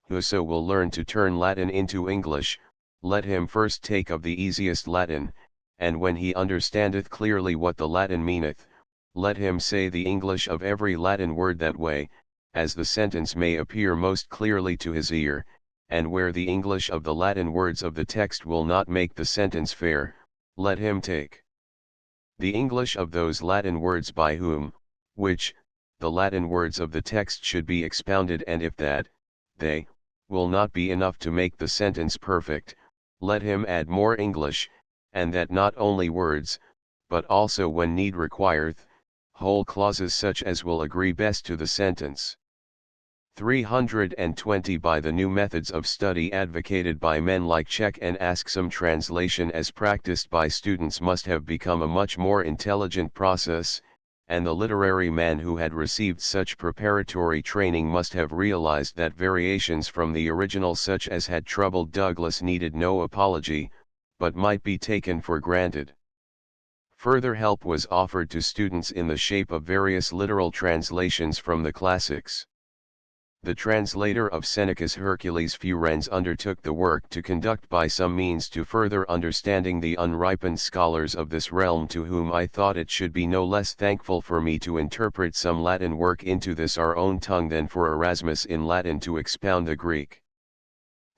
whoso will learn to turn Latin into English, let him first take of the easiest Latin, and when he understandeth clearly what the Latin meaneth, let him say the English of every Latin word that way, as the sentence may appear most clearly to his ear, and where the English of the Latin words of the text will not make the sentence fair, let him take the English of those Latin words by whom, which, the Latin words of the text should be expounded, and if that, they, will not be enough to make the sentence perfect, let him add more English, and that not only words, but also when need requireth, whole clauses such as will agree best to the sentence. 320 By the new methods of study advocated by men like Czech and Ascham, translation as practiced by students must have become a much more intelligent process, and the literary man who had received such preparatory training must have realized that variations from the original such as had troubled Douglas needed no apology, but might be taken for granted. Further help was offered to students in the shape of various literal translations from the classics. The translator of Seneca's Hercules Furens undertook the work to conduct by some means to further understanding the unripened scholars of this realm, to whom I thought it should be no less thankful for me to interpret some Latin work into this our own tongue than for Erasmus in Latin to expound the Greek.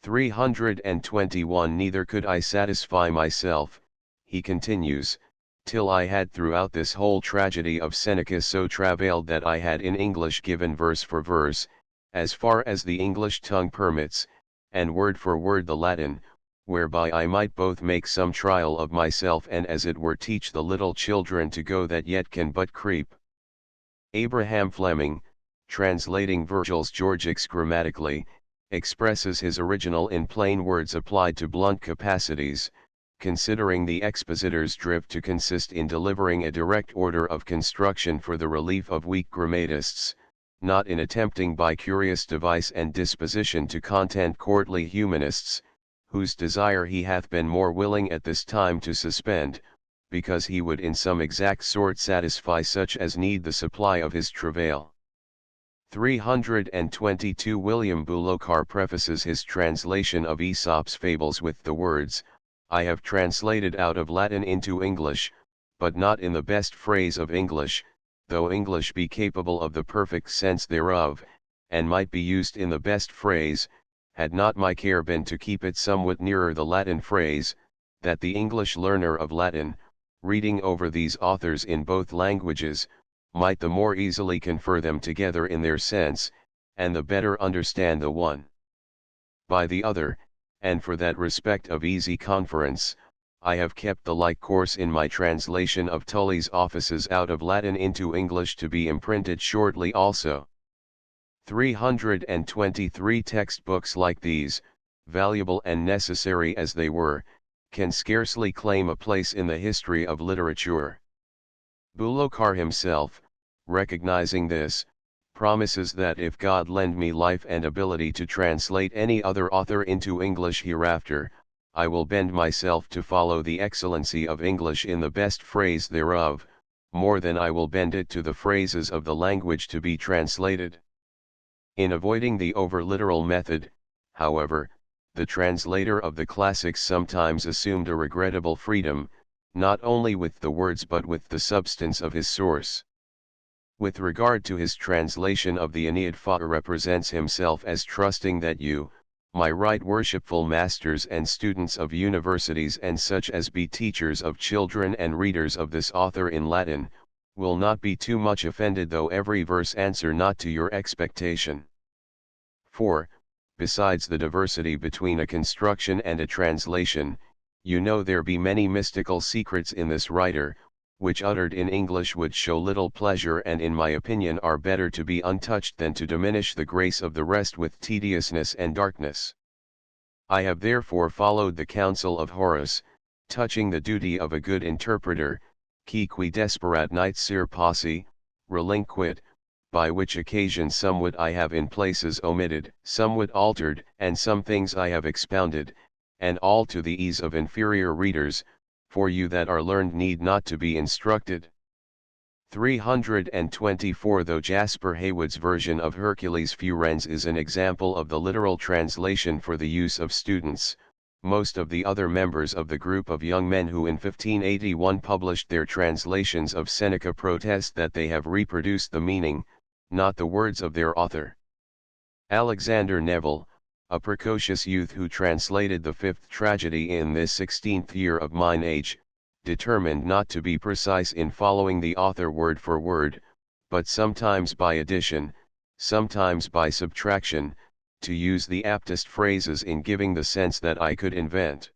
321 Neither could I satisfy myself, he continues, till I had throughout this whole tragedy of Seneca so travailed that I had in English given verse for verse, as far as the English tongue permits, and word for word the Latin, whereby I might both make some trial of myself and as it were teach the little children to go that yet can but creep. Abraham Fleming, translating Virgil's Georgics grammatically, expresses his original in plain words applied to blunt capacities, considering the expositor's drift to consist in delivering a direct order of construction for the relief of weak grammatists, not in attempting by curious device and disposition to content courtly humanists, whose desire he hath been more willing at this time to suspend, because he would in some exact sort satisfy such as need the supply of his travail. 322 William Bullochar prefaces his translation of Aesop's fables with the words, I have translated out of Latin into English, but not in the best phrase of English, though English be capable of the perfect sense thereof, and might be used in the best phrase, had not my care been to keep it somewhat nearer the Latin phrase, that the English learner of Latin, reading over these authors in both languages, might the more easily confer them together in their sense, and the better understand the one by the other, and for that respect of easy conference, I have kept the like course in my translation of Tully's Offices out of Latin into English to be imprinted shortly also. 323 Textbooks like these, valuable and necessary as they were, can scarcely claim a place in the history of literature. Bullochar himself, recognizing this, promises that if God lend me life and ability to translate any other author into English hereafter, I will bend myself to follow the excellency of English in the best phrase thereof, more than I will bend it to the phrases of the language to be translated. In avoiding the over-literal method, however, the translator of the classics sometimes assumed a regrettable freedom, not only with the words but with the substance of his source. With regard to his translation of the Aeneid, Flora represents himself as trusting that you, my right worshipful masters and students of universities and such as be teachers of children and readers of this author in Latin, will not be too much offended though every verse answer not to your expectation. For, besides the diversity between a construction and a translation, you know there be many mystical secrets in this writer, which uttered in English would show little pleasure and in my opinion are better to be untouched than to diminish the grace of the rest with tediousness and darkness. I have therefore followed the counsel of Horace, touching the duty of a good interpreter, qui desperat nit sir posse, relinquit, by which occasion somewhat I have in places omitted, somewhat altered, and some things I have expounded, and all to the ease of inferior readers, for you that are learned need not to be instructed. 324 Though Jasper Heywood's version of Hercules Furens is an example of the literal translation for the use of students, most of the other members of the group of young men who in 1581 published their translations of Seneca protest that they have reproduced the meaning, not the words of their author. Alexander Neville, a precocious youth who translated the fifth tragedy in this 16th year of mine age, determined not to be precise in following the author word for word, but sometimes by addition, sometimes by subtraction, to use the aptest phrases in giving the sense that I could invent.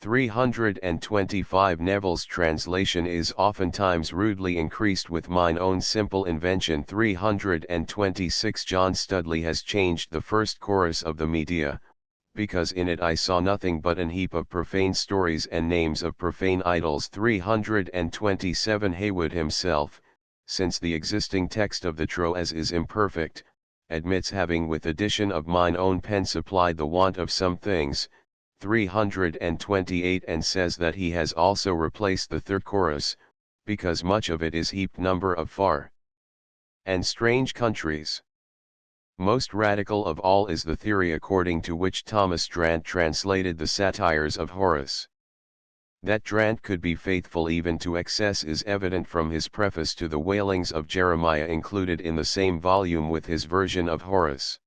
325 Neville's translation is oftentimes rudely increased with mine own simple invention. 326 John Studley has changed the first chorus of the Medea, because in it I saw nothing but an heap of profane stories and names of profane idols. 327 Heywood himself, since the existing text of the Troas is imperfect, admits having with addition of mine own pen supplied the want of some things. 328 and says that he has also replaced the third chorus, because much of it is heaped number of far and strange countries. Most radical of all is the theory according to which Thomas Drant translated the satires of Horace. That Drant could be faithful even to excess is evident from his preface to the Wailings of Jeremiah included in the same volume with his version of Horace.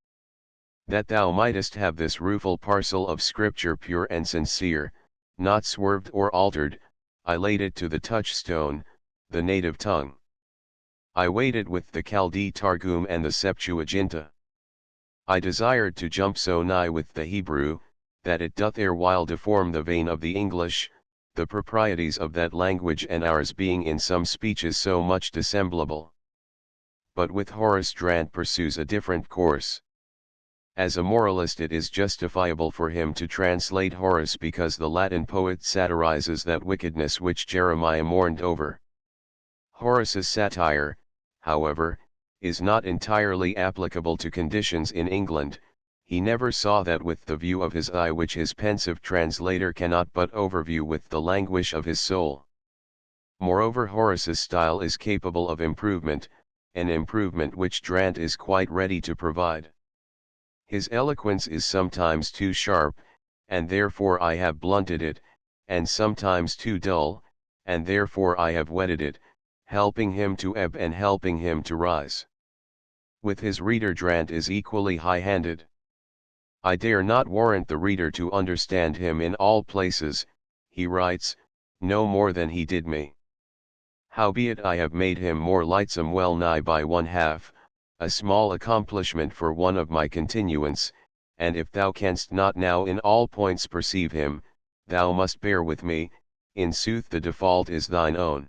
That thou mightest have this rueful parcel of Scripture pure and sincere, not swerved or altered, I laid it to the touchstone, the native tongue. I weighed it with the Chaldee Targum and the Septuaginta. I desired to jump so nigh with the Hebrew, that it doth erewhile deform the vein of the English, the proprieties of that language and ours being in some speeches so much dissemblable. But with Horace Drant pursues a different course. As a moralist it is justifiable for him to translate Horace because the Latin poet satirizes that wickedness which Jeremiah mourned over. Horace's satire, however, is not entirely applicable to conditions in England. He never saw that with the view of his eye which his pensive translator cannot but overview with the languish of his soul. Moreover, Horace's style is capable of improvement, an improvement which Drant is quite ready to provide. His eloquence is sometimes too sharp, and therefore I have blunted it, and sometimes too dull, and therefore I have whetted it, helping him to ebb and helping him to rise. With his reader Drant is equally high-handed. I dare not warrant the reader to understand him in all places, he writes, no more than he did me. Howbeit I have made him more lightsome well nigh by one half, a small accomplishment for one of my continuance, and if thou canst not now in all points perceive him, thou must bear with me, in sooth the default is thine own.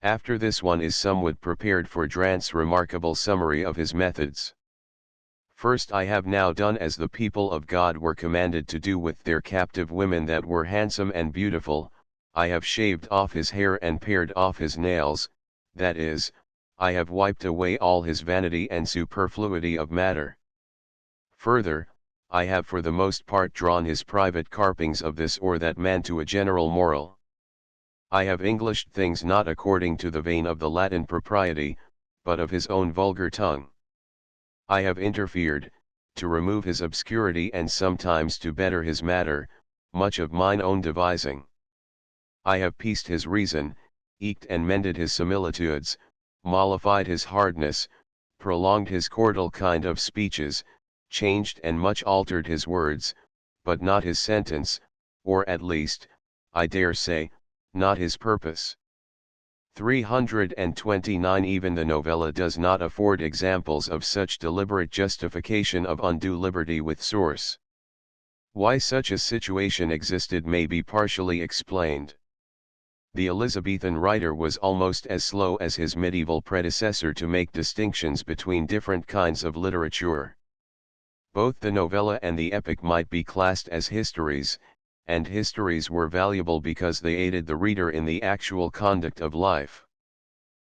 After this one is somewhat prepared for Drant's remarkable summary of his methods. First, I have now done as the people of God were commanded to do with their captive women that were handsome and beautiful, I have shaved off his hair and pared off his nails, that is, I have wiped away all his vanity and superfluity of matter. Further, I have for the most part drawn his private carpings of this or that man to a general moral. I have Englished things not according to the vein of the Latin propriety, but of his own vulgar tongue. I have interfered, to remove his obscurity and sometimes to better his matter, much of mine own devising. I have pieced his reason, eked and mended his similitudes, mollified his hardness, prolonged his chordal kind of speeches, changed and much altered his words, but not his sentence, or at least, I dare say, not his purpose. 329 Even the novella does not afford examples of such deliberate justification of undue liberty with source. Why such a situation existed may be partially explained. The Elizabethan writer was almost as slow as his medieval predecessor to make distinctions between different kinds of literature. Both the novella and the epic might be classed as histories, and histories were valuable because they aided the reader in the actual conduct of life.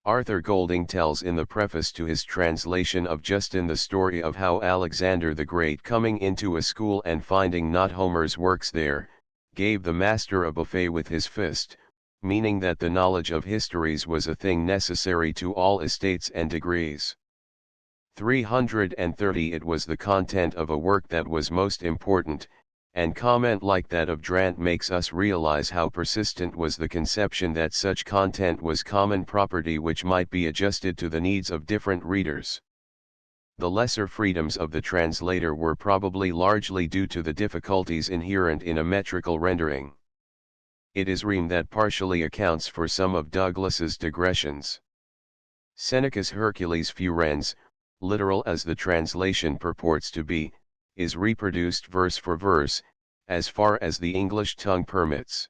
Arthur Golding tells in the preface to his translation of Justin the story of how Alexander the Great, coming into a school and finding not Homer's works there, gave the master a buffet with his fist, meaning that the knowledge of histories was a thing necessary to all estates and degrees. 330 It was the content of a work that was most important, and comment like that of Drant makes us realize how persistent was the conception that such content was common property which might be adjusted to the needs of different readers. The lesser freedoms of the translator were probably largely due to the difficulties inherent in a metrical rendering. It is Riem that partially accounts for some of Douglas's digressions. Seneca's Hercules Furens, literal as the translation purports to be, is reproduced verse for verse, as far as the English tongue permits.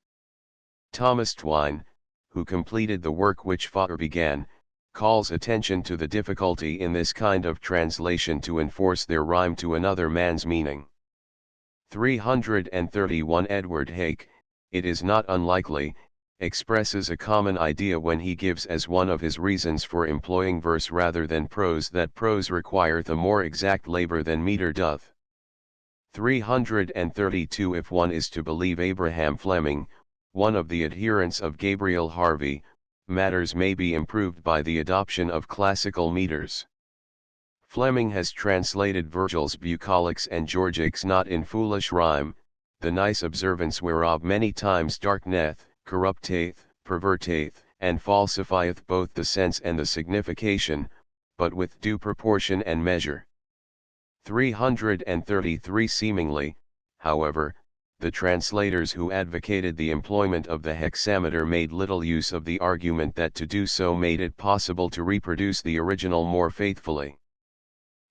Thomas Twine, who completed the work which Flora began, calls attention to the difficulty in this kind of translation to enforce their rhyme to another man's meaning. 331 Edward Hake, it is not unlikely, expresses a common idea when he gives as one of his reasons for employing verse rather than prose that prose requireth a more exact labor than meter doth. 332 If one is to believe Abraham Fleming, one of the adherents of Gabriel Harvey, matters may be improved by the adoption of classical meters. Fleming has translated Virgil's bucolics and Georgics not in foolish rhyme, the nice observance whereof many times darkeneth, corrupteth, perverteth, and falsifieth both the sense and the signification, but with due proportion and measure. 333 Seemingly, however, the translators who advocated the employment of the hexameter made little use of the argument that to do so made it possible to reproduce the original more faithfully.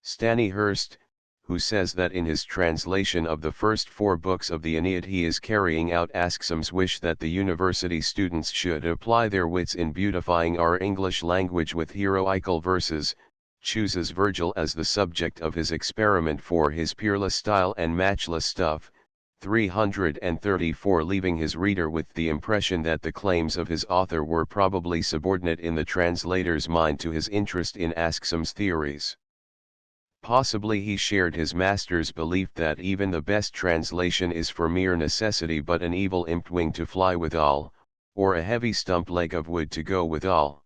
Stanihurst, who says that in his translation of the first 4 books of the Aeneid he is carrying out Ascham's wish that the university students should apply their wits in beautifying our English language with heroical verses, chooses Virgil as the subject of his experiment for his peerless style and matchless stuff, 334, leaving his reader with the impression that the claims of his author were probably subordinate in the translator's mind to his interest in Ascham's theories. Possibly he shared his master's belief that even the best translation is for mere necessity but an evil imp wing to fly withal, or a heavy stump leg of wood to go withal.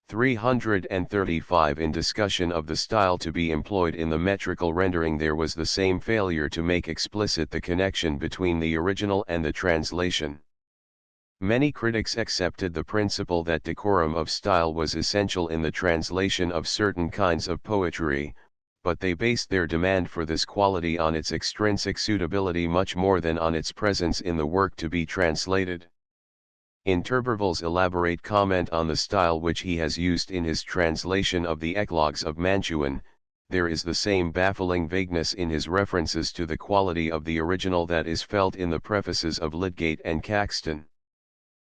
335 In discussion of the style to be employed in the metrical rendering there was the same failure to make explicit the connection between the original and the translation. Many critics accepted the principle that decorum of style was essential in the translation of certain kinds of poetry, but they based their demand for this quality on its extrinsic suitability much more than on its presence in the work to be translated. In Turberville's elaborate comment on the style which he has used in his translation of the Eclogues of Mantuan, there is the same baffling vagueness in his references to the quality of the original that is felt in the prefaces of Lydgate and Caxton.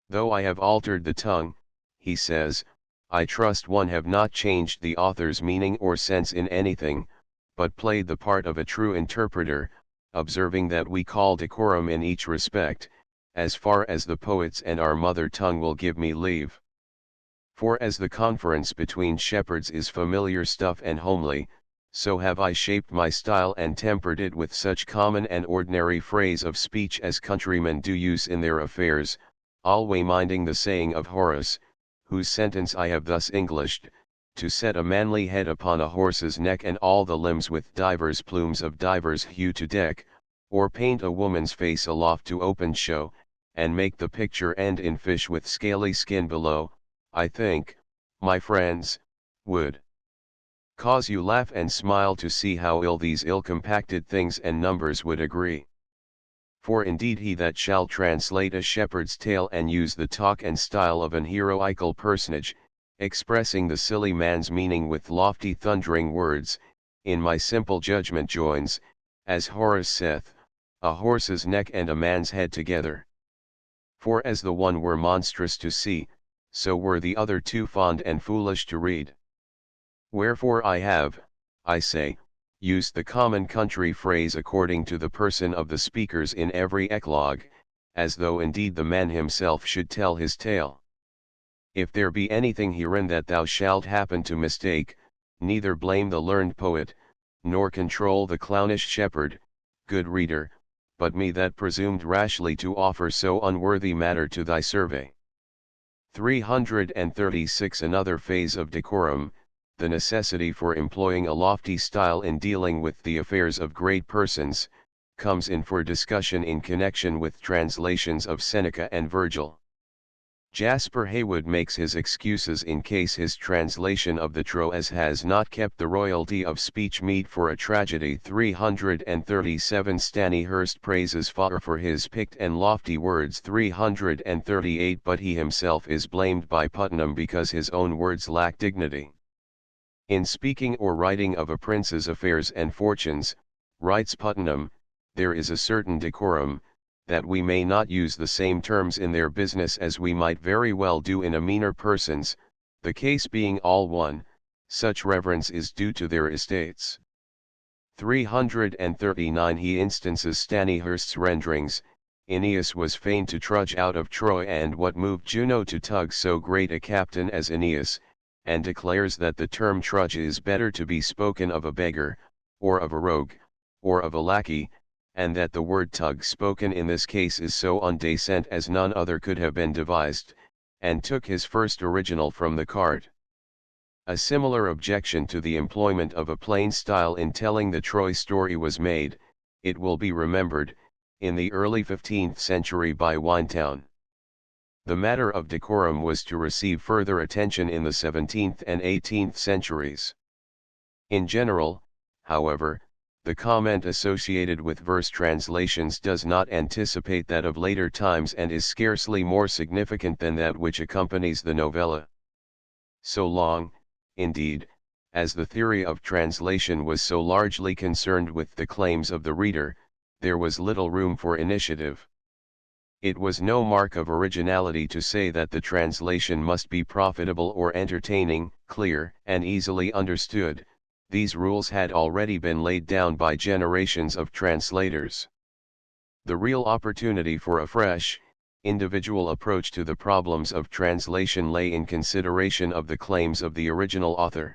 Though I have altered the tongue, he says, I trust one have not changed the author's meaning or sense in anything, but played the part of a true interpreter, observing that we call decorum in each respect, as far as the poets and our mother tongue will give me leave. For as the conference between shepherds is familiar stuff and homely, so have I shaped my style and tempered it with such common and ordinary phrase of speech as countrymen do use in their affairs, alway minding the saying of Horace, whose sentence I have thus Englished, to set a manly head upon a horse's neck and all the limbs with divers plumes of divers hue to deck, or paint a woman's face aloft to open show, and make the picture end in fish with scaly skin below, I think, my friends, would cause you laugh and smile to see how ill these ill-compacted things and numbers would agree. For indeed he that shall translate a shepherd's tale and use the talk and style of an heroical personage, expressing the silly man's meaning with lofty thundering words, in my simple judgment joins, as Horace saith, a horse's neck and a man's head together. For as the one were monstrous to see, so were the other too fond and foolish to read. Wherefore I have, I say, used the common country phrase according to the person of the speakers in every eclogue, as though indeed the man himself should tell his tale. If there be anything herein that thou shalt happen to mistake, neither blame the learned poet, nor control the clownish shepherd, good reader, but me that presumed rashly to offer so unworthy matter to thy survey. 336 Another phase of decorum, the necessity for employing a lofty style in dealing with the affairs of great persons, comes in for discussion in connection with translations of Seneca and Virgil. Jasper Heywood makes his excuses in case his translation of the Troas has not kept the royalty of speech meet for a tragedy. 337 Stanihurst praises Flora for his picked and lofty words. 338 But he himself is blamed by Puttenham because his own words lack dignity. In speaking or writing of a prince's affairs and fortunes, writes Puttenham, there is a certain decorum, that we may not use the same terms in their business as we might very well do in a meaner person's, the case being all one, such reverence is due to their estates. 339 He instances Stanihurst's renderings, Aeneas was fain to trudge out of Troy, and what moved Juno to tug so great a captain as Aeneas, and declares that the term trudge is better to be spoken of a beggar, or of a rogue, or of a lackey, and that the word tug spoken in this case is so undecent as none other could have been devised, and took his first original from the cart. A similar objection to the employment of a plain style in telling the Troy story was made, it will be remembered, in the early 15th century by Winetown. The matter of decorum was to receive further attention in the 17th and 18th centuries. In general, however, the comment associated with verse translations does not anticipate that of later times and is scarcely more significant than that which accompanies the novella. So long, indeed, as the theory of translation was so largely concerned with the claims of the reader, there was little room for initiative. It was no mark of originality to say that the translation must be profitable or entertaining, clear, and easily understood. These rules had already been laid down by generations of translators. The real opportunity for a fresh, individual approach to the problems of translation lay in consideration of the claims of the original author.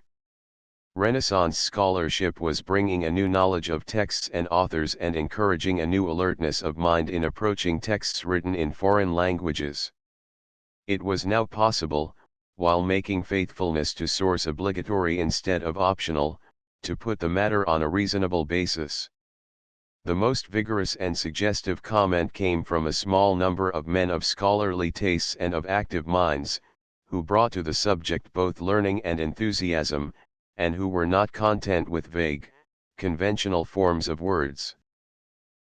Renaissance scholarship was bringing a new knowledge of texts and authors and encouraging a new alertness of mind in approaching texts written in foreign languages. It was now possible, while making faithfulness to source obligatory instead of optional, to put the matter on a reasonable basis. The most vigorous and suggestive comment came from a small number of men of scholarly tastes and of active minds, who brought to the subject both learning and enthusiasm, and who were not content with vague, conventional forms of words.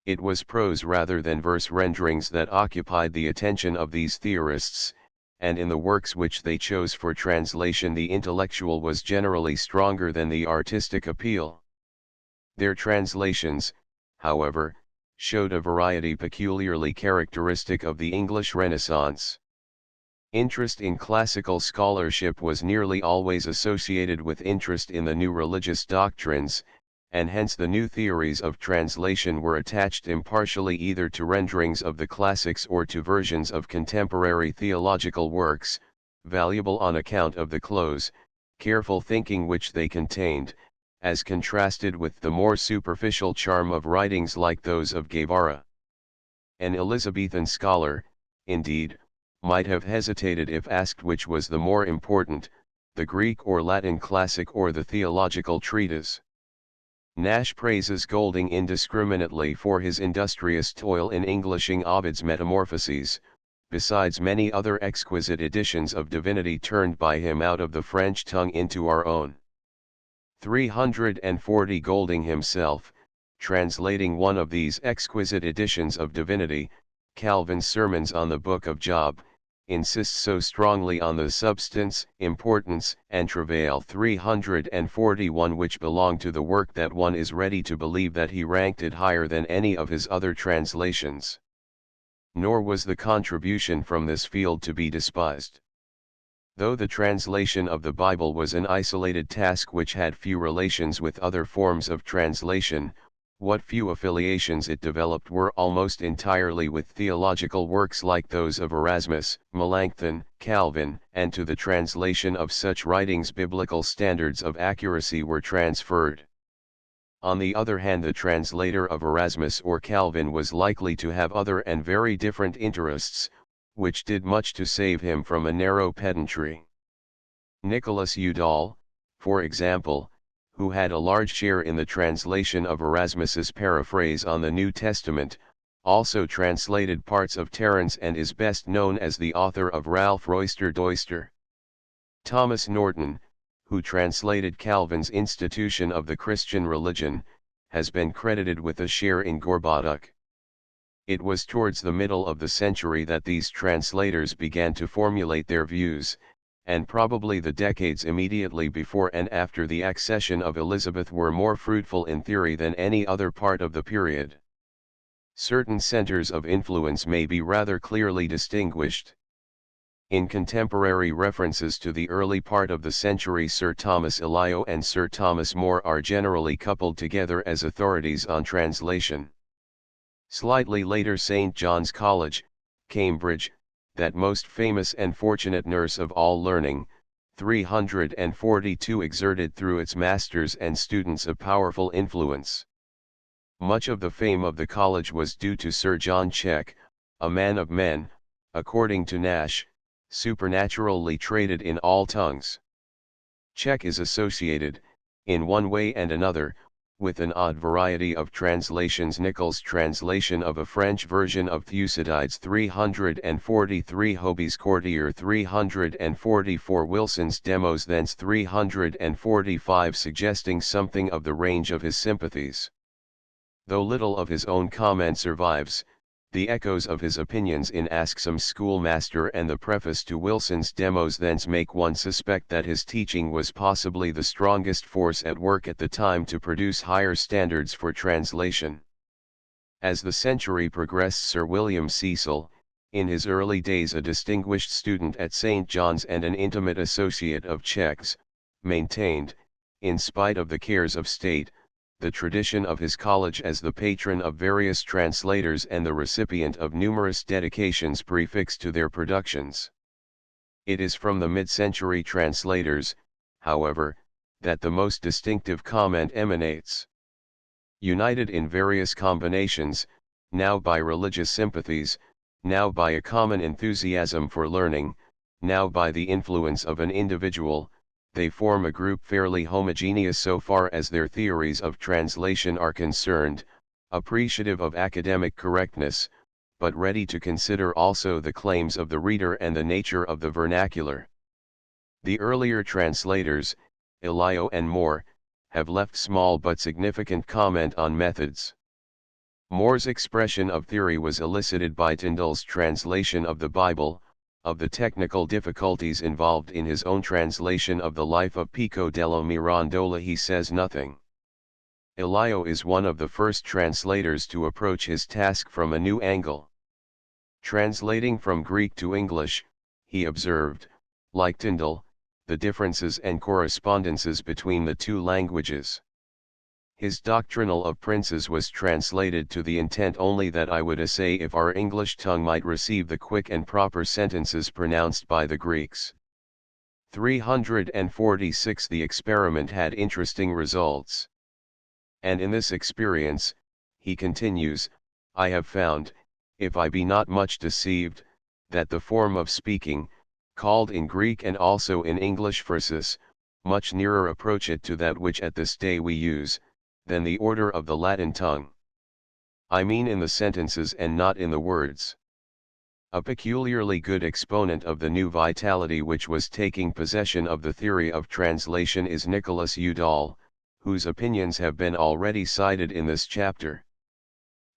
It was prose rather than verse renderings that occupied the attention of these theorists, and in the works which they chose for translation the intellectual was generally stronger than the artistic appeal. Their translations, however, showed a variety peculiarly characteristic of the English Renaissance. Interest in classical scholarship was nearly always associated with interest in the new religious doctrines, and hence the new theories of translation were attached impartially either to renderings of the classics or to versions of contemporary theological works, valuable on account of the close, careful thinking which they contained, as contrasted with the more superficial charm of writings like those of Guevara. An Elizabethan scholar, indeed, might have hesitated if asked which was the more important, the Greek or Latin classic or the theological treatise. Nash praises Golding indiscriminately for his industrious toil in Englishing Ovid's Metamorphoses, besides many other exquisite editions of divinity turned by him out of the French tongue into our own. 340 Golding himself, translating one of these exquisite editions of divinity, Calvin's Sermons on the Book of Job, insists so strongly on the substance, importance, and travail 341 which belong to the work that one is ready to believe that he ranked it higher than any of his other translations. Nor was the contribution from this field to be despised. Though the translation of the Bible was an isolated task which had few relations with other forms of translation, what few affiliations it developed were almost entirely with theological works like those of Erasmus, Melanchthon, Calvin, and to the translation of such writings biblical standards of accuracy were transferred. On the other hand, the translator of Erasmus or Calvin was likely to have other and very different interests, which did much to save him from a narrow pedantry. Nicholas Udall, for example, who had a large share in the translation of Erasmus's paraphrase on the New Testament, also translated parts of Terence and is best known as the author of Ralph Roister Doister. Thomas Norton, who translated Calvin's Institution of the Christian Religion, has been credited with a share in Gorboduc. It was towards the middle of the century that these translators began to formulate their views, and probably the decades immediately before and after the accession of Elizabeth were more fruitful in theory than any other part of the period. Certain centers of influence may be rather clearly distinguished. In contemporary references to the early part of the century, Sir Thomas Elio and Sir Thomas More are generally coupled together as authorities on translation. Slightly later, St. John's College, Cambridge, that most famous and fortunate nurse of all learning, 342 exerted through its masters and students a powerful influence. Much of the fame of the college was due to Sir John Cheke, a man of men, according to Nash, supernaturally traded in all tongues. Czech is associated, in one way and another, with an odd variety of translations. Nichols' translation of a French version of Thucydides 343, Hobe's Courtier 344, Wilson's Demos thence 345, suggesting something of the range of his sympathies. Though little of his own comment survives, the echoes of his opinions in Ask Some Schoolmaster and the preface to Wilson's Demos thence make one suspect that his teaching was possibly the strongest force at work at the time to produce higher standards for translation. As the century progressed, Sir William Cecil, in his early days a distinguished student at St. John's and an intimate associate of Czech's, maintained, in spite of the cares of state, the tradition of his college as the patron of various translators and the recipient of numerous dedications prefixed to their productions. It is from the mid-century translators, however, that the most distinctive comment emanates. United in various combinations, now by religious sympathies, now by a common enthusiasm for learning, now by the influence of an individual, they form a group fairly homogeneous so far as their theories of translation are concerned, appreciative of academic correctness, but ready to consider also the claims of the reader and the nature of the vernacular. The earlier translators, Elio and Moore, have left small but significant comment on methods. Moore's expression of theory was elicited by Tyndall's translation of the Bible. Of the technical difficulties involved in his own translation of the life of Pico della Mirandola he says nothing. Elio is one of the first translators to approach his task from a new angle. Translating from Greek to English, he observed, like Tyndall, the differences and correspondences between the two languages. His Doctrinal of Princes was translated to the intent only that I would essay if our English tongue might receive the quick and proper sentences pronounced by the Greeks. 346 The experiment had interesting results. And in this experience, he continues, I have found, if I be not much deceived, that the form of speaking, called in Greek and also in English phrases, much nearer approach it to that which at this day we use, than the order of the Latin tongue. I mean in the sentences and not in the words. A peculiarly good exponent of the new vitality which was taking possession of the theory of translation is Nicholas Udall, whose opinions have been already cited in this chapter.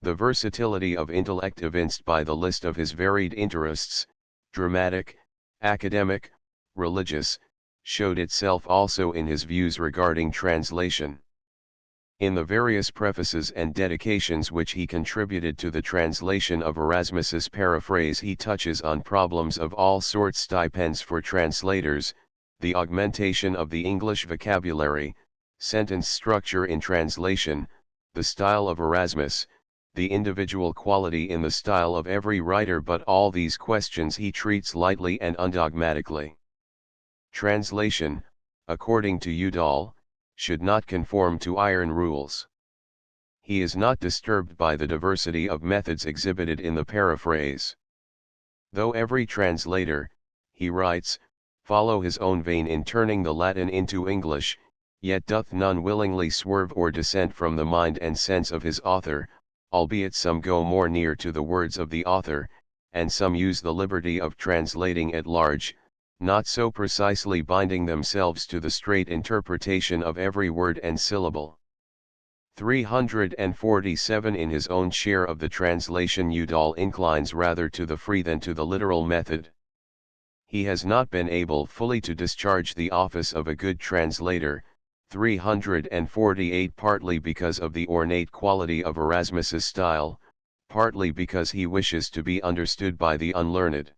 The versatility of intellect evinced by the list of his varied interests, dramatic, academic, religious, showed itself also in his views regarding translation. In the various prefaces and dedications which he contributed to the translation of Erasmus's paraphrase, he touches on problems of all sorts: stipends for translators, the augmentation of the English vocabulary, sentence structure in translation, the style of Erasmus, the individual quality in the style of every writer. But all these questions he treats lightly and undogmatically. Translation, according to Udall, should not conform to iron rules. He is not disturbed by the diversity of methods exhibited in the paraphrase. Though every translator, he writes, follow his own vein in turning the Latin into English, yet doth none willingly swerve or dissent from the mind and sense of his author, albeit some go more near to the words of the author, and some use the liberty of translating at large, not so precisely binding themselves to the straight interpretation of every word and syllable. 347 In his own share of the translation, Udall inclines rather to the free than to the literal method. He has not been able fully to discharge the office of a good translator, 348, partly because of the ornate quality of Erasmus's style, partly because he wishes to be understood by the unlearned.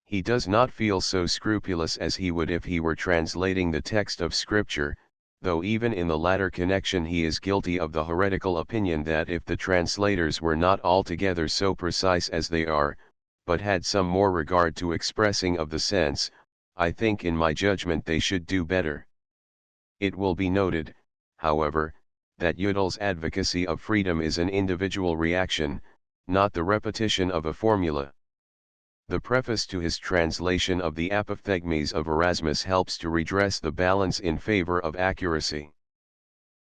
He does not feel so scrupulous as he would if he were translating the text of Scripture, though even in the latter connection he is guilty of the heretical opinion that if the translators were not altogether so precise as they are, but had some more regard to expressing of the sense, I think in my judgment they should do better. It will be noted, however, that Udall's advocacy of freedom is an individual reaction, not the repetition of a formula. The preface to his translation of the Apophthegms of Erasmus helps to redress the balance in favor of accuracy.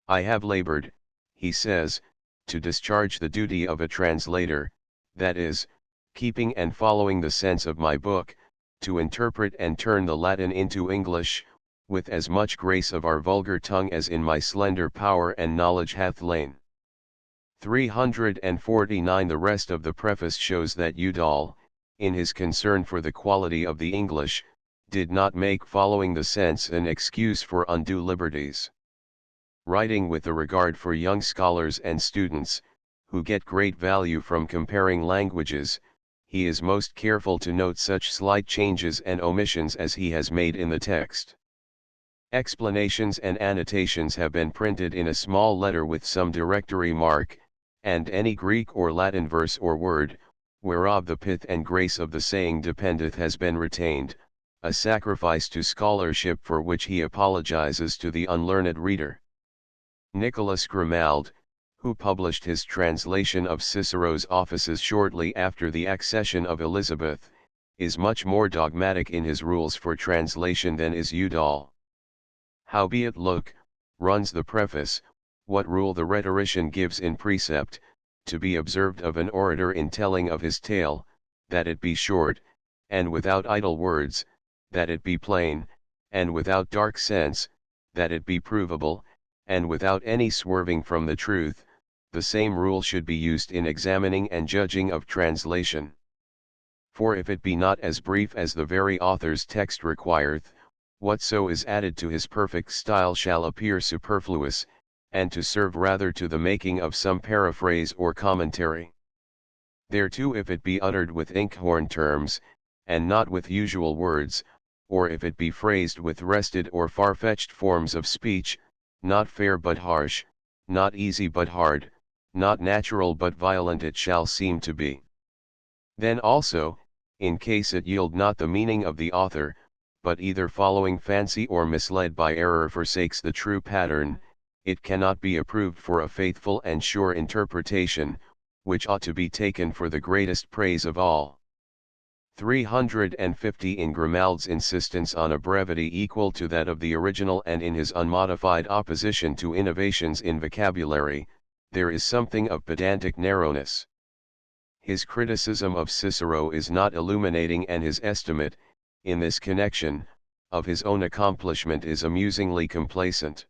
I have labored, he says, to discharge the duty of a translator, that is, keeping and following the sense of my book, to interpret and turn the Latin into English, with as much grace of our vulgar tongue as in my slender power and knowledge hath lain. 349. The rest of the preface shows that Udall, in his concern for the quality of the English, did not make following the sense an excuse for undue liberties. Writing with a regard for young scholars and students, who get great value from comparing languages, he is most careful to note such slight changes and omissions as he has made in the text. Explanations and annotations have been printed in a small letter with some directory mark, and any Greek or Latin verse or word, whereof the pith and grace of the saying dependeth has been retained, a sacrifice to scholarship for which he apologizes to the unlearned reader. Nicholas Grimald, who published his translation of Cicero's Offices shortly after the accession of Elizabeth, is much more dogmatic in his rules for translation than is Udall. Howbeit look, runs the preface, what rule the rhetorician gives in precept, to be observed of an orator in telling of his tale, that it be short, and without idle words, that it be plain, and without dark sense, that it be provable, and without any swerving from the truth. The same rule should be used in examining and judging of translation. For if it be not as brief as the very author's text requireth, whatso is added to his perfect style shall appear superfluous, and to serve rather to the making of some paraphrase or commentary. Thereto if it be uttered with inkhorn terms, and not with usual words, or if it be phrased with wrested or far-fetched forms of speech, not fair but harsh, not easy but hard, not natural but violent it shall seem to be. Then also, in case it yield not the meaning of the author, but either following fancy or misled by error forsakes the true pattern, it cannot be approved for a faithful and sure interpretation, which ought to be taken for the greatest praise of all. 350. In Grimald's insistence on a brevity equal to that of the original and in his unmodified opposition to innovations in vocabulary, there is something of pedantic narrowness. His criticism of Cicero is not illuminating, and his estimate, in this connection, of his own accomplishment is amusingly complacent.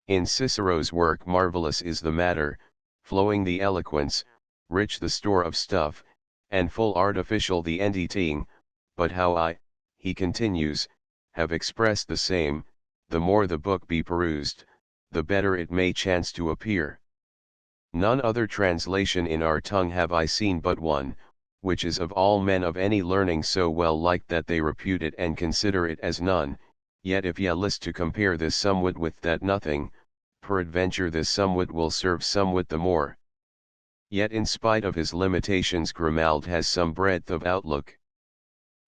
In Cicero's work marvelous is the matter, flowing the eloquence, rich the store of stuff, and full artificial the editing, but how I, he continues, have expressed the same, the more the book be perused, the better it may chance to appear. None other translation in our tongue have I seen but one, which is of all men of any learning so well liked that they repute it and consider it as none. Yet if ye list to compare this somewhat with that nothing, peradventure this somewhat will serve somewhat the more. Yet in spite of his limitations Grimald has some breadth of outlook.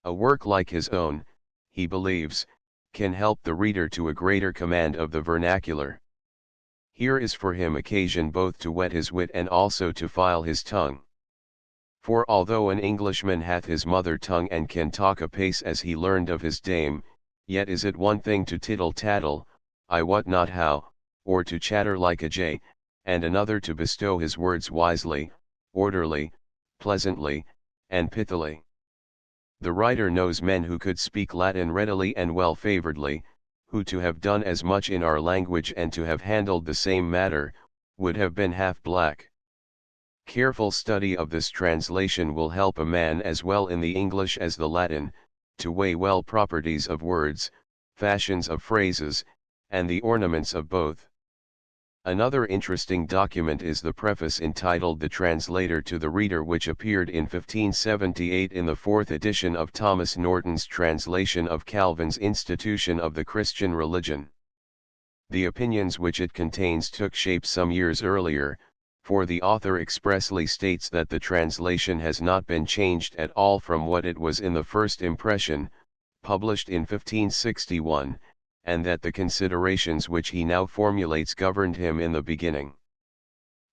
A work like his own, he believes, can help the reader to a greater command of the vernacular. Here is for him occasion both to whet his wit and also to file his tongue. For although an Englishman hath his mother tongue and can talk apace as he learned of his dame, yet is it one thing to tittle-tattle, I wot not how, or to chatter like a jay, and another to bestow his words wisely, orderly, pleasantly, and pithily. The writer knows men who could speak Latin readily and well favoredly, who to have done as much in our language and to have handled the same matter, would have been half black. Careful study of this translation will help a man as well in the English as the Latin, to weigh well properties of words, fashions of phrases, and the ornaments of both. Another interesting document is the preface entitled The Translator to the Reader, which appeared in 1578 in the fourth edition of Thomas Norton's translation of Calvin's Institution of the Christian Religion. The opinions which it contains took shape some years earlier, for the author expressly states that the translation has not been changed at all from what it was in the first impression, published in 1561, and that the considerations which he now formulates governed him in the beginning.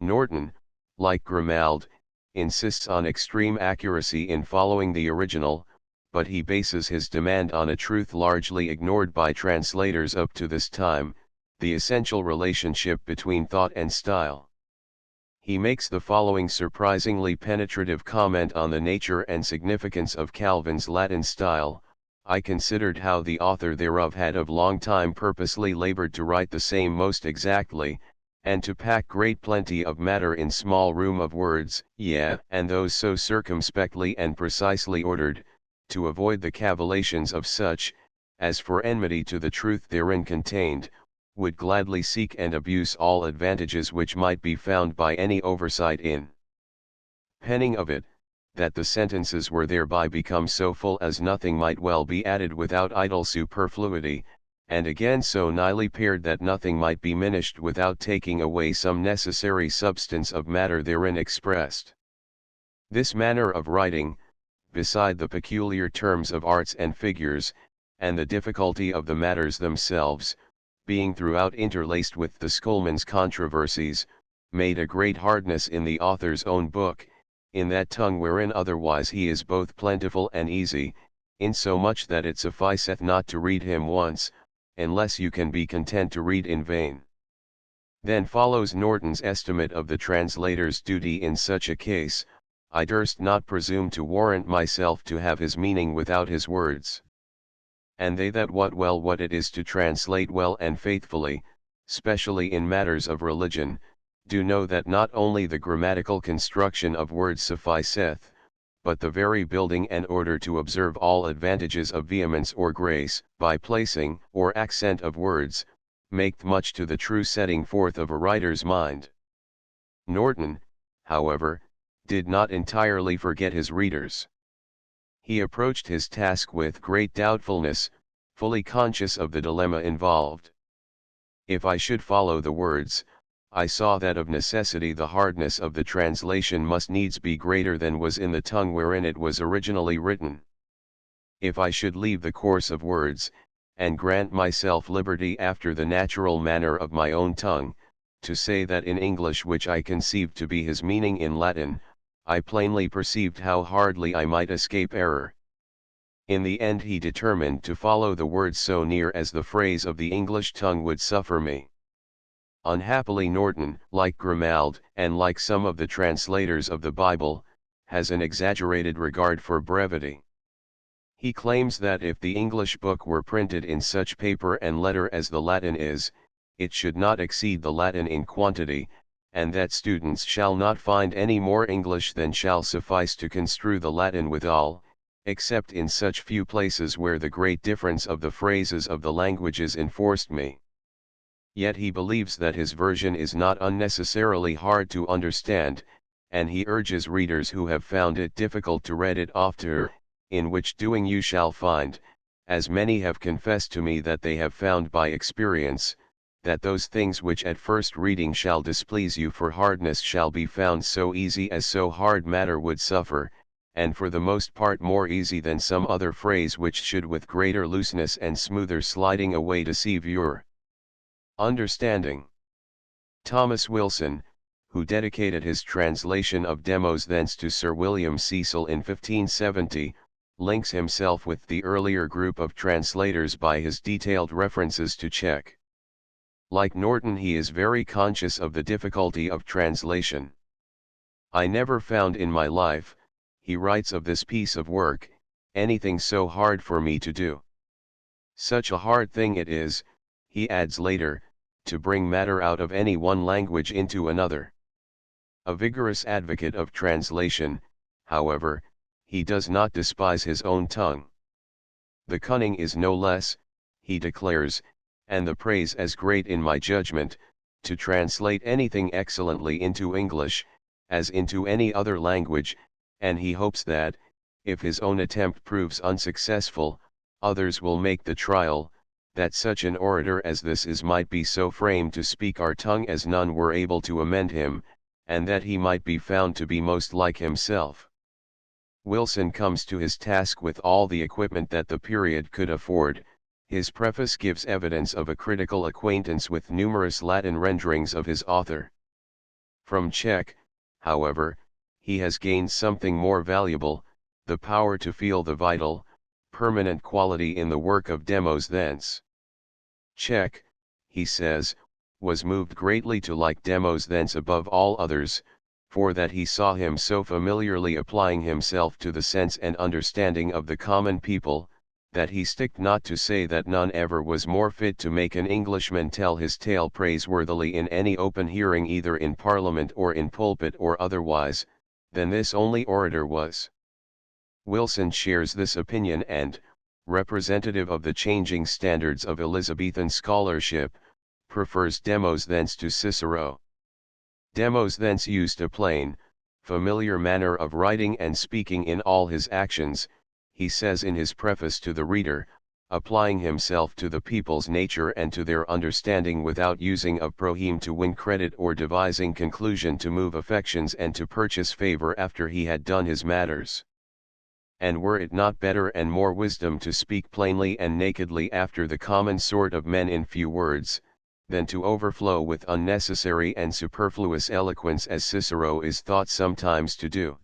Norton, like Grimald, insists on extreme accuracy in following the original, but he bases his demand on a truth largely ignored by translators up to this time, the essential relationship between thought and style. He makes the following surprisingly penetrative comment on the nature and significance of Calvin's Latin style: "I considered how the author thereof had of long time purposely labored to write the same most exactly, and to pack great plenty of matter in small room of words, yea, and those so circumspectly and precisely ordered, to avoid the cavalations of such, as for enmity to the truth therein contained, would gladly seek and abuse all advantages which might be found by any oversight in penning of it, that the sentences were thereby become so full as nothing might well be added without idle superfluity, and again so nighlly paired that nothing might be minished without taking away some necessary substance of matter therein expressed." This manner of writing, beside the peculiar terms of arts and figures, and the difficulty of the matters themselves, being throughout interlaced with the schoolman's controversies, made a great hardness in the author's own book, in that tongue wherein otherwise he is both plentiful and easy, insomuch that it sufficeth not to read him once, unless you can be content to read in vain. Then follows Norton's estimate of the translator's duty in such a case: "I durst not presume to warrant myself to have his meaning without his words. And they that wot well what it is to translate well and faithfully, specially in matters of religion, do know that not only the grammatical construction of words sufficeth, but the very building and order to observe all advantages of vehemence or grace, by placing or accent of words, maketh much to the true setting forth of a writer's mind." Norton, however, did not entirely forget his readers. He approached his task with great doubtfulness, fully conscious of the dilemma involved. "If I should follow the words, I saw that of necessity the hardness of the translation must needs be greater than was in the tongue wherein it was originally written. If I should leave the course of words, and grant myself liberty after the natural manner of my own tongue, to say that in English which I conceived to be his meaning in Latin, I plainly perceived how hardly I might escape error. In the end he determined to follow the words so near as the phrase of the English tongue would suffer me." Unhappily Norton, like Grimald, and like some of the translators of the Bible, has an exaggerated regard for brevity. He claims that if the English book were printed in such paper and letter as the Latin is, it should not exceed the Latin in quantity, and that students shall not find any more English than shall suffice to construe the Latin withal, except in such few places where the great difference of the phrases of the languages enforced me. Yet he believes that his version is not unnecessarily hard to understand, and he urges readers who have found it difficult to read it oftener, in which doing you shall find, as many have confessed to me that they have found by experience, that those things which at first reading shall displease you for hardness shall be found so easy as so hard matter would suffer, and for the most part more easy than some other phrase which should with greater looseness and smoother sliding away deceive your understanding." Thomas Wilson, who dedicated his translation of Demos thence to Sir William Cecil in 1570, links himself with the earlier group of translators by his detailed references to Czech. Like Norton, he is very conscious of the difficulty of translation. "I never found in my life," he writes of this piece of work, "anything so hard for me to do. Such a hard thing it is," he adds later, "to bring matter out of any one language into another." A vigorous advocate of translation, however, he does not despise his own tongue. "The cunning is no less," he declares, "and the praise as great in my judgment, to translate anything excellently into English, as into any other language, and he hopes that, if his own attempt proves unsuccessful, others will make the trial, that such an orator as this is might be so framed to speak our tongue as none were able to amend him, and that he might be found to be most like himself." Wilson comes to his task with all the equipment that the period could afford. His preface gives evidence of a critical acquaintance with numerous Latin renderings of his author. From Czech, however, he has gained something more valuable, the power to feel the vital, permanent quality in the work of Demosthenes. Czech, he says, was moved greatly to like Demosthenes above all others, for that he saw him so familiarly applying himself to the sense and understanding of the common people, that he sticked not to say that none ever was more fit to make an Englishman tell his tale praiseworthily in any open hearing either in Parliament or in pulpit or otherwise, than this only orator was. Wilson shares this opinion and, representative of the changing standards of Elizabethan scholarship, prefers Demosthenes to Cicero. Demosthenes used a plain, familiar manner of writing and speaking in all his actions, he says in his preface to the reader, applying himself to the people's nature and to their understanding without using of proheme to win credit or devising conclusion to move affections and to purchase favor after he had done his matters. And were it not better and more wisdom to speak plainly and nakedly after the common sort of men in few words, than to overflow with unnecessary and superfluous eloquence as Cicero is thought sometimes to do?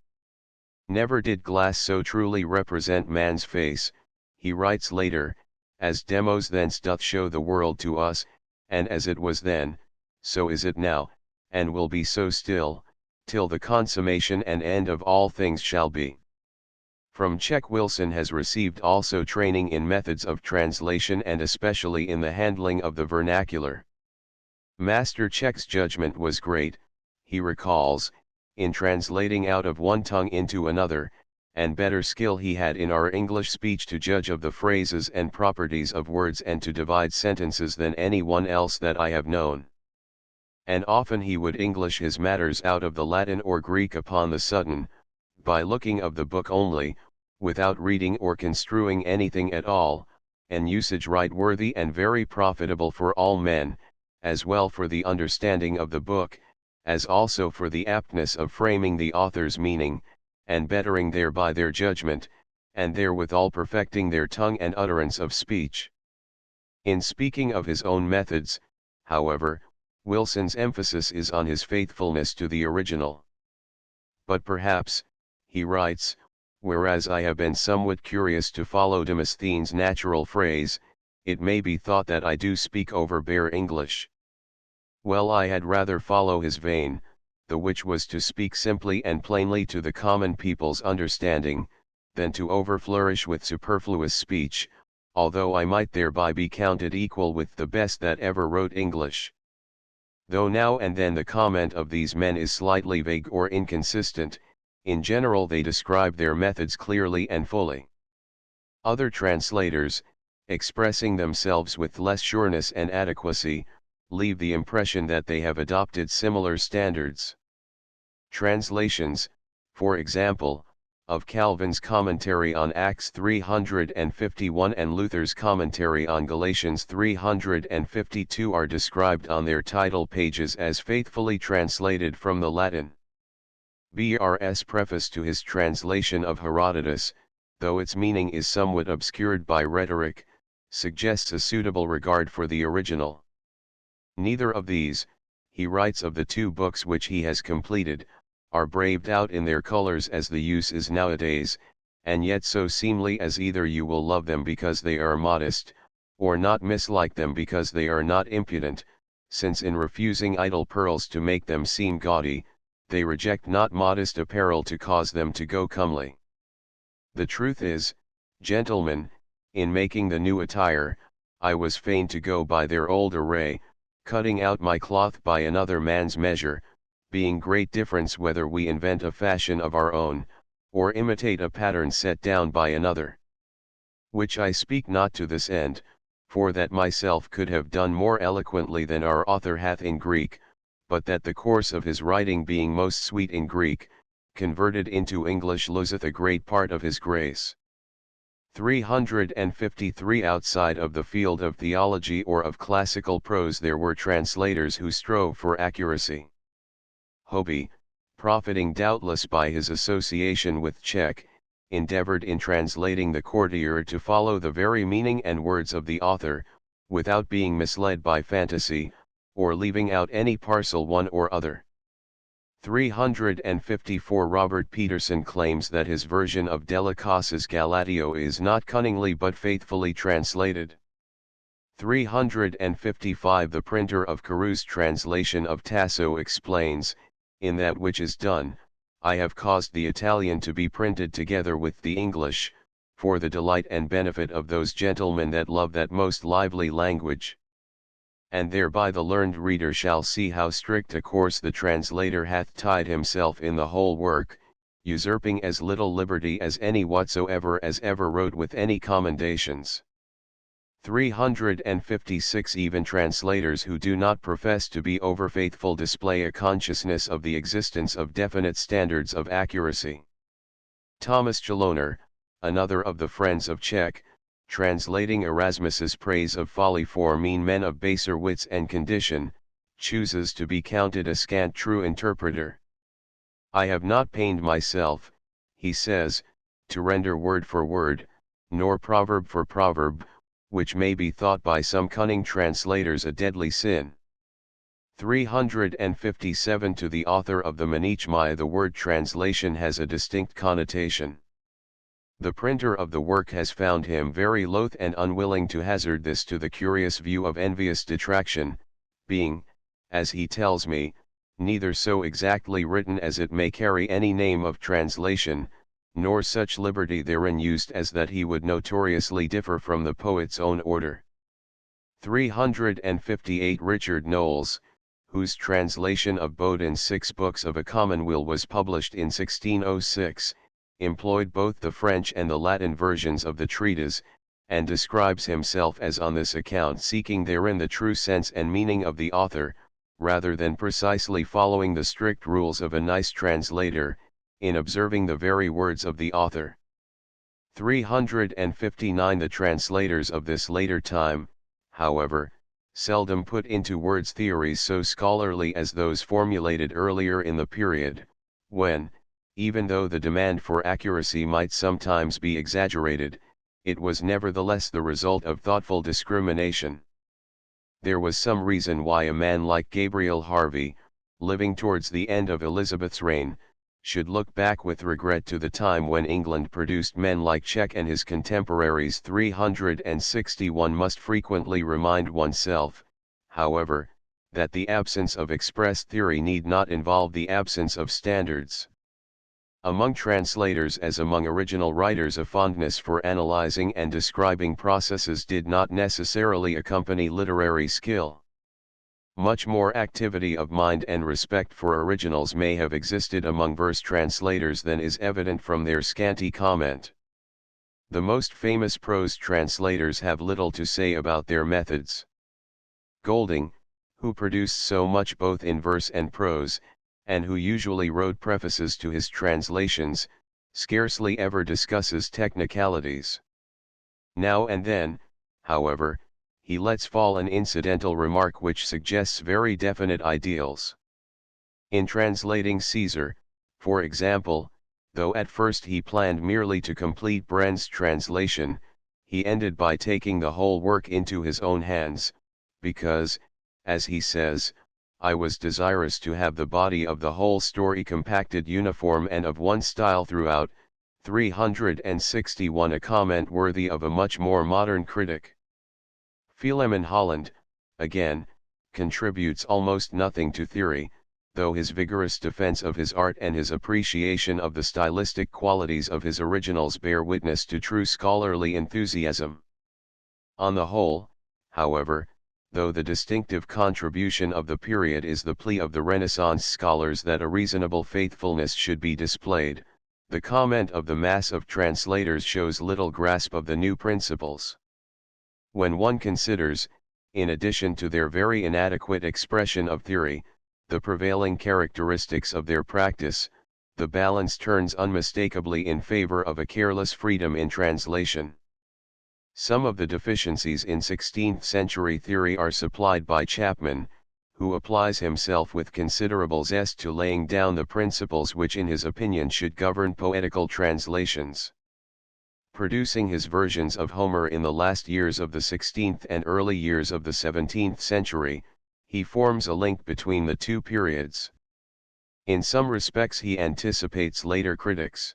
Never did glass so truly represent man's face, he writes later, as Demosthenes doth show the world to us, and as it was then, so is it now, and will be so still, till the consummation and end of all things shall be. From Czech, Wilson has received also training in methods of translation and especially in the handling of the vernacular. Master Czech's judgment was great, he recalls, in translating out of one tongue into another, and better skill he had in our English speech to judge of the phrases and properties of words and to divide sentences than any one else that I have known. And often he would English his matters out of the Latin or Greek upon the sudden, by looking of the book only, without reading or construing anything at all, an usage right worthy and very profitable for all men, as well for the understanding of the book, as also for the aptness of framing the author's meaning, and bettering thereby their judgment, and therewithal perfecting their tongue and utterance of speech. In speaking of his own methods, however, Wilson's emphasis is on his faithfulness to the original. But perhaps, he writes, whereas I have been somewhat curious to follow Demosthenes' natural phrase, it may be thought that I do speak over bare English. Well, I had rather follow his vein, the which was to speak simply and plainly to the common people's understanding, than to overflourish with superfluous speech, although I might thereby be counted equal with the best that ever wrote English. Though now and then the comment of these men is slightly vague or inconsistent, in general they describe their methods clearly and fully. Other translators, expressing themselves with less sureness and adequacy, leave the impression that they have adopted similar standards. Translations, for example, of Calvin's commentary on Acts 351 and Luther's commentary on Galatians 352 are described on their title pages as faithfully translated from the Latin. Br's preface to his translation of Herodotus, though its meaning is somewhat obscured by rhetoric, suggests a suitable regard for the original. Neither of these, he writes of the two books which he has completed, are braved out in their colors as the use is nowadays, and yet so seemly as either you will love them because they are modest, or not mislike them because they are not impudent, since in refusing idle pearls to make them seem gaudy, they reject not modest apparel to cause them to go comely. The truth is, gentlemen, in making the new attire, I was fain to go by their old array, cutting out my cloth by another man's measure, being great difference whether we invent a fashion of our own, or imitate a pattern set down by another. Which I speak not to this end, for that myself could have done more eloquently than our author hath in Greek, but that the course of his writing being most sweet in Greek, converted into English loseth a great part of his grace. 353 Outside of the field of theology or of classical prose there were translators who strove for accuracy. Hobby, profiting doubtless by his association with Czech, endeavored in translating the courtier to follow the very meaning and words of the author, without being misled by fantasy, or leaving out any parcel one or other. 354 Robert Peterson claims that his version of Delicaus's Galatio is not cunningly but faithfully translated. 355 The printer of Carew's translation of Tasso explains, in that which is done, I have caused the Italian to be printed together with the English, for the delight and benefit of those gentlemen that love that most lively language. And thereby the learned reader shall see how strict a course the translator hath tied himself in the whole work, usurping as little liberty as any whatsoever as ever wrote with any commendations. 356 Even translators who do not profess to be overfaithful display a consciousness of the existence of definite standards of accuracy. Thomas Chaloner, another of the friends of Czech, translating Erasmus's praise of folly for mean men of baser wits and condition, chooses to be counted a scant true interpreter. I have not pained myself, he says, to render word for word, nor proverb for proverb, which may be thought by some cunning translators a deadly sin. 357 To the author of the Manichmai the word translation has a distinct connotation. The printer of the work has found him very loath and unwilling to hazard this to the curious view of envious detraction, being, as he tells me, neither so exactly written as it may carry any name of translation, nor such liberty therein used as that he would notoriously differ from the poet's own order. 358 Richard Knowles, whose translation of Bodin's 6 books of a Commonweal was published in 1606, employed both the French and the Latin versions of the treatise, and describes himself as on this account seeking therein the true sense and meaning of the author, rather than precisely following the strict rules of a nice translator, in observing the very words of the author. 359 The translators of this later time, however, seldom put into words theories so scholarly as those formulated earlier in the period, when, even though the demand for accuracy might sometimes be exaggerated, it was nevertheless the result of thoughtful discrimination. There was some reason why a man like Gabriel Harvey, living towards the end of Elizabeth's reign, should look back with regret to the time when England produced men like Czech and his contemporaries. 361 Must frequently remind oneself, however, that the absence of express theory need not involve the absence of standards. Among translators as among original writers a fondness for analyzing and describing processes did not necessarily accompany literary skill. Much more activity of mind and respect for originals may have existed among verse translators than is evident from their scanty comment. The most famous prose translators have little to say about their methods. Golding, who produced so much both in verse and prose, and who usually wrote prefaces to his translations, scarcely ever discusses technicalities. Now and then, however, he lets fall an incidental remark which suggests very definite ideals. In translating Caesar, for example, though at first he planned merely to complete Bren's translation, he ended by taking the whole work into his own hands, because, as he says, I was desirous to have the body of the whole story compacted uniform and of one style throughout. 361 A comment worthy of a much more modern critic. Philemon Holland, again, contributes almost nothing to theory, though his vigorous defense of his art and his appreciation of the stylistic qualities of his originals bear witness to true scholarly enthusiasm. On the whole, however, though the distinctive contribution of the period is the plea of the Renaissance scholars that a reasonable faithfulness should be displayed, the comment of the mass of translators shows little grasp of the new principles. When one considers, in addition to their very inadequate expression of theory, the prevailing characteristics of their practice, the balance turns unmistakably in favor of a careless freedom in translation. Some of the deficiencies in 16th century theory are supplied by Chapman, who applies himself with considerable zest to laying down the principles which in his opinion should govern poetical translations. Producing his versions of Homer in the last years of the 16th and early years of the 17th century, he forms a link between the two periods. In some respects he anticipates later critics.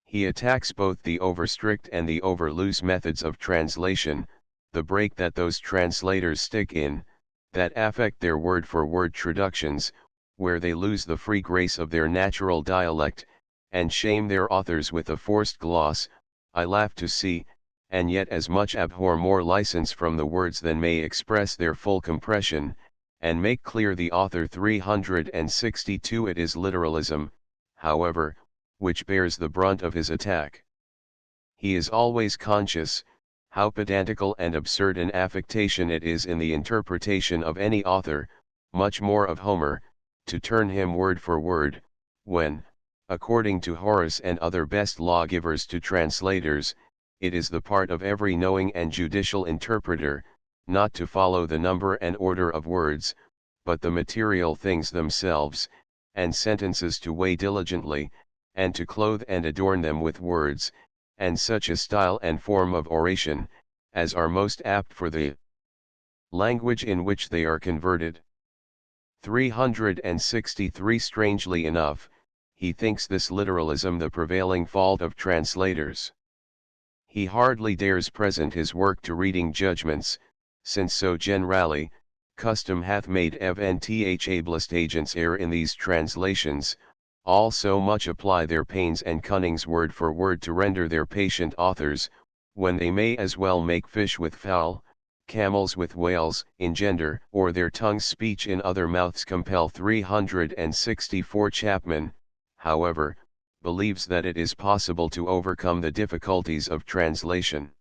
He attacks both the over-strict and the over-loose methods of translation, the break that those translators stick in, that affect their word-for-word traductions, where they lose the free grace of their natural dialect, and shame their authors with a forced gloss. I laugh to see, and yet as much abhor more license from the words than may express their full compression, and make clear the author. 362 It is literalism, however, which bears the brunt of his attack. He is always conscious, how pedantical and absurd an affectation it is in the interpretation of any author, much more of Homer, to turn him word for word, when, according to Horace and other best lawgivers to translators, it is the part of every knowing and judicial interpreter, not to follow the number and order of words, but the material things themselves, and sentences to weigh diligently, and to clothe and adorn them with words, and such a style and form of oration, as are most apt for the language in which they are converted. 363 Strangely enough, he thinks this literalism the prevailing fault of translators. He hardly dares present his work to reading judgments, since so generally, custom hath made ablest agents err in these translations, all so much apply their pains and cunnings word for word to render their patient authors, when they may as well make fish with fowl, camels with whales, engender, or their tongues speech in other mouths compel. 364 Chapman, however, believes that it is possible to overcome the difficulties of translation.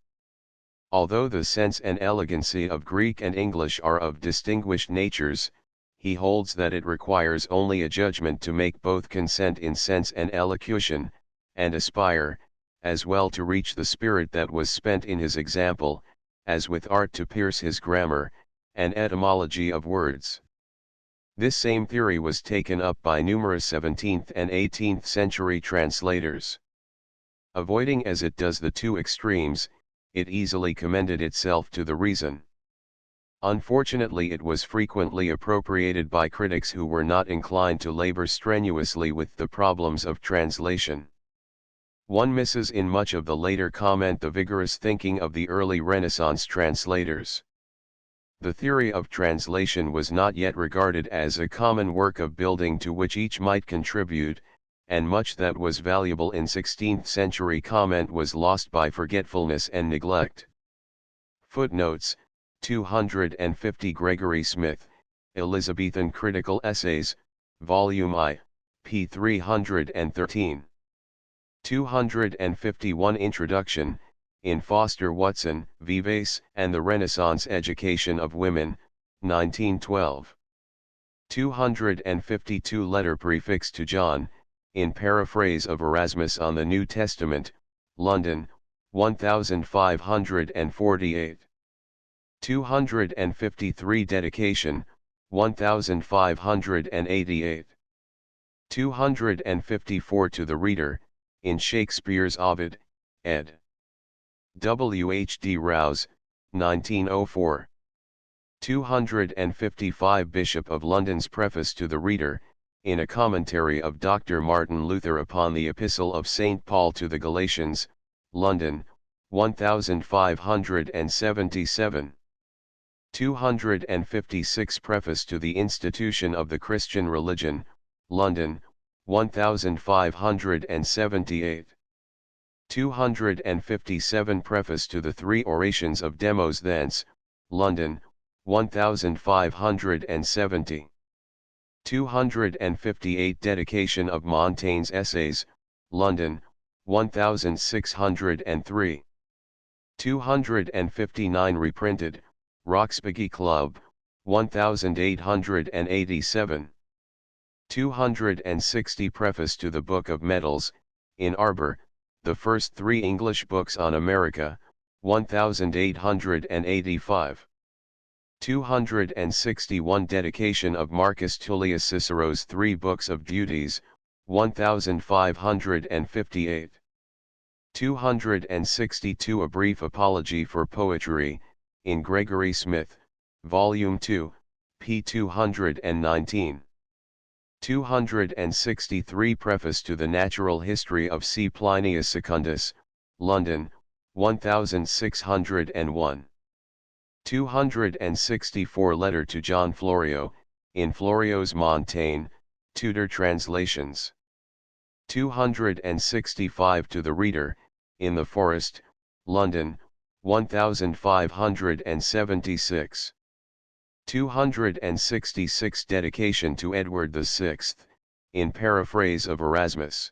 Although the sense and elegancy of Greek and English are of distinguished natures, he holds that it requires only a judgment to make both consent in sense and elocution, and aspire, as well to reach the spirit that was spent in his example, as with art to pierce his grammar, and etymology of words. This same theory was taken up by numerous 17th and 18th century translators. Avoiding as it does the two extremes, it easily commended itself to the reason. Unfortunately, it was frequently appropriated by critics who were not inclined to labor strenuously with the problems of translation. One misses in much of the later comment the vigorous thinking of the early Renaissance translators. The theory of translation was not yet regarded as a common work of building to which each might contribute, and much that was valuable in 16th century comment was lost by forgetfulness and neglect. Footnotes: 250 Gregory Smith, Elizabethan Critical Essays, Volume I, p. 313. 251 Introduction, in Foster Watson, Vives and the Renaissance Education of Women, 1912. 252 Letter prefixed to John, in Paraphrase of Erasmus on the New Testament, London, 1548. 253 Dedication, 1588. 254 To the Reader, in Shakespeare's Ovid, ed. W. H. D. Rouse, 1904. 255 Bishop of London's Preface to the Reader, in a commentary of Dr. Martin Luther upon the Epistle of St. Paul to the Galatians, London, 1577. 256 Preface to the Institution of the Christian Religion, London, 1578. 257 Preface to the Three Orations of Demos thence, London, 1570. 258 Dedication of Montaigne's Essays, London, 1603. 259 Reprinted, Roxburgh Club, 1887. 260 Preface to the Book of Medals, in Arbor, the first three English books on America, 1885. 261 Dedication of Marcus Tullius Cicero's Three Books of Duties, 1558. 262 A Brief Apology for Poetry, in Gregory Smith, Volume 2, p. 219. 263 Preface to the Natural History of C. Plinius Secundus, London, 1601. 264 Letter to John Florio, in Florio's Montaigne, Tudor translations. 265 To the Reader, in the Forest, London, 1576. 266 Dedication to Edward VI, in paraphrase of Erasmus.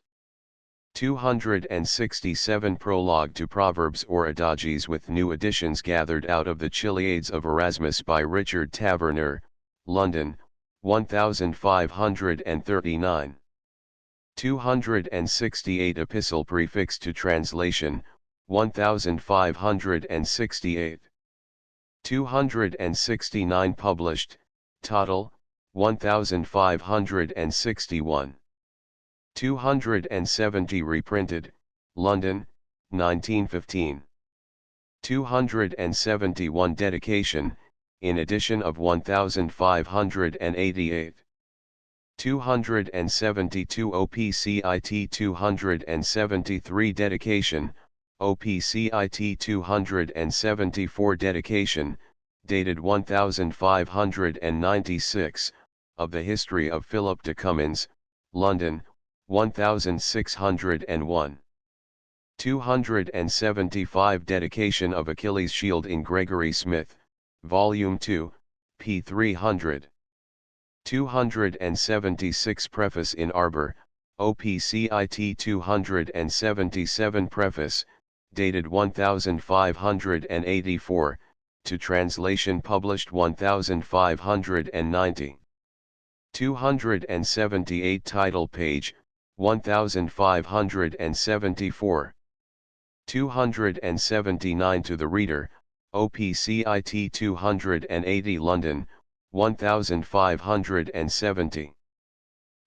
267 Prologue to Proverbs or Adages with new additions gathered out of the Chiliades of Erasmus by Richard Taverner, London, 1539. 268 Epistle prefixed to translation, 1568. 269 Published, total, 1561. 270 Reprinted, London, 1915. 271 Dedication, in edition of 1588. 272 OPCIT 273 Dedication, OPCIT 274 Dedication, dated 1596, of the History of Philip de Cummins, London, 1601. 275 Dedication of Achilles' Shield in Gregory Smith, Volume 2, p. 300. 276 Preface in Arbor, OPCIT 277 Preface, dated 1584, to translation published 1590. 278 Title page, 1574. 279 To the Reader, OPCIT 280 London, 1570.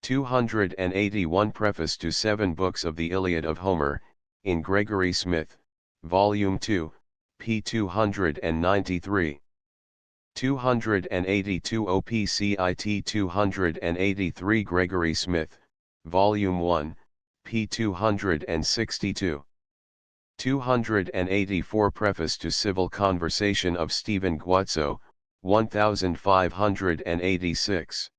281 Preface to 7 Books of the Iliad of Homer, in Gregory Smith, Volume 2, p. 293. 282 OPCIT 283 Gregory Smith, Volume 1, p. 262. 284 Preface to Civil Conversation of Stephen Guazzo, 1586.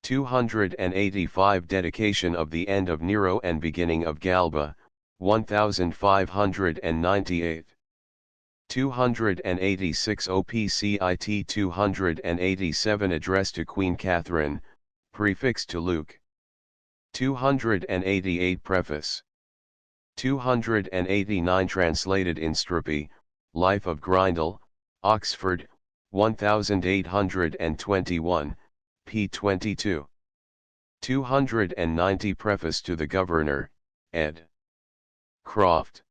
285 Dedication of the End of Nero and Beginning of Galba, 1598. 286 OPCIT 287 Address to Queen Catherine, prefixed to Luke. 288 Preface. 289 Translated in Strupy, Life of Grindal, Oxford, 1821, p. 22. 290 Preface to the Governor, ed. Croft.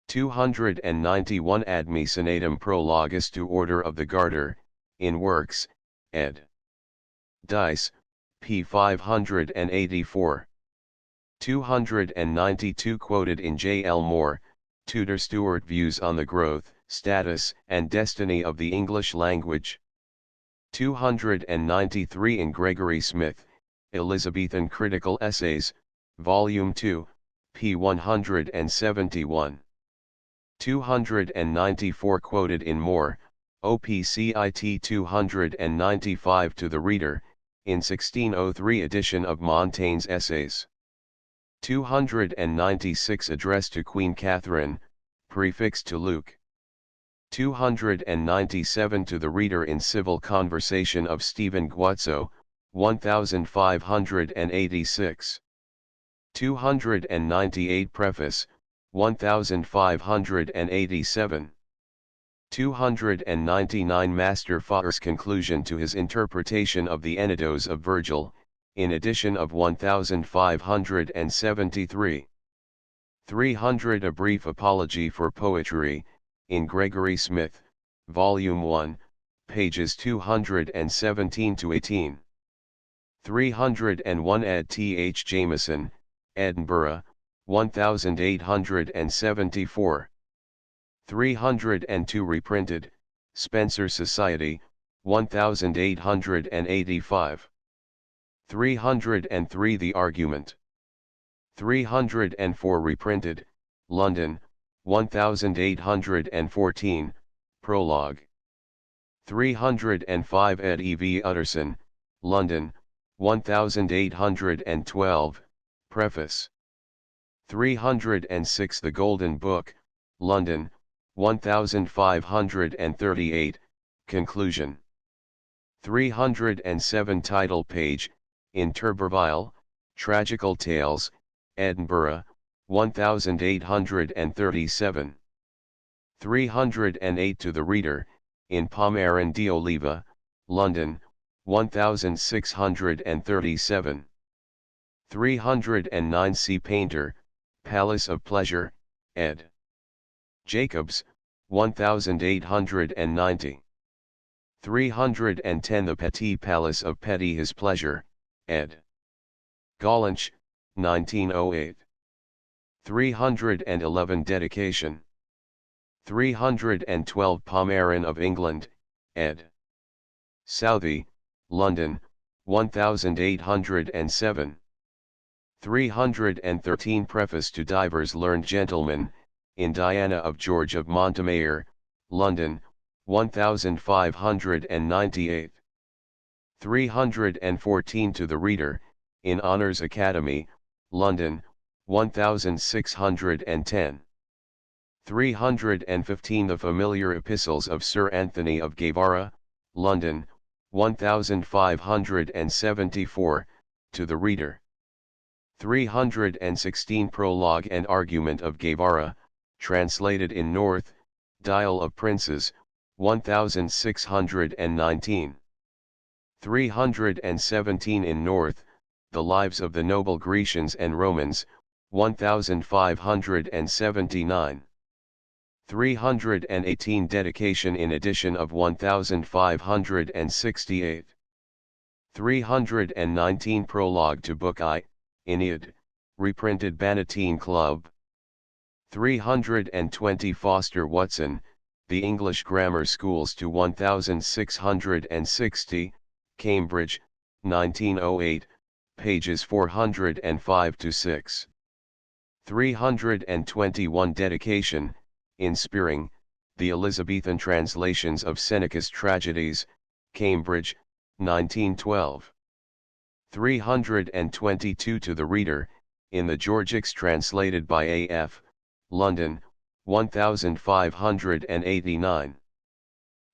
291 Ad Mecenatum Prologus to Order of the Garter, in Works, ed. Dice, p. 584. 292 Quoted in J. L. Moore, Tudor Stuart Views on the Growth, Status, and Destiny of the English Language. 293 in Gregory Smith, Elizabethan Critical Essays, Volume 2, p. 171. 294 Quoted in Moore, OPCIT 295 To the Reader, in 1603 edition of Montaigne's Essays. 296 Address to Queen Catherine, prefixed to Luke. 297 To the Reader in Civil Conversation of Stephen Guazzo, 1586. 298 Preface, 1587. 299 Master Farr's Conclusion to his interpretation of the Ennidos of Virgil, in edition of 1573. 300 A Brief Apology for Poetry, in Gregory Smith, Volume 1, pages 217 to 18. 301 Ed. T. H. Jameson, Edinburgh, 1874. 302 Reprinted, Spencer Society, 1885. 303 The Argument. 304 Reprinted, London, 1814, Prologue. 305 Ed. E. V. Utterson, London, 1812, Preface. 306 The Golden Book, London, 1538, Conclusion. 307 Title page, in Turberville, Tragical Tales, Edinburgh, 1837. 308 To the Reader, in Pomeran d'Oliva, London, 1637. 309 C. Painter, Palace of Pleasure, ed. Jacobs, 1890. 310 The Petit Palace of Petty His Pleasure, ed. Gollanch, 1908. 311 Dedication. 312 Pomeran of England, ed. Southey, London, 1807. 313 Preface to Divers Learned Gentlemen, in Diana of George of Montemayor, London, 1598. 314 To the Reader, in Honours Academy, London, 1610. 315 The Familiar Epistles of Sir Anthony of Guevara, London, 1574, to the Reader. 316 Prologue and Argument of Guevara, translated in North, Dial of Princes, 1619. 317 in North, The Lives of the Noble Grecians and Romans, 1579. 318 Dedication in edition of 1568. 319 Prologue to Book I, Aeneid, reprinted Bannatyne Club. 320 Foster Watson, The English Grammar Schools to 1660, Cambridge, 1908, pages 405 to 6. 321 Dedication, in Spearing, The Elizabethan Translations of Seneca's Tragedies, Cambridge, 1912. 322 To the Reader, in the Georgics translated by A.F., London, 1589.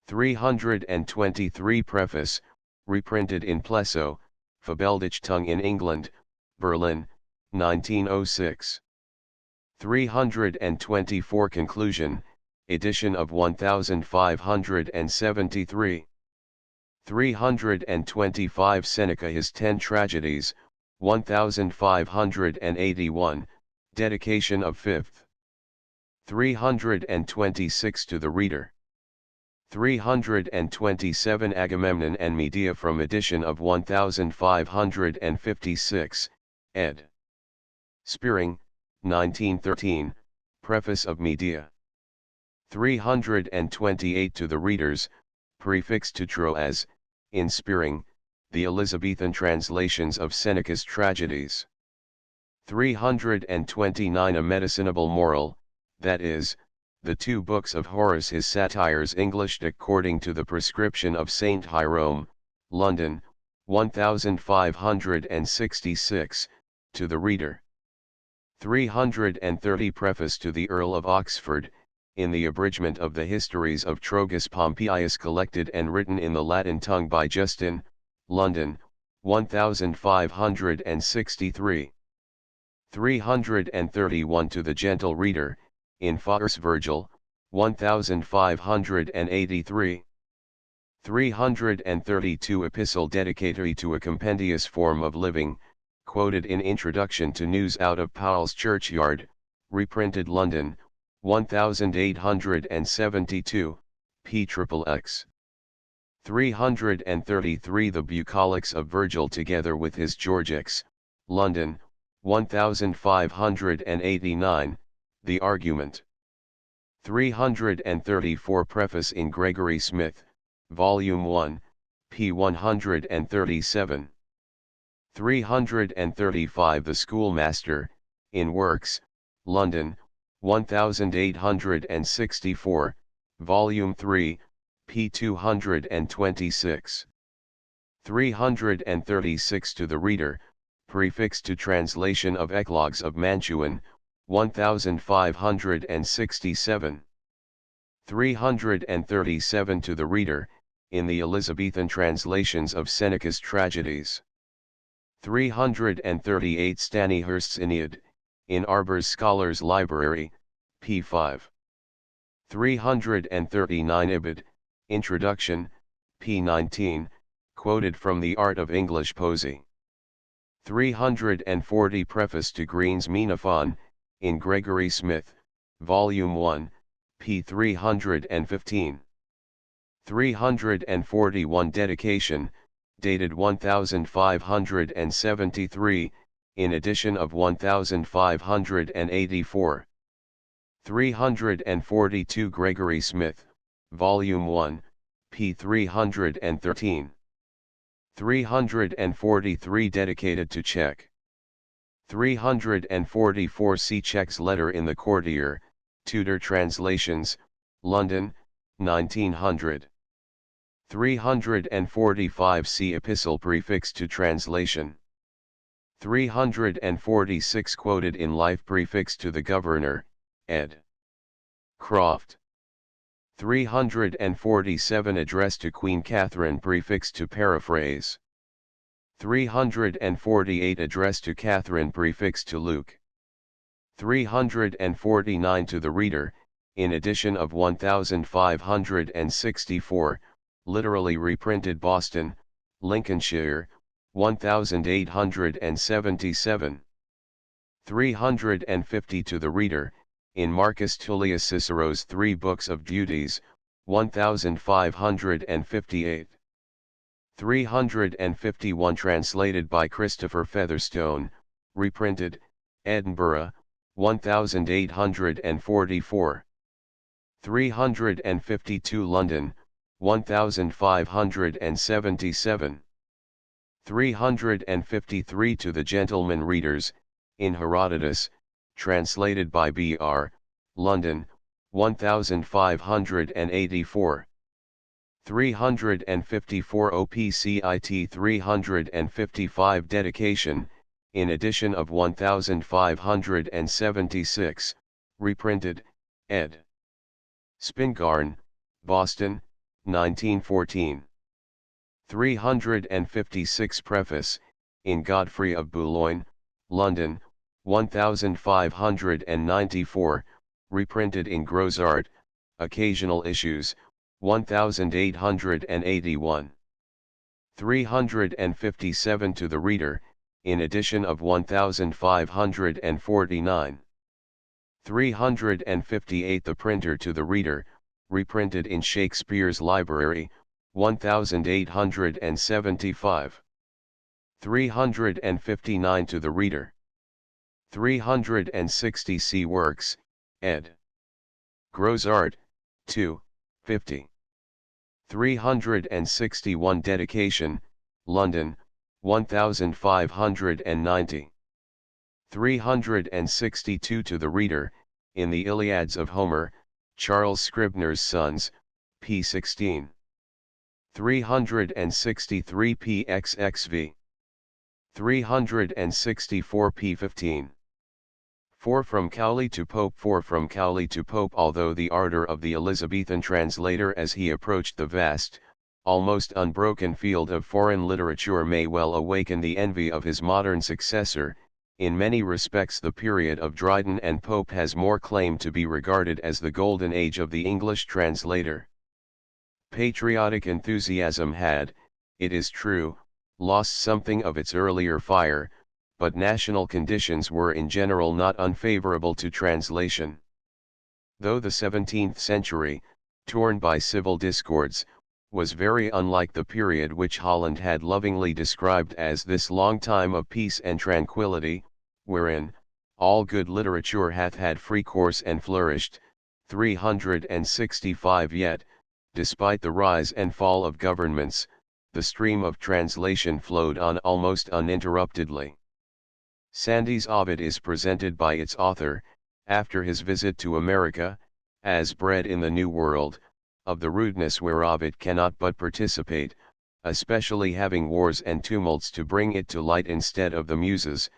323 Preface, reprinted in Plesso, Verbeeldichtetung in England, Berlin, 1906. 324 Conclusion, edition of 1573. 325 Seneca His 10 Tragedies, 1581, dedication of 5th. 326 To the Reader. 327 Agamemnon and Medea from edition of 1556, ed. Spearing, 1913, Preface of Medea. 328 To the Readers, prefixed to Troas, in Spearing, The Elizabethan Translations of Seneca's Tragedies. 329 A Medicinable Moral, that is, the two books of Horace his satires Englished according to the prescription of Saint Hierome, London, 1566, to the Reader. 330 Preface to the Earl of Oxford, in the abridgment of the histories of Trogus Pompeius collected and written in the Latin tongue by Justin, London, 1563. 331 To the Gentle Reader, in Faure's Virgil, 1583. 332 Epistle dedicatory to a compendious form of living, quoted in Introduction to News out of Powell's Churchyard, reprinted London, 1872, ppx. 333 The Bucolics of Virgil together with his Georgics, London, 1589, The Argument. 334 Preface in Gregory Smith, Volume 1, p. 137. 335 The Schoolmaster, in Works, London, 1864, Volume 3, p. 226. 336 To the Reader, Prefix to Translation of Eclogues of Mantuan, 1567. 337 To the Reader, in the Elizabethan translations of Seneca's Tragedies. 338 Stanihurst's Aeneid, in Arbor's Scholars' Library, p. 5. 339 Ibid, Introduction, p. 19, quoted from The Art of English Poesy. 340 Preface to Green's Menaphon, in Gregory Smith, Volume 1, p. 315. 341 Dedication, dated 1573, in edition of 1584. 342 Gregory Smith, Volume 1, p. 313. 343 Dedicated to Czech. 344 See Czech's Letter in the Courtier, Tudor Translations, London, 1900. 345 See Epistle Prefix to Translation. 346 Quoted in Life Prefix to the Governor, ed. Croft. 347 Address to Queen Catherine Prefix to Paraphrase. 348 Address to Catherine Prefix to Luke. 349 To the Reader, in edition of 1564, literally reprinted Boston, Lincolnshire, 1877. 350 To the Reader, in Marcus Tullius Cicero's Three Books of Duties, 1558. 351 Translated by Christopher Featherstone, reprinted, Edinburgh, 1844. 352 London, 1577. 353 To the Gentlemen Readers, in Herodotus, translated by B.R., London, 1584. 354 OPCIT 355 Dedication, in edition of 1576, reprinted, ed. Spingarn, Boston, 1914. 356 Preface, in Godfrey of Boulogne, London, 1594, reprinted in Gros Art, Occasional Issues, 1881. 357 To the Reader, in edition of 1549. 358 The Printer to the Reader, reprinted in Shakespeare's Library, 1875. 359 To the Reader. 360 See Works, ed. Gros Art, 2, 50. 361 Dedication, London, 1590. 362 To the Reader, in the Iliads of Homer, Charles Scribner's Sons, p. 16. 363 PXXV. 364 p. 15. 4 From Cowley to Pope 4 From Cowley to Pope Although the ardor of the Elizabethan translator as he approached the vast, almost unbroken field of foreign literature may well awaken the envy of his modern successor, in many respects the period of Dryden and Pope has more claim to be regarded as the golden age of the English translator. Patriotic enthusiasm had, it is true, lost something of its earlier fire, but national conditions were in general not unfavorable to translation. Though the 17th century, torn by civil discords, was very unlike the period which Holland had lovingly described as this long time of peace and tranquillity, wherein, all good literature hath had free course and flourished, 365 yet, despite the rise and fall of governments, the stream of translation flowed on almost uninterruptedly. Sandy's Ovid is presented by its author, after his visit to America, as bred in the New World, of the rudeness whereof it cannot but participate, especially having wars and tumults to bring it to light instead of the Muses,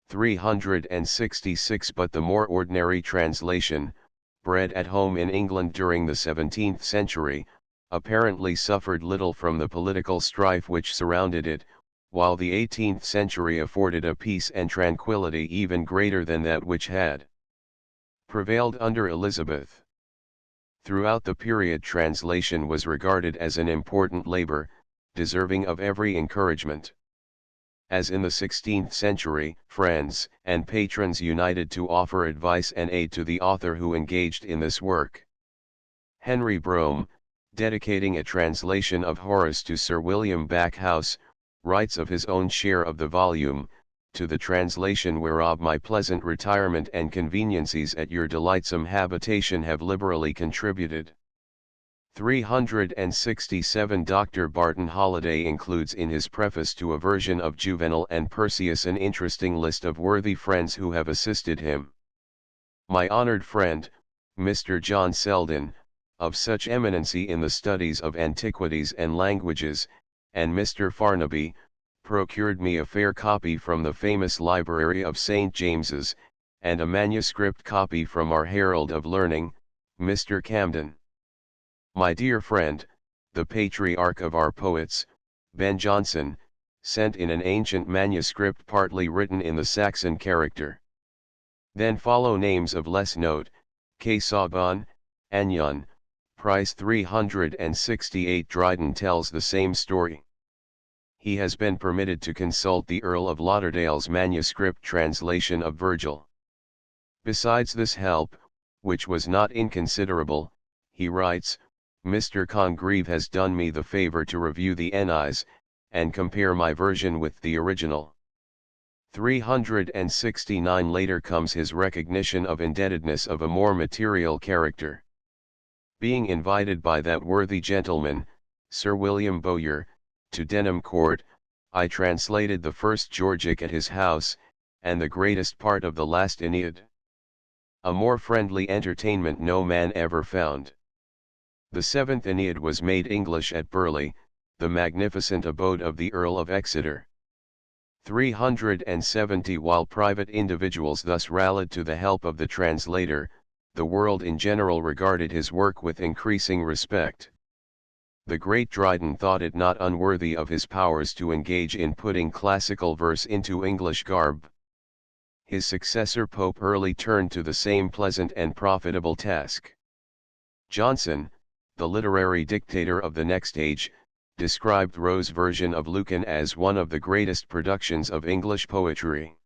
366. But the more ordinary translation, bred at home in England during the 17th century, apparently suffered little from the political strife which surrounded it, while the 18th century afforded a peace and tranquility even greater than that which had prevailed under Elizabeth. Throughout the period, translation was regarded as an important labor, deserving of every encouragement. As in the 16th century, friends and patrons united to offer advice and aid to the author who engaged in this work. Henry Brougham, dedicating a translation of Horace to Sir William Backhouse, writes of his own share of the volume, to the translation whereof my pleasant retirement and conveniencies at your delightsome habitation have liberally contributed. 367. Dr. Barton Holiday includes in his preface to a version of Juvenal and Persius an interesting list of worthy friends who have assisted him. My honored friend, Mr. John Selden, of such eminency in the studies of antiquities and languages, and Mr. Farnaby, procured me a fair copy from the famous library of St. James's, and a manuscript copy from our Herald of Learning, Mr. Camden. My dear friend, the patriarch of our poets, Ben Jonson, sent in an ancient manuscript partly written in the Saxon character. Then follow names of less note: Casaubon, Agnon, price 368. Dryden tells the same story. He has been permitted to consult the Earl of Lauderdale's manuscript translation of Virgil. Besides this help, which was not inconsiderable, he writes, Mr. Congreve has done me the favor to review the Ennies, and compare my version with the original. 369. Later comes his recognition of indebtedness of a more material character. Being invited by that worthy gentleman, Sir William Bowyer, to Denham Court, I translated the first Georgic at his house, and the greatest part of the last Aeneid. A more friendly entertainment no man ever found. The seventh Aeneid was made English at Burleigh, the magnificent abode of the Earl of Exeter. 370. While private individuals thus rallied to the help of the translator, the world in general regarded his work with increasing respect. The great Dryden thought it not unworthy of his powers to engage in putting classical verse into English garb. His successor Pope early turned to the same pleasant and profitable task. Johnson, the literary dictator of the next age, described Rowe's version of Lucan as one of the greatest productions of English poetry.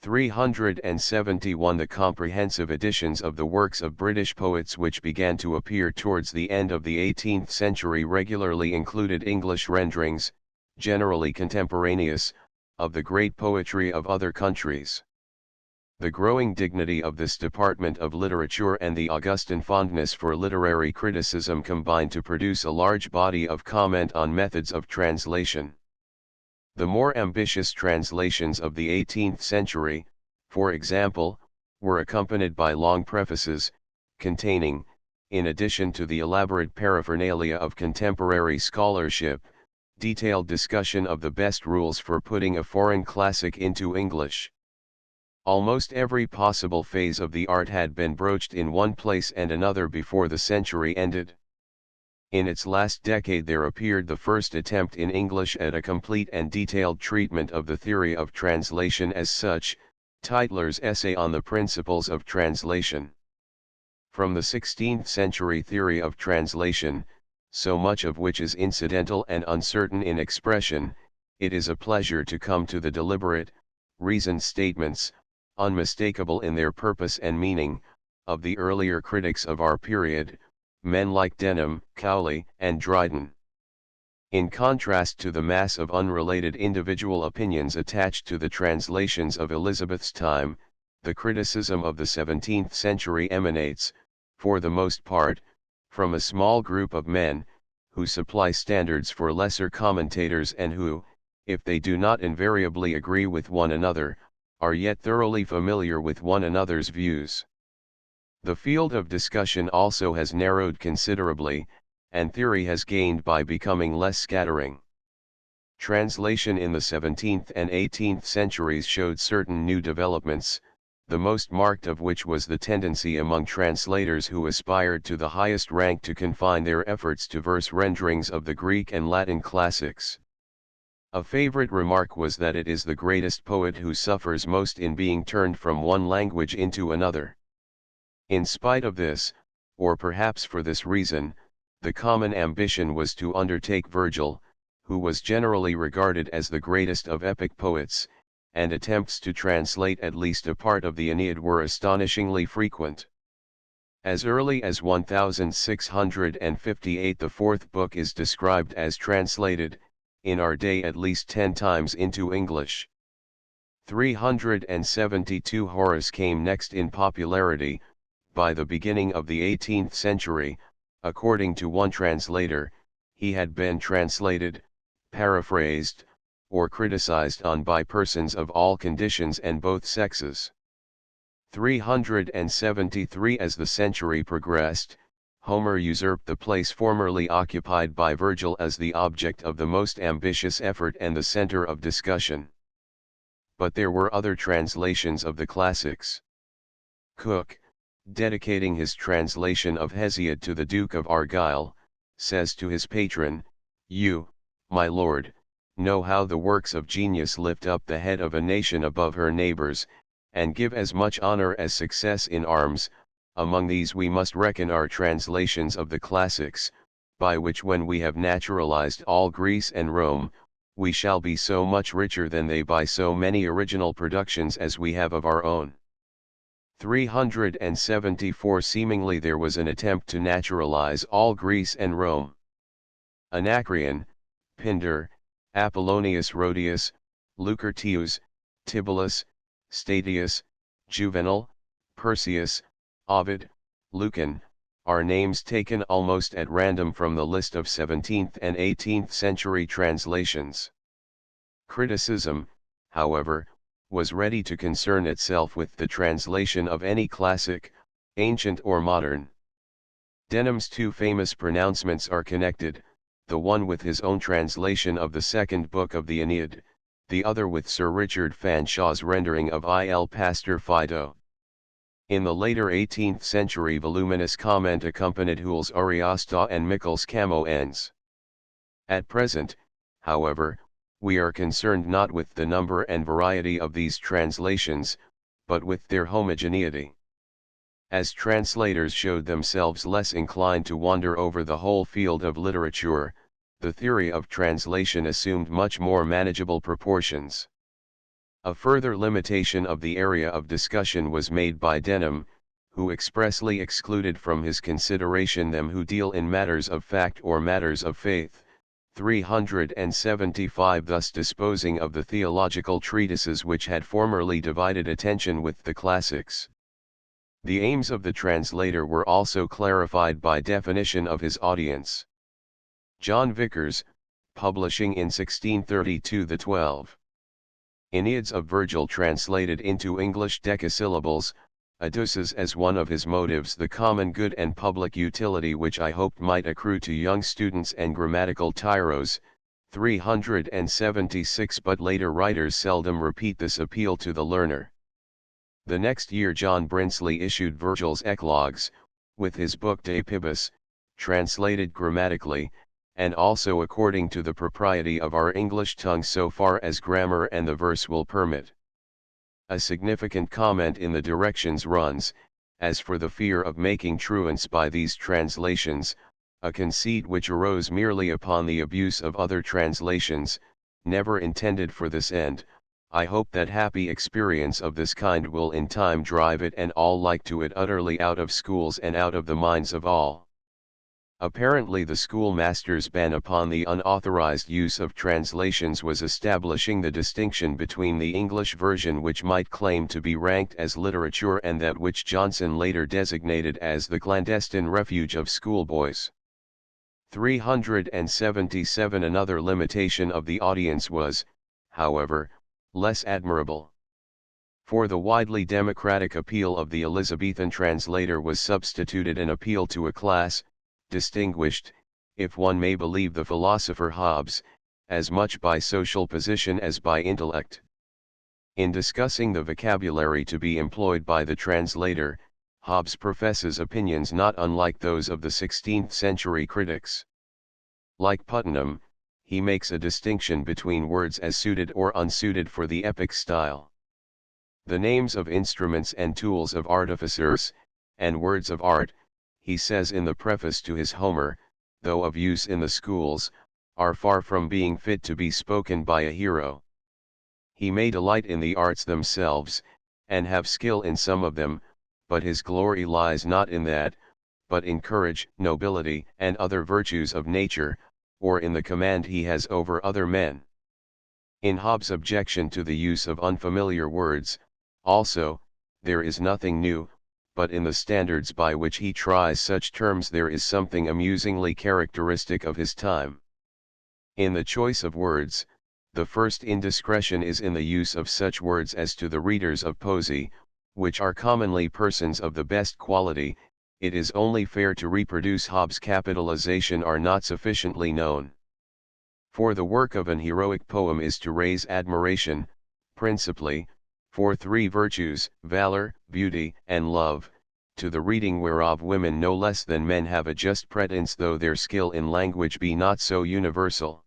371. The comprehensive editions of the works of British poets which began to appear towards the end of the 18th century regularly included English renderings, generally contemporaneous, of the great poetry of other countries. The growing dignity of this department of literature and the Augustan fondness for literary criticism combined to produce a large body of comment on methods of translation. The more ambitious translations of the 18th century, for example, were accompanied by long prefaces, containing, in addition to the elaborate paraphernalia of contemporary scholarship, detailed discussion of the best rules for putting a foreign classic into English. Almost every possible phase of the art had been broached in one place and another before the century ended. In its last decade there appeared the first attempt in English at a complete and detailed treatment of the theory of translation as such, Tytler's Essay on the Principles of Translation. From the 16th century theory of translation, so much of which is incidental and uncertain in expression, it is a pleasure to come to the deliberate, reasoned statements, unmistakable in their purpose and meaning, of the earlier critics of our period, men like Denham, Cowley, and Dryden. In contrast to the mass of unrelated individual opinions attached to the translations of Elizabeth's time, the criticism of the 17th century emanates, for the most part, from a small group of men, who supply standards for lesser commentators and who, if they do not invariably agree with one another, are yet thoroughly familiar with one another's views. The field of discussion also has narrowed considerably, and theory has gained by becoming less scattering. Translation in the 17th and 18th centuries showed certain new developments, the most marked of which was the tendency among translators who aspired to the highest rank to confine their efforts to verse renderings of the Greek and Latin classics. A favorite remark was that it is the greatest poet who suffers most in being turned from one language into another. In spite of this, or perhaps for this reason, the common ambition was to undertake Virgil, who was generally regarded as the greatest of epic poets, and attempts to translate at least a part of the Aeneid were astonishingly frequent. As early as 1658 the fourth book is described as translated, in our day at least 10 times into English. 372 Horace came next in popularity. By the beginning of the 18th century, according to one translator, he had been translated, paraphrased, or criticized on by persons of all conditions and both sexes. 373 As the century progressed, Homer usurped the place formerly occupied by Virgil as the object of the most ambitious effort and the center of discussion. But there were other translations of the classics. Cook, dedicating his translation of Hesiod to the Duke of Argyll, says to his patron, "You, my lord, know how the works of genius lift up the head of a nation above her neighbors, and give as much honor as success in arms. Among these we must reckon our translations of the classics, by which when we have naturalized all Greece and Rome, we shall be so much richer than they by so many original productions as we have of our own." 374 Seemingly there was an attempt to naturalize all Greece and Rome. Anacreon, Pindar, Apollonius Rhodius, Lucretius, Tibullus, Statius, Juvenal, Persius, Ovid, Lucan, are names taken almost at random from the list of 17th and 18th century translations. Criticism, however, was ready to concern itself with the translation of any classic, ancient or modern. Denham's two famous pronouncements are connected, the one with his own translation of the second book of the Aeneid, the other with Sir Richard Fanshaw's rendering of Il Pastor Fido. In the later 18th century voluminous comment accompanied Hoole's Ariosto and Mickle's Camo Ens. At present, however, we are concerned not with the number and variety of these translations, but with their homogeneity. As translators showed themselves less inclined to wander over the whole field of literature, the theory of translation assumed much more manageable proportions. A further limitation of the area of discussion was made by Denham, who expressly excluded from his consideration them who deal in matters of fact or matters of faith. 375 Thus disposing of the theological treatises which had formerly divided attention with the classics. The aims of the translator were also clarified by definition of his audience. John Vickers, publishing in 1632 the 12 Aeneids of Virgil translated into English decasyllables, adduces as one of his motives the common good and public utility which I hoped might accrue to young students and grammatical tyros. 376 But later writers seldom repeat this appeal to the learner. The next year John Brinsley issued Virgil's Eclogues, with his book De Pibus, translated grammatically, and also according to the propriety of our English tongue so far as grammar and the verse will permit. A significant comment in the directions runs, as for the fear of making truants by these translations, a conceit which arose merely upon the abuse of other translations, never intended for this end, I hope that happy experience of this kind will in time drive it and all like to it utterly out of schools and out of the minds of all. Apparently the schoolmaster's ban upon the unauthorized use of translations was establishing the distinction between the English version which might claim to be ranked as literature and that which Johnson later designated as the clandestine refuge of schoolboys. 377. Another limitation of the audience was, however, less admirable. For the widely democratic appeal of the Elizabethan translator was substituted an appeal to a class, distinguished, if one may believe the philosopher Hobbes, as much by social position as by intellect. In discussing the vocabulary to be employed by the translator, Hobbes professes opinions not unlike those of the 16th century critics. Like Puttenham, he makes a distinction between words as suited or unsuited for the epic style. The names of instruments and tools of artificers, and words of art, he says in the preface to his Homer, though of use in the schools, are far from being fit to be spoken by a hero. He may delight in the arts themselves, and have skill in some of them, but his glory lies not in that, but in courage, nobility, and other virtues of nature, or in the command he has over other men. In Hobbes' objection to the use of unfamiliar words, also, there is nothing new, but in the standards by which he tries such terms there is something amusingly characteristic of his time. In the choice of words, the first indiscretion is in the use of such words as to the readers of poesy, which are commonly persons of the best quality. It is only fair to reproduce Hobbes' capitalization are not sufficiently known. For the work of an heroic poem is to raise admiration, principally, for three virtues, valor, beauty, and love, to the reading whereof women no less than men have a just pretence though their skill in language be not so universal.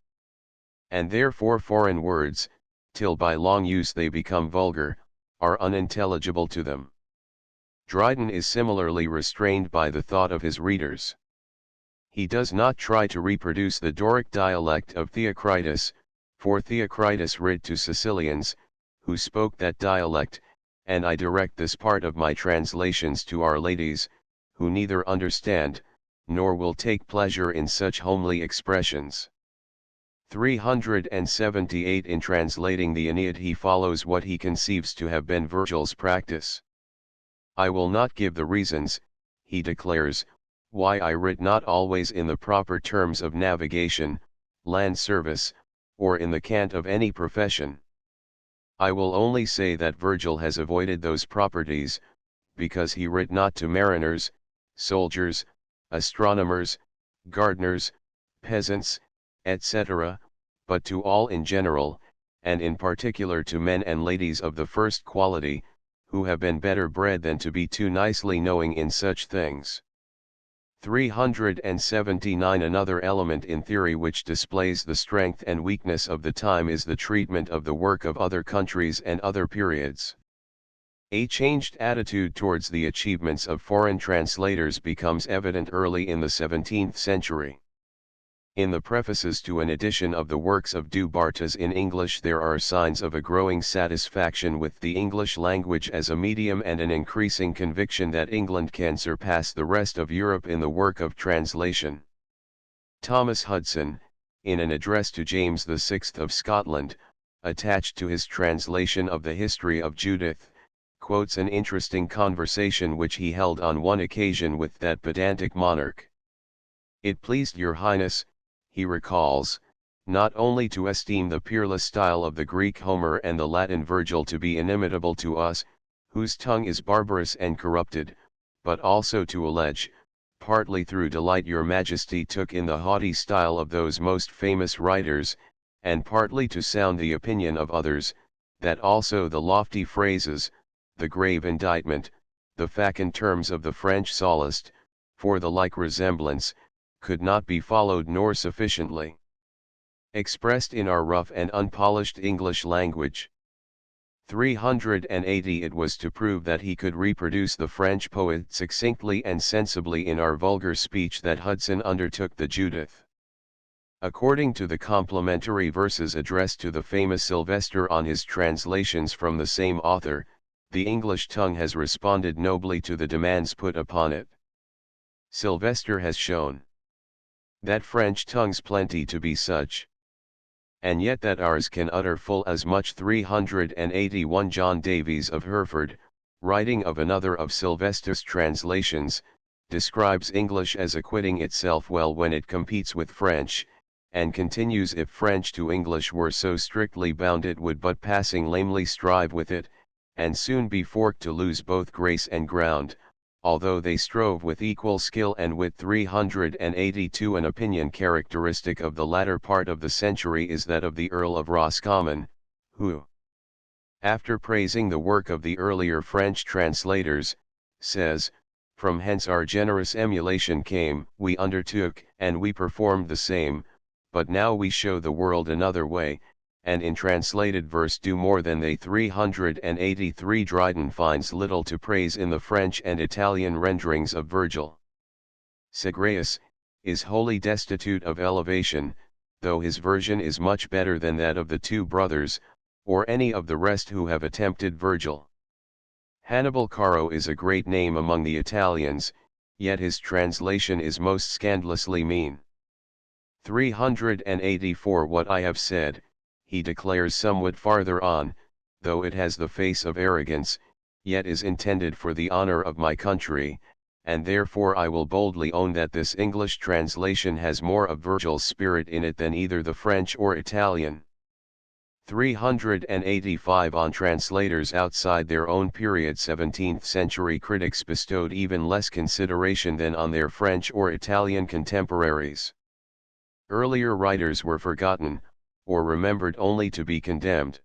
And therefore foreign words, till by long use they become vulgar, are unintelligible to them. Dryden is similarly restrained by the thought of his readers. He does not try to reproduce the Doric dialect of Theocritus, for Theocritus writ to Sicilians, who spoke that dialect, and I direct this part of my translations to our ladies, who neither understand, nor will take pleasure in such homely expressions. 378. In translating the Aeneid he follows what he conceives to have been Virgil's practice. I will not give the reasons, he declares, why I writ not always in the proper terms of navigation, land service, or in the cant of any profession. I will only say that Virgil has avoided those properties, because he writ not to mariners, soldiers, astronomers, gardeners, peasants, etc., but to all in general, and in particular to men and ladies of the first quality, who have been better bred than to be too nicely knowing in such things. 379. Another element in theory which displays the strength and weakness of the time is the treatment of the work of other countries and other periods. A changed attitude towards the achievements of foreign translators becomes evident early in the 17th century. In the prefaces to an edition of the works of Du Bartas in English there are signs of a growing satisfaction with the English language as a medium and an increasing conviction that England can surpass the rest of Europe in the work of translation. Thomas Hudson, in an address to James VI of Scotland, attached to his translation of the History of Judith, quotes an interesting conversation which he held on one occasion with that pedantic monarch. It pleased your Highness, he recalls, not only to esteem the peerless style of the Greek Homer and the Latin Virgil to be inimitable to us, whose tongue is barbarous and corrupted, but also to allege, partly through delight your Majesty took in the haughty style of those most famous writers, and partly to sound the opinion of others, that also the lofty phrases, the grave indictment, the facund terms of the French soloist, for the like resemblance, could not be followed nor sufficiently expressed in our rough and unpolished English language. 380. It was to prove that he could reproduce the French poet succinctly and sensibly in our vulgar speech that Hudson undertook the Judith. According to the complimentary verses addressed to the famous Sylvester on his translations from the same author, the English tongue has responded nobly to the demands put upon it. Sylvester has shown that French tongues plenty to be such, and yet that ours can utter full as much. 381. John Davies of Hereford, writing of another of Sylvester's translations, describes English as acquitting itself well when it competes with French, and continues if French to English were so strictly bound it would but passing lamely strive with it, and soon be forked to lose both grace and ground, although they strove with equal skill and wit. 382 An opinion characteristic of the latter part of the century is that of the Earl of Roscommon, who, after praising the work of the earlier French translators, says, "From hence our generous emulation came, we undertook, and we performed the same, but now we show the world another way, and in translated verse do more than they." 383 Dryden finds little to praise in the French and Italian renderings of Virgil. Sagreus is wholly destitute of elevation, though his version is much better than that of the two brothers, or any of the rest who have attempted Virgil. Hannibal Caro is a great name among the Italians, yet his translation is most scandalously mean. 384 What I have said, he declares somewhat farther on, though it has the face of arrogance, yet is intended for the honor of my country, and therefore I will boldly own that this English translation has more of Virgil's spirit in it than either the French or Italian. 385 On translators outside their own period. 17th century critics bestowed even less consideration than on their French or Italian contemporaries. Earlier writers were forgotten, or remembered only to be condemned.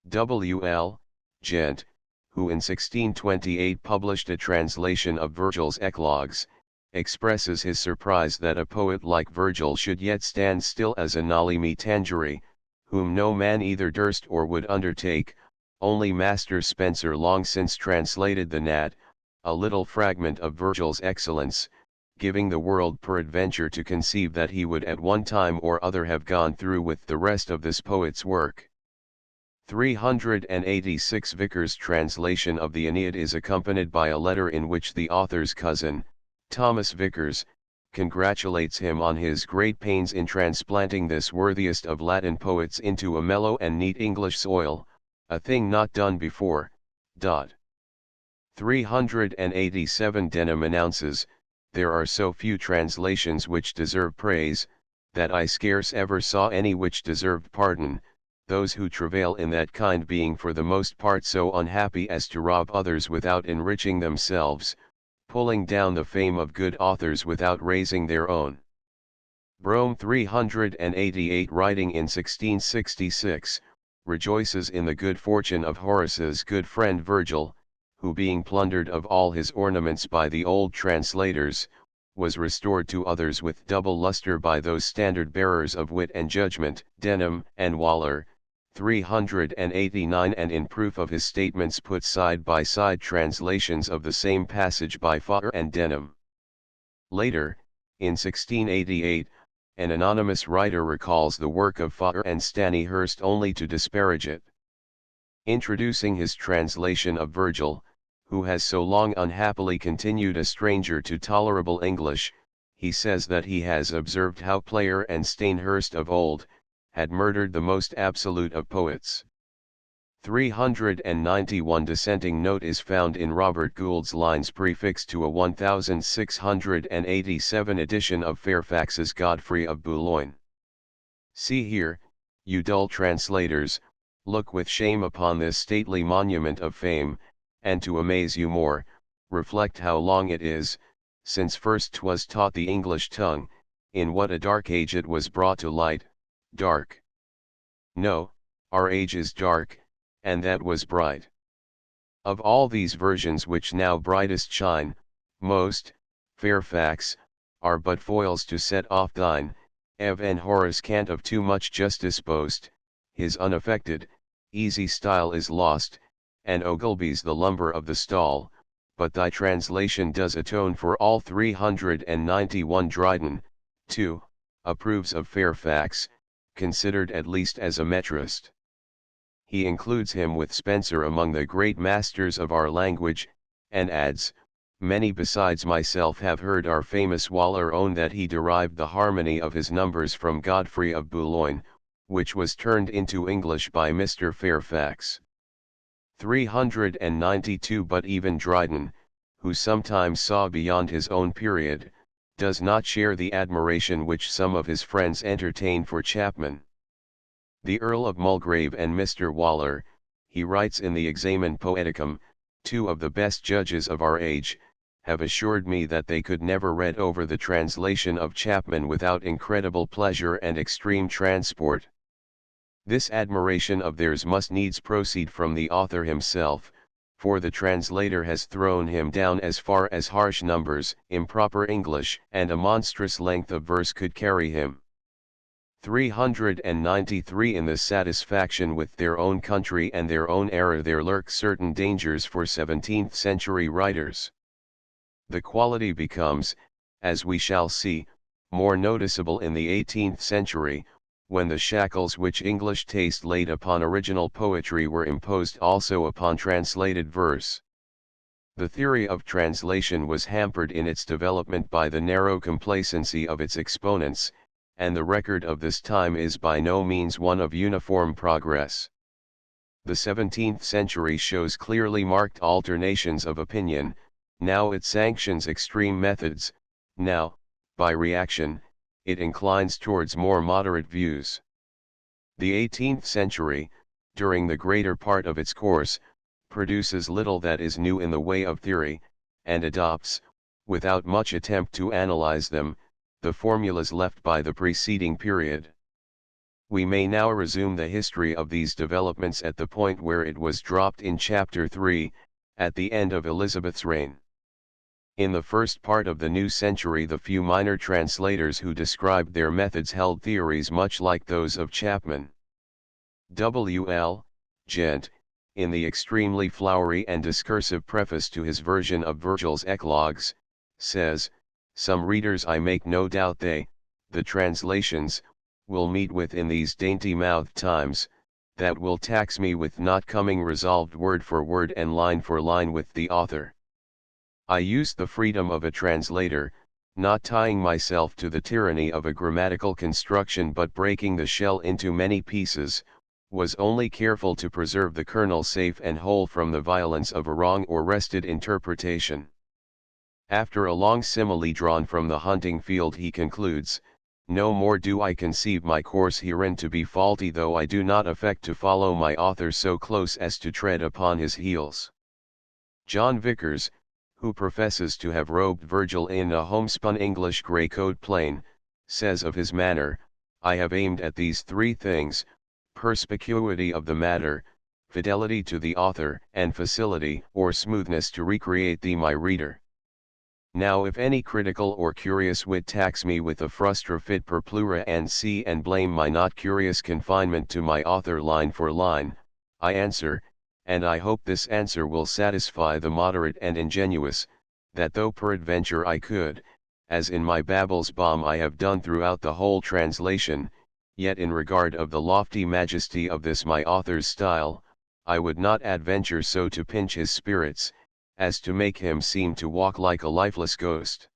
W.L. Gent, who in 1628 published a translation of Virgil's Eclogues, expresses his surprise that a poet like Virgil should yet stand still as a noli me tangere, whom no man either durst or would undertake. Only Master Spenser long since translated the Nat, a little fragment of Virgil's excellence, giving the world peradventure to conceive that he would at one time or other have gone through with the rest of this poet's work. 386 Vickers' translation of the Aeneid is accompanied by a letter in which the author's cousin, Thomas Vickers, congratulates him on his great pains in transplanting this worthiest of Latin poets into a mellow and neat English soil, a thing not done before. 387 Denham announces, "There are so few translations which deserve praise, that I scarce ever saw any which deserved pardon, those who travail in that kind being for the most part so unhappy as to rob others without enriching themselves, pulling down the fame of good authors without raising their own." Brome 388 writing in 1666, rejoices in the good fortune of Horace's good friend Virgil, who being plundered of all his ornaments by the old translators, was restored to others with double lustre by those standard bearers of wit and judgment, Denham and Waller. 389 And in proof of his statements put side by side translations of the same passage by Flora and Denham. Later, in 1688, an anonymous writer recalls the work of Flora and Stanihurst only to disparage it. Introducing his translation of Virgil, who has so long unhappily continued a stranger to tolerable English, he says that he has observed how Player and Stanihurst of old had murdered the most absolute of poets. 391 Dissenting note is found in Robert Gould's lines prefixed to a 1687 edition of Fairfax's Godfrey of Boulogne. "See here, you dull translators, look with shame upon this stately monument of fame, and to amaze you more, reflect how long it is, since first 'twas taught the English tongue, in what a dark age it was brought to light. Dark? No, our age is dark, and that was bright. Of all these versions which now brightest shine, most, Fairfax, are but foils to set off thine. Ev and Horace can't of too much justice boast, his unaffected, easy style is lost, and Ogilby's the lumber of the stall, but thy translation does atone for all." 391 Dryden, too, approves of Fairfax, considered at least as a metrist. He includes him with Spenser among the great masters of our language, and adds, "Many besides myself have heard our famous Waller own that he derived the harmony of his numbers from Godfrey of Boulogne, which was turned into English by Mr. Fairfax." 392 But even Dryden, who sometimes saw beyond his own period, does not share the admiration which some of his friends entertain for Chapman. The Earl of Mulgrave and Mr. Waller, he writes in the Examen Poeticum, two of the best judges of our age, have assured me that they could never read over the translation of Chapman without incredible pleasure and extreme transport. This admiration of theirs must needs proceed from the author himself, for the translator has thrown him down as far as harsh numbers, improper English, and a monstrous length of verse could carry him. 393 In the satisfaction with their own country and their own era there lurk certain dangers for 17th-century writers. The quality becomes, as we shall see, more noticeable in the 18th century, when the shackles which English taste laid upon original poetry were imposed also upon translated verse. The theory of translation was hampered in its development by the narrow complacency of its exponents, and the record of this time is by no means one of uniform progress. The 17th century shows clearly marked alternations of opinion. Now it sanctions extreme methods, now, by reaction, it inclines towards more moderate views. The 18th century, during the greater part of its course, produces little that is new in the way of theory, and adopts, without much attempt to analyze them, the formulas left by the preceding period. We may now resume the history of these developments at the point where it was dropped in Chapter 3, at the end of Elizabeth's reign. In the first part of the new century the few minor translators who described their methods held theories much like those of Chapman. W.L. Gent, in the extremely flowery and discursive preface to his version of Virgil's Eclogues, says, "Some readers I make no doubt they, the translations, will meet with in these dainty-mouthed times, that will tax me with not coming resolved word for word and line for line with the author. I use the freedom of a translator, not tying myself to the tyranny of a grammatical construction but breaking the shell into many pieces, was only careful to preserve the kernel safe and whole from the violence of a wrong or wrested interpretation." After a long simile drawn from the hunting field he concludes, "No more do I conceive my course herein to be faulty though I do not affect to follow my author so close as to tread upon his heels." John Vickers, who professes to have robed Virgil in a homespun English grey coat plain, says of his manner, "I have aimed at these three things, perspicuity of the matter, fidelity to the author, and facility or smoothness to recreate thee my reader. Now if any critical or curious wit tax me with a frustra fit per plura and see and blame my not curious confinement to my author line for line, I answer, and I hope this answer will satisfy the moderate and ingenuous, that though peradventure I could, as in my Babel's Balm I have done throughout the whole translation, yet in regard of the lofty majesty of this my author's style, I would not adventure so to pinch his spirits, as to make him seem to walk like a lifeless ghost.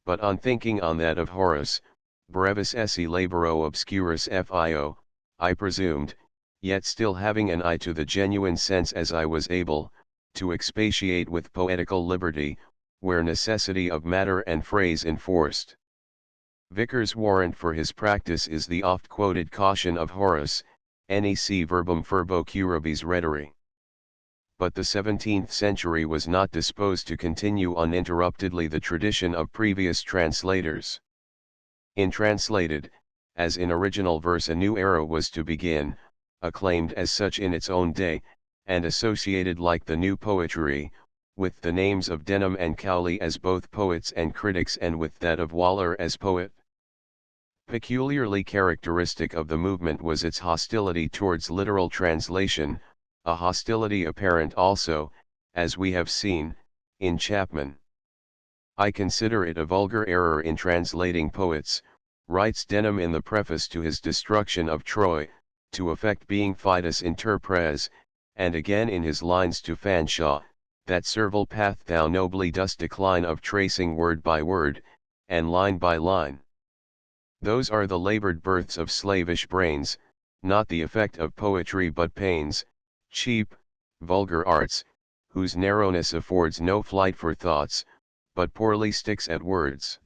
But on thinking on that of Horace, brevis esse laboro obscurus fio, I presumed, yet still having an eye to the genuine sense as I was able, to expatiate with poetical liberty, where necessity of matter and phrase enforced." Vickers' warrant for his practice is the oft-quoted caution of Horace, nec verbum furbo curabis rhetori. But the 17th century was not disposed to continue uninterruptedly the tradition of previous translators. In translated, as in original verse a new era was to begin, acclaimed as such in its own day, and associated like the new poetry, with the names of Denham and Cowley as both poets and critics and with that of Waller as poet. Peculiarly characteristic of the movement was its hostility towards literal translation, a hostility apparent also, as we have seen, in Chapman. "I consider it a vulgar error in translating poets," writes Denham in the preface to his Destruction of Troy, "to affect being fidus interpres, and again in his lines to Fanshawe, that servile path thou nobly dost decline of tracing word by word, and line by line. Those are the labored births of slavish brains, not the effect of poetry but pains, cheap, vulgar arts, whose narrowness affords no flight for thoughts, but poorly sticks at words.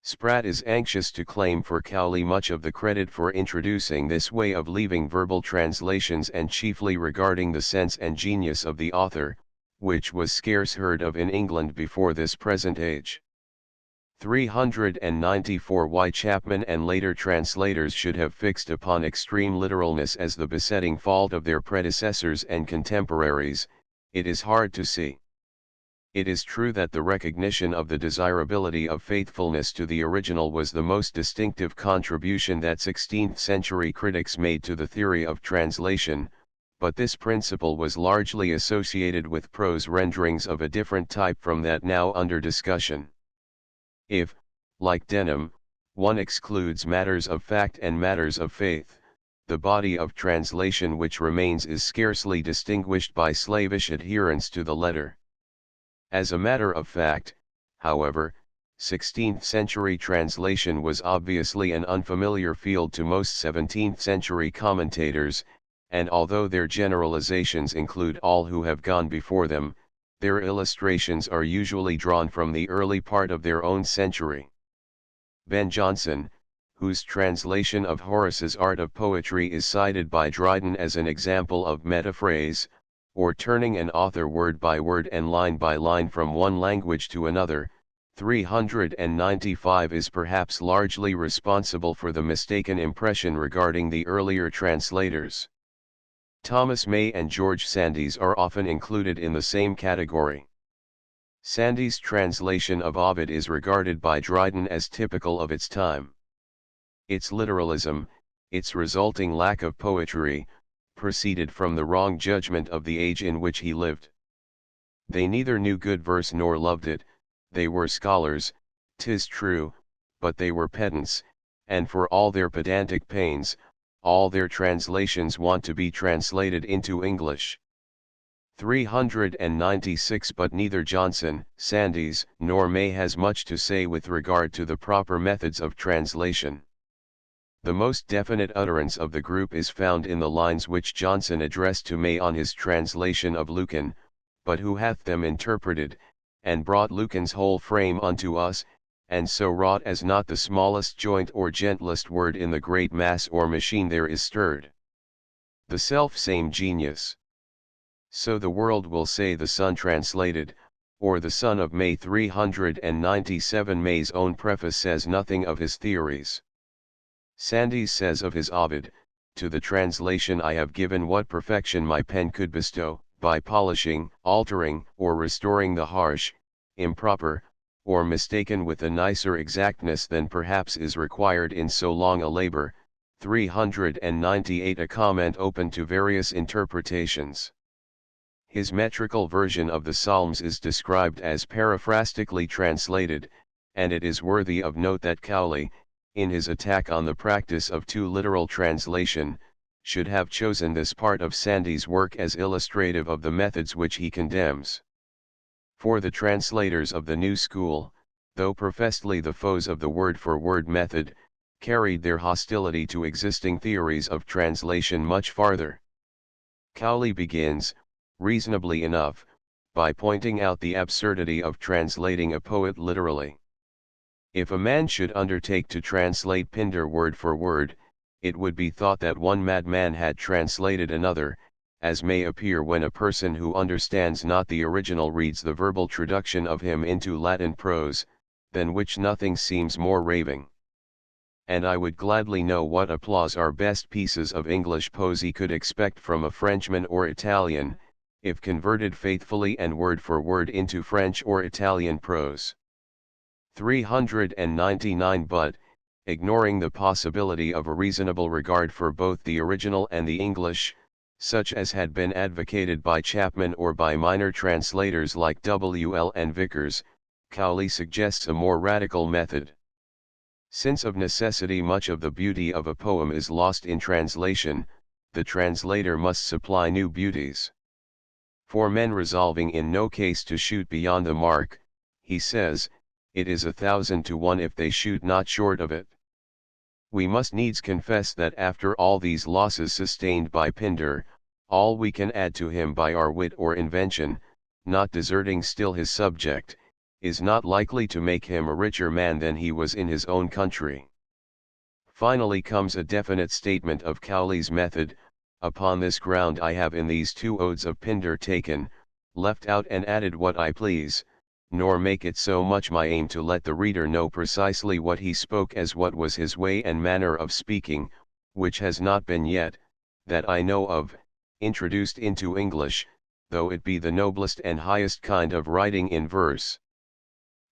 Spratt is anxious to claim for Cowley much of the credit for introducing this way of leaving verbal translations, and chiefly regarding the sense and genius of the author, which was scarce heard of in England before this present age. 394. Why Chapman and later translators should have fixed upon extreme literalness as the besetting fault of their predecessors and contemporaries, it is hard to see. It is true that the recognition of the desirability of faithfulness to the original was the most distinctive contribution that 16th-century critics made to the theory of translation, but this principle was largely associated with prose renderings of a different type from that now under discussion. If, like Denham, one excludes matters of fact and matters of faith, the body of translation which remains is scarcely distinguished by slavish adherence to the letter. As a matter of fact, however, 16th-century translation was obviously an unfamiliar field to most 17th-century commentators, and although their generalizations include all who have gone before them, their illustrations are usually drawn from the early part of their own century. Ben Jonson, whose translation of Horace's Art of Poetry is cited by Dryden as an example of metaphrase, or turning an author word by word and line by line from one language to another, 395, is perhaps largely responsible for the mistaken impression regarding the earlier translators. Thomas May and George Sandys are often included in the same category. Sandys' translation of Ovid is regarded by Dryden as typical of its time. Its literalism, its resulting lack of poetry, proceeded from the wrong judgment of the age in which he lived. They neither knew good verse nor loved it. They were scholars, 'tis true, but they were pedants, and for all their pedantic pains, all their translations want to be translated into English. 396. But neither Jonson, Sandys, nor May has much to say with regard to the proper methods of translation. The most definite utterance of the group is found in the lines which Jonson addressed to May on his translation of Lucan, but who hath them interpreted, and brought Lucan's whole frame unto us, and so wrought as not the smallest joint or gentlest word in the great mass or machine there is stirred. The self-same genius. So the world will say the son translated, or the son of May. 397. May's own preface says nothing of his theories. Sandys says of his Ovid, to the translation I have given what perfection my pen could bestow, by polishing, altering, or restoring the harsh, improper, or mistaken with a nicer exactness than perhaps is required in so long a labor. 398. A comment open to various interpretations. His metrical version of the Psalms is described as paraphrastically translated, and it is worthy of note that Cowley, in his attack on the practice of too literal translation, should have chosen this part of Sandys' work as illustrative of the methods which he condemns. For the translators of the new school, though professedly the foes of the word-for-word method, carried their hostility to existing theories of translation much farther. Cowley begins, reasonably enough, by pointing out the absurdity of translating a poet literally. If a man should undertake to translate Pindar word for word, it would be thought that one madman had translated another, as may appear when a person who understands not the original reads the verbal traduction of him into Latin prose, than which nothing seems more raving. And I would gladly know what applause our best pieces of English poesy could expect from a Frenchman or Italian, if converted faithfully and word for word into French or Italian prose. 399. But, ignoring the possibility of a reasonable regard for both the original and the English, such as had been advocated by Chapman or by minor translators like W.L. and Vickers, Cowley suggests a more radical method. Since of necessity much of the beauty of a poem is lost in translation, the translator must supply new beauties. For men resolving in no case to shoot beyond the mark, he says, it is 1,000 to 1 if they shoot not short of it. We must needs confess that after all these losses sustained by Pindar, all we can add to him by our wit or invention, not deserting still his subject, is not likely to make him a richer man than he was in his own country. Finally comes a definite statement of Cowley's method. Upon this ground I have in these two odes of Pindar taken, left out and added what I please, nor make it so much my aim to let the reader know precisely what he spoke as what was his way and manner of speaking, which has not been yet, that I know of, introduced into English, though it be the noblest and highest kind of writing in verse.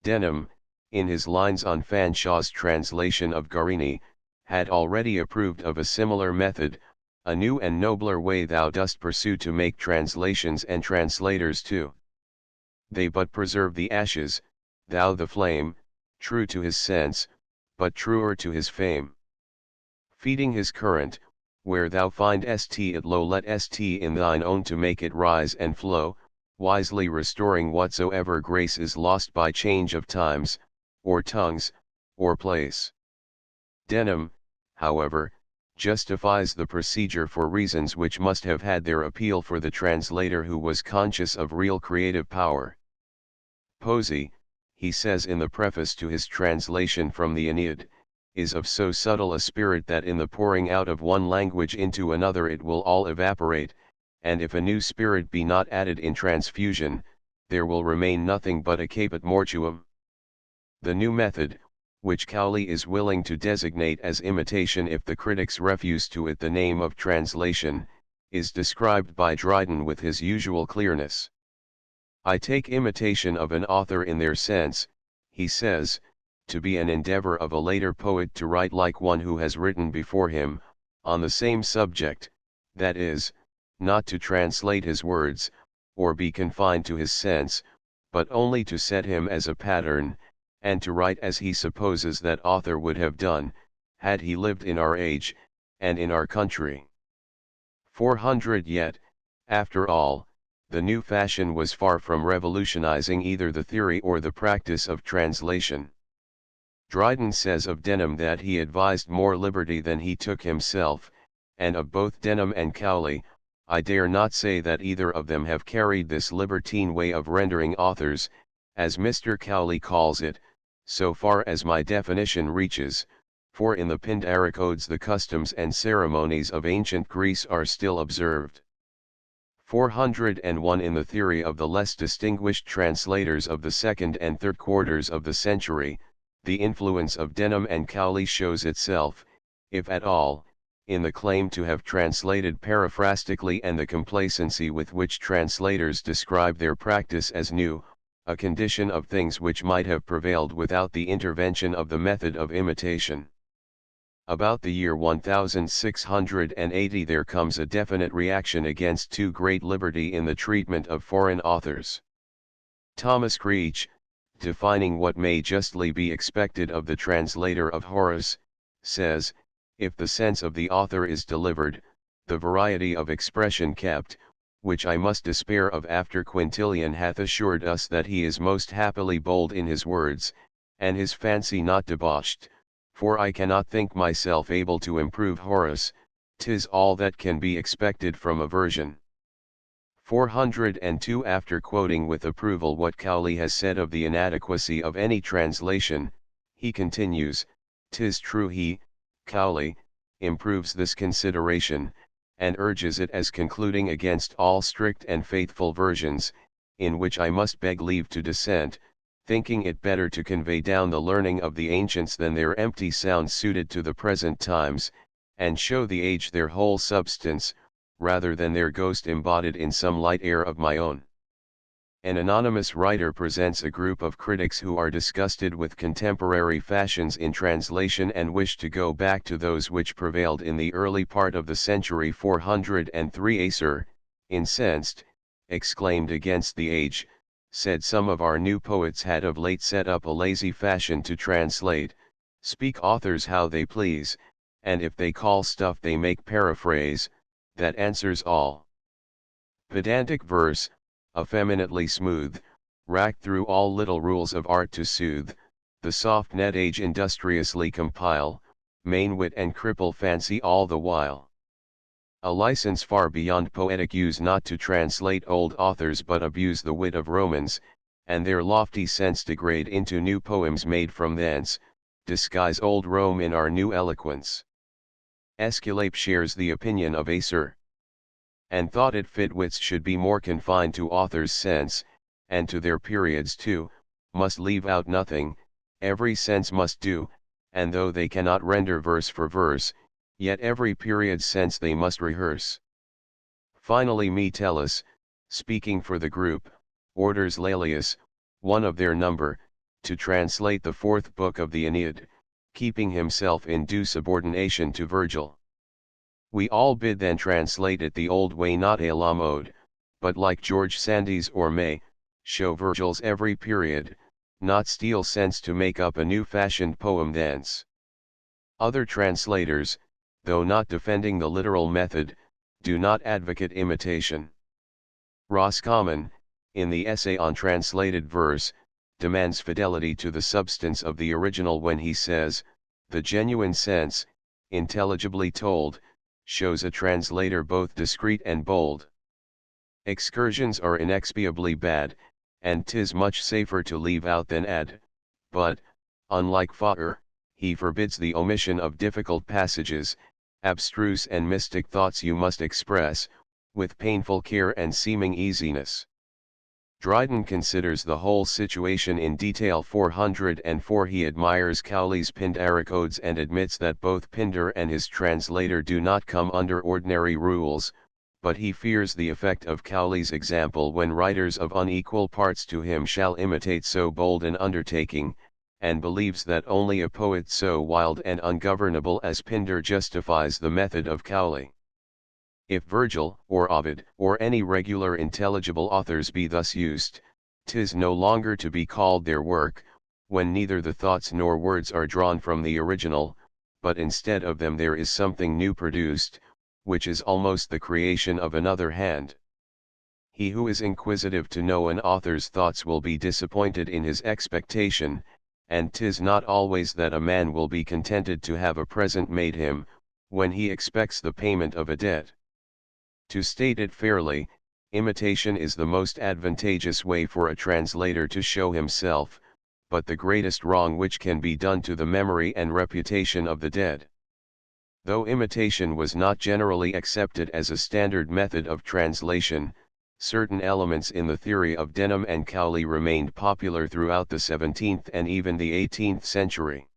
Denham, in his lines on Fanshaw's translation of Guarini, had already approved of a similar method. A new and nobler way thou dost pursue to make translations and translators too. They but preserve the ashes, thou the flame, true to his sense, but truer to his fame. Feeding his current, where thou find st it low let st in thine own to make it rise and flow, wisely restoring whatsoever grace is lost by change of times, or tongues, or place. Denham, however, justifies the procedure for reasons which must have had their appeal for the translator who was conscious of real creative power. Poesy, he says in the preface to his translation from the Aeneid, is of so subtle a spirit that in the pouring out of one language into another it will all evaporate, and if a new spirit be not added in transfusion, there will remain nothing but a caput mortuum. The new method, which Cowley is willing to designate as imitation if the critics refuse to it the name of translation, is described by Dryden with his usual clearness. I take imitation of an author in their sense, he says, to be an endeavor of a later poet to write like one who has written before him, on the same subject, that is, not to translate his words, or be confined to his sense, but only to set him as a pattern, and to write as he supposes that author would have done, had he lived in our age, and in our country. 400 Yet, after all, the new fashion was far from revolutionizing either the theory or the practice of translation. Dryden says of Denham that he advised more liberty than he took himself, and of both Denham and Cowley, I dare not say that either of them have carried this libertine way of rendering authors, as Mr. Cowley calls it, so far as my definition reaches, for in the Pindaric odes the customs and ceremonies of ancient Greece are still observed. 401 In the theory of the less distinguished translators of the second and third quarters of the century, the influence of Denham and Cowley shows itself, if at all, in the claim to have translated paraphrastically and the complacency with which translators describe their practice as new, a condition of things which might have prevailed without the intervention of the method of imitation. About the year 1680 there comes a definite reaction against too great liberty in the treatment of foreign authors. Thomas Creech, defining what may justly be expected of the translator of Horace, says, if the sense of the author is delivered, the variety of expression kept, which I must despair of after Quintilian hath assured us that he is most happily bold in his words, and his fancy not debauched, for I cannot think myself able to improve Horace, 'tis all that can be expected from a version. 402 After quoting with approval what Cowley has said of the inadequacy of any translation, he continues, 'tis true he, Cowley, improves this consideration, and urges it as concluding against all strict and faithful versions, in which I must beg leave to dissent, thinking it better to convey down the learning of the ancients than their empty sound suited to the present times, and show the age their whole substance, rather than their ghost embodied in some light air of my own. An anonymous writer presents a group of critics who are disgusted with contemporary fashions in translation and wish to go back to those which prevailed in the early part of the century 403. Acer, incensed, exclaimed against the age, said some of our new poets had of late set up a lazy fashion to translate, speak authors how they please, and if they call stuff they make paraphrase, that answers all. Pedantic verse, effeminately smooth, racked through all little rules of art to soothe, the soft net age industriously compile, main wit and cripple fancy all the while. A license far beyond poetic use not to translate old authors but abuse the wit of Romans, and their lofty sense degrade into new poems made from thence, disguise old Rome in our new eloquence. Aesculape shares the opinion of Acer, and thought it fit wits should be more confined to authors' sense, and to their periods too, must leave out nothing, every sense must do, and though they cannot render verse for verse, yet every period's sense they must rehearse. Finally Metellus, speaking for the group, orders Laelius, one of their number, to translate the fourth book of the Aeneid, keeping himself in due subordination to Virgil. We all bid then translate it the old way, not a la mode, but like George Sandys or May, show Virgil's every period, not steal sense to make up a new-fashioned poem thence. Other translators, though not defending the literal method, do not advocate imitation. Roscommon, in the essay on translated verse, demands fidelity to the substance of the original when he says, the genuine sense, intelligibly told, shows a translator both discreet and bold. Excursions are inexpiably bad, and 'tis much safer to leave out than add, but, unlike Fokker, he forbids the omission of difficult passages, abstruse and mystic thoughts you must express, with painful care and seeming easiness. Dryden considers the whole situation in detail. 404 He admires Cowley's Pindaric odes and admits that both Pindar and his translator do not come under ordinary rules, but he fears the effect of Cowley's example when writers of unequal parts to him shall imitate so bold an undertaking, and believes that only a poet so wild and ungovernable as Pindar justifies the method of Cowley. If Virgil, or Ovid, or any regular intelligible authors be thus used, 'tis no longer to be called their work, when neither the thoughts nor words are drawn from the original, but instead of them there is something new produced, which is almost the creation of another hand. He who is inquisitive to know an author's thoughts will be disappointed in his expectation, and 'tis not always that a man will be contented to have a present made him, when he expects the payment of a debt. To state it fairly, imitation is the most advantageous way for a translator to show himself, but the greatest wrong which can be done to the memory and reputation of the dead. Though imitation was not generally accepted as a standard method of translation, certain elements in the theory of Denham and Cowley remained popular throughout the 17th and even the 18th century.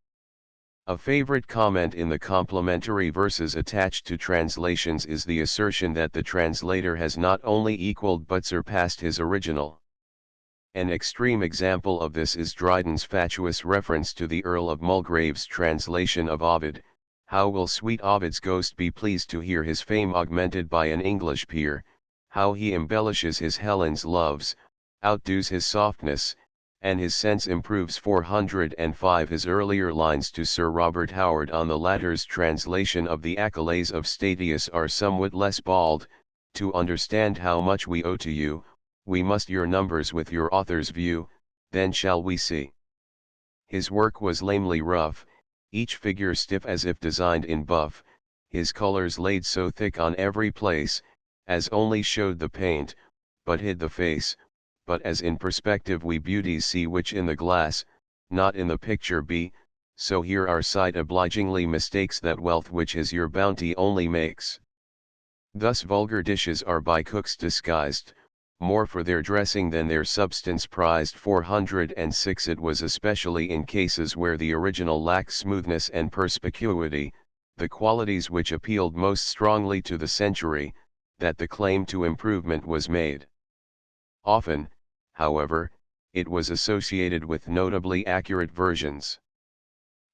A favorite comment in the complimentary verses attached to translations is the assertion that the translator has not only equaled but surpassed his original. An extreme example of this is Dryden's fatuous reference to the Earl of Mulgrave's translation of Ovid. How will sweet Ovid's ghost be pleased to hear his fame augmented by an English peer, how he embellishes his Helen's loves, outdoes his softness, and his sense improves. 405 His earlier lines to Sir Robert Howard on the latter's translation of the Accolades of Statius are somewhat less bald. To understand how much we owe to you, we must your numbers with your author's view, then shall we see. His work was lamely rough, each figure stiff as if designed in buff, his colors laid so thick on every place, as only showed the paint, but hid the face, but as in perspective we beauties see which in the glass, not in the picture be, so here our sight obligingly mistakes that wealth which is your bounty only makes. Thus vulgar dishes are by cooks disguised, more for their dressing than their substance prized. 406 It was especially in cases where the original lacked smoothness and perspicuity, the qualities which appealed most strongly to the century, that the claim to improvement was made. Often, however, it was associated with notably accurate versions.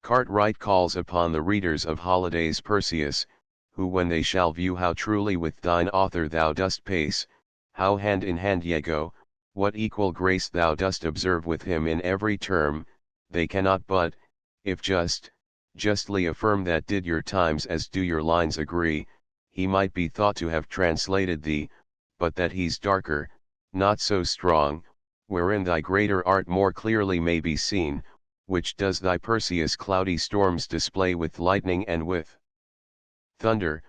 Cartwright calls upon the readers of Holiday's Perseus, who when they shall view how truly with thine author thou dost pace, how hand in hand ye go, what equal grace thou dost observe with him in every term, they cannot but, if justly affirm that did your times as do your lines agree, he might be thought to have translated thee, but that he's darker, not so strong, wherein thy greater art more clearly may be seen, which does thy Perseus cloudy storms display with lightning and with thunder,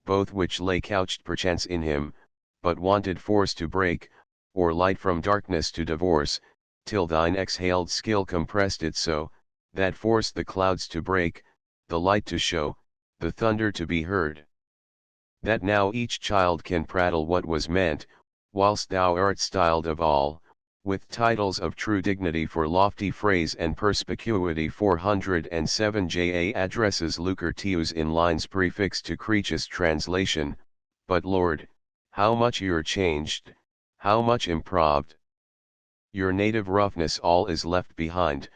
both which lay couched perchance in him, but wanted force to break, or light from darkness to divorce, till thine exhaled skill compressed it so, that forced the clouds to break, the light to show, the thunder to be heard. That now each child can prattle what was meant, whilst thou art styled of all, with titles of true dignity for lofty phrase and perspicuity. 407 Ja addresses Lucretius in lines prefixed to Creech's translation, but Lord, how much you're changed, how much improved. Your native roughness all is left behind,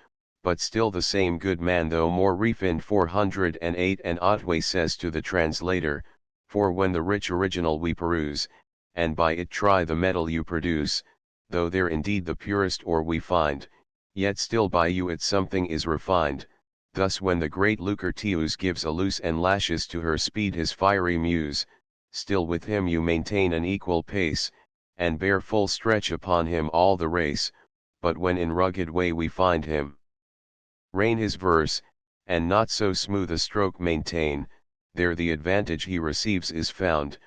but still the same good man though more refined. 408 And Otway says to the translator, for when the rich original we peruse, and by it try the metal you produce, though there indeed the purest ore we find, yet still by you it something is refined. Thus when the great Lucretius gives a loose and lashes to her speed his fiery muse, still with him you maintain an equal pace, and bear full stretch upon him all the race, but when in rugged way we find him rein his verse, and not so smooth a stroke maintain, there the advantage he receives is found,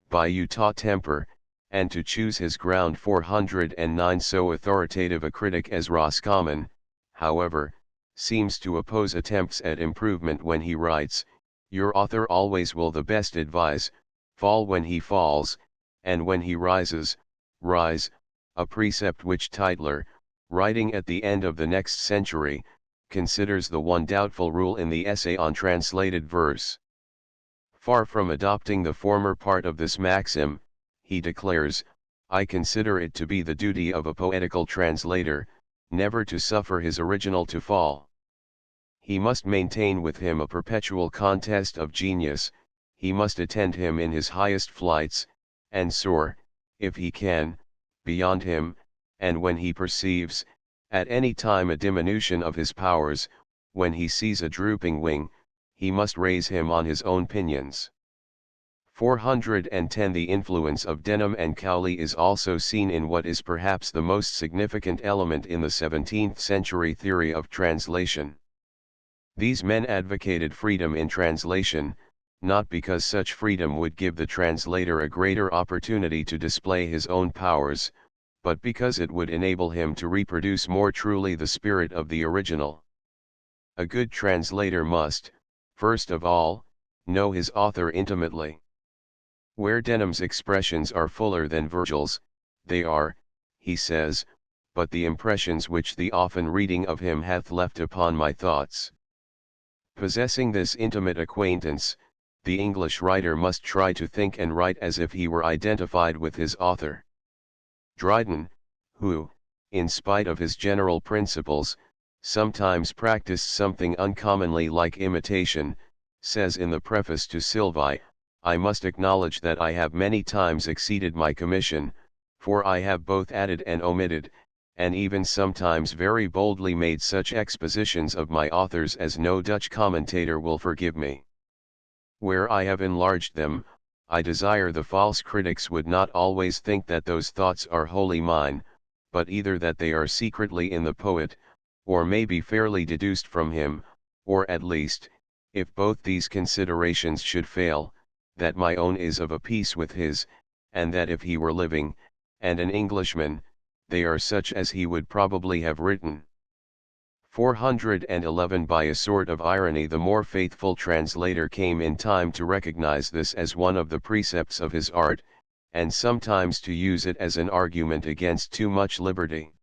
by you taught temper, and to choose his ground. 409 So authoritative a critic as Roscommon, however, seems to oppose attempts at improvement when he writes, your author always will the best advise, fall when he falls, and when he rises, rise, a precept which Tytler, writing at the end of the next century, considers the one doubtful rule in the essay on translated verse. Far from adopting the former part of this maxim, he declares, I consider it to be the duty of a poetical translator, never to suffer his original to fall. He must maintain with him a perpetual contest of genius, he must attend him in his highest flights, and soar, if he can, beyond him, and when he perceives, at any time a diminution of his powers, when he sees a drooping wing, he must raise him on his own pinions. 410 The influence of Denham and Cowley is also seen in what is perhaps the most significant element in the 17th century theory of translation. These men advocated freedom in translation, not because such freedom would give the translator a greater opportunity to display his own powers, but because it would enable him to reproduce more truly the spirit of the original. A good translator must, first of all, know his author intimately. Where Denham's expressions are fuller than Virgil's, they are, he says, but the impressions which the often reading of him hath left upon my thoughts. Possessing this intimate acquaintance, the English writer must try to think and write as if he were identified with his author. Dryden, who, in spite of his general principles, sometimes practiced something uncommonly like imitation, says in the preface to Sylvae, I must acknowledge that I have many times exceeded my commission, for I have both added and omitted, and even sometimes very boldly made such expositions of my authors as no Dutch commentator will forgive me. Where I have enlarged them, I desire the false critics would not always think that those thoughts are wholly mine, but either that they are secretly in the poet, or may be fairly deduced from him, or at least, if both these considerations should fail, that my own is of a piece with his, and that if he were living, and an Englishman, they are such as he would probably have written. 411 By a sort of irony the more faithful translator came in time to recognize this as one of the precepts of his art, and sometimes to use it as an argument against too much liberty.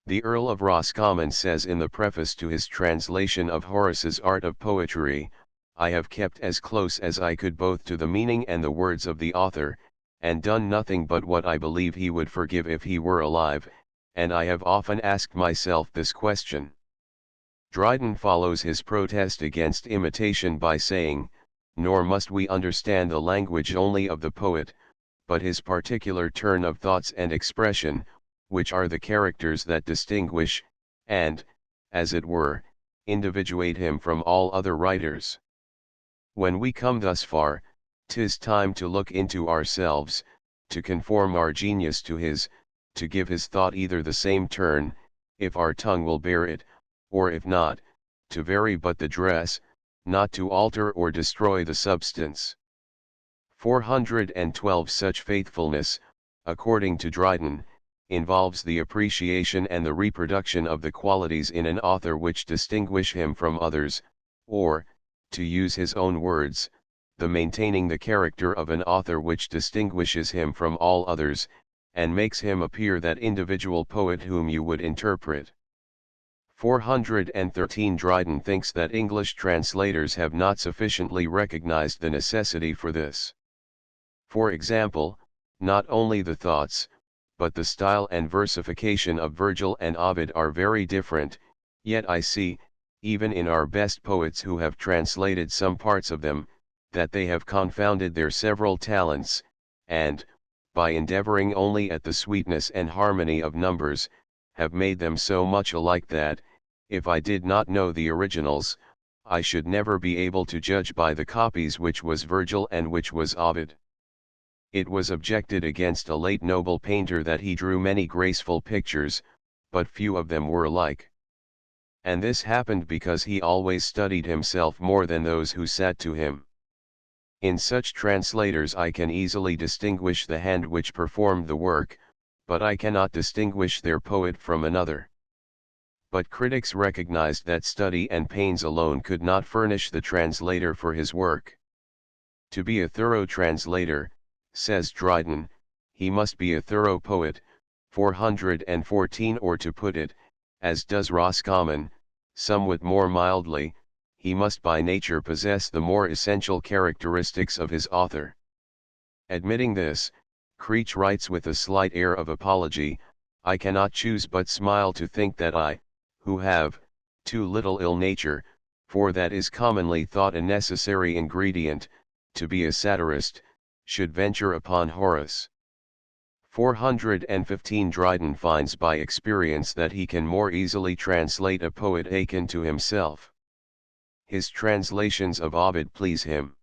The Earl of Roscommon says in the preface to his translation of Horace's Art of Poetry, I have kept as close as I could both to the meaning and the words of the author, and done nothing but what I believe he would forgive if he were alive, and I have often asked myself this question. Dryden follows his protest against imitation by saying, nor must we understand the language only of the poet, but his particular turn of thoughts and expression, which are the characters that distinguish, and, as it were, individuate him from all other writers. When we come thus far, 'tis time to look into ourselves, to conform our genius to his, to give his thought either the same turn, if our tongue will bear it, or if not, to vary but the dress, not to alter or destroy the substance. 412 Such faithfulness, according to Dryden, involves the appreciation and the reproduction of the qualities in an author which distinguish him from others, or, to use his own words, the maintaining the character of an author which distinguishes him from all others, and makes him appear that individual poet whom you would interpret. 413 Dryden thinks that English translators have not sufficiently recognized the necessity for this. For example, not only the thoughts, but the style and versification of Virgil and Ovid are very different, yet I see, even in our best poets who have translated some parts of them, that they have confounded their several talents, and, by endeavoring only at the sweetness and harmony of numbers, have made them so much alike that, if I did not know the originals, I should never be able to judge by the copies which was Virgil and which was Ovid. It was objected against a late noble painter that he drew many graceful pictures, but few of them were alike. And this happened because he always studied himself more than those who sat to him. In such translators I can easily distinguish the hand which performed the work, but I cannot distinguish their poet from another. But critics recognized that study and pains alone could not furnish the translator for his work. To be a thorough translator, says Dryden, he must be a thorough poet, 414, or to put it, as does Roscommon, somewhat more mildly, he must by nature possess the more essential characteristics of his author. Admitting this, Creech writes with a slight air of apology, I cannot choose but smile to think that I, who have, too little ill nature, for that is commonly thought a necessary ingredient, to be a satirist, should venture upon Horace. 415 Dryden finds by experience that he can more easily translate a poet akin to himself. His translations of Ovid please him.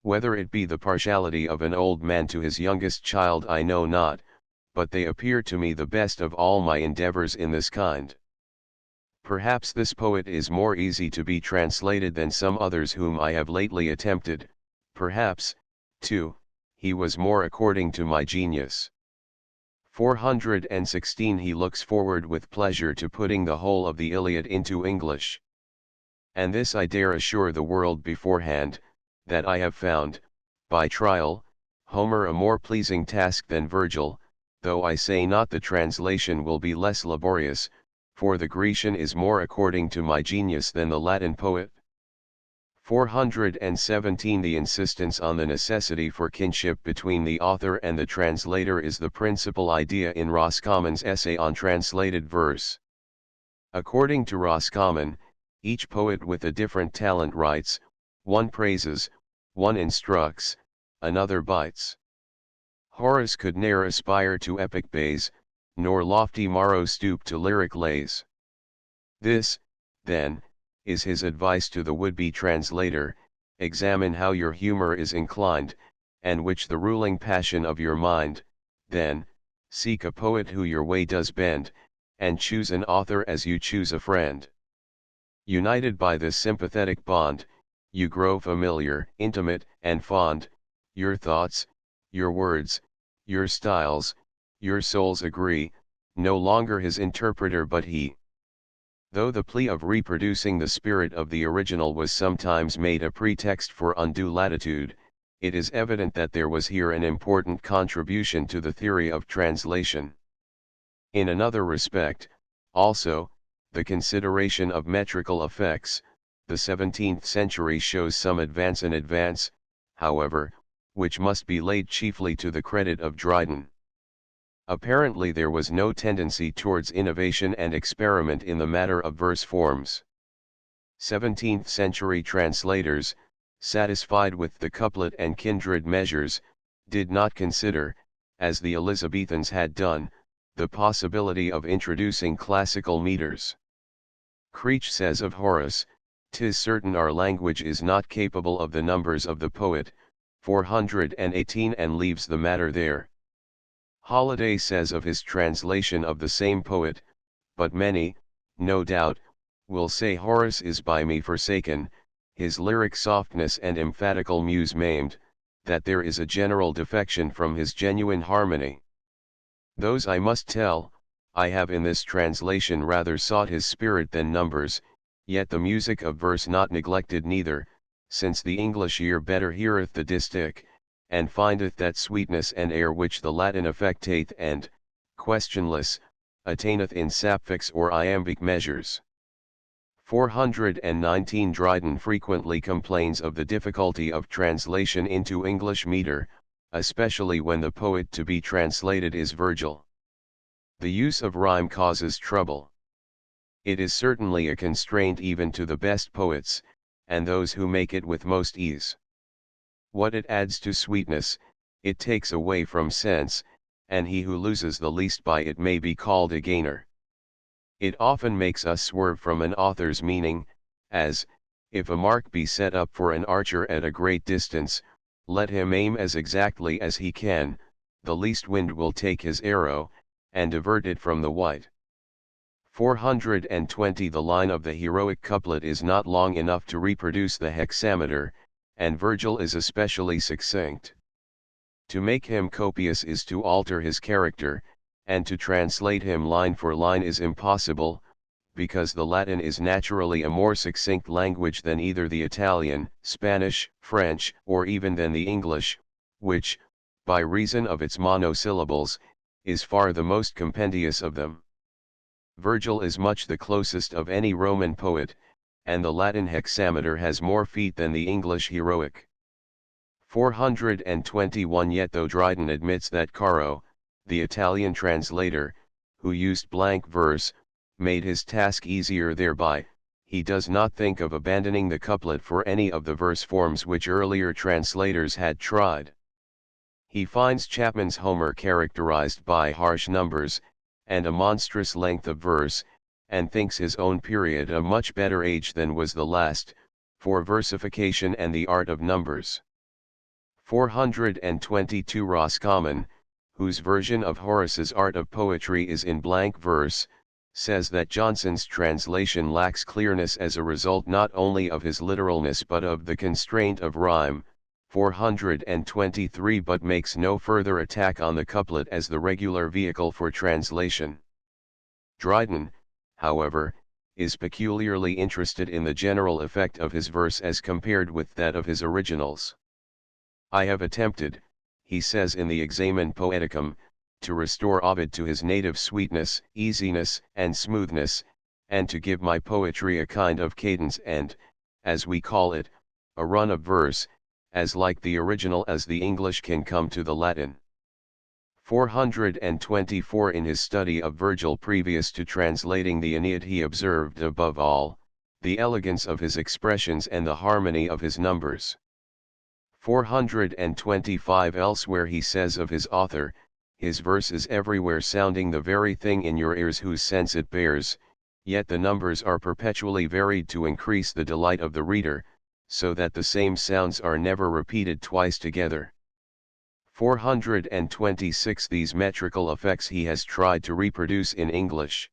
Whether it be the partiality of an old man to his youngest child I know not, but they appear to me the best of all my endeavors in this kind. Perhaps this poet is more easy to be translated than some others whom I have lately attempted, perhaps, too, he was more according to my genius. 416 He looks forward with pleasure to putting the whole of the Iliad into English. And this I dare assure the world beforehand, that I have found, by trial, Homer a more pleasing task than Virgil, though I say not the translation will be less laborious, for the Grecian is more according to my genius than the Latin poet. 417 The insistence on the necessity for kinship between the author and the translator is the principal idea in Roscommon's essay on translated verse. According to Roscommon, each poet with a different talent writes, one praises, one instructs, another bites. Horace could ne'er aspire to epic bays, nor lofty Maro stoop to lyric lays. This, then, is his advice to the would-be translator: examine how your humor is inclined, and which the ruling passion of your mind, then, seek a poet who your way does bend, and choose an author as you choose a friend. United by this sympathetic bond, you grow familiar, intimate, and fond, your thoughts, your words, your styles, your souls agree, no longer his interpreter but he. Though the plea of reproducing the spirit of the original was sometimes made a pretext for undue latitude, it is evident that there was here an important contribution to the theory of translation. In another respect, also, the consideration of metrical effects, the 17th century shows some advance, however, which must be laid chiefly to the credit of Dryden. Apparently there was no tendency towards innovation and experiment in the matter of verse forms. 17th century translators, satisfied with the couplet and kindred measures, did not consider, as the Elizabethans had done, the possibility of introducing classical meters. Creech says of Horace, "'Tis certain our language is not capable of the numbers of the poet," 418, and leaves the matter there. Holiday says of his translation of the same poet, "But many, no doubt, will say Horace is by me forsaken, his lyric softness and emphatical muse maimed, that there is a general defection from his genuine harmony. Those I must tell, I have in this translation rather sought his spirit than numbers, yet the music of verse not neglected neither, since the English ear better heareth the distich, and findeth that sweetness and air which the Latin affectate and, questionless, attaineth in saphics or iambic measures. 419 Dryden frequently complains of the difficulty of translation into English meter, especially when the poet to be translated is Virgil. The use of rhyme causes trouble. It is certainly a constraint even to the best poets, and those who make it with most ease. What it adds to sweetness, it takes away from sense, and he who loses the least by it may be called a gainer. It often makes us swerve from an author's meaning, as, if a mark be set up for an archer at a great distance, let him aim as exactly as he can, the least wind will take his arrow, and divert it from the white. 420 The line of the heroic couplet is not long enough to reproduce the hexameter, and Virgil is especially succinct. To make him copious is to alter his character, and to translate him line for line is impossible, because the Latin is naturally a more succinct language than either the Italian, Spanish, French, or even than the English, which, by reason of its monosyllables, is far the most compendious of them. Virgil is much the closest of any Roman poet, and the Latin hexameter has more feet than the English heroic. 421 Yet though Dryden admits that Caro, the Italian translator, who used blank verse, made his task easier thereby, he does not think of abandoning the couplet for any of the verse forms which earlier translators had tried. He finds Chapman's Homer characterized by harsh numbers, and a monstrous length of verse, and thinks his own period a much better age than was the last, for versification and the art of numbers. 422 Roscommon, whose version of Horace's art of poetry is in blank verse, says that Johnson's translation lacks clearness as a result not only of his literalness but of the constraint of rhyme. 423 But makes no further attack on the couplet as the regular vehicle for translation. Dryden, however, is peculiarly interested in the general effect of his verse as compared with that of his originals. I have attempted, he says in the Examen Poeticum, to restore Ovid to his native sweetness, easiness, and smoothness, and to give my poetry a kind of cadence and, as we call it, a run of verse, as like the original as the English can come to the Latin. 424 In his study of Virgil previous to translating the Aeneid he observed above all, the elegance of his expressions and the harmony of his numbers. 425 Elsewhere he says of his author, his verse is everywhere sounding the very thing in your ears whose sense it bears, yet the numbers are perpetually varied to increase the delight of the reader, so that the same sounds are never repeated twice together. 426 These metrical effects he has tried to reproduce in English.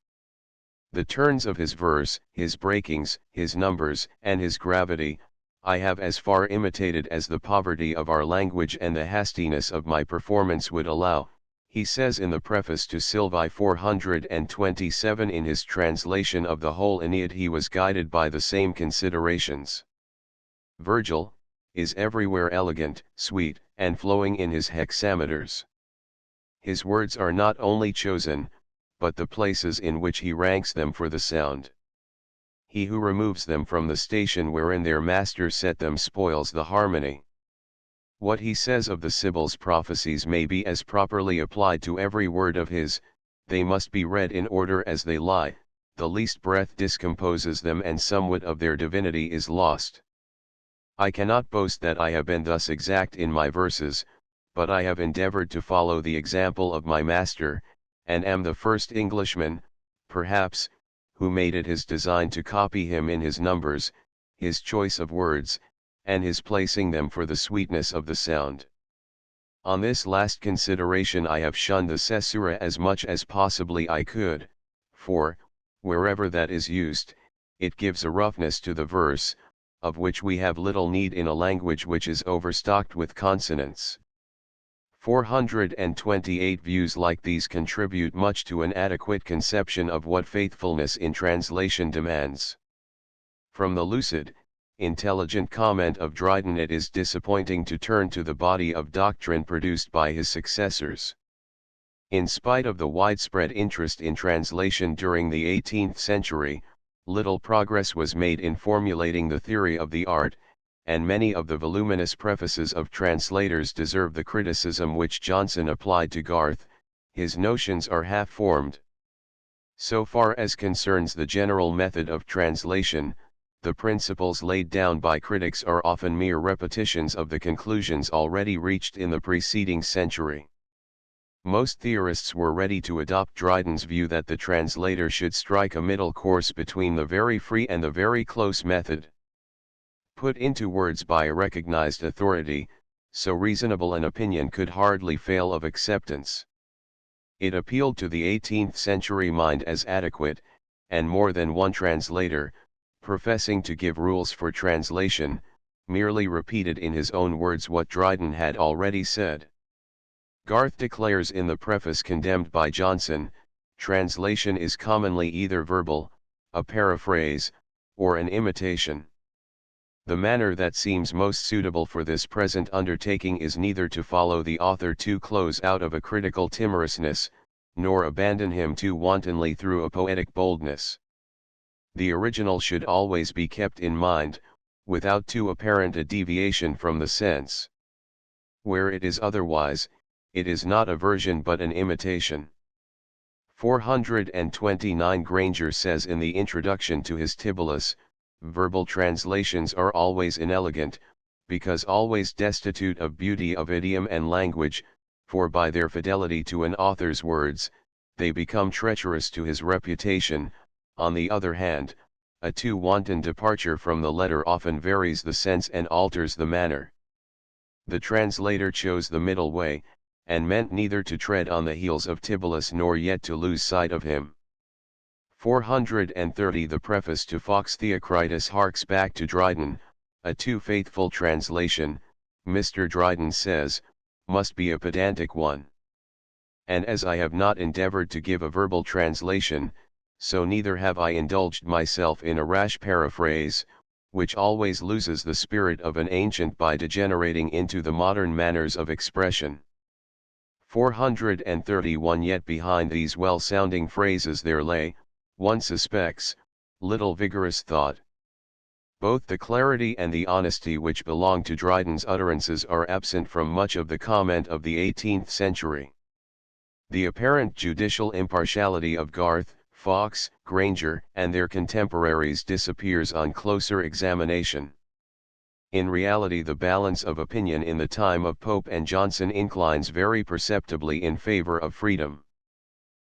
The turns of his verse, his breakings, his numbers, and his gravity, I have as far imitated as the poverty of our language and the hastiness of my performance would allow, he says in the preface to Sylvae. 427 In his translation of the whole Aeneid he was guided by the same considerations. Virgil is everywhere elegant, sweet, and flowing in his hexameters. His words are not only chosen, but the places in which he ranks them for the sound. He who removes them from the station wherein their master set them spoils the harmony. What he says of the Sibyl's prophecies may be as properly applied to every word of his, they must be read in order as they lie, the least breath discomposes them and somewhat of their divinity is lost. I cannot boast that I have been thus exact in my verses, but I have endeavored to follow the example of my master, and am the first Englishman, perhaps, who made it his design to copy him in his numbers, his choice of words, and his placing them for the sweetness of the sound. On this last consideration I have shunned the caesura as much as possibly I could, for, wherever that is used, it gives a roughness to the verse, of which we have little need in a language which is overstocked with consonants. 428 views like these contribute much to an adequate conception of what faithfulness in translation demands. From the lucid, intelligent comment of Dryden, it is disappointing to turn to the body of doctrine produced by his successors. In spite of the widespread interest in translation during the 18th century, little progress was made in formulating the theory of the art, and many of the voluminous prefaces of translators deserve the criticism which Johnson applied to Garth. His notions are half-formed. So far as concerns the general method of translation, the principles laid down by critics are often mere repetitions of the conclusions already reached in the preceding century. Most theorists were ready to adopt Dryden's view that the translator should strike a middle course between the very free and the very close method. Put into words by a recognized authority, so reasonable an opinion could hardly fail of acceptance. It appealed to the 18th century mind as adequate, and more than one translator, professing to give rules for translation, merely repeated in his own words what Dryden had already said. Garth declares in the preface condemned by Johnson, translation is commonly either verbal, a paraphrase, or an imitation. The manner that seems most suitable for this present undertaking is neither to follow the author too close out of a critical timorousness, nor abandon him too wantonly through a poetic boldness. The original should always be kept in mind, without too apparent a deviation from the sense. Where it is otherwise, it is not a version but an imitation. 429 Granger says in the introduction to his Tibullus, verbal translations are always inelegant, because always destitute of beauty of idiom and language, for by their fidelity to an author's words, they become treacherous to his reputation. On the other hand, a too wanton departure from the letter often varies the sense and alters the manner. The translator chose the middle way, and meant neither to tread on the heels of Tibullus nor yet to lose sight of him. 430 The preface to Fox Theocritus harks back to Dryden, a too faithful translation, Mr. Dryden says, must be a pedantic one. And as I have not endeavored to give a verbal translation, so neither have I indulged myself in a rash paraphrase, which always loses the spirit of an ancient by degenerating into the modern manners of expression. 431 Yet behind these well-sounding phrases there lay, one suspects, little vigorous thought. Both the clarity and the honesty which belong to Dryden's utterances are absent from much of the comment of the 18th century. The apparent judicial impartiality of Garth, Fox, Granger, and their contemporaries disappears on closer examination. In reality, the balance of opinion in the time of Pope and Johnson inclines very perceptibly in favor of freedom.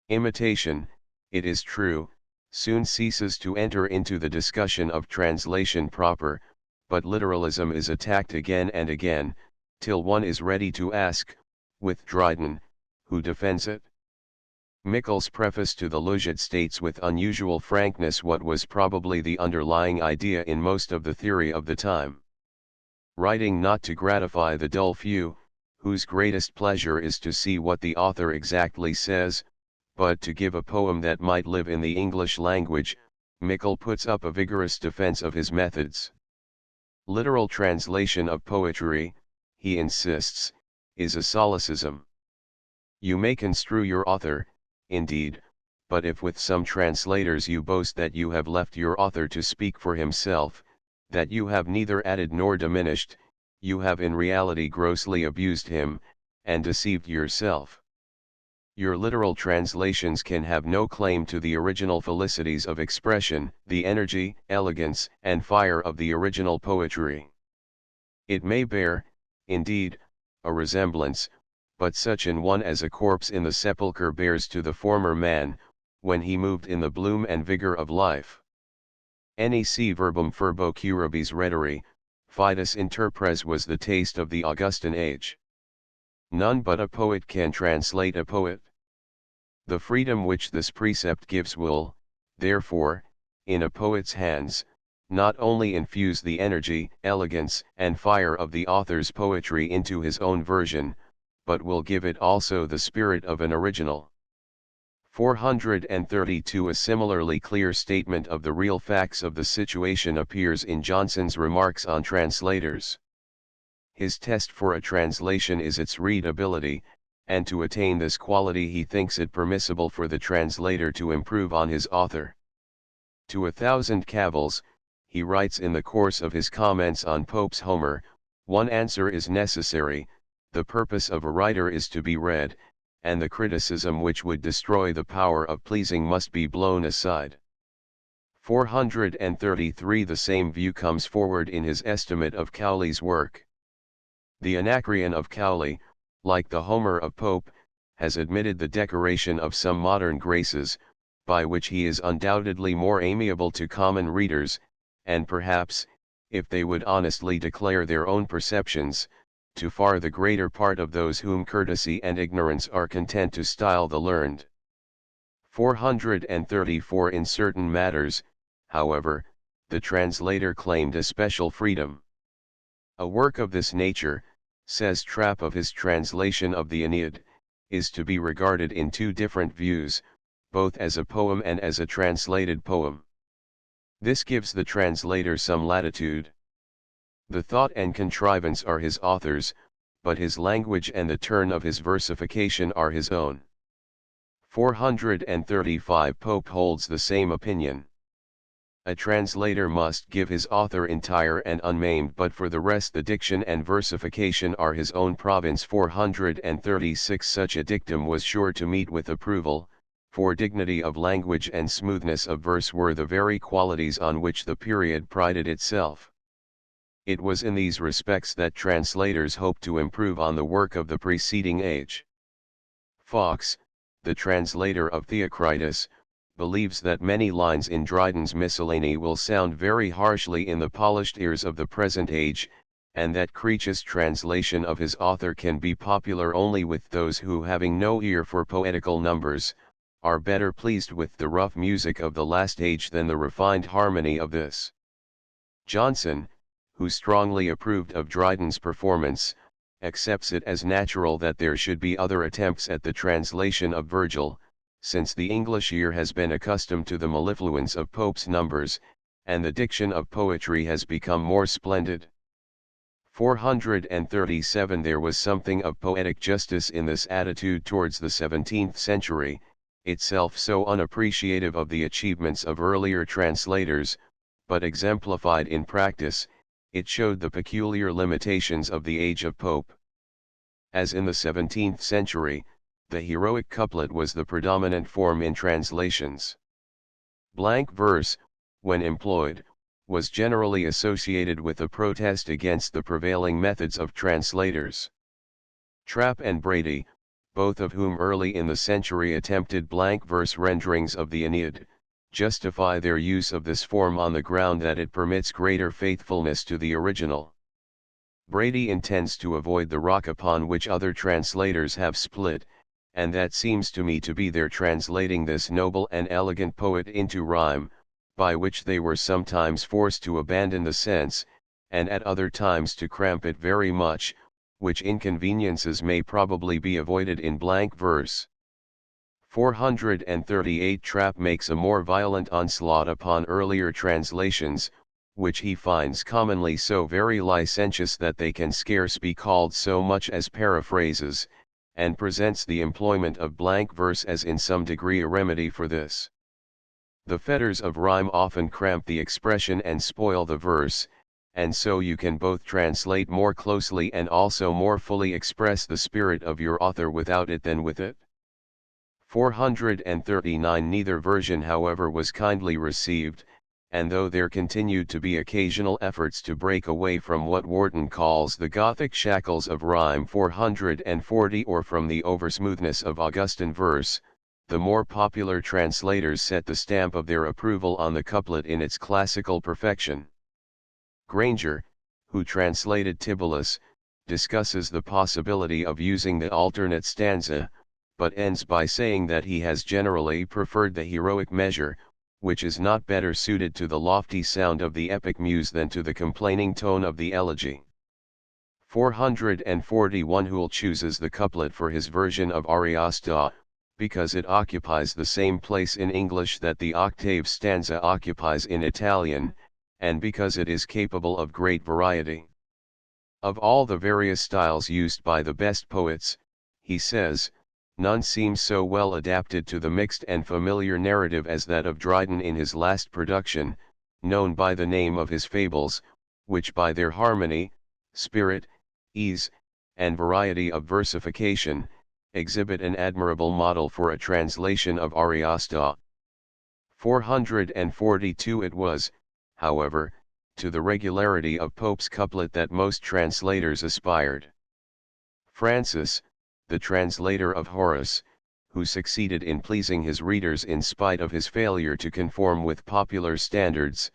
Imitation, it is true, soon ceases to enter into the discussion of translation proper, but literalism is attacked again and again, till one is ready to ask, with Dryden, who defends it? Mickle's preface to the Lugit states with unusual frankness what was probably the underlying idea in most of the theory of the time. Writing not to gratify the dull few, whose greatest pleasure is to see what the author exactly says, but to give a poem that might live in the English language, Mickle puts up a vigorous defense of his methods. Literal translation of poetry, he insists, is a solecism. You may construe your author, indeed, but if with some translators you boast that you have left your author to speak for himself, that you have neither added nor diminished, you have in reality grossly abused him, and deceived yourself. Your literal translations can have no claim to the original felicities of expression, the energy, elegance, and fire of the original poetry. It may bear, indeed, a resemblance, but such an one as a corpse in the sepulchre bears to the former man, when he moved in the bloom and vigor of life. Nec verbum furbo curibis rhetori, fidus interpres was the taste of the Augustan age. None but a poet can translate a poet. The freedom which this precept gives will, therefore, in a poet's hands, not only infuse the energy, elegance, and fire of the author's poetry into his own version, but will give it also the spirit of an original. 432 A similarly clear statement of the real facts of the situation appears in Johnson's remarks on translators. His test for a translation is its readability, and to attain this quality he thinks it permissible for the translator to improve on his author. To 1,000 cavils, he writes in the course of his comments on Pope's Homer, one answer is necessary, the purpose of a writer is to be read, and the criticism which would destroy the power of pleasing must be blown aside. 433 The same view comes forward in his estimate of Cowley's work. The Anacreon of Cowley, like the Homer of Pope, has admitted the decoration of some modern graces, by which he is undoubtedly more amiable to common readers, and perhaps, if they would honestly declare their own perceptions, to far the greater part of those whom courtesy and ignorance are content to style the learned. 434 In certain matters, however, the translator claimed a special freedom. A work of this nature, says Trapp of his translation of the Aeneid, is to be regarded in two different views, both as a poem and as a translated poem. This gives the translator some latitude. The thought and contrivance are his author's, but his language and the turn of his versification are his own. 435 Pope holds the same opinion. A translator must give his author entire and unmaimed, but for the rest the diction and versification are his own province. 436 Such a dictum was sure to meet with approval, for dignity of language and smoothness of verse were the very qualities on which the period prided itself. It was in these respects that translators hoped to improve on the work of the preceding age. Fox, the translator of Theocritus, believes that many lines in Dryden's Miscellany will sound very harshly in the polished ears of the present age, and that Creech's translation of his author can be popular only with those who, having no ear for poetical numbers, are better pleased with the rough music of the last age than the refined harmony of this. Johnson, who strongly approved of Dryden's performance, accepts it as natural that there should be other attempts at the translation of Virgil, since the English ear has been accustomed to the mellifluence of Pope's numbers, and the diction of poetry has become more splendid. 437 There was something of poetic justice in this attitude towards the 17th century, itself so unappreciative of the achievements of earlier translators, but exemplified in practice, it showed the peculiar limitations of the age of Pope. As in the 17th century, the heroic couplet was the predominant form in translations. Blank verse, when employed, was generally associated with a protest against the prevailing methods of translators. Trapp and Brady, both of whom early in the century attempted blank verse renderings of the Aeneid, justify their use of this form on the ground that it permits greater faithfulness to the original. Brady intends to avoid the rock upon which other translators have split, and that seems to me to be their translating this noble and elegant poet into rhyme, by which they were sometimes forced to abandon the sense, and at other times to cramp it very much, which inconveniences may probably be avoided in blank verse. 438 Trapp makes a more violent onslaught upon earlier translations, which he finds commonly so very licentious that they can scarce be called so much as paraphrases, and presents the employment of blank verse as in some degree a remedy for this. The fetters of rhyme often cramp the expression and spoil the verse, and so you can both translate more closely and also more fully express the spirit of your author without it than with it. 439 Neither version however was kindly received, and though there continued to be occasional efforts to break away from what Warton calls the Gothic shackles of rhyme 440 or from the oversmoothness of Augustan verse, the more popular translators set the stamp of their approval on the couplet in its classical perfection. Granger, who translated Tibullus, discusses the possibility of using the alternate stanza, but ends by saying that he has generally preferred the heroic measure, which is not better suited to the lofty sound of the epic muse than to the complaining tone of the elegy. 441 Hoole chooses the couplet for his version of Ariosto, because it occupies the same place in English that the octave stanza occupies in Italian, and because it is capable of great variety. Of all the various styles used by the best poets, he says, none seems so well adapted to the mixed and familiar narrative as that of Dryden in his last production, known by the name of his Fables, which by their harmony, spirit, ease, and variety of versification, exhibit an admirable model for a translation of Ariosto. 442 It was, however, to the regularity of Pope's couplet that most translators aspired. Francis, the translator of Horace, who succeeded in pleasing his readers in spite of his failure to conform with popular standards,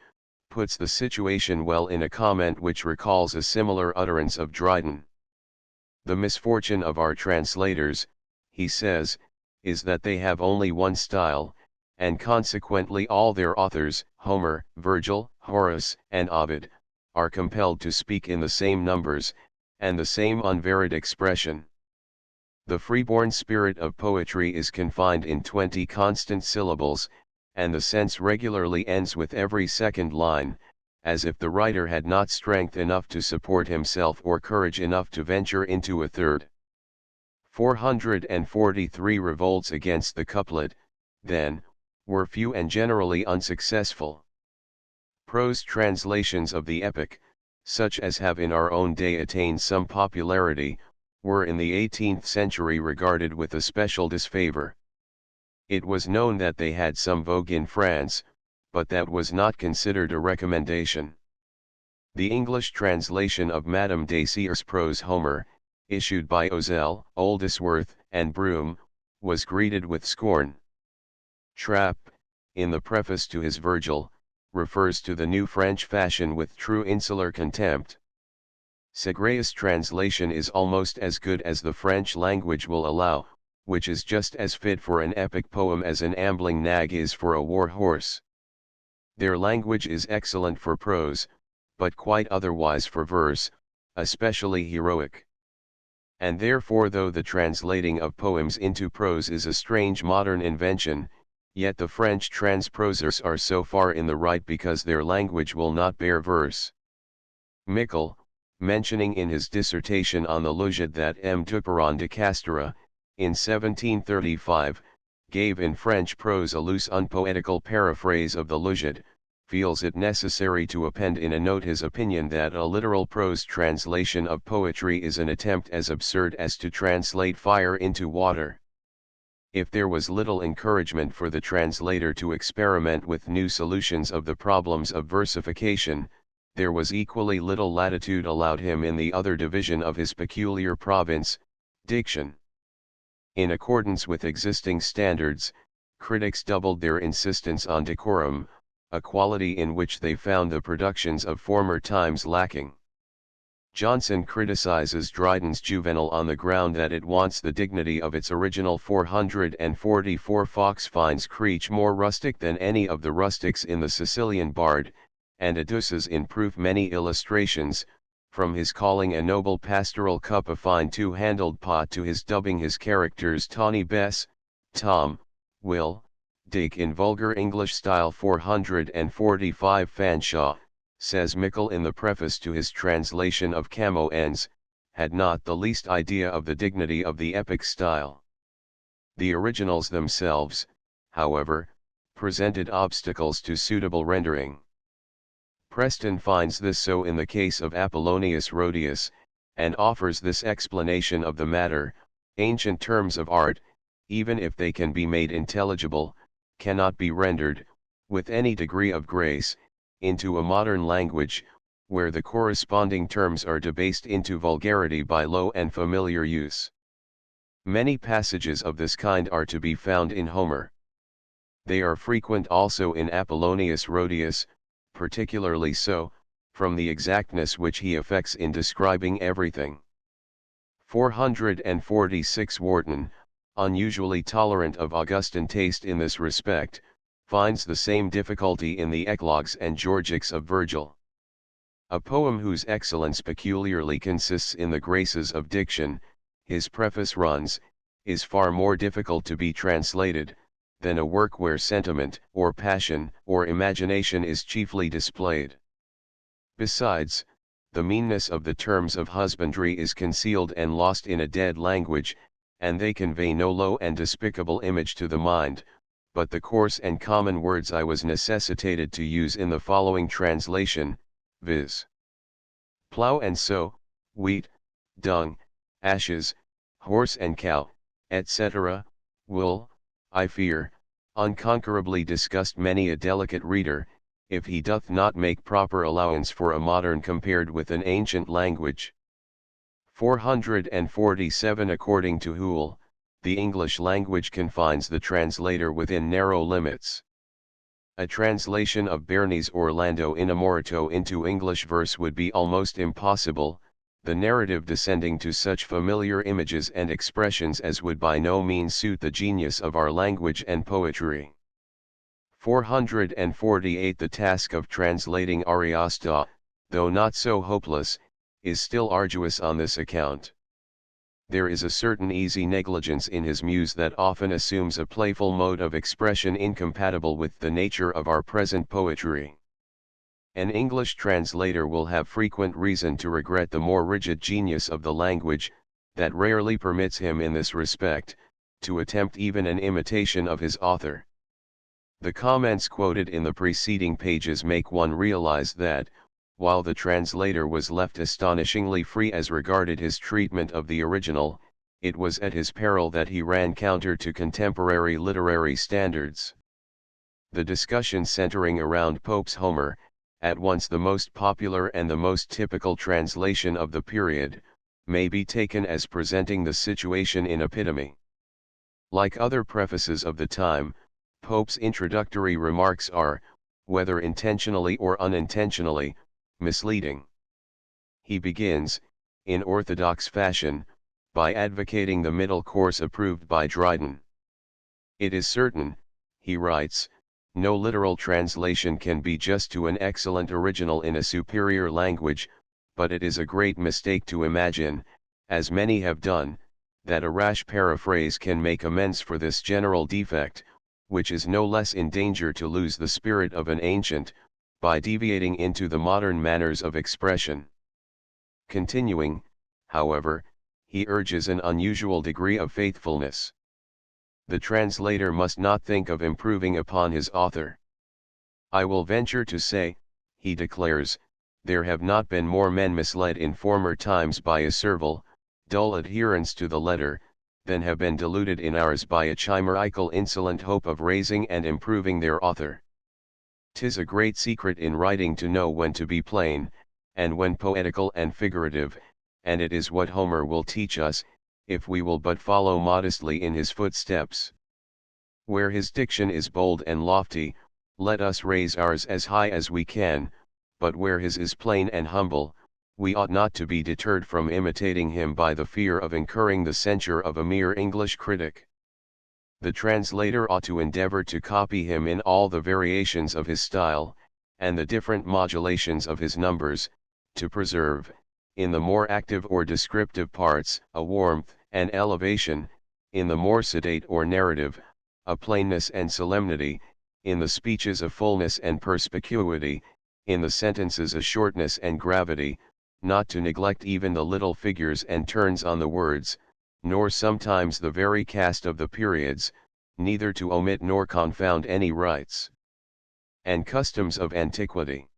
puts the situation well in a comment which recalls a similar utterance of Dryden. The misfortune of our translators, he says, is that they have only one style, and consequently all their authors, Homer, Virgil, Horace, and Ovid, are compelled to speak in the same numbers, and the same unvaried expression. The freeborn spirit of poetry is confined in 20 constant syllables, and the sense regularly ends with every second line, as if the writer had not strength enough to support himself or courage enough to venture into a third. 443 Revolts against the couplet, then, were few and generally unsuccessful. Prose translations of the epic, such as have in our own day attained some popularity, were in the 18th century regarded with a special disfavor. It was known that they had some vogue in France, but that was not considered a recommendation. The English translation of Madame Dacier's prose Homer, issued by Ozell, Oldesworth, and Broom, was greeted with scorn. Trappe, in the preface to his Virgil, refers to the new French fashion with true insular contempt. Segre's translation is almost as good as the French language will allow, which is just as fit for an epic poem as an ambling nag is for a war horse. Their language is excellent for prose, but quite otherwise for verse, especially heroic. And therefore though the translating of poems into prose is a strange modern invention, yet the French transprosers are so far in the right because their language will not bear verse. Michel, mentioning in his dissertation on the Lusiad that M. Duperon de Castera, in 1735, gave in French prose a loose unpoetical paraphrase of the Lusiad, feels it necessary to append in a note his opinion that a literal prose translation of poetry is an attempt as absurd as to translate fire into water. If there was little encouragement for the translator to experiment with new solutions of the problems of versification, there was equally little latitude allowed him in the other division of his peculiar province, diction. In accordance with existing standards, critics doubled their insistence on decorum, a quality in which they found the productions of former times lacking. Johnson criticizes Dryden's Juvenal on the ground that it wants the dignity of its original. 444 Fox finds Creech more rustic than any of the rustics in the Sicilian Bard, and adduces in proof many illustrations, from his calling a noble pastoral cup a fine two-handled pot to his dubbing his characters Tawny Bess, Tom, Will, Dick in vulgar English style. 445 Fanshawe, says Michel in the preface to his translation of Camoens, had not the least idea of the dignity of the epic style. The originals themselves, however, presented obstacles to suitable rendering. Preston finds this so in the case of Apollonius Rhodius, and offers this explanation of the matter: ancient terms of art, even if they can be made intelligible, cannot be rendered, with any degree of grace, into a modern language, where the corresponding terms are debased into vulgarity by low and familiar use. Many passages of this kind are to be found in Homer. They are frequent also in Apollonius Rhodius, particularly so, from the exactness which he affects in describing everything. 446 Warton, unusually tolerant of Augustan taste in this respect, finds the same difficulty in the eclogues and Georgics of Virgil. A poem whose excellence peculiarly consists in the graces of diction, his preface runs, is far more difficult to be translated, than a work where sentiment, or passion, or imagination is chiefly displayed. Besides, the meanness of the terms of husbandry is concealed and lost in a dead language, and they convey no low and despicable image to the mind, but the coarse and common words I was necessitated to use in the following translation, viz. Plough and sow, wheat, dung, ashes, horse and cow, etc., will, I fear, unconquerably disgust many a delicate reader, if he doth not make proper allowance for a modern compared with an ancient language. 447 According to Hoole, the English language confines the translator within narrow limits. A translation of Berni's Orlando Innamorato into English verse would be almost impossible, the narrative descending to such familiar images and expressions as would by no means suit the genius of our language and poetry. 448 The task of translating Ariosto, though not so hopeless, is still arduous on this account. There is a certain easy negligence in his muse that often assumes a playful mode of expression incompatible with the nature of our present poetry. An English translator will have frequent reason to regret the more rigid genius of the language, that rarely permits him in this respect, to attempt even an imitation of his author. The comments quoted in the preceding pages make one realize that, while the translator was left astonishingly free as regarded his treatment of the original, it was at his peril that he ran counter to contemporary literary standards. The discussion centering around Pope's Homer, at once the most popular and the most typical translation of the period, may be taken as presenting the situation in epitome. Like other prefaces of the time, Pope's introductory remarks are, whether intentionally or unintentionally, misleading. He begins, in orthodox fashion, by advocating the middle course approved by Dryden. It is certain, he writes, no literal translation can be just to an excellent original in a superior language, but it is a great mistake to imagine, as many have done, that a rash paraphrase can make amends for this general defect, which is no less in danger to lose the spirit of an ancient, by deviating into the modern manners of expression. Continuing, however, he urges an unusual degree of faithfulness. The translator must not think of improving upon his author. I will venture to say, he declares, there have not been more men misled in former times by a servile, dull adherence to the letter, than have been deluded in ours by a chimerical insolent hope of raising and improving their author. 'Tis a great secret in writing to know when to be plain, and when poetical and figurative, and it is what Homer will teach us, if we will but follow modestly in his footsteps. Where his diction is bold and lofty, let us raise ours as high as we can, but where his is plain and humble, we ought not to be deterred from imitating him by the fear of incurring the censure of a mere English critic. The translator ought to endeavor to copy him in all the variations of his style, and the different modulations of his numbers, to preserve, in the more active or descriptive parts, a warmth and elevation, in the more sedate or narrative, a plainness and solemnity, in the speeches a fullness and perspicuity, in the sentences a shortness and gravity, not to neglect even the little figures and turns on the words, nor sometimes the very cast of the periods, neither to omit nor confound any rites and customs of antiquity.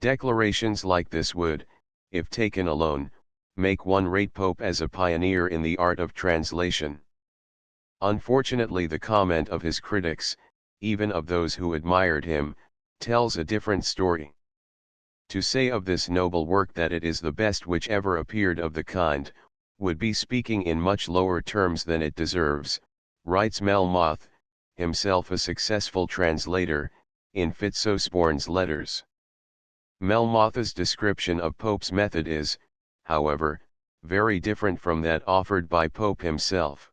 Declarations like this would, if taken alone, make one rate Pope as a pioneer in the art of translation. Unfortunately, the comment of his critics, even of those who admired him, tells a different story. To say of this noble work that it is the best which ever appeared of the kind, would be speaking in much lower terms than it deserves, writes Melmoth, himself a successful translator, in Fitzosborne's letters. Melmoth's description of Pope's method is, however, very different from that offered by Pope himself.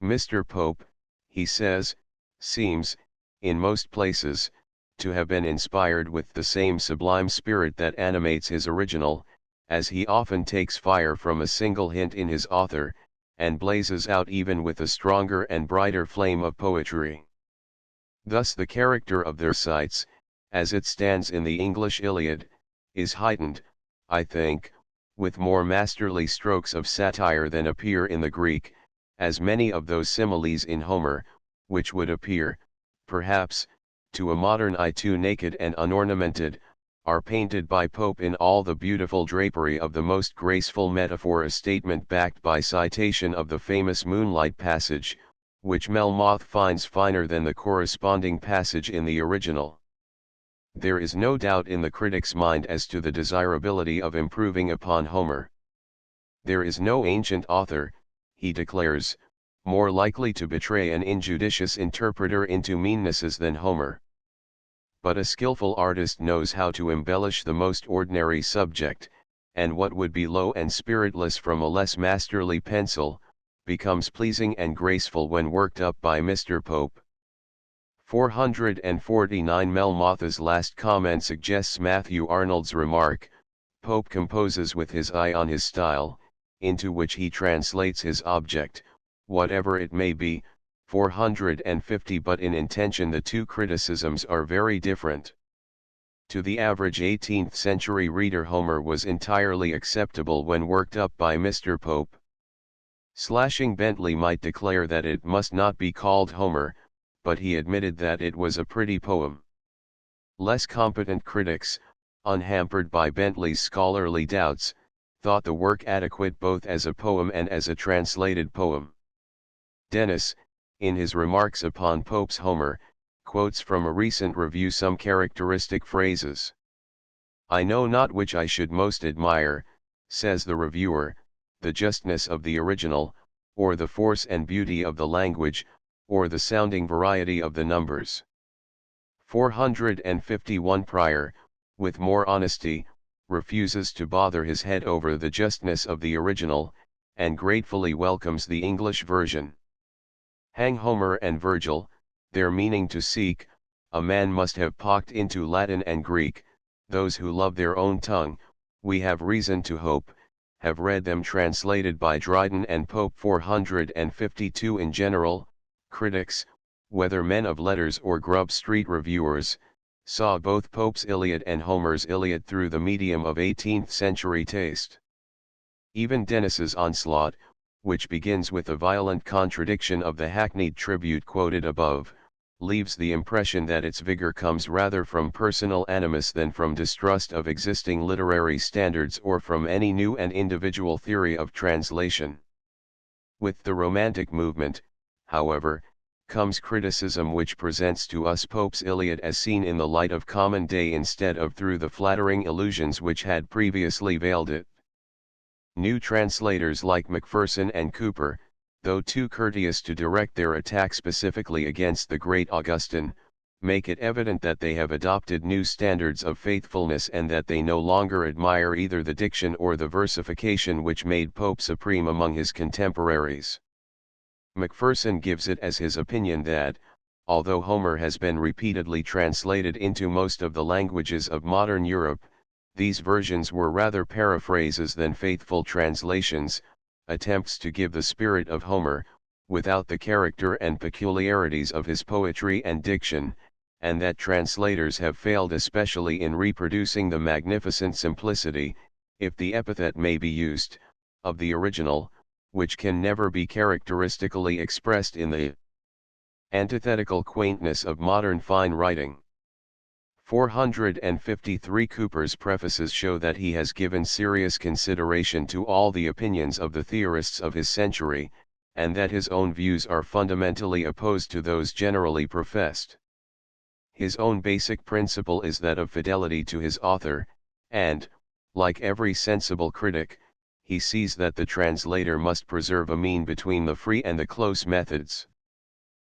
Mr. Pope, he says, seems, in most places, to have been inspired with the same sublime spirit that animates his original, as he often takes fire from a single hint in his author, and blazes out even with a stronger and brighter flame of poetry. Thus the character of Thersites, as it stands in the English Iliad, is heightened, I think, with more masterly strokes of satire than appear in the Greek, as many of those similes in Homer, which would appear, perhaps, to a modern eye too naked and unornamented, are painted by Pope in all the beautiful drapery of the most graceful metaphor, a statement backed by citation of the famous moonlight passage, which Melmoth finds finer than the corresponding passage in the original. There is no doubt in the critic's mind as to the desirability of improving upon Homer. There is no ancient author, he declares, more likely to betray an injudicious interpreter into meannesses than Homer. But a skillful artist knows how to embellish the most ordinary subject, and what would be low and spiritless from a less masterly pencil, becomes pleasing and graceful when worked up by Mr. Pope. 449 Melmoth's last comment suggests Matthew Arnold's remark, Pope composes with his eye on his style, into which he translates his object, whatever it may be. 450 But in intention the two criticisms are very different. To the average 18th century reader Homer was entirely acceptable when worked up by Mr. Pope. Slashing Bentley might declare that it must not be called Homer, but he admitted that it was a pretty poem. Less competent critics, unhampered by Bentley's scholarly doubts, thought the work adequate both as a poem and as a translated poem. Dennis, in his remarks upon Pope's Homer, quotes from a recent review some characteristic phrases. I know not which I should most admire, says the reviewer, the justness of the original, or the force and beauty of the language, or the sounding variety of the numbers. 451 Prior, with more honesty, refuses to bother his head over the justness of the original, and gratefully welcomes the English version. Hang Homer and Virgil, their meaning to seek, a man must have pocked into Latin and Greek, those who love their own tongue, we have reason to hope, have read them translated by Dryden and Pope. 452 In general, critics, whether men of letters or Grub Street reviewers, saw both Pope's Iliad and Homer's Iliad through the medium of 18th century taste. Even Dennis's onslaught, which begins with a violent contradiction of the hackneyed tribute quoted above, leaves the impression that its vigor comes rather from personal animus than from distrust of existing literary standards or from any new and individual theory of translation. With the Romantic movement, however, comes criticism which presents to us Pope's Iliad as seen in the light of common day instead of through the flattering illusions which had previously veiled it. New translators like Macpherson and Cooper, though too courteous to direct their attack specifically against the great Augustine, make it evident that they have adopted new standards of faithfulness and that they no longer admire either the diction or the versification which made Pope supreme among his contemporaries. Macpherson gives it as his opinion that, although Homer has been repeatedly translated into most of the languages of modern Europe, these versions were rather paraphrases than faithful translations, attempts to give the spirit of Homer, without the character and peculiarities of his poetry and diction, and that translators have failed especially in reproducing the magnificent simplicity, if the epithet may be used, of the original, which can never be characteristically expressed in the antithetical quaintness of modern fine writing. 453 Cooper's prefaces show that he has given serious consideration to all the opinions of the theorists of his century, and that his own views are fundamentally opposed to those generally professed. His own basic principle is that of fidelity to his author, and, like every sensible critic, he sees that the translator must preserve a mean between the free and the close methods.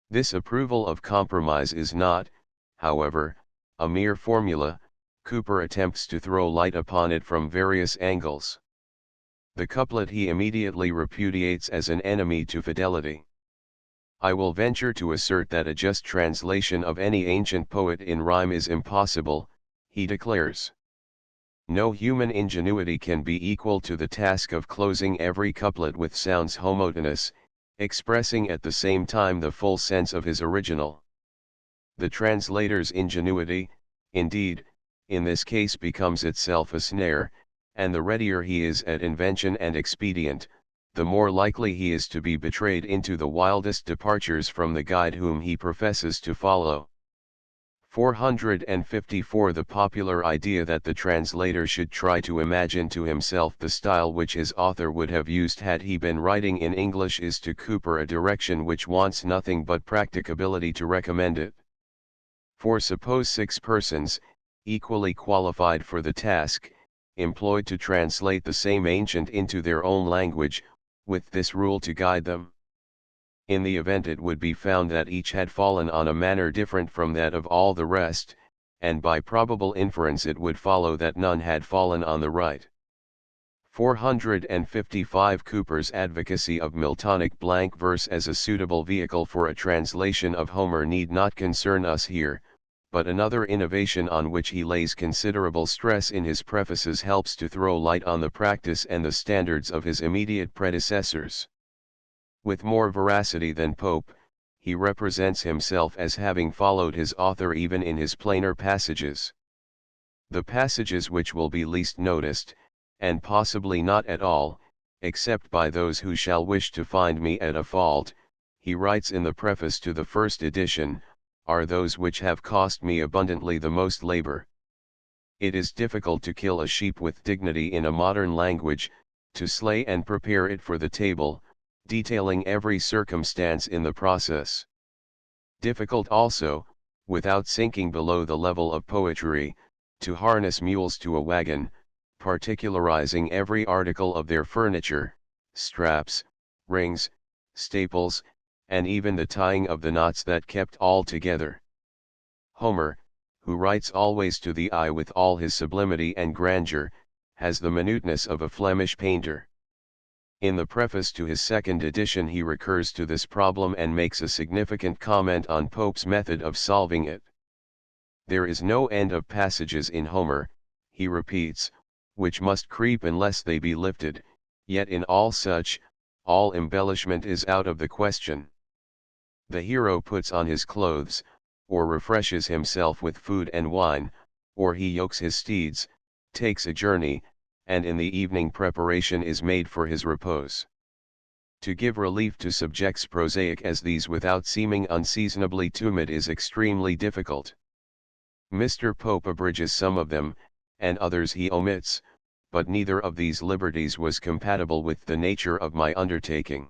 This approval of compromise is not, however, a mere formula. Cooper attempts to throw light upon it from various angles. The couplet he immediately repudiates as an enemy to fidelity. I will venture to assert that a just translation of any ancient poet in rhyme is impossible, he declares. No human ingenuity can be equal to the task of closing every couplet with sounds homogeneous, expressing at the same time the full sense of his original. The translator's ingenuity, indeed, in this case becomes itself a snare, and the readier he is at invention and expedient, the more likely he is to be betrayed into the wildest departures from the guide whom he professes to follow. 454 The popular idea that the translator should try to imagine to himself the style which his author would have used had he been writing in English is to Cooper a direction which wants nothing but practicability to recommend it. For suppose 6 persons, equally qualified for the task, employed to translate the same ancient into their own language, with this rule to guide them. In the event it would be found that each had fallen on a manner different from that of all the rest, and by probable inference it would follow that none had fallen on the right. 455 Cooper's advocacy of Miltonic blank verse as a suitable vehicle for a translation of Homer need not concern us here, but another innovation on which he lays considerable stress in his prefaces helps to throw light on the practice and the standards of his immediate predecessors. With more veracity than Pope, he represents himself as having followed his author even in his plainer passages. The passages which will be least noticed, and possibly not at all, except by those who shall wish to find me at a fault, he writes in the preface to the first edition, are those which have cost me abundantly the most labor. It is difficult to kill a sheep with dignity in a modern language, to slay and prepare it for the table, detailing every circumstance in the process. Difficult also, without sinking below the level of poetry, to harness mules to a wagon, particularizing every article of their furniture, straps, rings, staples, and even the tying of the knots that kept all together. Homer, who writes always to the eye with all his sublimity and grandeur, has the minuteness of a Flemish painter. In the preface to his second edition he recurs to this problem and makes a significant comment on Pope's method of solving it. There is no end of passages in Homer, he repeats, which must creep unless they be lifted, yet in all such, all embellishment is out of the question. The hero puts on his clothes, or refreshes himself with food and wine, or he yokes his steeds, takes a journey, and in the evening preparation is made for his repose. To give relief to subjects prosaic as these without seeming unseasonably tumid is extremely difficult. Mr. Pope abridges some of them, and others he omits, but neither of these liberties was compatible with the nature of my undertaking.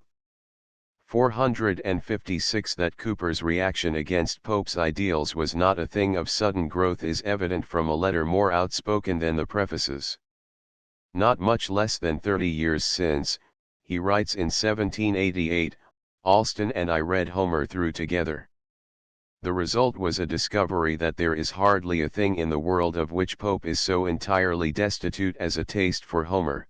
456 That Cooper's reaction against Pope's ideals was not a thing of sudden growth is evident from a letter more outspoken than the prefaces. Not much less than 30 years since, he writes in 1788, Alston and I read Homer through together. The result was a discovery that there is hardly a thing in the world of which Pope is so entirely destitute as a taste for Homer.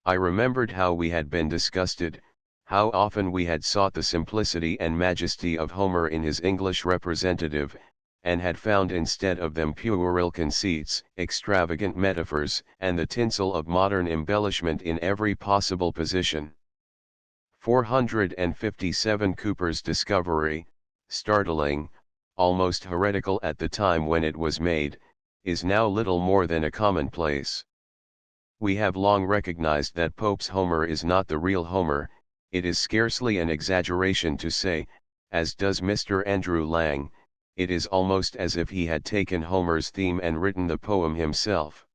I remembered how we had been disgusted, how often we had sought the simplicity and majesty of Homer in his English representative, and had found instead of them puerile conceits, extravagant metaphors, and the tinsel of modern embellishment in every possible position. 457 Cooper's discovery, startling, almost heretical at the time when it was made, is now little more than a commonplace. We have long recognized that Pope's Homer is not the real Homer. It is scarcely an exaggeration to say, as does Mr. Andrew Lang, it is almost as if he had taken Homer's theme and written the poem himself.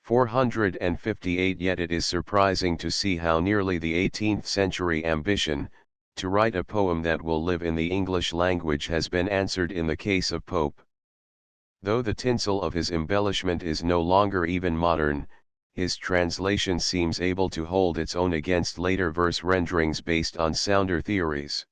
458 Yet it is surprising to see how nearly the 18th century ambition, to write a poem that will live in the English language has been answered in the case of Pope. Though the tinsel of his embellishment is no longer even modern, his translation seems able to hold its own against later verse renderings based on sounder theories.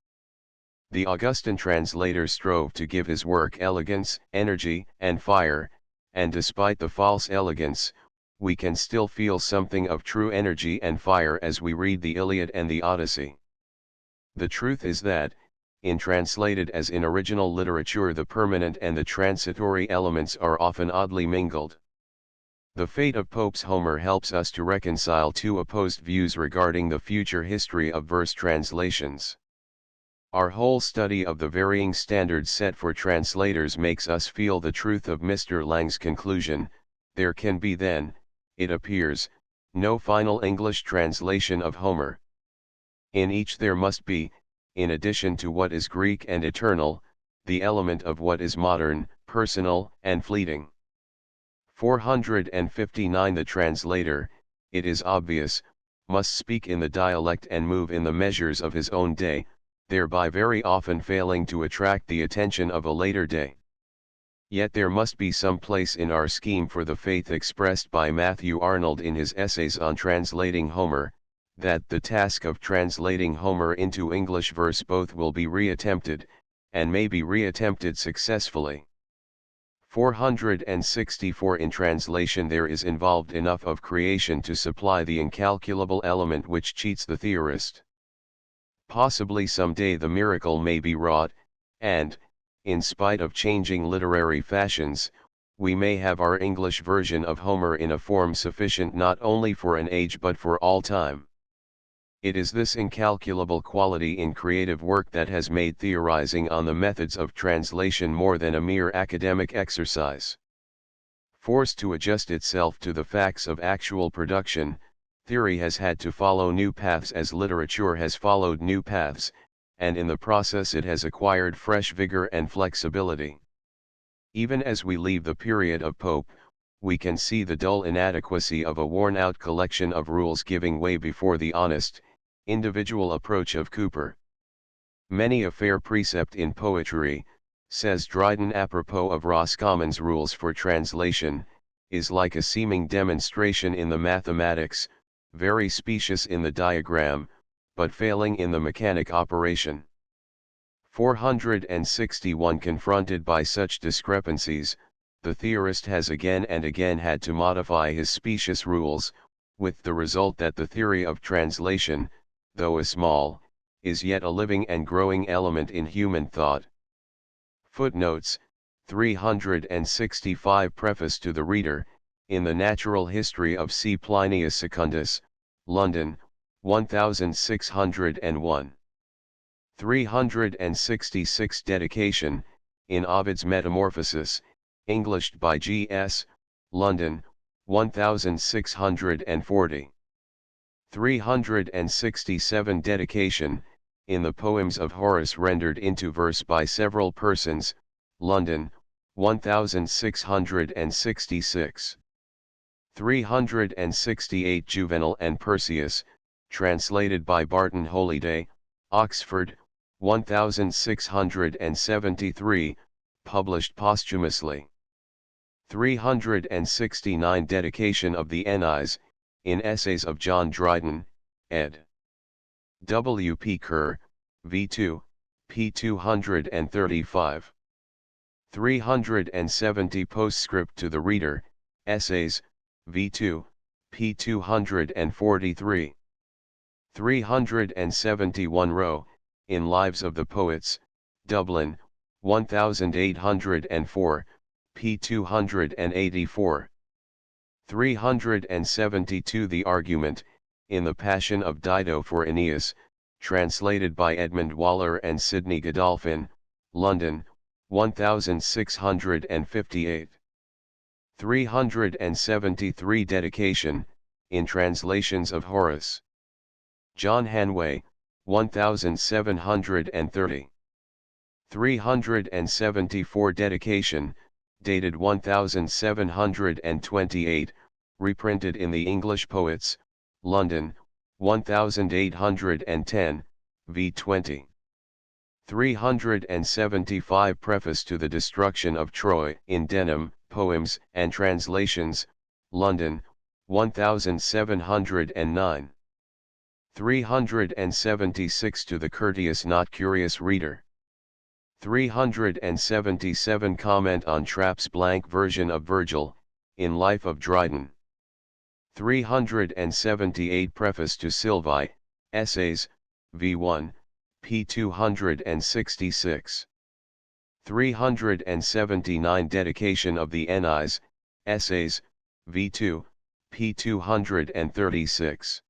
The Augustan translator strove to give his work elegance, energy, and fire, and despite the false elegance, we can still feel something of true energy and fire as we read the Iliad and the Odyssey. The truth is that, in translated as in original literature, the permanent and the transitory elements are often oddly mingled. The fate of Pope's Homer helps us to reconcile two opposed views regarding the future history of verse translations. Our whole study of the varying standards set for translators makes us feel the truth of Mr. Lang's conclusion: there can be then, it appears, no final English translation of Homer. In each there must be, in addition to what is Greek and eternal, the element of what is modern, personal, and fleeting. 459 The translator, it is obvious, must speak in the dialect and move in the measures of his own day, thereby very often failing to attract the attention of a later day. Yet there must be some place in our scheme for the faith expressed by Matthew Arnold in his essays on translating Homer, that the task of translating Homer into English verse both will be reattempted, and may be reattempted successfully. 464 In translation there is involved enough of creation to supply the incalculable element which cheats the theorist. Possibly some day the miracle may be wrought, and, in spite of changing literary fashions, we may have our English version of Homer in a form sufficient not only for an age but for all time. It is this incalculable quality in creative work that has made theorizing on the methods of translation more than a mere academic exercise. Forced to adjust itself to the facts of actual production, theory has had to follow new paths as literature has followed new paths, and in the process it has acquired fresh vigor and flexibility. Even as we leave the period of Pope, we can see the dull inadequacy of a worn-out collection of rules giving way before the honest, individual approach of Cooper. Many a fair precept in poetry, says Dryden apropos of Roscommon's rules for translation, is like a seeming demonstration in the mathematics, very specious in the diagram, but failing in the mechanic operation. 461 Confronted by such discrepancies, the theorist has again and again had to modify his specious rules, with the result that the theory of translation, though a small, is yet a living and growing element in human thought. Footnotes: 365 Preface to the Reader, in the Natural History of C. Plinius Secundus, London, 1601. 366 Dedication, in Ovid's Metamorphoses, Englished by G.S., London, 1640. 367 Dedication, in the Poems of Horace rendered into verse by several persons, London, 1666. 368 Juvenal and Persius, translated by Barton Holyday, Oxford, 1673, published posthumously. 369 Dedication of the Ennies, in Essays of John Dryden, ed. W. P. Kerr, V2, p. 235. 370 Postscript to the Reader, Essays, V2, p. 243. 371 Rowe, in Lives of the Poets, Dublin, 1804, p. 284. 372 The Argument, in The Passion of Dido for Aeneas, translated by Edmund Waller and Sidney Godolphin, London, 1658. 373 Dedication, in translations of Horace. John Hanway, 1730. 374 Dedication, dated 1728, reprinted in the English Poets, London, 1810, v. 20. 375 Preface to the Destruction of Troy in Denham, Poems and Translations, London, 1709. 376 To the Courteous Not Curious Reader. 377 Comment on Trapp's blank version of Virgil, in Life of Dryden. 378 Preface to Sylvae, Essays, v1, p. 266. 379 Dedication of the Nis, Essays, v2, p. 236.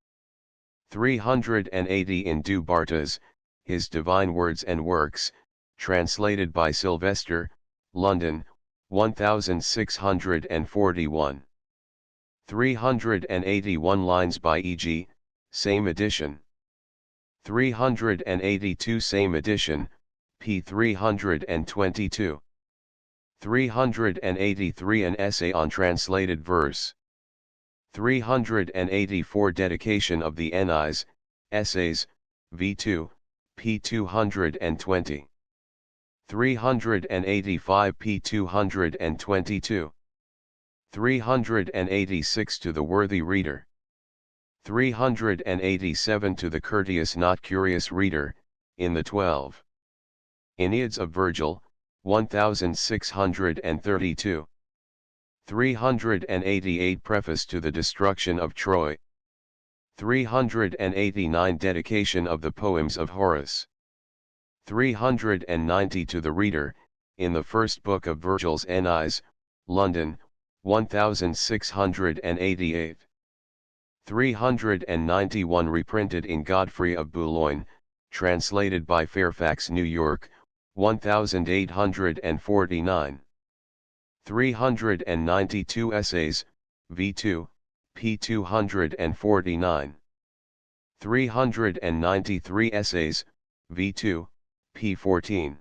380 in Du Bartas, His Divine Words and Works, translated by Sylvester, London, 1641. 381 Lines by E.G., same edition. 382 Same edition, p. 322. 383 An Essay on Translated Verse. 384 Dedication of the Nis, Essays, v2, p. 220. 385 p. 222. 386 To the Worthy Reader. 387 To the Courteous Not Curious Reader, in the 12 Aeneads of Virgil, 1632. 388 Preface to the Destruction of Troy. 389 Dedication of the Poems of Horace. 390 To the Reader, in the First Book of Virgil's Aeneis, London, 1688. 391 Reprinted in Godfrey of Boulogne, translated by Fairfax, New York, 1849. 392 Essays, v2, p. 249. 393 Essays, v2, p. 14.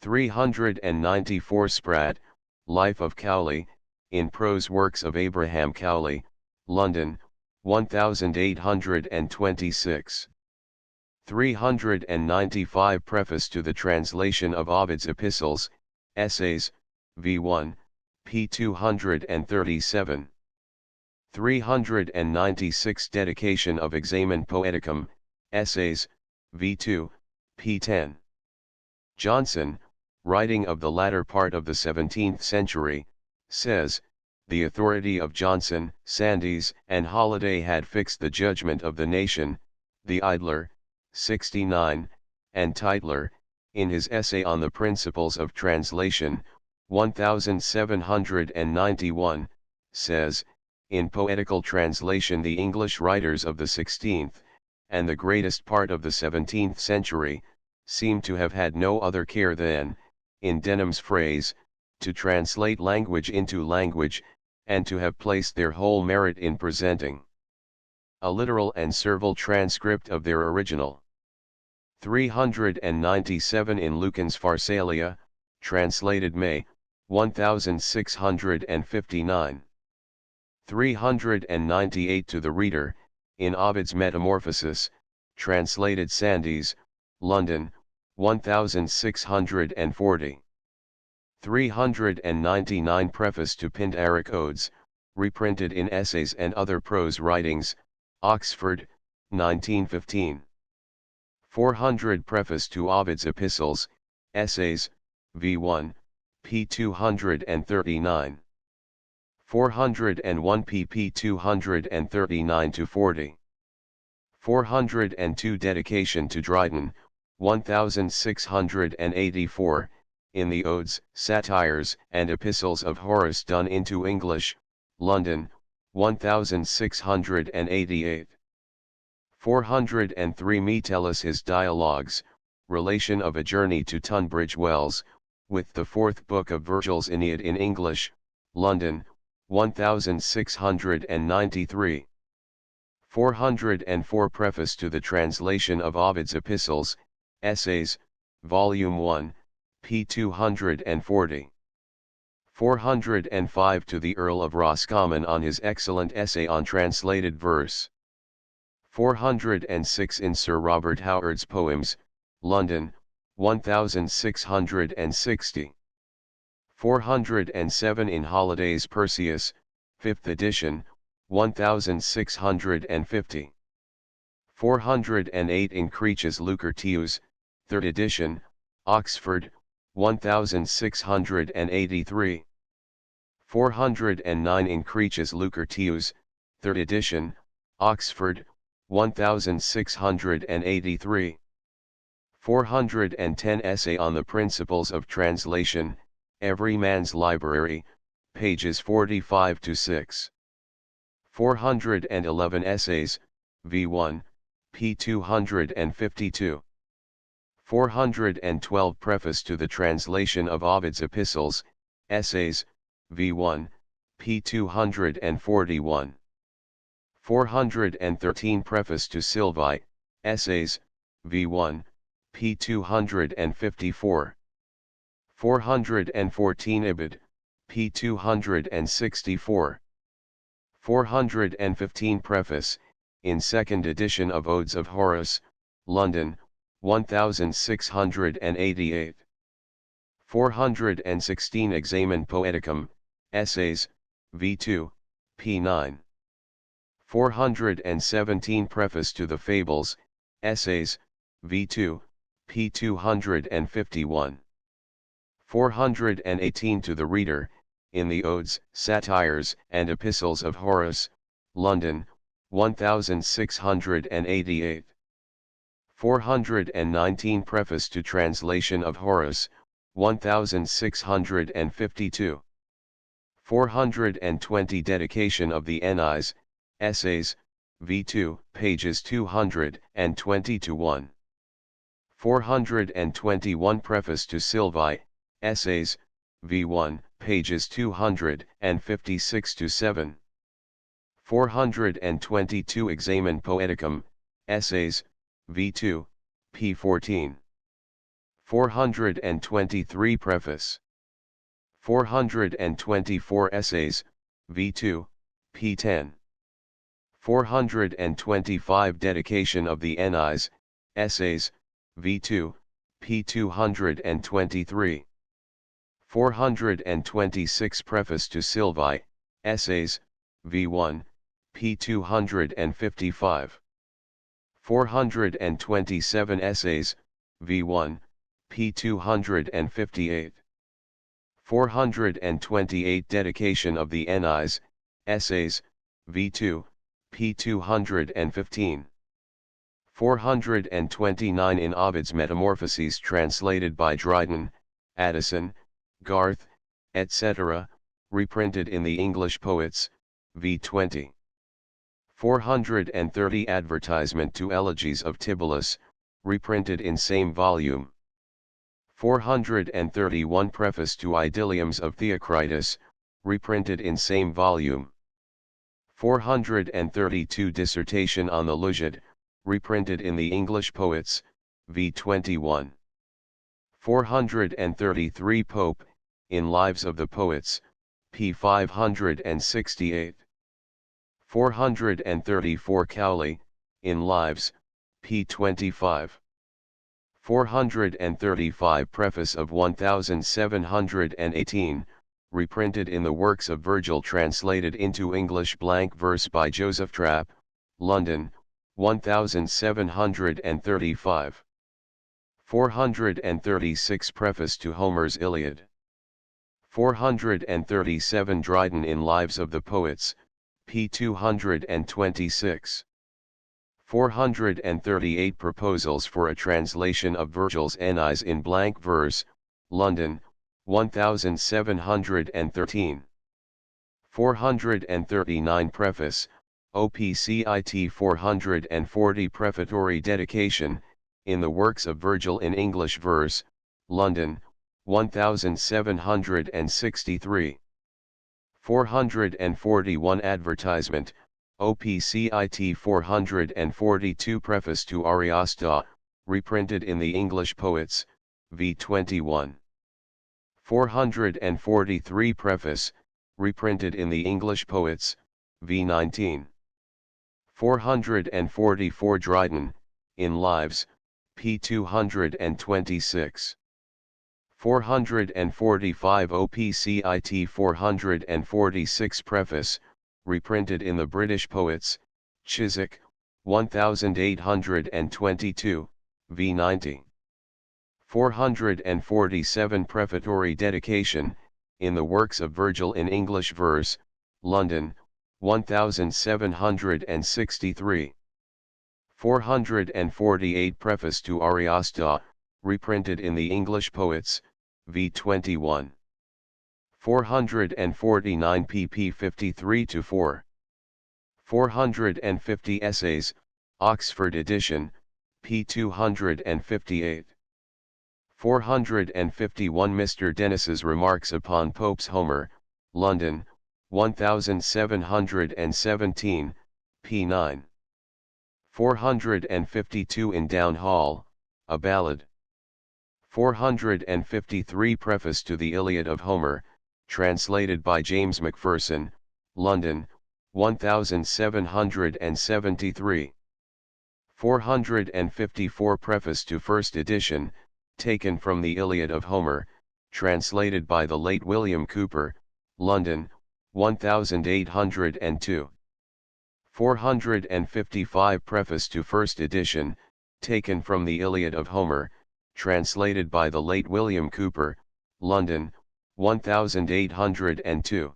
394 Spratt, Life of Cowley, in Prose Works of Abraham Cowley, London, 1826. 395 Preface to the Translation of Ovid's Epistles, Essays, v1, p. 237. 396 Dedication of Examen Poeticum, Essays, v2, p. 10. Johnson, writing of the latter part of the 17th century, says, "The authority of Johnson, Sandys, and Holiday had fixed the judgment of the nation." The Idler, 69, and Tytler, in his Essay on the Principles of Translation, 1791, says, "In poetical translation the English writers of the 16th, and the greatest part of the 17th century, seem to have had no other care than, in Denham's phrase, to translate language into language, and to have placed their whole merit in presenting a literal and servile transcript of their original." 397 in Lucan's Pharsalia, translated May, 1659. 398 To the Reader, in Ovid's Metamorphosis, translated Sandys, London, 1640. 399 Preface to Pindaric Odes, reprinted in Essays and Other Prose Writings, Oxford, 1915. 400 Preface to Ovid's Epistles, Essays, v1, p. 239. 401 pp. 239-40. 402 Dedication to Dryden, 1684, in the Odes, Satires, and Epistles of Horace done into English, London, 1688. 403 Metellus His Dialogues, Relation of a Journey to Tunbridge Wells, with the Fourth Book of Virgil's Aeneid in English, London, 1693. 404 Preface to the Translation of Ovid's Epistles, Essays, Volume 1, p. 240. 405 To the Earl of Roscommon on his excellent Essay on Translated Verse. 406 in Sir Robert Howard's Poems, London, 1660. 407 in Holiday's Perseus, 5th edition, 1650. 408 in Creech's Lucretius, 3rd edition, Oxford, 1683. 409 in Creech's Lucretius, 3rd edition, Oxford, 1683. 410 Essay on the Principles of Translation, Every Man's Library, pages 45 to 6. 411 Essays, V1, p. 252. 412 Preface to the Translation of Ovid's Epistles, Essays, V1, p. 241. 413 Preface to Sylvae, Essays, V1, p. 254. 414 Ibid, p. 264. 415 Preface, in second edition of Odes of Horace, London, 1688. 416 Examen Poeticum, Essays, V2, p. 9. 417 Preface to the Fables, Essays, V2, p. 251. 418 To the Reader, in the Odes, Satires, and Epistles of Horace, London, 1688. 419 Preface to Translation of Horace, 1652. 420 Dedication of the Ennies, Essays, V2, pages 220 to 1. 421 Preface to Sylvae, Essays, V1, pages 256 to 7. 422 Examen Poeticum, Essays, V2, p. 14. 423 Preface. 424 Essays, V2, p. 10. 425 Dedication of the Ennies, Essays, V2, p. 223. 426 Preface to Sylvae, Essays, V1, p. 255. 427 Essays, V1, p. 258. 428 Dedication of the Ennies, Essays, V2, p. 215. 429 In Ovid's Metamorphoses translated by Dryden, Addison, Garth, etc., reprinted in the English Poets, v. 20. 430 Advertisement to Elegies of Tibullus, reprinted in same volume. 431 Preface to Idylliums of Theocritus, reprinted in same volume. 432 Dissertation on the Lusiad, reprinted in the English Poets, v. 21. 433 Pope, in Lives of the Poets, p. 568. 434 Cowley, in Lives, p. 25. 435 Preface of 1718, reprinted in the Works of Virgil translated into English blank verse by Joseph Trapp, London, 1735. 436 Preface to Homer's Iliad. 437 Dryden in Lives of the Poets, p. 226. 438 Proposals for a Translation of Virgil's Ennies in blank verse, London, 1713. 439 Preface, OPCIT 440 Prefatory Dedication, in the Works of Virgil in English verse, London, 1763. 441 Advertisement, OPCIT 442 Preface to Ariosta, reprinted in the English Poets, v. 21. 443 Preface, reprinted in the English Poets, v. 19. 444 Dryden, in Lives, p. 226. 445 OPCIT 446 Preface, reprinted in the British Poets, Chiswick, 1822, v. 90. 447 Prefatory Dedication, in the Works of Virgil in English verse, London, 1763. 448 Preface to Ariosta, reprinted in the English Poets, v. 21. 449 pp 53-4. 450 Essays, Oxford edition, p. 258. 451 Mr. Dennis's Remarks upon Pope's Homer, London, 1717, p. 9. 452 In Down Hall, a Ballad. 453 Preface to the Iliad of Homer, translated by James Macpherson, London, 1773. 454 Preface to First Edition, taken from the Iliad of Homer, translated by the late William Cooper, London, 1802. 455 Preface to First Edition, taken from the Iliad of Homer, translated by the late William Cooper, London, 1802.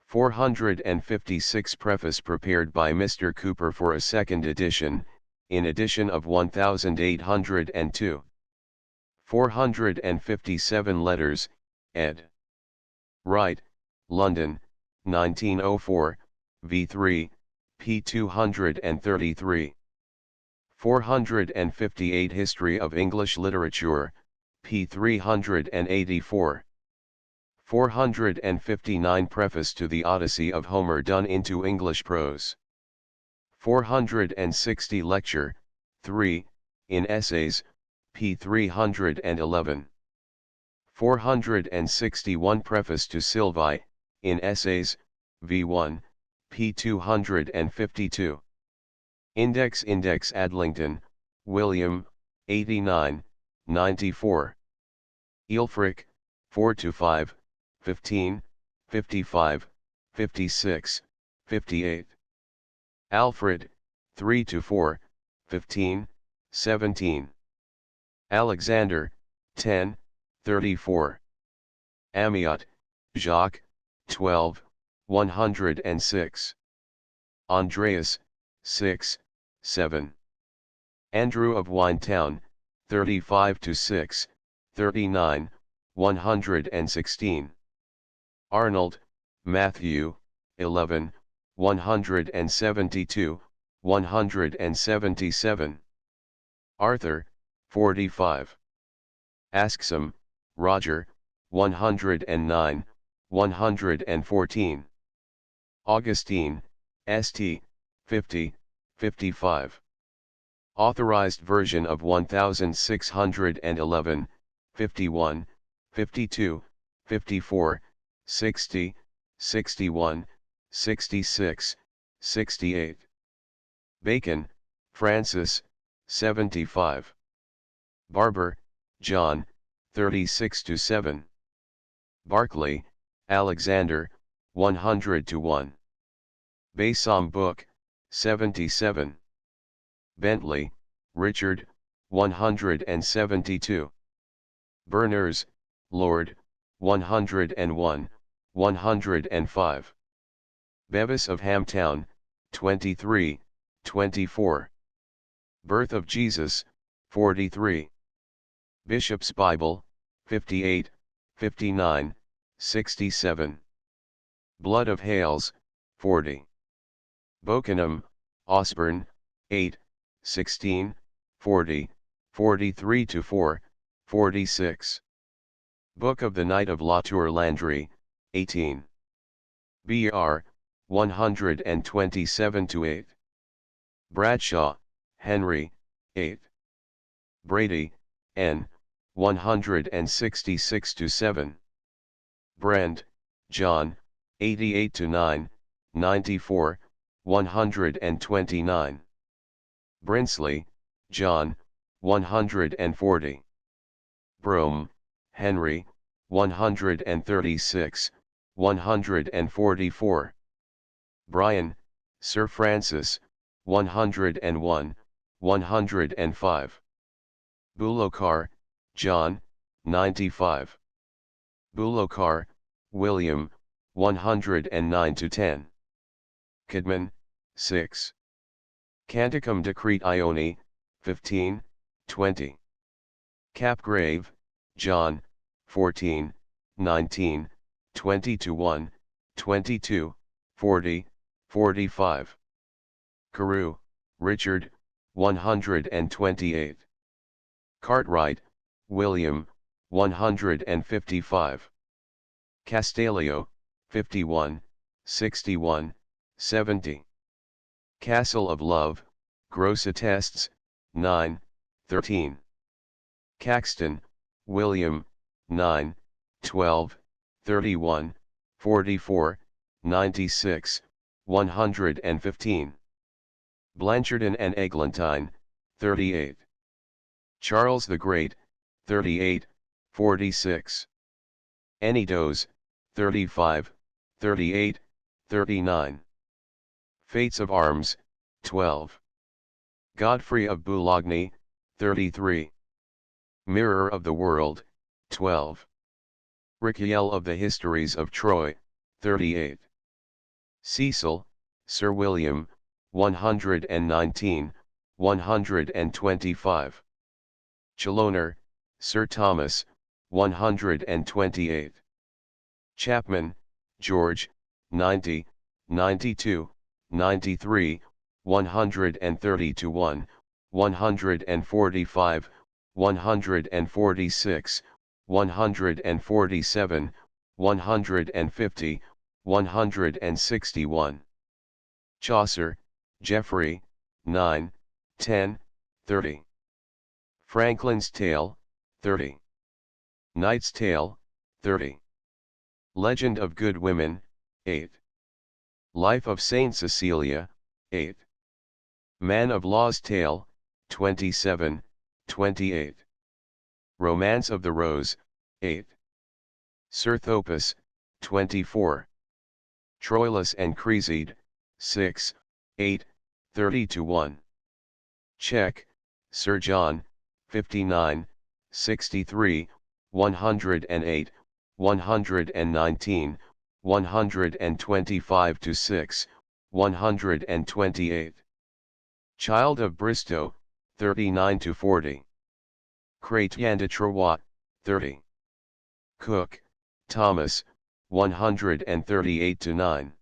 456 Preface prepared by Mr. Cooper for a second edition, in edition of 1802. 457 Letters, ed. Wright, London, 1904, v3, p. 233. 458 History of English Literature, p. 384. 459 Preface to the Odyssey of Homer done into English prose. 460 Lecture, 3, in Essays, p. 311. 461 Preface to Sylvae, in Essays, v1, p. 252. Index Adlington, William, 89, 94. Eelfrick, 4-5, 15, 55, 56, 58. Alfred, 3-4, 15, 17. Alexander, 10, 34. Amiot, Jacques, 12, 106. Andreas, 6, 7. Andrew of Winetown, 35-6, 39, 116. Arnold, Matthew, 11, 172, 177. Arthur, 45. Asksom, Roger, 109, 114. Augustine, St. 50, 55. Authorized version of 1611, 51, 52, 54, 60, 61, 66, 68. Bacon, Francis, 75. Barber, John, 36-7. Barclay, Alexander, 100-1. Basom Book, 77. Bentley, Richard, 172. Berners, Lord, 101, 105. Bevis of Hamtown, 23, 24. Birth of Jesus, 43. Bishop's Bible, 58, 59, 67. Blood of Hales, 40. Bokenham, Osborne, 8, 16, 40, 43-4, 46. Book of the Knight of La Tour Landry, 18. Br. 127-8. Bradshaw, Henry, 8. Brady, N. 166-7. Brent, John, 88-9, 94, 129. Brinsley, John, 140. Brome, Henry, 136, 144. Bryan, Sir Francis, 101, 105. Bulokar, John, 95. Bulokar, William, 109-10. Kidman, 6. Canticum Decrete Ioni, 15, 20. Capgrave, John, 14, 19, 20-1, 22, 40, 45. Carew, Richard, 128. Cartwright, William, 155. Castalio, 51, 61, 70. Castle of Love, Gross Attests, 9, 13. Caxton, William, 9, 12, 31, 44, 96, 115. Blanchardin and Eglantine, 38. Charles the Great, 38, 46. Anydos, 35, 38, 39. Fates of Arms, 12. Godfrey of Boulogne, 33. Mirror of the World, 12. Richiel of the Histories of Troy, 38. Cecil, Sir William, 119, 125. Challoner, Sir Thomas, 128. Chapman, George, 90, 92, 93, 130-1, 145, 146, 147, 150, 161. Chaucer, Geoffrey, 9, 10, 30. Franklin's Tale, 30. Knight's Tale, 30. Legend of Good Women, 8. Life of Saint Cecilia, 8. Man of Law's Tale, 27, 28. Romance of the Rose, 8. Sir Thopas, 24. Troilus and Cresside, 6, 8, 30-1. Check, Sir John, 59, 63, 108, 119, 125-6, 128. Child of Bristow, 39-40. Chrétien de Troyes, 30. Cook, Thomas, 138-9.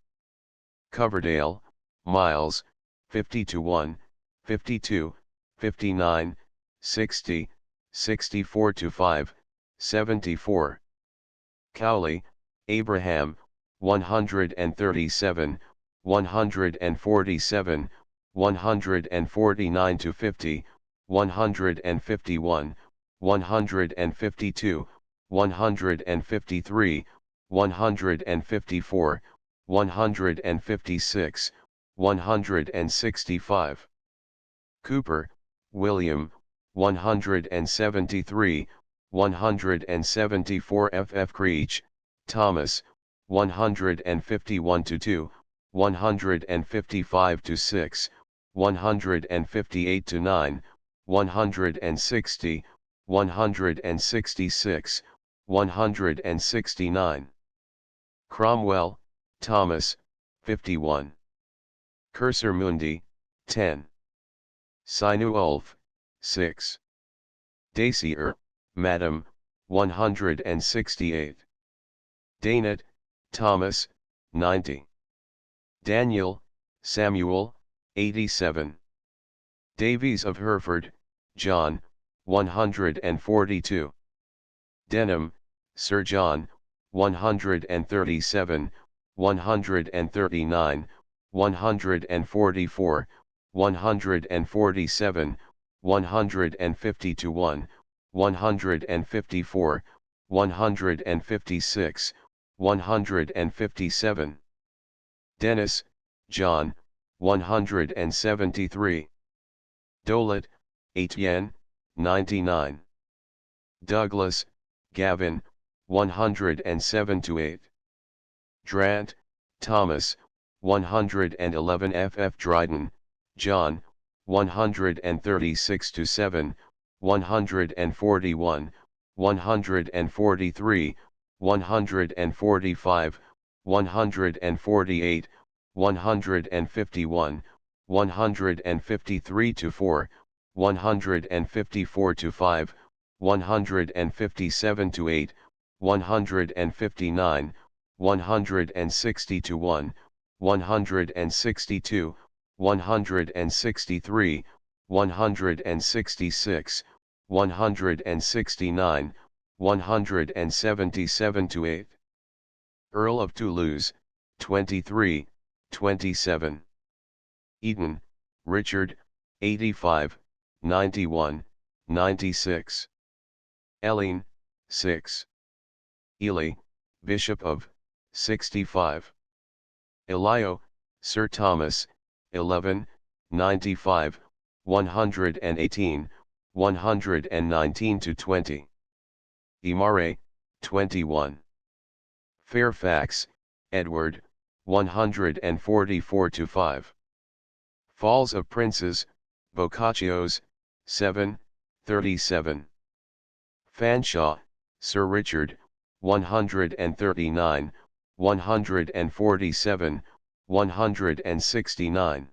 Coverdale, Miles, 50-1, 52, 59, 60, 64-5, 74. Cowley, Abraham, 137, 147, 149-50, 151, 152, 153, 154, 156, 165. Cooper, William, 173, 174. F. Creech, Thomas, 151-2, 155-6, 158-9, 160, 166, 169. Cromwell, Thomas, 51. Cursor Mundi, 10. Sinu Ulf, 6. Dacier, Madam, 168. Danet, Thomas, 90. Daniel, Samuel, 87. Davies of Hereford, John, 142. Denham, Sir John, 137, 139, 144, 147, 150-1, 154, 156, 157. Dennis, John, 173. Dolet, Etienne, 99. Douglas, Gavin, 107-8. Drant, Thomas, 111. F. Dryden, John, 136-7, 141, 143, 145, 148, 151, 153-4, 154-5, 157 to 8, 159, 160 to 1, 162, 163, 166, 169, 177 to 8. Earl of Toulouse, 23, 27. Eaton, Richard, 85, 91, 96. Elline, 6. Ely, Bishop of, 65. Elio, Sir Thomas, 11, 95, 118, 119 to 20. Imare, 21. Fairfax, Edward, 144 to 5. Falls of Princes, Boccaccio's, 7, 37. Fanshawe, Sir Richard, 139, 147, 169.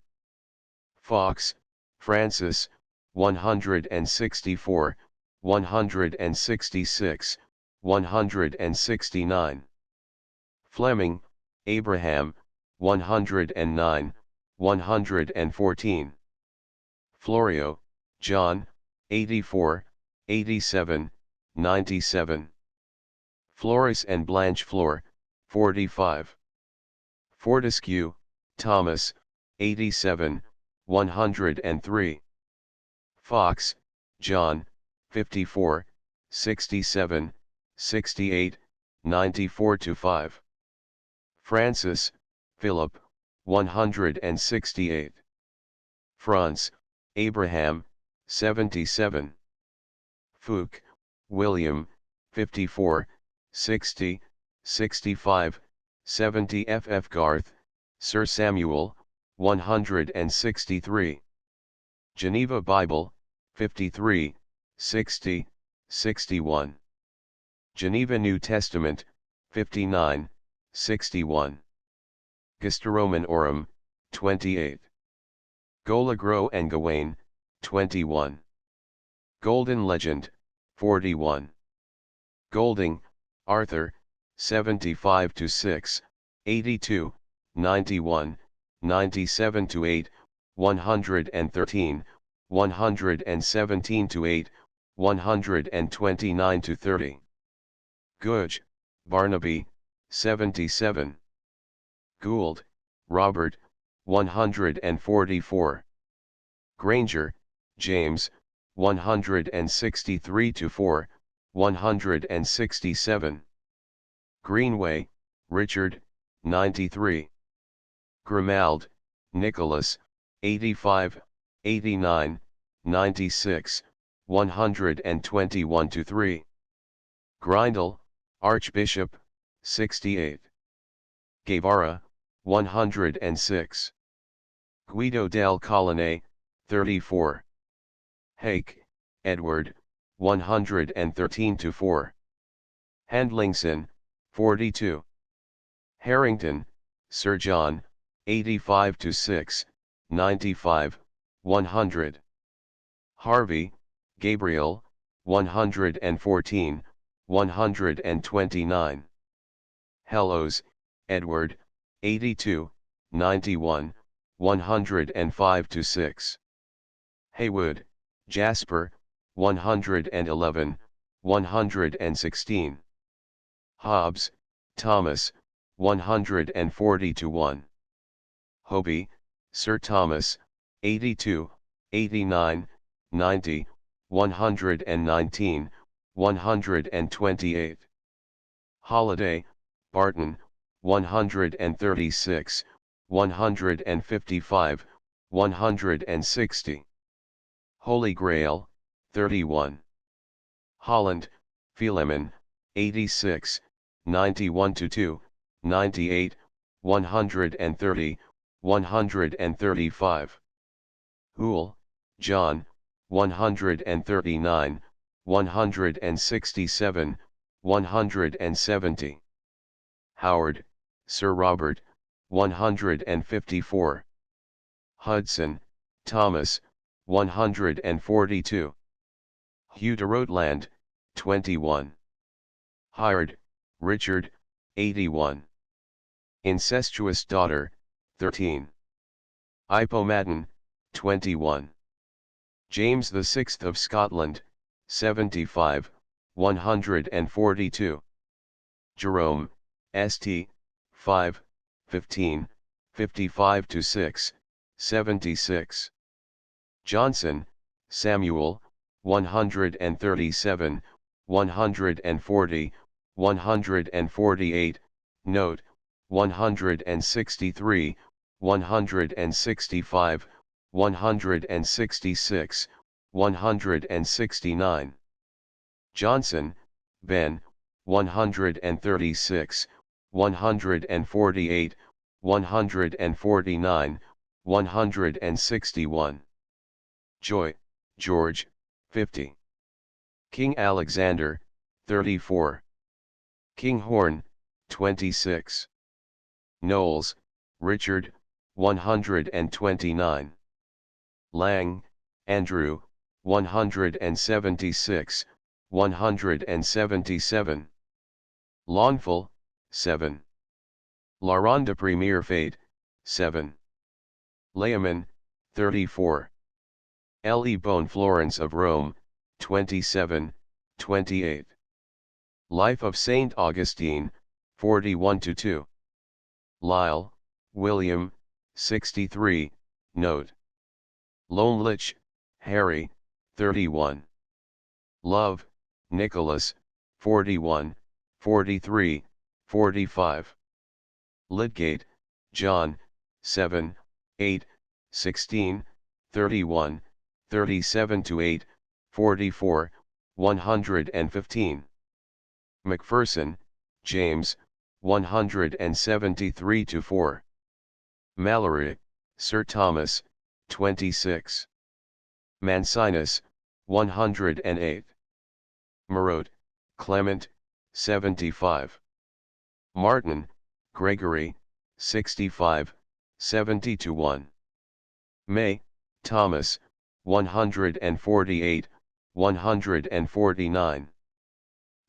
Fox, Francis, 164, 166, 169. Fleming, Abraham, 109, 114. Florio, John, 84, 87, 97. Floris and Blanchefleur, 45. Fortescue, Thomas, 87, 103. Fox, John, 54, 67, 68, 94 to 5. Francis, Philip, 168. Franz, Abraham, 77. Fouque, William, 54, 60, 65, 70. F. Garth, Sir Samuel, 163. Geneva Bible, 53, 60, 61. Geneva New Testament, 59, 61. Gestaroman Aurum, 28. Golagro and Gawain, 21. Golden Legend, 41. Golding, Arthur, 75 to 6, 82, 91, 97 to 8, 113, 117 to 8, 129 to 30. Gudge, Barnaby, 77. Gould, Robert, 144. Granger, James, 163 to 4, 167. Greenway, Richard, 93. Grimald, Nicholas, 85, 89, 96, 121 to 3. Grindal, Archbishop, 68. Guevara, 106. Guido del Colone, 34. Hake, Edward, 113 to 4. Handlingson, 42. Harrington, Sir John, 85 to 6, 95, 100. Harvey, Gabriel, 114, 129. Hellos, Edward, 82, 91, 105 to 6. Haywood, Jasper, 111, 116. Hobbes, Thomas, 140 to 1. Hobie, Sir Thomas, 82, 89, 90, 119, 128. Holiday, Barton, 136, 155, 160. Holy Grail, 31. Holland, Philemon, 86, 91 to 2, 98, 130, 135. Hoole, John, 139, 167, 170. Howard, Sir Robert, 154. Hudson, Thomas, 142. Hugh de Rotland, 21. Hired, Richard, 81. Incestuous daughter, 13. Ipomaton, 21. James VI of Scotland, 75, 142. Jerome, St. 5, 15, 55-6, 76. Johnson, Samuel, 137, 140, 148, note, 163, 165, 166, 169. Johnson, Ben, 136, 148, 149, 161. Joy, George, 50. King Alexander, 34. Kinghorn, 26. Knowles, Richard, 129. Lang, Andrew, 176, 177. Lawnful, 7. La Ronde Premier Fate, 7. Layman, 34. Le Bon Florence of Rome, 27, 28. Life of Saint Augustine, 41-2. Lyle, William, 63, note. Lonelich, Harry, 31. Love, Nicholas, 41, 43, 45. Lydgate, John, 7, 8, 16, 31, 37-8, 44, 115. Macpherson, James, 173-4. Mallory, Sir Thomas, 26. Mancinus, 108. Marot, Clement, 75. Martin, Gregory, 65, 70-1. May, Thomas, 148, 149.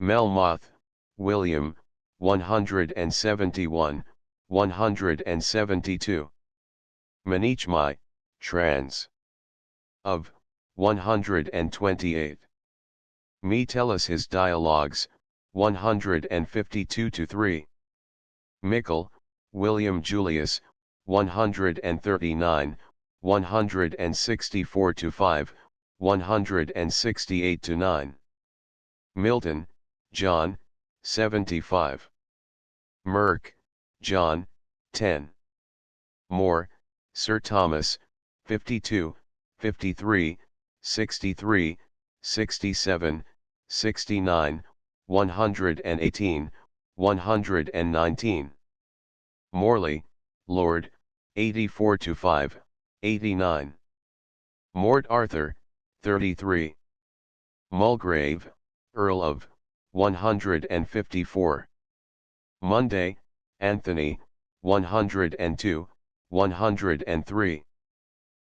Melmoth, William, 171, 172. Manichmai, trans. Of, 128. Metellus his dialogues, 152-3. Mickle, William Julius, 139, 164-5, 168-9. Milton, John, 75. Merck, John, 10. Moore, Sir Thomas, 52, 53, 63, 67, 69, 118, 119. Morley, Lord, 84-5, 89. Mort Arthur, 33. Mulgrave, Earl of, 154. Monday, Anthony, 102, 103.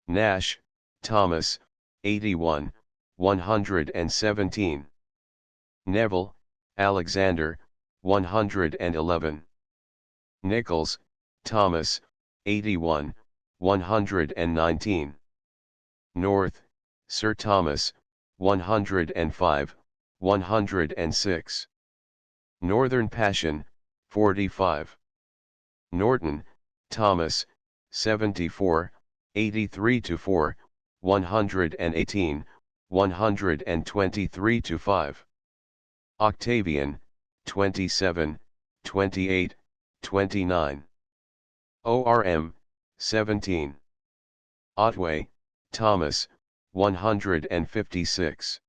Nash, Thomas, 81, 117. Neville, Alexander, 111. Nichols, Thomas, 81, 119. North, Sir Thomas, 105, 106. Northern Passion, 45. Norton, Thomas, 74, 83-4, 118, 123-5. Octavian, 27, 28, 29. ORM, 17. Otway, Thomas, 156.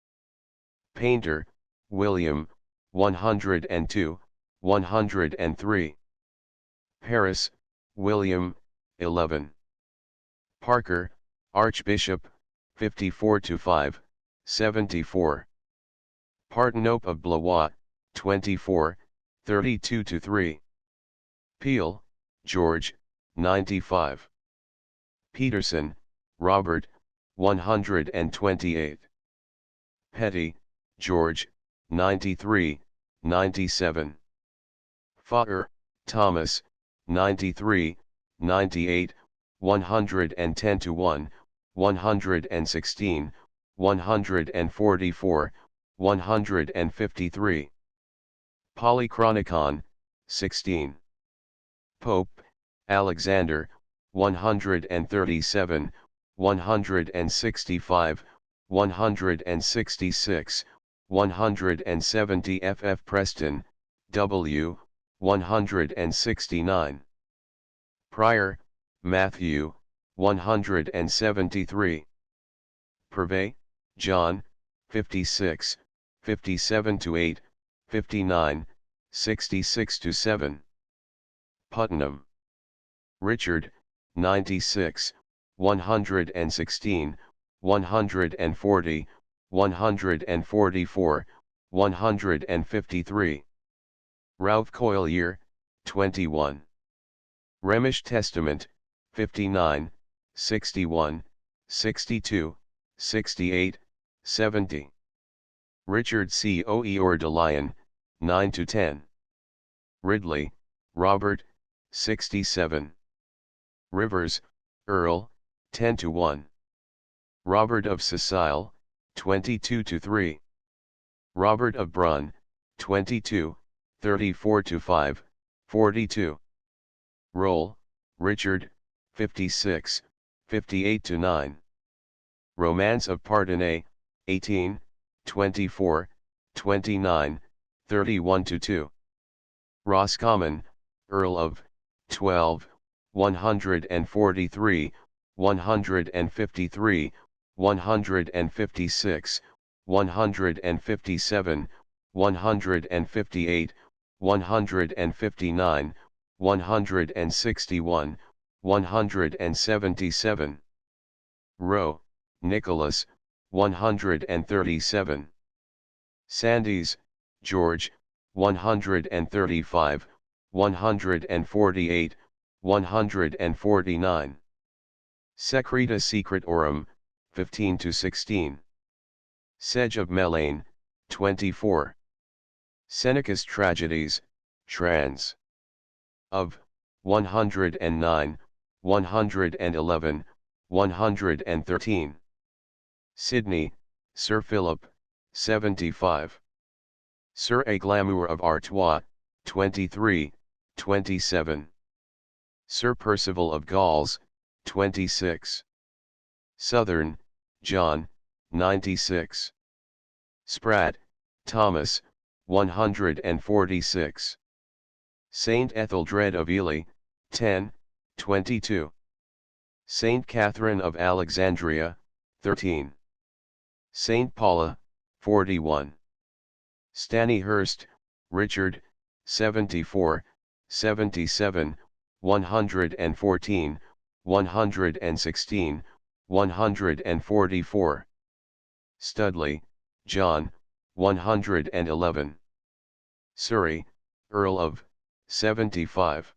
Painter, William, 102, 103. Paris, William, 11. Parker, Archbishop, 54-5, 74. Partenope of Blois, 24, 32-3. Peel, George, 95. Peterson, Robert, 128. Petty, George, 93, 97. Fokker, Thomas, 93, 98, 110 to 1, 116, 144, 153. Polychronicon, 16. Pope, Alexander, 137, 165, 166, 170. F. Preston, W., 169. Prior, Matthew, 173. Purvey, John, 56, 57 to 8, 59, 66 to 7. Putnam, Richard, 96, 116, 140, 144, 153. Ralph Collier, 21. Rhemish Testament, 59, 61, 62, 68, 70. Richard C. O'Eor de Lyon, 9 to 10. Ridley, Robert, 67. Rivers, Earl, 10 to 1. Robert of Cecile, 22 to 3. Robert of Brunn, 22, 34 to 5, 42. Roll, Richard, 56, 58 to 9. Romance of Pardonay, 18, 24, 29, 31 to 2. Roscommon, Earl of, 12, 143, 153, 156, 157, 158, 159, 161, 177. Rowe, Nicholas, 137. Sandys, George, 135, 148, 149. Secreta Secretorum, 15 to 16. Sedge of Melaine, 24. Seneca's Tragedies, trans. Of, 109, 111, 113. Sidney, Sir Philip, 75. Sir A Glamour of Artois, 23, 27. Sir Percival of Gauls, 26. Southern, John, 96. Spratt, Thomas, 146. Saint Etheldred of Ely, 10, 22. Saint Catherine of Alexandria, 13. Saint Paula, 41. Stannyhurst, Richard, 74, 77, 114, 116, 144. Studley, John, 111. Surrey, Earl of, 75.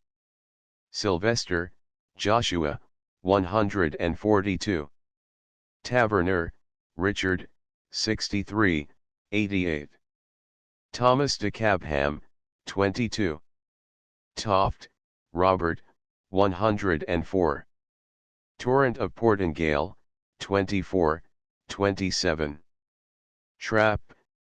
Sylvester, Joshua, 142. Taverner, Richard, 63, 88. Thomas de Cabham, 22. Toft, Robert, 104. Torrent of Portingale, 24, 27. Trapp,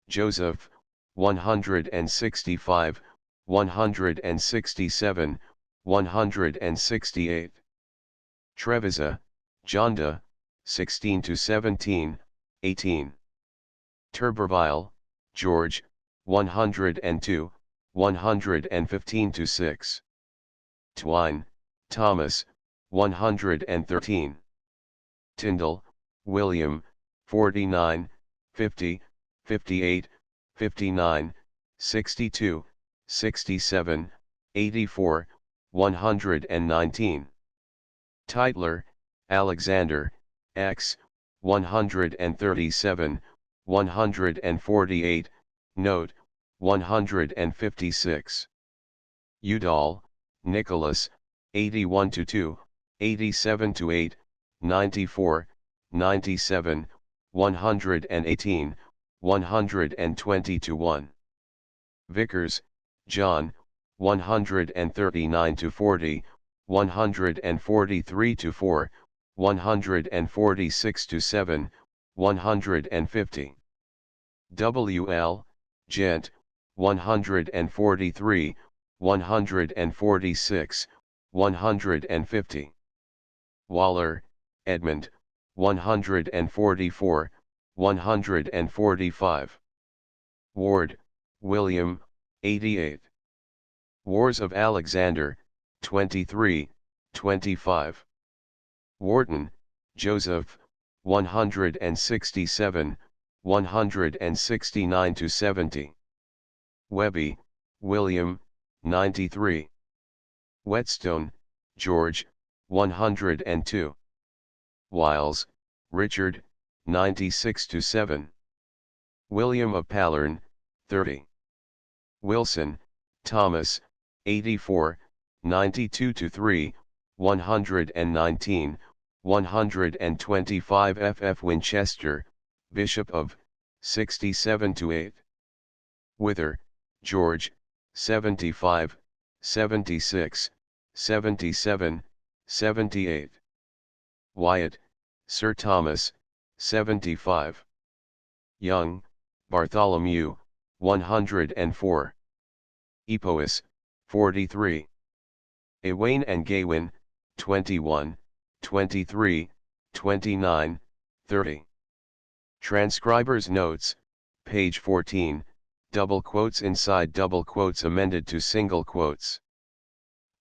Joseph, 165, 167, 168. Trevisa, Jonda, 16 to 17, 18. Turberville, George, 102, 115 to 6. Twine, Thomas, 113. Tyndall, William, 49, 50, 58, 59, 62, 67, 84, 119. Tytler, Alexander, X, 137, 148, note, 156. Udall, Nicholas, 81 to 2, 87 to 8, 94, 97, 118, 120-1. Vickers, John, 139-40, 143-4, 146-7, 150. W.L., Gent, 143, 146, 150. Waller, Edmund, 144, 145. Ward, William, 88. Wars of Alexander, 23, 25. Wharton, Joseph, 167, 169-70. Webby, William, 93. Whetstone, George, 102. Wiles, Richard, 96-7. William of Pallern, 30. Wilson, Thomas, 84, 92-3, 119, 125. F. Winchester, Bishop of, 67-8. Wither, George, 75, 76, 77, 78. Wyatt, Sir Thomas, 75. Young, Bartholomew, 104. Epois, 43. Ewain and Gawain, 21, 23, 29, 30. Transcriber's notes, page 14, double quotes inside double quotes amended to single quotes.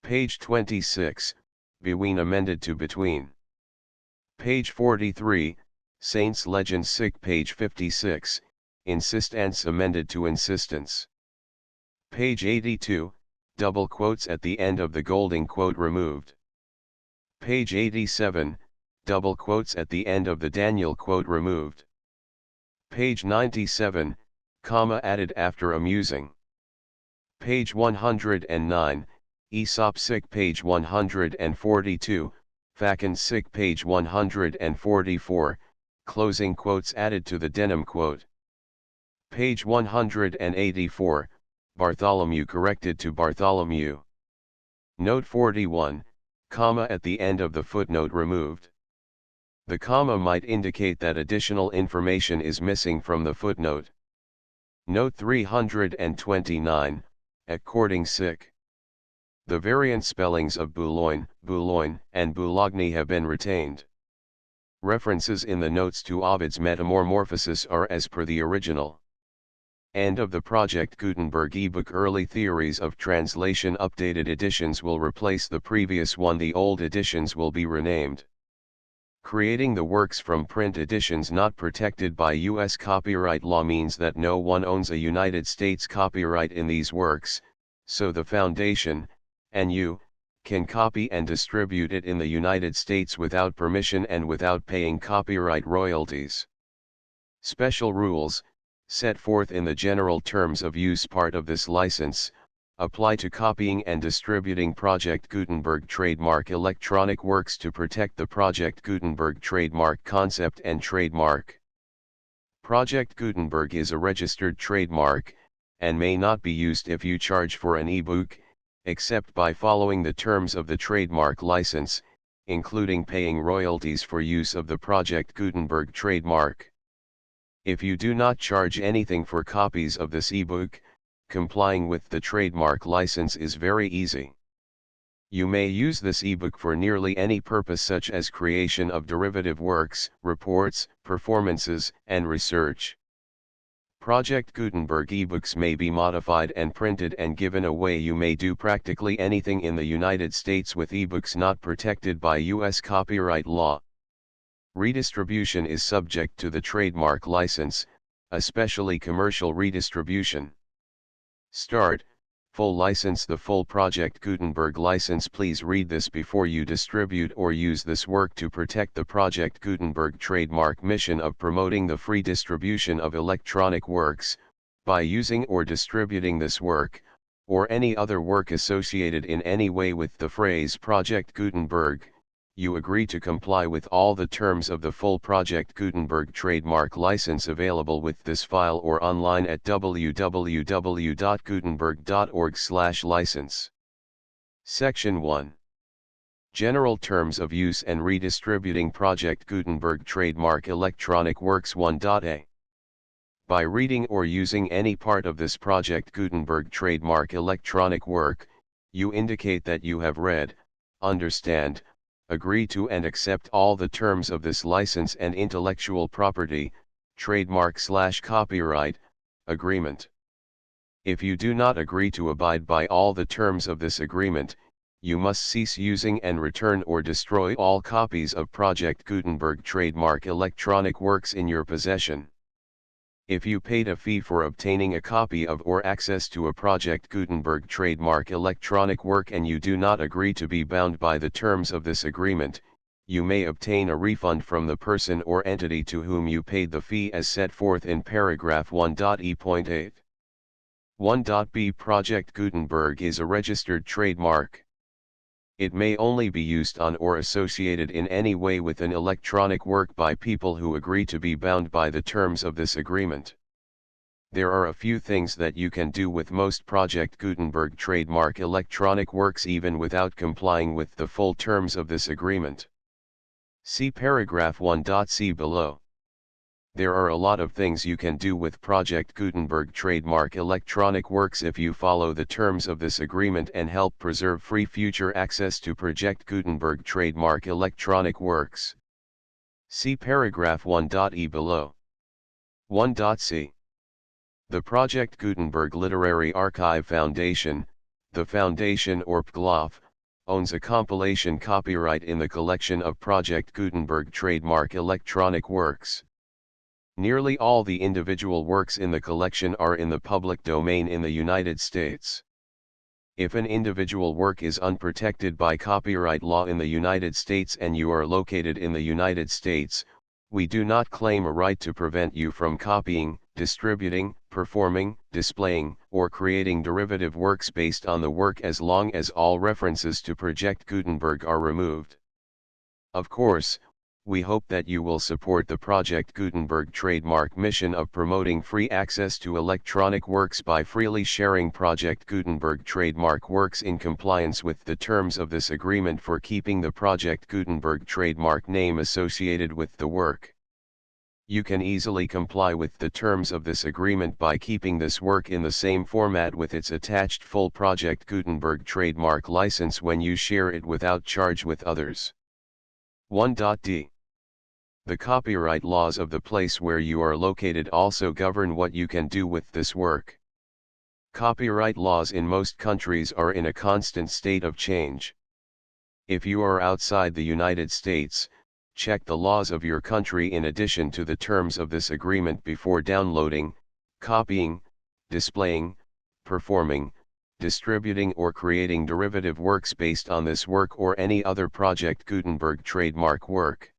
Page 26, Beween amended to between. Page 43, Saints Legends Sick. Page 56, Insistence amended to insistence. Page 82, double quotes at the end of the Golding quote removed. Page 87, double quotes at the end of the Daniel quote removed. Page 97, comma added after amusing. Page 109, Aesop Sick. Page 142, Facken Sick. Page 144, closing quotes added to the Denham quote. Page 184, Bartholomew corrected to Bartholomew. Note 41, comma at the end of the footnote removed. The comma might indicate that additional information is missing from the footnote. Note 329, according Sick. The variant spellings of Boulogne, Boulogne, and Boulogne have been retained. References in the notes to Ovid's Metamorphosis are as per the original. End of the Project Gutenberg ebook. Early theories of translation. Updated editions will replace the previous one. The old editions will be renamed. Creating the works from print editions not protected by U.S. copyright law means that no one owns a United States copyright in these works, so the Foundation, and you, can copy and distribute it in the United States without permission and without paying copyright royalties. Special rules, set forth in the general terms of use part of this license, apply to copying and distributing Project Gutenberg trademark electronic works to protect the Project Gutenberg trademark concept and trademark. Project Gutenberg is a registered trademark, and may not be used if you charge for an ebook, except by following the terms of the trademark license, including paying royalties for use of the Project Gutenberg trademark. If you do not charge anything for copies of this ebook, complying with the trademark license is very easy. You may use this ebook for nearly any purpose, such as creation of derivative works, reports, performances, and research. Project Gutenberg ebooks may be modified and printed and given away. You may do practically anything in the United States with ebooks not protected by U.S. copyright law. Redistribution is subject to the trademark license, especially commercial redistribution. Start, full license. The full Project Gutenberg license. Please read this before you distribute or use this work to protect the Project Gutenberg trademark mission of promoting the free distribution of electronic works, by using or distributing this work, or any other work associated in any way with the phrase Project Gutenberg, you agree to comply with all the terms of the full Project Gutenberg trademark license available with this file or online at www.gutenberg.org/license. Section 1. General Terms of Use and Redistributing Project Gutenberg Trademark Electronic Works 1.a. By reading or using any part of this Project Gutenberg trademark electronic work, you indicate that you have read, understand, agree to and accept all the terms of this license and intellectual property, trademark/copyright, agreement. If you do not agree to abide by all the terms of this agreement, you must cease using and return or destroy all copies of Project Gutenberg trademark electronic works in your possession. If you paid a fee for obtaining a copy of or access to a Project Gutenberg trademark electronic work and you do not agree to be bound by the terms of this agreement, you may obtain a refund from the person or entity to whom you paid the fee as set forth in paragraph 1.e.8. 1.b. Project Gutenberg is a registered trademark. It may only be used on or associated in any way with an electronic work by people who agree to be bound by the terms of this agreement. There are a few things that you can do with most Project Gutenberg trademark electronic works even without complying with the full terms of this agreement. See paragraph 1.c below. There are a lot of things you can do with Project Gutenberg trademark electronic works if you follow the terms of this agreement and help preserve free future access to Project Gutenberg trademark electronic works. See paragraph 1.e below. 1.c. The Project Gutenberg Literary Archive Foundation, the foundation or PGLOF, owns a compilation copyright in the collection of Project Gutenberg trademark electronic works. Nearly all the individual works in the collection are in the public domain in the United States. If an individual work is unprotected by copyright law in the United States and you are located in the United States, we do not claim a right to prevent you from copying, distributing, performing, displaying, or creating derivative works based on the work as long as all references to Project Gutenberg are removed. Of course, we hope that you will support the Project Gutenberg trademark mission of promoting free access to electronic works by freely sharing Project Gutenberg trademark works in compliance with the terms of this agreement for keeping the Project Gutenberg trademark name associated with the work. You can easily comply with the terms of this agreement by keeping this work in the same format with its attached full Project Gutenberg trademark license when you share it without charge with others. 1.d. The copyright laws of the place where you are located also govern what you can do with this work. Copyright laws in most countries are in a constant state of change. If you are outside the United States, check the laws of your country in addition to the terms of this agreement before downloading, copying, displaying, performing, distributing or creating derivative works based on this work or any other Project Gutenberg trademark work.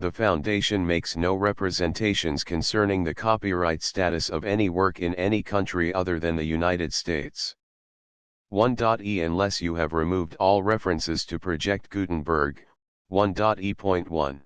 The Foundation makes no representations concerning the copyright status of any work in any country other than the United States. 1.e. Unless you have removed all references to Project Gutenberg, 1.e.1.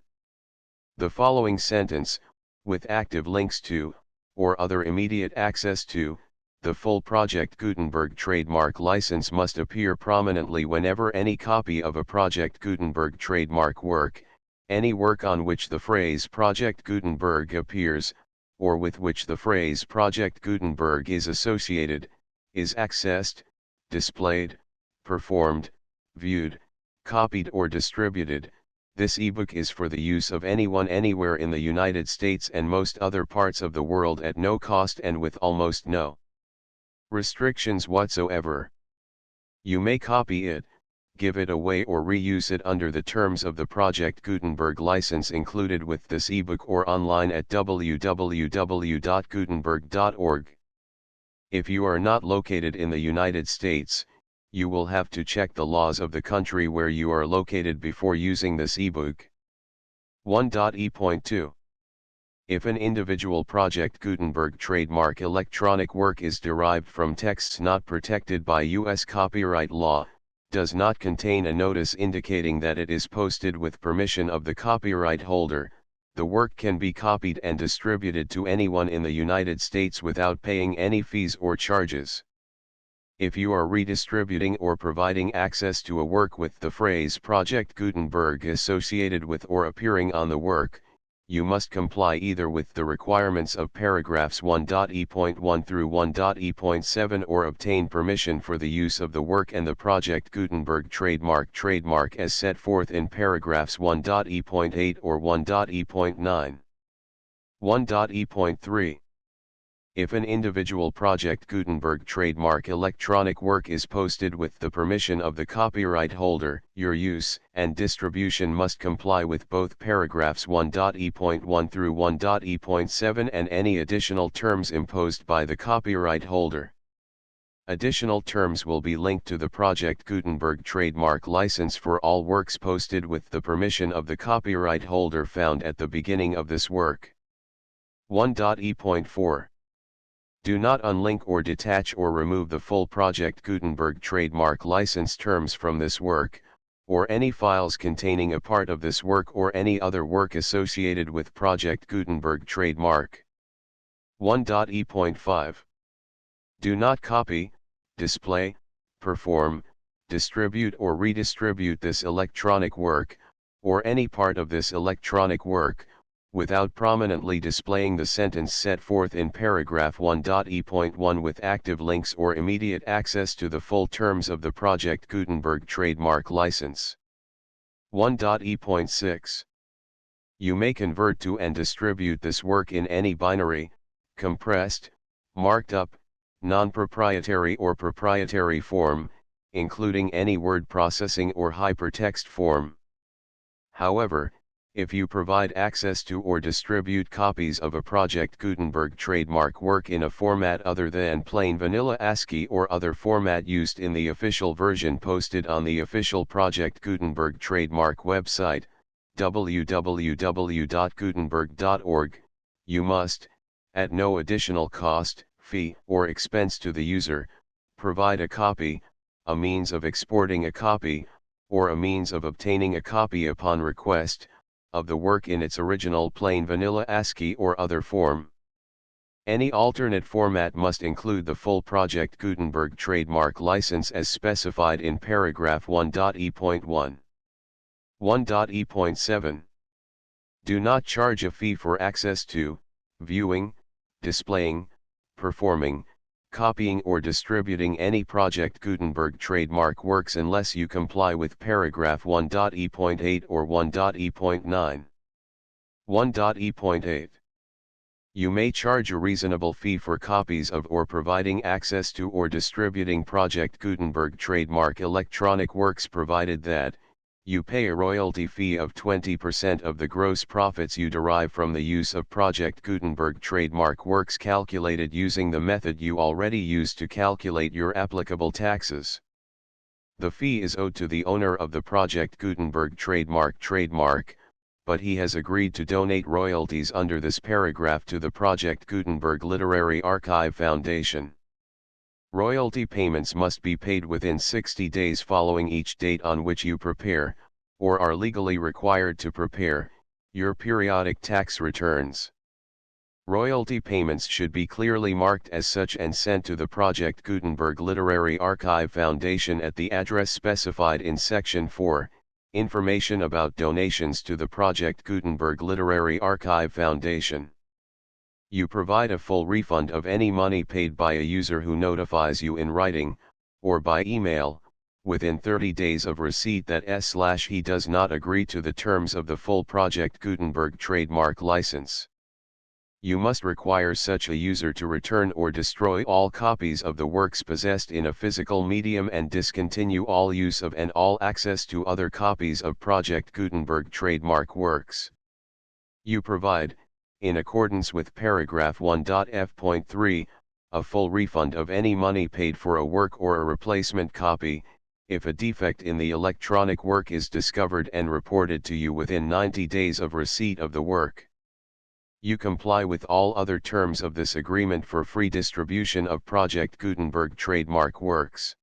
The following sentence, with active links to, or other immediate access to, the full Project Gutenberg trademark license must appear prominently whenever any copy of a Project Gutenberg trademark work, any work on which the phrase Project Gutenberg appears, or with which the phrase Project Gutenberg is associated, is accessed, displayed, performed, viewed, copied or distributed. This ebook is for the use of anyone anywhere in the United States and most other parts of the world at no cost and with almost no restrictions whatsoever. You may copy it, give it away or reuse it under the terms of the Project Gutenberg license included with this ebook or online at www.gutenberg.org. If you are not located in the United States, you will have to check the laws of the country where you are located before using this ebook. 1.e.2. If an individual Project Gutenberg trademark electronic work is derived from texts not protected by U.S. copyright law, does not contain a notice indicating that it is posted with permission of the copyright holder, the work can be copied and distributed to anyone in the United States without paying any fees or charges. If you are redistributing or providing access to a work with the phrase Project Gutenberg associated with or appearing on the work, you must comply either with the requirements of paragraphs 1.e.1 through 1.e.7 or obtain permission for the use of the work and the Project Gutenberg trademark as set forth in paragraphs 1.e.8 or 1.e.9. 1.e.3. If an individual Project Gutenberg trademark electronic work is posted with the permission of the copyright holder, your use and distribution must comply with both paragraphs 1.e.1 through 1.e.7 and any additional terms imposed by the copyright holder. Additional terms will be linked to the Project Gutenberg trademark license for all works posted with the permission of the copyright holder found at the beginning of this work. 1.e.4. Do not unlink or detach or remove the full Project Gutenberg trademark license terms from this work, or any files containing a part of this work or any other work associated with Project Gutenberg trademark. 1.e.5. Do not copy, display, perform, distribute or redistribute this electronic work, or any part of this electronic work, without prominently displaying the sentence set forth in paragraph 1.e.1 with active links or immediate access to the full terms of the Project Gutenberg trademark license. 1.e.6. You may convert to and distribute this work in any binary, compressed, marked up, non-proprietary or proprietary form, including any word processing or hypertext form. However, if you provide access to or distribute copies of a Project Gutenberg trademark work in a format other than plain vanilla ASCII or other format used in the official version posted on the official Project Gutenberg trademark website, www.gutenberg.org, you must, at no additional cost, fee, or expense to the user, provide a copy, a means of exporting a copy, or a means of obtaining a copy upon request, of the work in its original plain vanilla ASCII or other form. Any alternate format must include the full Project Gutenberg trademark license as specified in paragraph 1.e.1. 1.e.7. Do not charge a fee for access to, viewing, displaying, performing, copying or distributing any Project Gutenberg trademark works unless you comply with paragraph 1.e.8 or 1.e.9. 1.e.8. You may charge a reasonable fee for copies of or providing access to or distributing Project Gutenberg trademark electronic works provided that, you pay a royalty fee of 20% of the gross profits you derive from the use of Project Gutenberg trademark works calculated using the method you already use to calculate your applicable taxes. The fee is owed to the owner of the Project Gutenberg trademark, but he has agreed to donate royalties under this paragraph to the Project Gutenberg Literary Archive Foundation. Royalty payments must be paid within 60 days following each date on which you prepare, or are legally required to prepare, your periodic tax returns. Royalty payments should be clearly marked as such and sent to the Project Gutenberg Literary Archive Foundation at the address specified in Section 4, Information about donations to the Project Gutenberg Literary Archive Foundation. You provide a full refund of any money paid by a user who notifies you in writing, or by email, within 30 days of receipt that he does not agree to the terms of the full Project Gutenberg trademark license. You must require such a user to return or destroy all copies of the works possessed in a physical medium and discontinue all use of and all access to other copies of Project Gutenberg trademark works. You provide, in accordance with paragraph 1.f.3, a full refund of any money paid for a work or a replacement copy, if a defect in the electronic work is discovered and reported to you within 90 days of receipt of the work. You comply with all other terms of this agreement for free distribution of Project Gutenberg trademark works.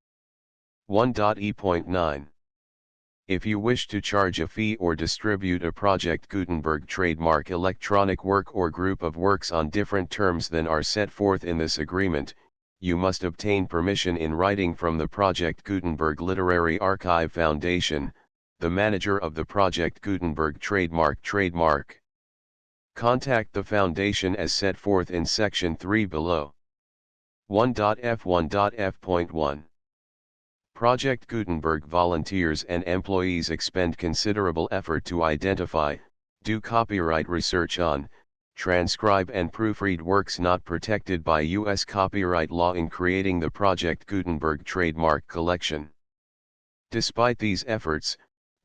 1.e.9. If you wish to charge a fee or distribute a Project Gutenberg trademark electronic work or group of works on different terms than are set forth in this agreement, you must obtain permission in writing from the Project Gutenberg Literary Archive Foundation, the manager of the Project Gutenberg trademark. Contact the Foundation as set forth in Section 3 below. 1.f1.f.1. Project Gutenberg volunteers and employees expend considerable effort to identify, do copyright research on, transcribe and proofread works not protected by U.S. copyright law in creating the Project Gutenberg trademark collection. Despite these efforts,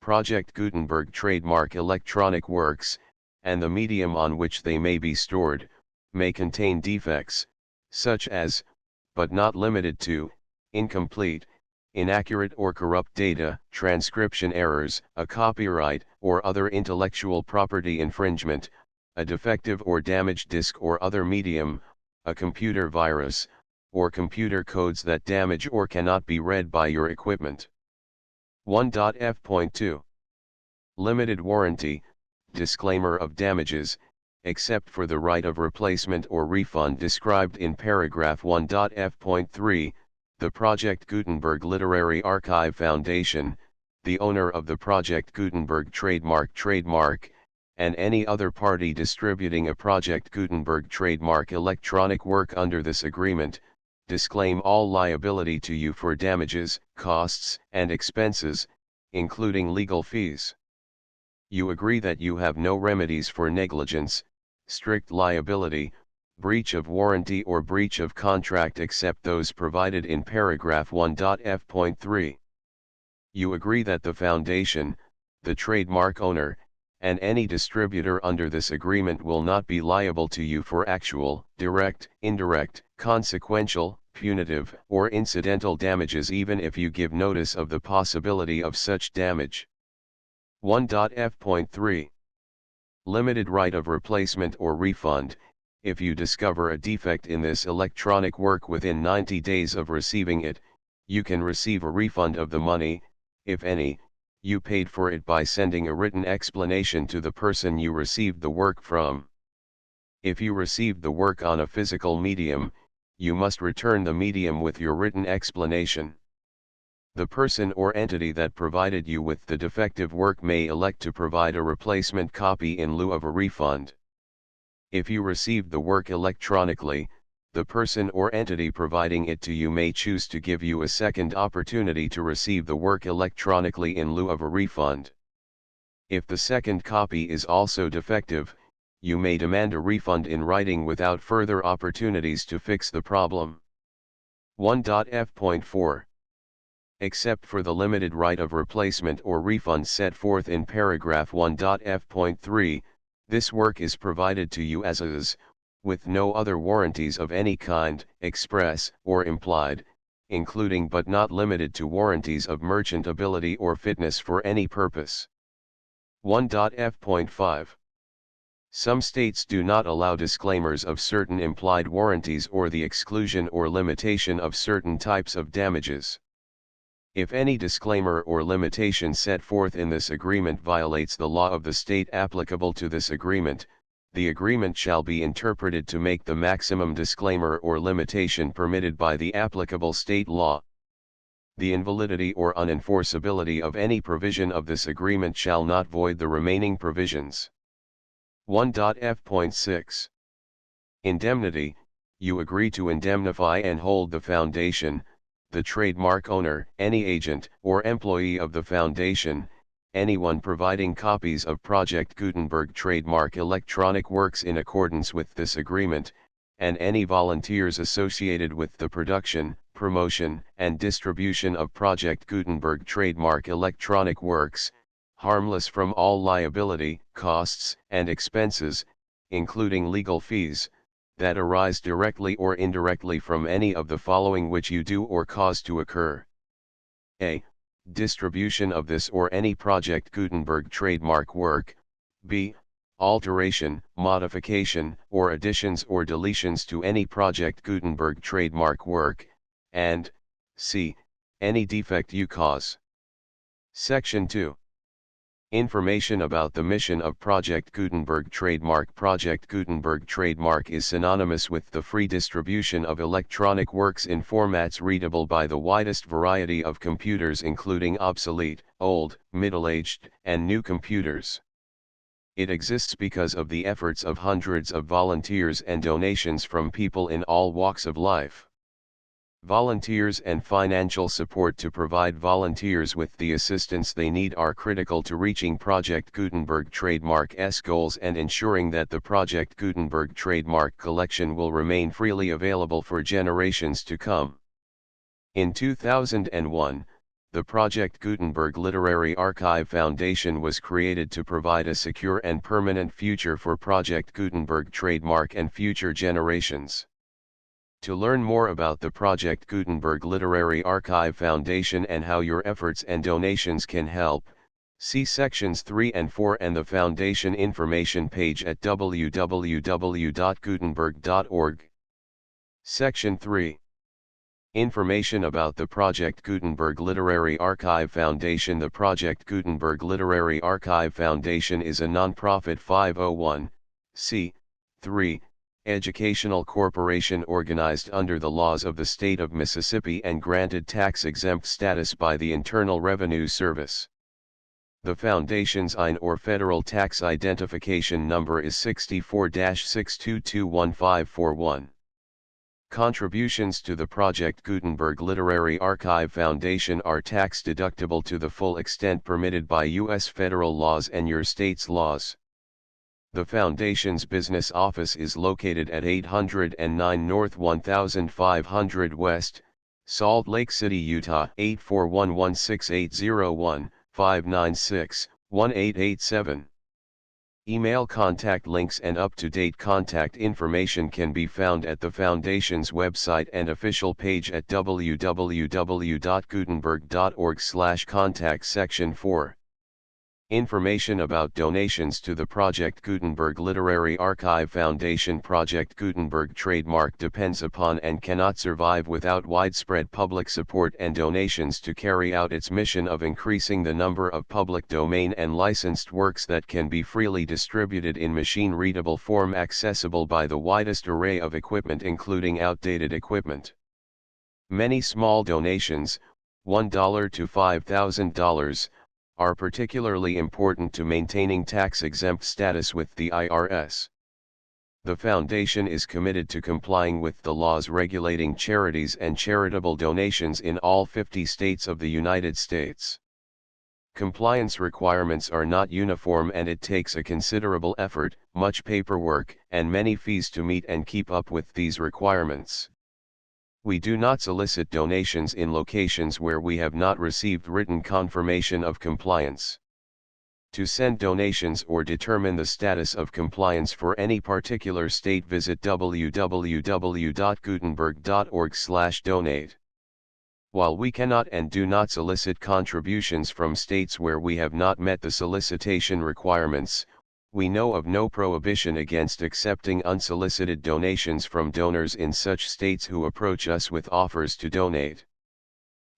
Project Gutenberg trademark electronic works, and the medium on which they may be stored, may contain defects, such as, but not limited to, incomplete, inaccurate or corrupt data, transcription errors, a copyright or other intellectual property infringement, a defective or damaged disk or other medium, a computer virus, or computer codes that damage or cannot be read by your equipment. 1.f.2. Limited warranty, disclaimer of damages, except for the right of replacement or refund described in paragraph 1.f.3, the Project Gutenberg Literary Archive Foundation, the owner of the Project Gutenberg trademark, and any other party distributing a Project Gutenberg trademark electronic work under this agreement, disclaim all liability to you for damages, costs, and expenses, including legal fees. You agree that you have no remedies for negligence, strict liability, breach of warranty or breach of contract except those provided in paragraph 1.f.3. You agree that the Foundation, the trademark owner, and any distributor under this agreement will not be liable to you for actual, direct, indirect, consequential, punitive, or incidental damages even if you give notice of the possibility of such damage. 1.f.3. Limited right of replacement or refund. If you discover a defect in this electronic work within 90 days of receiving it, you can receive a refund of the money, if any, you paid for it by sending a written explanation to the person you received the work from. If you received the work on a physical medium, you must return the medium with your written explanation. The person or entity that provided you with the defective work may elect to provide a replacement copy in lieu of a refund. If you received the work electronically, the person or entity providing it to you may choose to give you a second opportunity to receive the work electronically in lieu of a refund. If the second copy is also defective, you may demand a refund in writing without further opportunities to fix the problem. 1.f.4. Except for the limited right of replacement or refund set forth in paragraph 1.f.3, this work is provided to you as is, with no other warranties of any kind, express or implied, including but not limited to warranties of merchantability or fitness for any purpose. 1.f.5. Some states do not allow disclaimers of certain implied warranties or the exclusion or limitation of certain types of damages. If any disclaimer or limitation set forth in this agreement violates the law of the state applicable to this agreement, the agreement shall be interpreted to make the maximum disclaimer or limitation permitted by the applicable state law. The invalidity or unenforceability of any provision of this agreement shall not void the remaining provisions. 1.f.6. Indemnity. You agree to indemnify and hold the Foundation, the trademark owner, any agent or employee of the Foundation, anyone providing copies of Project Gutenberg trademark electronic works in accordance with this agreement, and any volunteers associated with the production, promotion, and distribution of Project Gutenberg trademark electronic works, harmless from all liability, costs, and expenses, including legal fees, that arise directly or indirectly from any of the following which you do or cause to occur. A. Distribution of this or any Project Gutenberg trademark work. B. Alteration, modification, or additions or deletions to any Project Gutenberg trademark work. And C. Any defect you cause. Section 2. Information about the mission of Project Gutenberg trademark. Project Gutenberg trademark is synonymous with the free distribution of electronic works in formats readable by the widest variety of computers, including obsolete, old, middle-aged, and new computers. It exists because of the efforts of hundreds of volunteers and donations from people in all walks of life. Volunteers and financial support to provide volunteers with the assistance they need are critical to reaching Project Gutenberg trademark's goals and ensuring that the Project Gutenberg trademark collection will remain freely available for generations to come. In 2001, the Project Gutenberg Literary Archive Foundation was created to provide a secure and permanent future for Project Gutenberg trademark and future generations. To learn more about the Project Gutenberg Literary Archive Foundation and how your efforts and donations can help, see sections 3 and 4 and the Foundation information page at www.gutenberg.org. Section 3. Information about the Project Gutenberg Literary Archive Foundation. The Project Gutenberg Literary Archive Foundation is a non-profit 501(c)(3) educational corporation organized under the laws of the state of Mississippi and granted tax-exempt status by the Internal Revenue Service. The Foundation's IN or Federal Tax Identification Number is 64-6221541. Contributions to the Project Gutenberg Literary Archive Foundation are tax-deductible to the full extent permitted by U.S. federal laws and your state's laws. The Foundation's business office is located at 809 North 1500 West, Salt Lake City, Utah 841-16801-596-1887. Email contact links and up-to-date contact information can be found at the Foundation's website and official page at www.gutenberg.org/contact. Section 4. Information about donations to the Project Gutenberg Literary Archive Foundation. Project Gutenberg trademark depends upon and cannot survive without widespread public support and donations to carry out its mission of increasing the number of public domain and licensed works that can be freely distributed in machine-readable form accessible by the widest array of equipment, including outdated equipment. Many small donations, $1 to $5,000, are particularly important to maintaining tax-exempt status with the IRS. The Foundation is committed to complying with the laws regulating charities and charitable donations in all 50 states of the United States. Compliance requirements are not uniform and it takes a considerable effort, much paperwork, and many fees to meet and keep up with these requirements. We do not solicit donations in locations where we have not received written confirmation of compliance. To send donations or determine the status of compliance for any particular state, visit www.gutenberg.org/donate. While we cannot and do not solicit contributions from states where we have not met the solicitation requirements, we know of no prohibition against accepting unsolicited donations from donors in such states who approach us with offers to donate.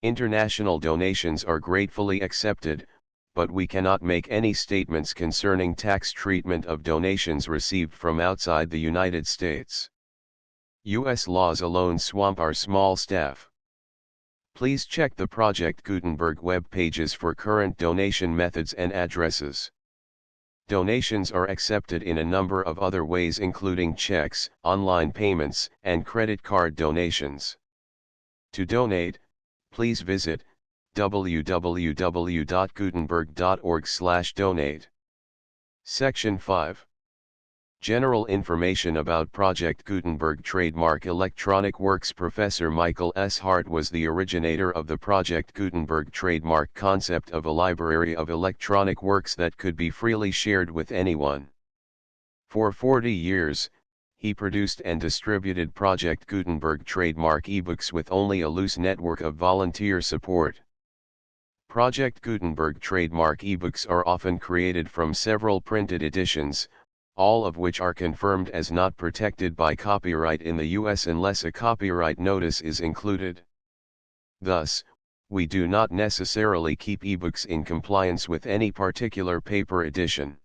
International donations are gratefully accepted, but we cannot make any statements concerning tax treatment of donations received from outside the United States. U.S. laws alone swamp our small staff. Please check the Project Gutenberg web pages for current donation methods and addresses. Donations are accepted in a number of other ways, including checks, online payments, and credit card donations. To donate, please visit www.gutenberg.org/donate. Section 5. General information about Project Gutenberg trademark electronic works. Professor Michael S. Hart was the originator of the Project Gutenberg trademark concept of a library of electronic works that could be freely shared with anyone. For 40 years, he produced and distributed Project Gutenberg trademark ebooks with only a loose network of volunteer support. Project Gutenberg trademark ebooks are often created from several printed editions, all of which are confirmed as not protected by copyright in the U.S. unless a copyright notice is included. Thus, we do not necessarily keep ebooks in compliance with any particular paper edition.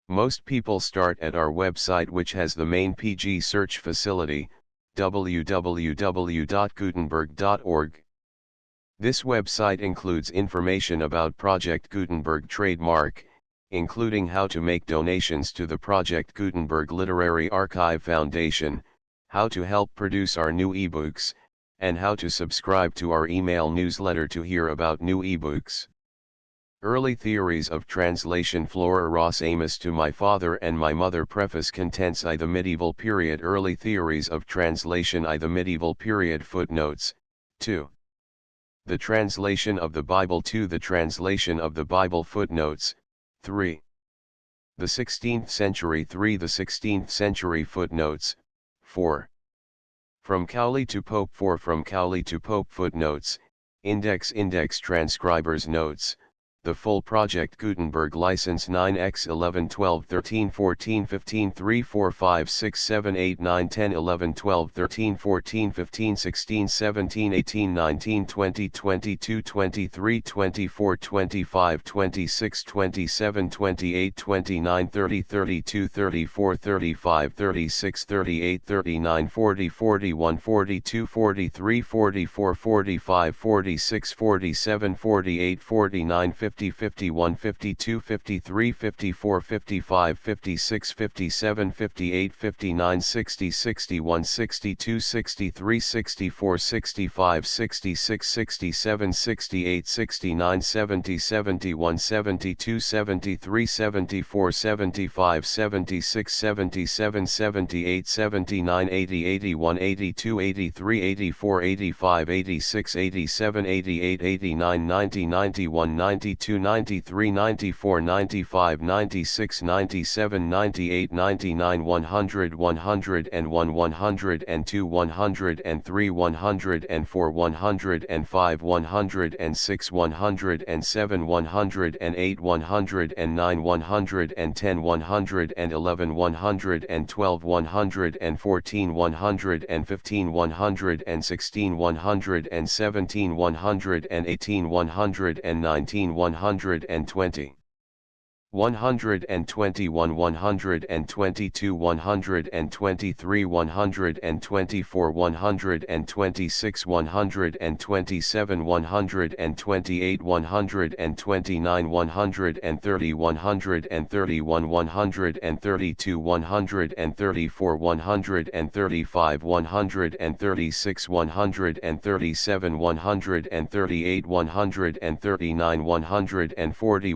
Most people start at our website, which has the main PG search facility, www.gutenberg.org. This website includes information about Project Gutenberg trademark, including how to make donations to the Project Gutenberg Literary Archive Foundation, how to help produce our new ebooks, and how to subscribe to our email newsletter to hear about new ebooks. Early Theories of Translation. Flora Ross Amos. To My Father and My Mother. Preface. Contents. I. The Medieval Period. Early Theories of Translation. I. The Medieval Period. Footnotes. 2. The Translation of the Bible. 2. The Translation of the Bible. Footnotes. 3. The 16th Century. 3. The 16th Century. Footnotes. 4. From Cowley to Pope. 4. From Cowley to Pope. Footnotes. Index. Transcribers' notes. The full Project Gutenberg license 9x 11 12 13 14 15 3 4 5 6 7 8 9 10 11 12 13 14 15 16 17 18 19 20 22 23 24 25 26 27 28 29 30 32 34 35 36 38 39 40 41 42 43 44 45 46 47 48 49 50 51 52 53 54 55 56 57 58 59 60 61 62 63 64 65 66 67 68 69 70 71 72 73 74 75 76 77 78 79 80 81 82 83 84 85 86 87 88 89 90 91 92 93 94 95 96 97 98 99 100 101 102 103 104 105 106 107 108 109 110 111 112 114 115 116 117 118 119 120 121 122 123 124 126 127 128 129 130 131 132 134 135 136 137 138 139 140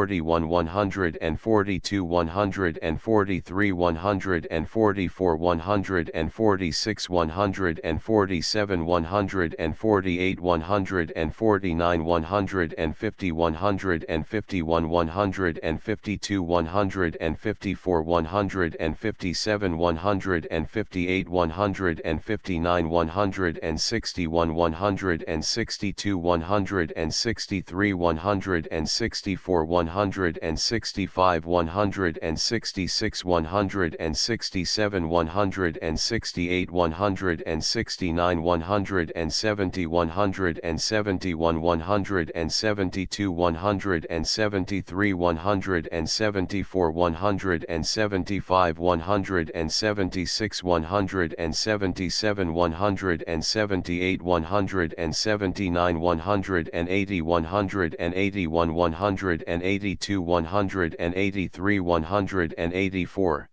141 142 143 144 146 147 148 149 150 151 152 154 157 158 159 161 162 163 164 165 166 167 168 169 170 171 172 173 174 175 176 177 178 179 180 181 182 183 184